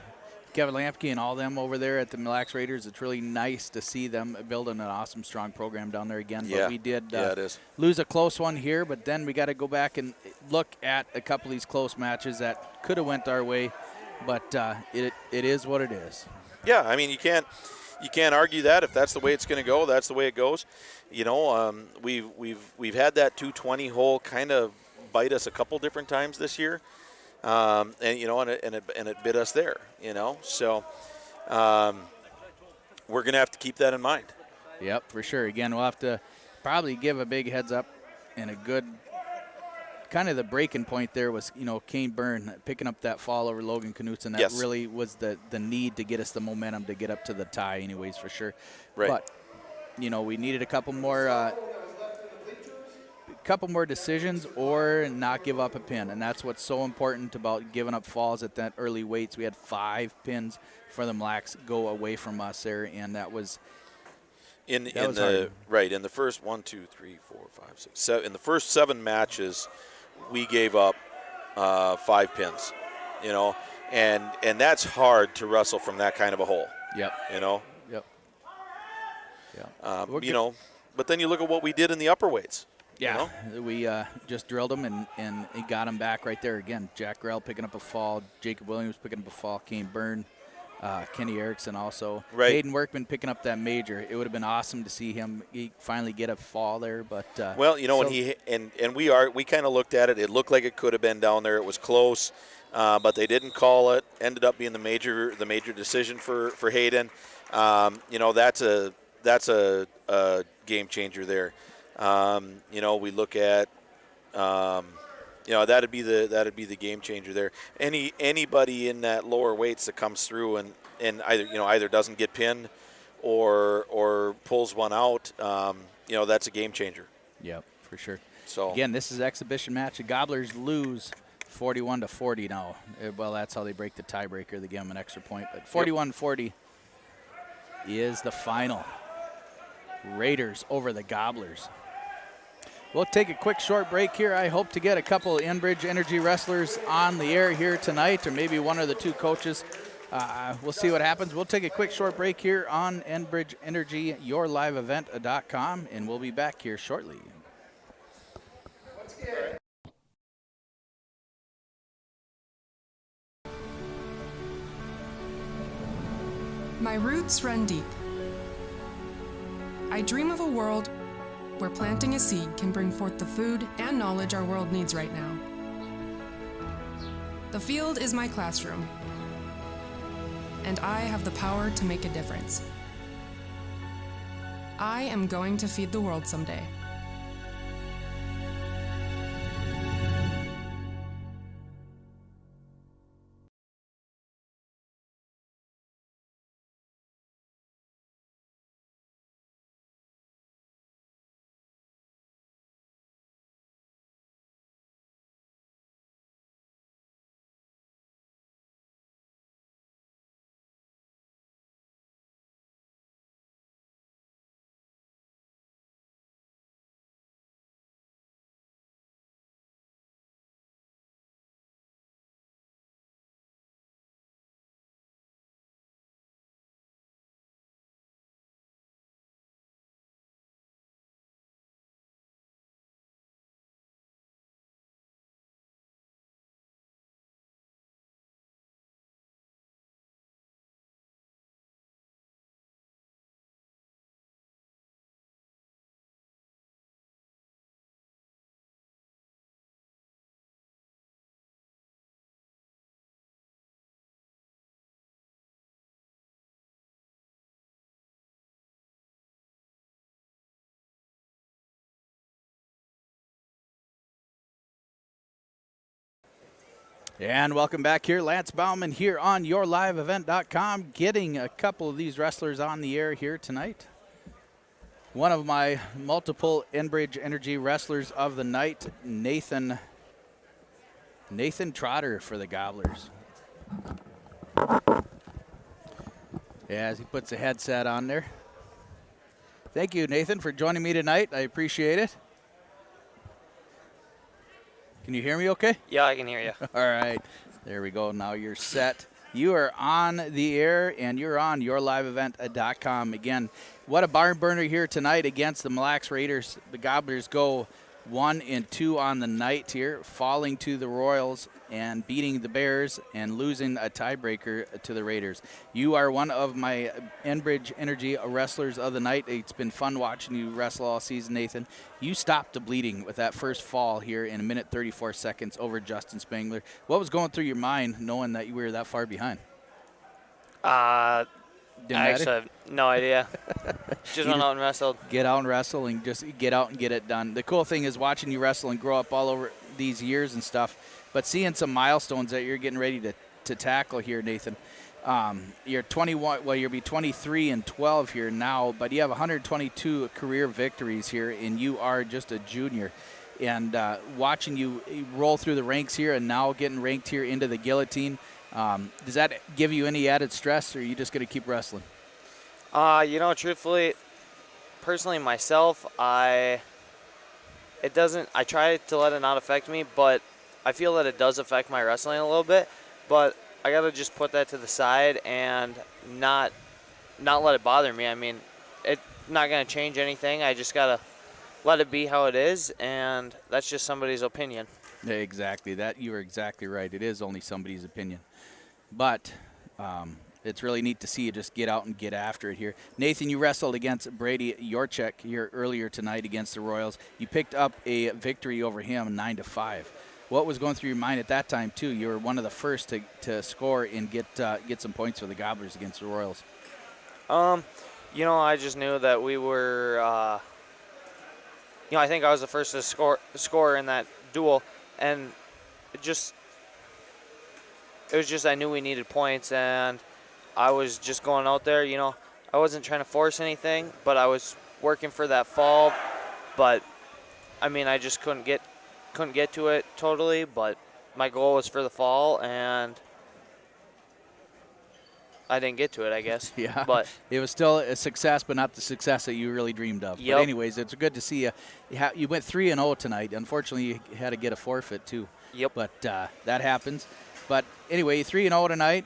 Kevin Lampke and all them over there at the Mille Lacs Raiders. It's really nice to see them building an awesome, strong program down there again. Yeah. But we did it is. lose a close one here, but then we got to go back and look at a couple of these close matches that could have went our way, but it is what it is. Yeah, I mean, you can't argue that. If that's the way it's going to go, that's the way it goes. You know, we've had that 220 hole kind of bite us a couple different times this year. And you know, and it bit us there, you know. So we're gonna have to keep that in mind. Yep, for sure. Again, we'll have to probably give a big heads up and a good kind of the breaking point there was, you know, Kane Byrne picking up that fall over Logan Knutson. That really was the need to get us the momentum to get up to the tie, anyways, for sure. Right. But you know, we needed a couple more decisions or not give up a pin, and that's what's so important about giving up falls at that early weights. We had 5 pins for the Mille Lacs go away from us there, and that was in the first 1, 2, 3, 4, 5, 6, 7. In the first 7 matches, we gave up 5 pins, you know, and that's hard to wrestle from that kind of a hole. Yep. You know. Yep. Yeah. You know, but then you look at what we did in the upper weights. Yeah, you know? we just drilled him and got him back right there again. Jack Grell picking up a fall, Jacob Williams picking up a fall, Kane Byrne, Kenny Erickson also. Right. Hayden Workman picking up that major. It would have been awesome to see him finally get a fall there, but well, you know, we kind of looked at it. It looked like it could have been down there. It was close, but they didn't call it. Ended up being the major decision for Hayden. You know, that's a game changer there. You know, we look at, you know, that'd be the game changer there. Anybody in that lower weights that comes through and either doesn't get pinned or pulls one out, you know, that's a game changer. Yep, for sure. So again, this is exhibition match. The Gobblers lose 41-40 now. Well, that's how they break the tiebreaker. They give them an extra point, but 41-40 is the final. Raiders over the Gobblers. We'll take a quick short break here. I hope to get a couple of Enbridge Energy wrestlers on the air here tonight, or maybe one of the 2 coaches. We'll see what happens. We'll take a quick short break here on Enbridge Energy, yourliveevent.com, and we'll be back here shortly. My roots run deep. I dream of a world where planting a seed can bring forth the food and knowledge our world needs right now. The field is my classroom, and I have the power to make a difference. I am going to feed the world someday. And welcome back here. Lance Bauman here on YourLiveEvent.com, getting a couple of these wrestlers on the air here tonight. One of my multiple Enbridge Energy wrestlers of the night, Nathan Trotter for the Gobblers. As he puts a headset on there. Thank you, Nathan, for joining me tonight. I appreciate it. Can you hear me okay? Yeah, I can hear you. All right. There we go. Now you're set. You are on the air, and you're on YourLiveEvent.com. Again, what a barn burner here tonight against the Mille Lacs Raiders. The Gobblers go 1-2 on the night here, falling to the Royals and beating the Bears and losing a tiebreaker to the Raiders. You are one of my Enbridge Energy wrestlers of the night. It's been fun watching you wrestle all season, Nathan. You stopped the bleeding with that first fall here in 1 minute 34 seconds over Justin Spangler. What was going through your mind knowing that you were that far behind? I actually have no idea. Just went out and wrestled. Get out and wrestle and just get out and get it done. The cool thing is watching you wrestle and grow up all over these years and stuff, but seeing some milestones that you're getting ready to tackle here, Nathan. You're 21, well, you'll be 23 and 12 here now, but you have 122 career victories here, and you are just a junior. And watching you roll through the ranks here and now getting ranked here into the guillotine, does that give you any added stress, or are you just going to keep wrestling? Truthfully, personally myself, I try to let it not affect me, but I feel that it does affect my wrestling a little bit. But I got to just put that to the side and not let it bother me. I mean, it's not going to change anything. I just got to let it be how it is, and that's just somebody's opinion. Yeah, exactly. You are exactly right. It is only somebody's opinion. But it's really neat to see you just get out and get after it here. Nathan, you wrestled against Brady Yorchek here earlier tonight against the Royals. You picked up a victory over him 9-5. What was going through your mind at that time, too? You were one of the first to score and get some points for the Gobblers against the Royals. I just knew that we were, I think I was the first to score in that duel, and it was just I knew we needed points, and I was just going out there. I wasn't trying to force anything, but I was working for that fall. But I mean, I just couldn't get to it totally. But my goal was for the fall, and I didn't get to it, I guess. Yeah, but it was still a success, but not the success that you really dreamed of. Yep. But anyways, it's good to see you. You went 3-0 tonight. Unfortunately, you had to get a forfeit too. Yep. But that happens. But anyway, 3-0 tonight.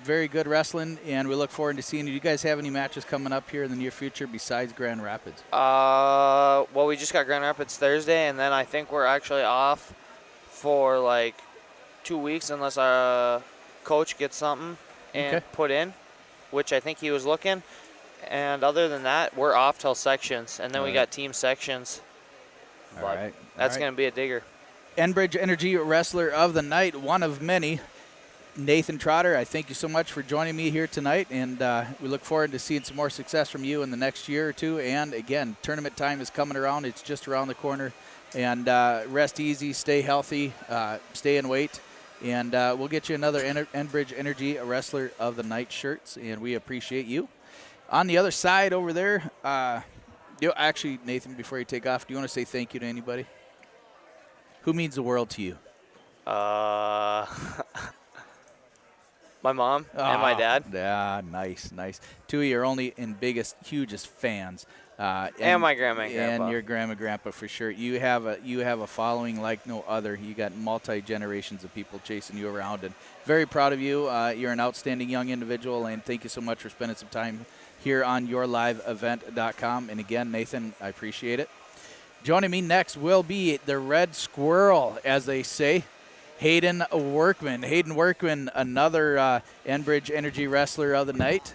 Very good wrestling, and we look forward to seeing you. Do you guys have any matches coming up here in the near future besides Grand Rapids? Well, we just got Grand Rapids Thursday, and then I think we're actually off for like 2 weeks unless our coach gets something and put in, which I think he was looking. And other than that, we're off till sections, and then we got team sections. All right. That's going to be a digger. Enbridge Energy Wrestler of the Night, one of many, Nathan Trotter. I thank you so much for joining me here tonight, and we look forward to seeing some more success from you in the next year or two. And again, tournament time is coming around. It's just around the corner. And rest easy, stay healthy, stay in weight, and we'll get you another Enbridge Energy Wrestler of the Night shirts, and we appreciate you. On the other side over there, actually, Nathan, before you take off, do you want to say thank you to anybody? Who means the world to you? My mom and my dad. Yeah, nice. Two of your only and biggest, hugest fans. And my grandma and grandpa. And your grandma and grandpa, for sure. You have a following like no other. You got multi-generations of people chasing you around, and very proud of you. You're an outstanding young individual, and thank you so much for spending some time here on YourLiveEvent.com. And again, Nathan, I appreciate it. Joining me next will be the Red Squirrel, as they say, Hayden Workman. Hayden Workman, another Enbridge Energy Wrestler of the Night.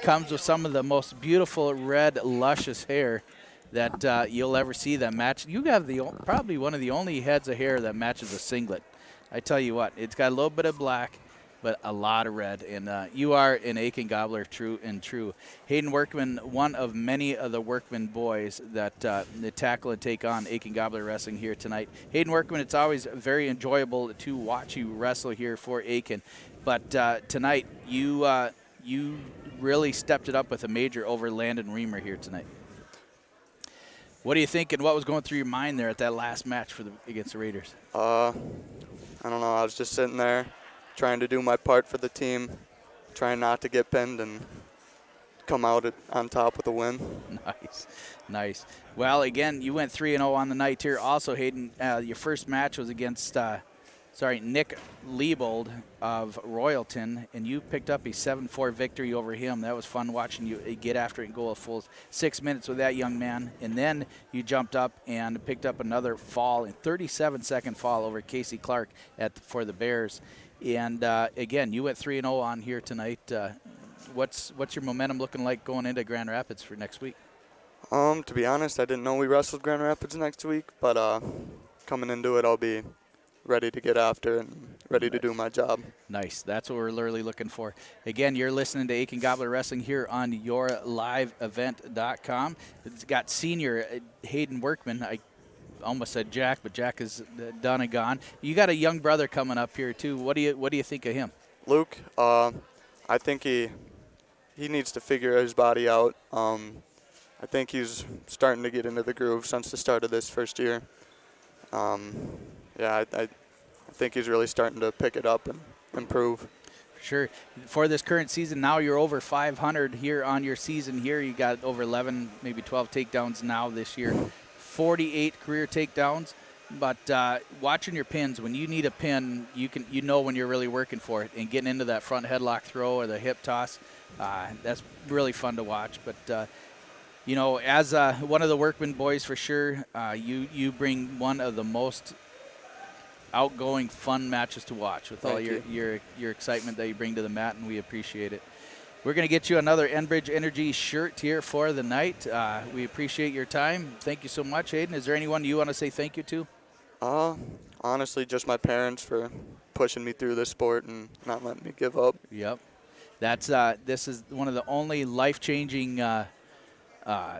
Comes with some of the most beautiful red, luscious hair that you'll ever see that match. You have probably one of the only heads of hair that matches a singlet. I tell you what, it's got a little bit of black, but a lot of red. And you are an Aitkin Gobbler, true and true. Hayden Workman, one of many of the Workman boys that tackle and take on Aitkin Gobbler Wrestling here tonight. Hayden Workman, it's always very enjoyable to watch you wrestle here for Aitkin. But tonight, you really stepped it up with a major over Landon Reamer here tonight. What do you think, and what was going through your mind there at that last match against the Raiders? I don't know. I was just sitting there trying to do my part for the team, trying not to get pinned and come out on top with a win. Nice. Well, again, you went 3-0 on the night here. Also, Hayden, your first match was against Nick Liebold of Royalton, and you picked up a 7-4 victory over him. That was fun watching you get after it and go a full 6 minutes with that young man. And then you jumped up and picked up another fall, a 37-second fall over Casey Clark for the Bears. And again, you went 3-0 on here tonight. What's your momentum looking like going into Grand Rapids for next week? To be honest, I didn't know we wrestled Grand Rapids next week, but coming into it, I'll be ready to get after and ready to do my job. Nice. That's what we're literally looking for. Again, you're listening to Aitkin Gobbler Wrestling here on yourliveevent.com. It's got senior Hayden Workman. I almost said Jack, but Jack is done and gone. You got a young brother coming up here too. What do you think of him? Luke, I think he needs to figure his body out. I think he's starting to get into the groove since the start of this first year. I think he's really starting to pick it up and improve. Sure. For this current season, now you're over 500 here on your season here. You got over 11, maybe 12 takedowns now this year. 48 career takedowns. But watching your pins, when you need a pin, you know when you're really working for it. And getting into that front headlock throw or the hip toss, that's really fun to watch. But as one of the Workman boys for sure, you bring one of the most outgoing, fun matches to watch with all your excitement that you bring to the mat, and we appreciate it. We're going to get you another Enbridge Energy shirt here for the night. We appreciate your time. Thank you so much, Hayden. Is there anyone you want to say thank you to? Honestly, just my parents for pushing me through this sport and not letting me give up. Yep. This is one of the only life-changing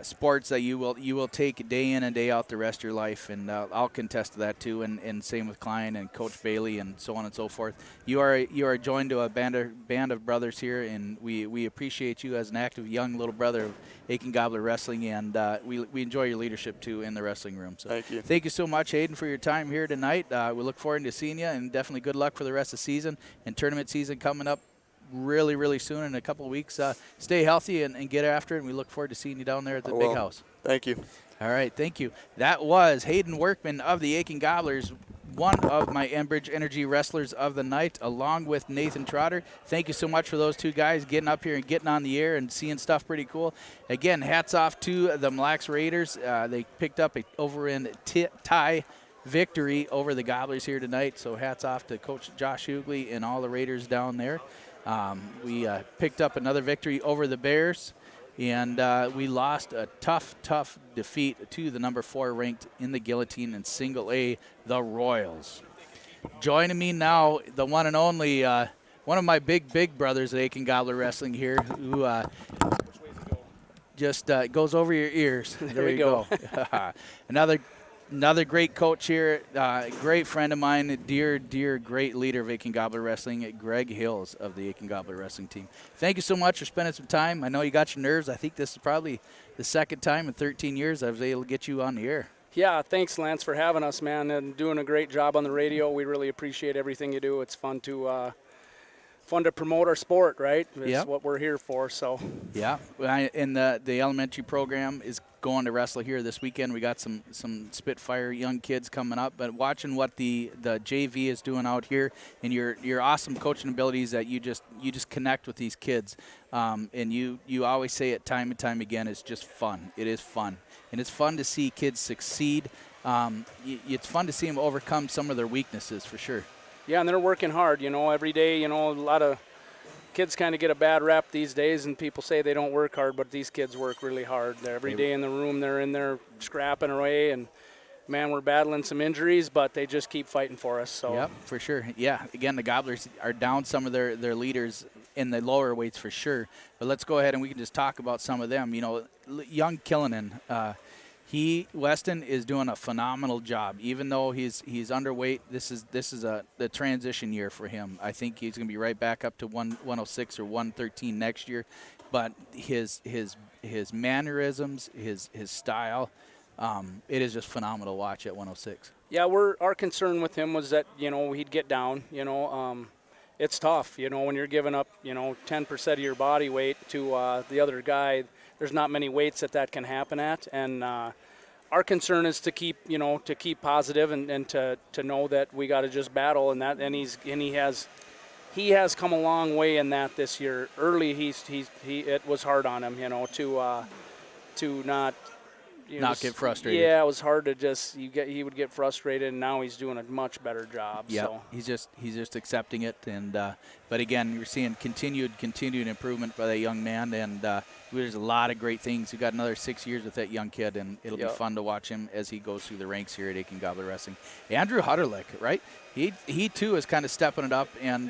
sports that you will take day in and day out the rest of your life, and I'll contest to that too. And same with Klein and Coach Bailey and so on and so forth. You are joined to a band of brothers here, and we appreciate you as an active young little brother of Aitkin Gobbler Wrestling, and we enjoy your leadership too in the wrestling room. So thank you so much, Hayden, for your time here tonight. We look forward to seeing you, and definitely good luck for the rest of the season and tournament season coming up really, really soon in a couple of weeks. Stay healthy and get after it, and we look forward to seeing you down there at the big house. Thank you. All right, thank you. That was Hayden Workman of the Aitkin Gobblers, one of my Enbridge Energy wrestlers of the night, along with Nathan Trotter. Thank you so much for those two guys getting up here and getting on the air and seeing stuff pretty cool. Again, hats off to the Mille Raiders. They picked up a over in tie victory over the Gobblers here tonight, so hats off to Coach Josh Hughley and all the Raiders down there. We picked up another victory over the Bears, and we lost a tough defeat to the number 4 ranked in the guillotine in single A, the Royals. Joining me now, the one and only, one of my big brothers at Aitkin Gobbler Wrestling here, who just goes over your ears. There you go. Another great coach here, great friend of mine, a dear, great leader of Aitkin Gobbler Wrestling, Greg Hills of the Aitkin Gobbler Wrestling team. Thank you so much for spending some time. I know you got your nerves. I think this is probably the second time in 13 years I was able to get you on the air. Yeah, thanks, Lance, for having us, man, and doing a great job on the radio. We really appreciate everything you do. It's fun to promote our sport, right? It's what we're here for. So. Yeah, and the elementary program is going to wrestle here this weekend. We got some Spitfire young kids coming up, but watching what the JV is doing out here and your awesome coaching abilities that you just connect with these kids, and you always say it time and time again. It's just fun. It is fun, and it's fun to see kids succeed. It's fun to see them overcome some of their weaknesses for sure. Yeah, and they're working hard, every day. A lot of kids kind of get a bad rap these days, and people say they don't work hard, but these kids work really hard. They're every day in the room, they're in there scrapping away, and man, we're battling some injuries, but they just keep fighting for us. So. Yep, for sure. Yeah, again, the Gobblers are down some of their leaders in the lower weights for sure. But let's go ahead and we can just talk about some of them. You know, young Killinan, Weston is doing a phenomenal job. Even though he's underweight, this is the transition year for him. I think he's going to be right back up to 106 or 113 next year. But his mannerisms, his style, it is just phenomenal to watch at 106. Yeah, our concern with him was that, you know, he'd get down. You know, it's tough, you know, when you're giving up, you know, 10% of your body weight to the other guy. There's not many weights that can happen at, and our concern is to keep positive and to know that we got to just battle, and he has come a long way in that this year. Early, it was hard on him, you know, to not. Not get frustrated. Yeah, it was hard to he would get frustrated, and now he's doing a much better job. Yeah, so. he's just accepting it, and but again, you're seeing continued improvement by that young man, and there's a lot of great things. We've got another 6 years with that young kid, and it'll be fun to watch him as he goes through the ranks here at Aitkin Gobbler Wrestling. Andrew Hutterlick, right? He too is kind of stepping it up and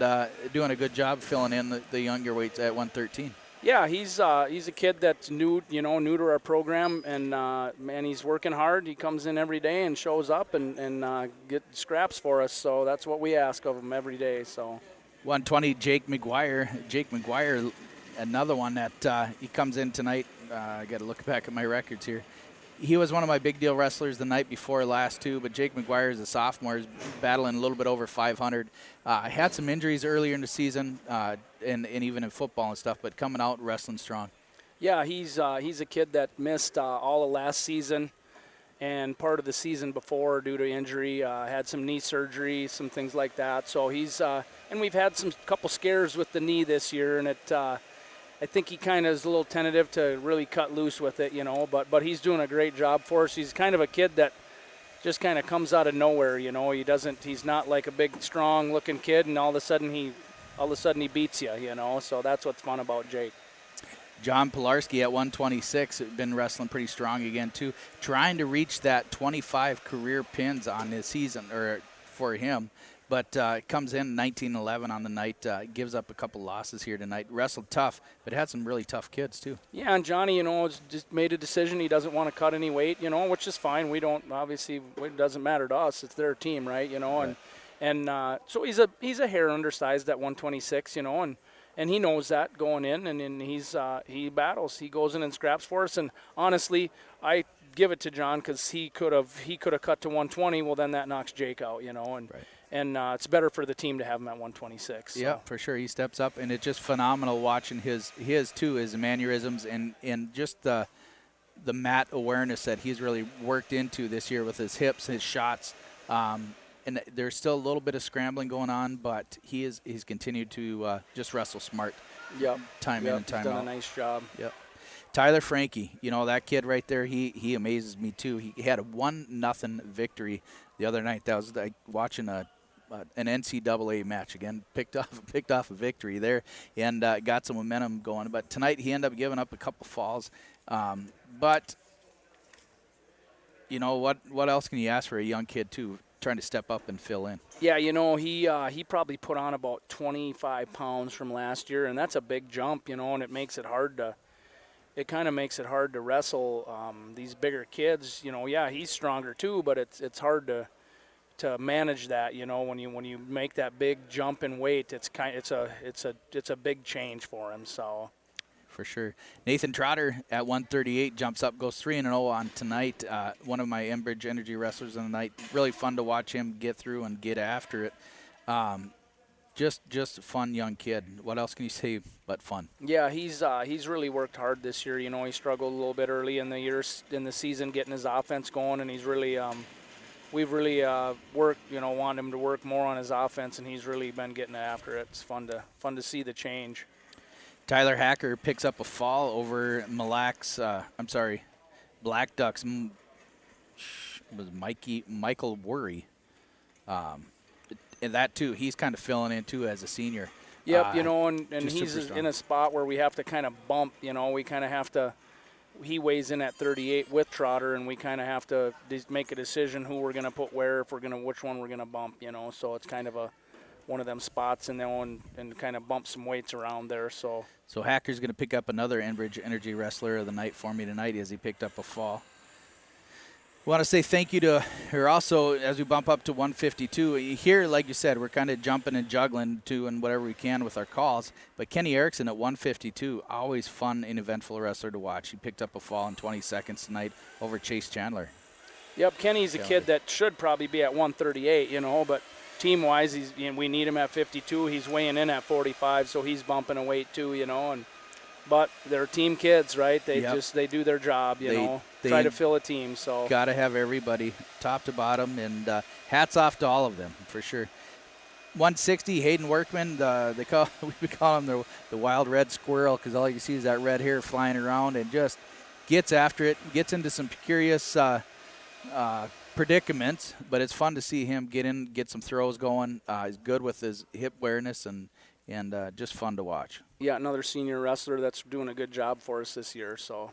doing a good job filling in the younger weights at 113. Yeah, he's a kid that's new to our program, and man, he's working hard. He comes in every day and shows up and get scraps for us. So that's what we ask of him every day. So 120, Jake McGuire, another one that he comes in tonight. I got to look back at my records here. He was one of my big deal wrestlers the night before last too, but Jake McGuire is a sophomore, is battling a little bit over 500. Had some injuries earlier in the season, and even in football and stuff, but coming out wrestling strong. Yeah, he's a kid that missed all of last season and part of the season before due to injury. Had some knee surgery, some things like that. So he's and we've had some couple scares with the knee this year, and I think he kind of is a little tentative to really cut loose with it, you know, but he's doing a great job for us. He's kind of a kid that just kind of comes out of nowhere, you know. He's not like a big, strong-looking kid, and all of a sudden he beats you, you know. So that's what's fun about Jake. John Pilarski at 126, been wrestling pretty strong again too, trying to reach that 25 career pins on his season or for him. But comes in 19-11 on the night, gives up a couple losses here tonight. Wrestled tough, but had some really tough kids too. Yeah, and Johnny, you know, has just made a decision. He doesn't want to cut any weight, you know, which is fine. We don't, obviously, it doesn't matter to us. It's their team, right, you know. Right. And so he's a hair undersized at 126, you know, and he knows that going in, and he battles. He goes in and scraps for us. And honestly, I give it to John because he could have cut to 120. Well, then that knocks Jake out, you know, and. Right. And it's better for the team to have him at 126. So. Yeah, for sure. He steps up, and it's just phenomenal watching his mannerisms and just the mat awareness that he's really worked into this year with his hips, his shots. And there's still a little bit of scrambling going on, but he's continued to just wrestle smart. Yep. Time in and time out. He's done a nice job. Yep. Tyler Frankie, you know, that kid right there, he amazes me too. He had a 1-0 victory the other night. That was like watching an NCAA match again. Picked off a victory there and got some momentum going. But tonight he ended up giving up a couple falls. But you know what else can you ask for a young kid too, trying to step up and fill in? Yeah, you know, he probably put on about 25 pounds from last year, and that's a big jump, you know, and it makes it hard to. It kind of makes it hard to wrestle these bigger kids. You know, yeah, he's stronger too, but it's hard to manage that. You know, when you make that big jump in weight, it's a big change for him. So, for sure. Nathan Trotter at 138 jumps up, goes 3-0 on tonight. One of my Enbridge Energy wrestlers on the night. Really fun to watch him get through and get after it. Just a fun young kid. What else can you say but fun? Yeah, he's really worked hard this year. You know, he struggled a little bit early in the season getting his offense going, and he's really we've really worked. You know, want him to work more on his offense, and he's really been getting after it. It's fun to see the change. Tyler Hacker picks up a fall over Black Ducks. Was Michael Worry. And that too, he's kind of filling in too as a senior. Yep, you know, and he's in a spot where we have to kind of bump. You know, we kind of have to. he weighs in at 38 with Trotter, and we kind of have to make a decision who we're going to put where, which one we're going to bump, So it's kind of one of them spots and kind of bump some weights around there. So Hacker's going to pick up another Enbridge Energy Wrestler of the night for me tonight as he picked up a fall. I want to say thank you to her also as we bump up to 152. Here, like you said, we're kind of jumping and juggling and whatever we can with our calls. But Kenny Erickson at 152, always fun and eventful wrestler to watch. He picked up a fall in 20 seconds tonight over Chase Chandler. Yep, Kenny's a kid that should probably be at 138, but team-wise, we need him at 52. He's weighing in at 45, so he's bumping a weight too, But they're team kids, right? They they do their job, they try to fill a team. So got to have everybody, top to bottom, and hats off to all of them for sure. 160, Hayden Workman. We call him the wild red squirrel because all you see is that red hair flying around and just gets after it, gets into some curious predicaments. But it's fun to see him get some throws going. He's good with his hip awareness and just fun to watch. Yeah, another senior wrestler that's doing a good job for us this year. So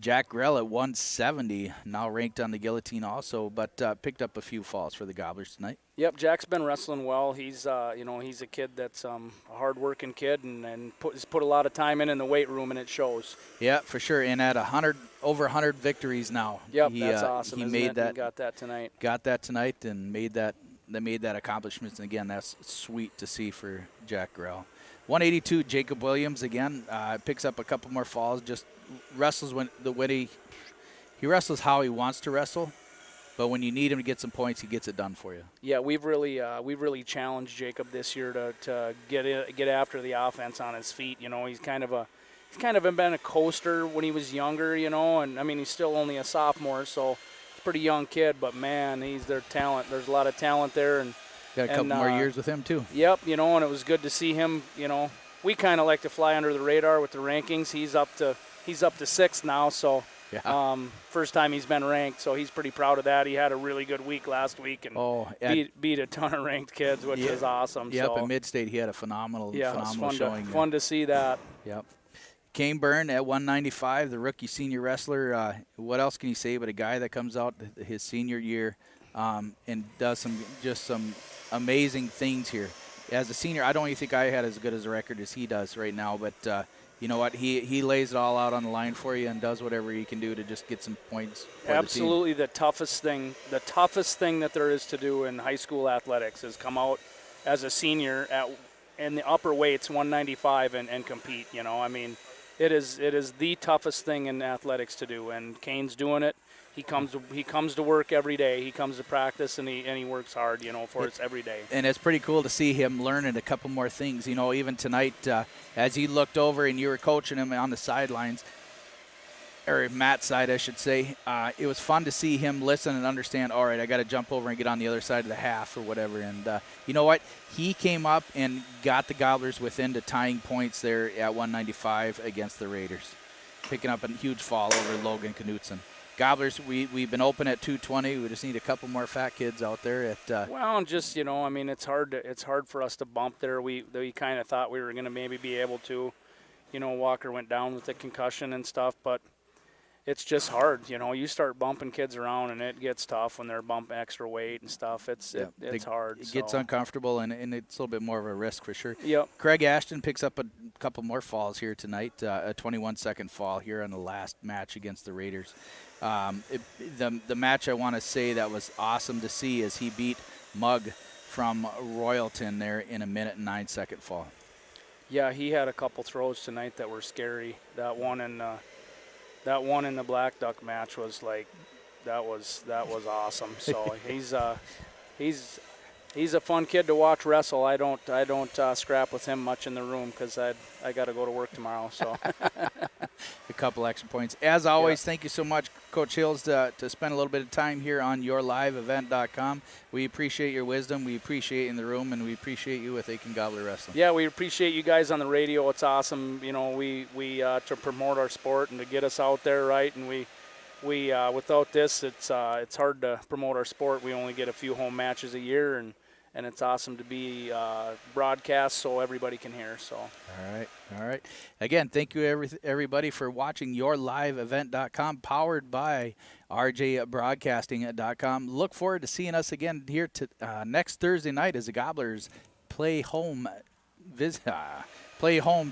Jack Grell at 170, now ranked on the guillotine also, but picked up a few falls for the Gobblers tonight. Yep, Jack's been wrestling well. He's he's a kid that's a hard-working kid and has put a lot of time in the weight room, and it shows. Yeah, for sure. And at over 100 victories now. Yep, that's awesome. He made that. He got that tonight. Got that tonight and made that accomplishment. And again, that's sweet to see for Jack Grell. 182, Jacob Williams again picks up a couple more falls. Just wrestles when he wrestles how he wants to wrestle, but when you need him to get some points, he gets it done for you. Yeah, we've really challenged Jacob this year to get after the offense on his feet. He's kind of been a coaster when he was younger. And I mean he's still only a sophomore, so he's a pretty young kid. But man, he's their talent. There's a lot of talent there and. Got a couple more years with him, too. Yep, and it was good to see him, We kind of like to fly under the radar with the rankings. He's up to 6th now, so first time he's been ranked, so he's pretty proud of that. He had a really good week last week and beat a ton of ranked kids, which is awesome. Yep, so. in Mid-State he had a phenomenal showing. Fun to see that. Yep. Kane Byrne at 195, the rookie senior wrestler. What else can you say but a guy that comes out his senior year and does some amazing things here. As a senior, I don't even think I had as good as a record as he does right now, but you know what? He lays it all out on the line for you and does whatever he can do to just get some points for Absolutely the team. the toughest thing that there is to do in high school athletics is come out as a senior in the upper weights, 195, and compete. I mean, it is the toughest thing in athletics to do, and Kane's doing it. He comes to work every day. He comes to practice and he works hard, for us every day. And it's pretty cool to see him learning a couple more things. Even tonight, as he looked over and you were coaching him on the sidelines, or Matt's side, I should say. It was fun to see him listen and understand. All right, I got to jump over and get on the other side of the half or whatever. And you know what? He came up and got the Gobblers within the tying points there at 195 against the Raiders, picking up a huge fall over Logan Knutson. Gobblers, we've been open at 220. We just need a couple more fat kids out there at. Well, and just I mean, it's hard for us to bump there. We kind of thought we were going to maybe be able to, Walker went down with the concussion and stuff, but it's just hard. You start bumping kids around and it gets tough when they're bumping extra weight and stuff. It's hard. It gets uncomfortable and it's a little bit more of a risk for sure. Yep. Craig Ashton picks up a couple more falls here tonight. A 21-second fall here on the last match against the Raiders. The match I want to say that was awesome to see is he beat Mug from Royalton there in a 1:09 fall. Yeah, he had a couple throws tonight that were scary. That one in the Black Duck match was that was awesome. So he's a fun kid to watch wrestle. I don't scrap with him much in the room because I got to go to work tomorrow. So a couple extra points. As always, Thank you so much, Coach Hills, to spend a little bit of time here on yourliveevent.com. We appreciate your wisdom. We appreciate you in the room, and we appreciate you with Aitkin Gobbler Wrestling. Yeah, we appreciate you guys on the radio. It's awesome, we to promote our sport and to get us out there, right? And we without this, it's hard to promote our sport. We only get a few home matches a year, and it's awesome to be broadcast so everybody can hear. So. All right. Again, thank you everybody for watching yourliveevent.com, powered by rjbroadcasting.com. Look forward to seeing us again here next Thursday night as the Gobblers play home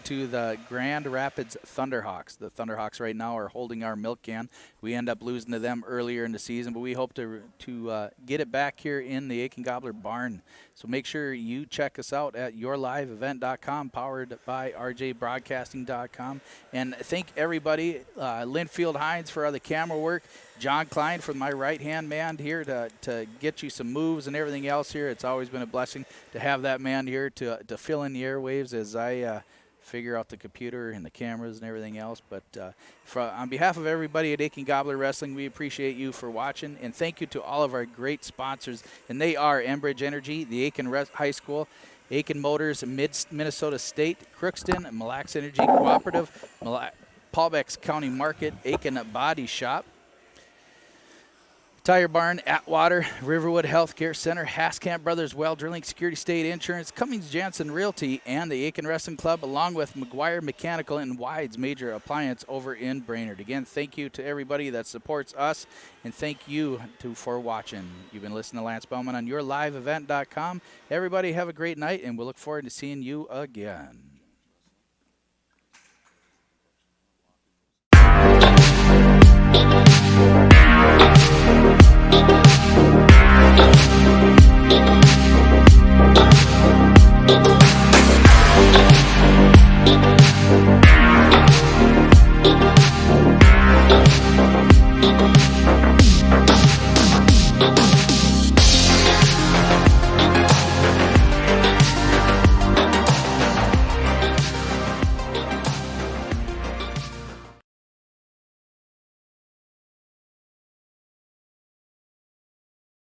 to the Grand Rapids Thunderhawks. The Thunderhawks right now are holding our milk can. We end up losing to them earlier in the season, but we hope to get it back here in the Aitkin Gobbler barn. So make sure you check us out at yourliveevent.com, powered by rjbroadcasting.com. And thank everybody, Linfield Hines for all the camera work, John Klein for my right-hand man here to get you some moves and everything else here. It's always been a blessing to have that man here to fill in the airwaves as I figure out the computer and the cameras and everything else. But on behalf of everybody at Aitkin Gobbler Wrestling, we appreciate you for watching. And thank you to all of our great sponsors. And they are Enbridge Energy, the Aitkin High School, Aitkin Motors, Minnesota State, Crookston, Mille Energy Cooperative, Paulbex County Market, Aitkin Body Shop, Tire Barn, Atwater, Riverwood Healthcare Center, Haskamp Brothers Well Drilling, Security State Insurance, Cummings Jansen Realty, and the Aitkin Wrestling Club, along with McGuire Mechanical and Wide's Major Appliance over in Brainerd. Again, thank you to everybody that supports us, and thank you for watching. You've been listening to Lance Bowman on yourliveevent.com. Everybody have a great night, and we'll look forward to seeing you again. We'll be right back.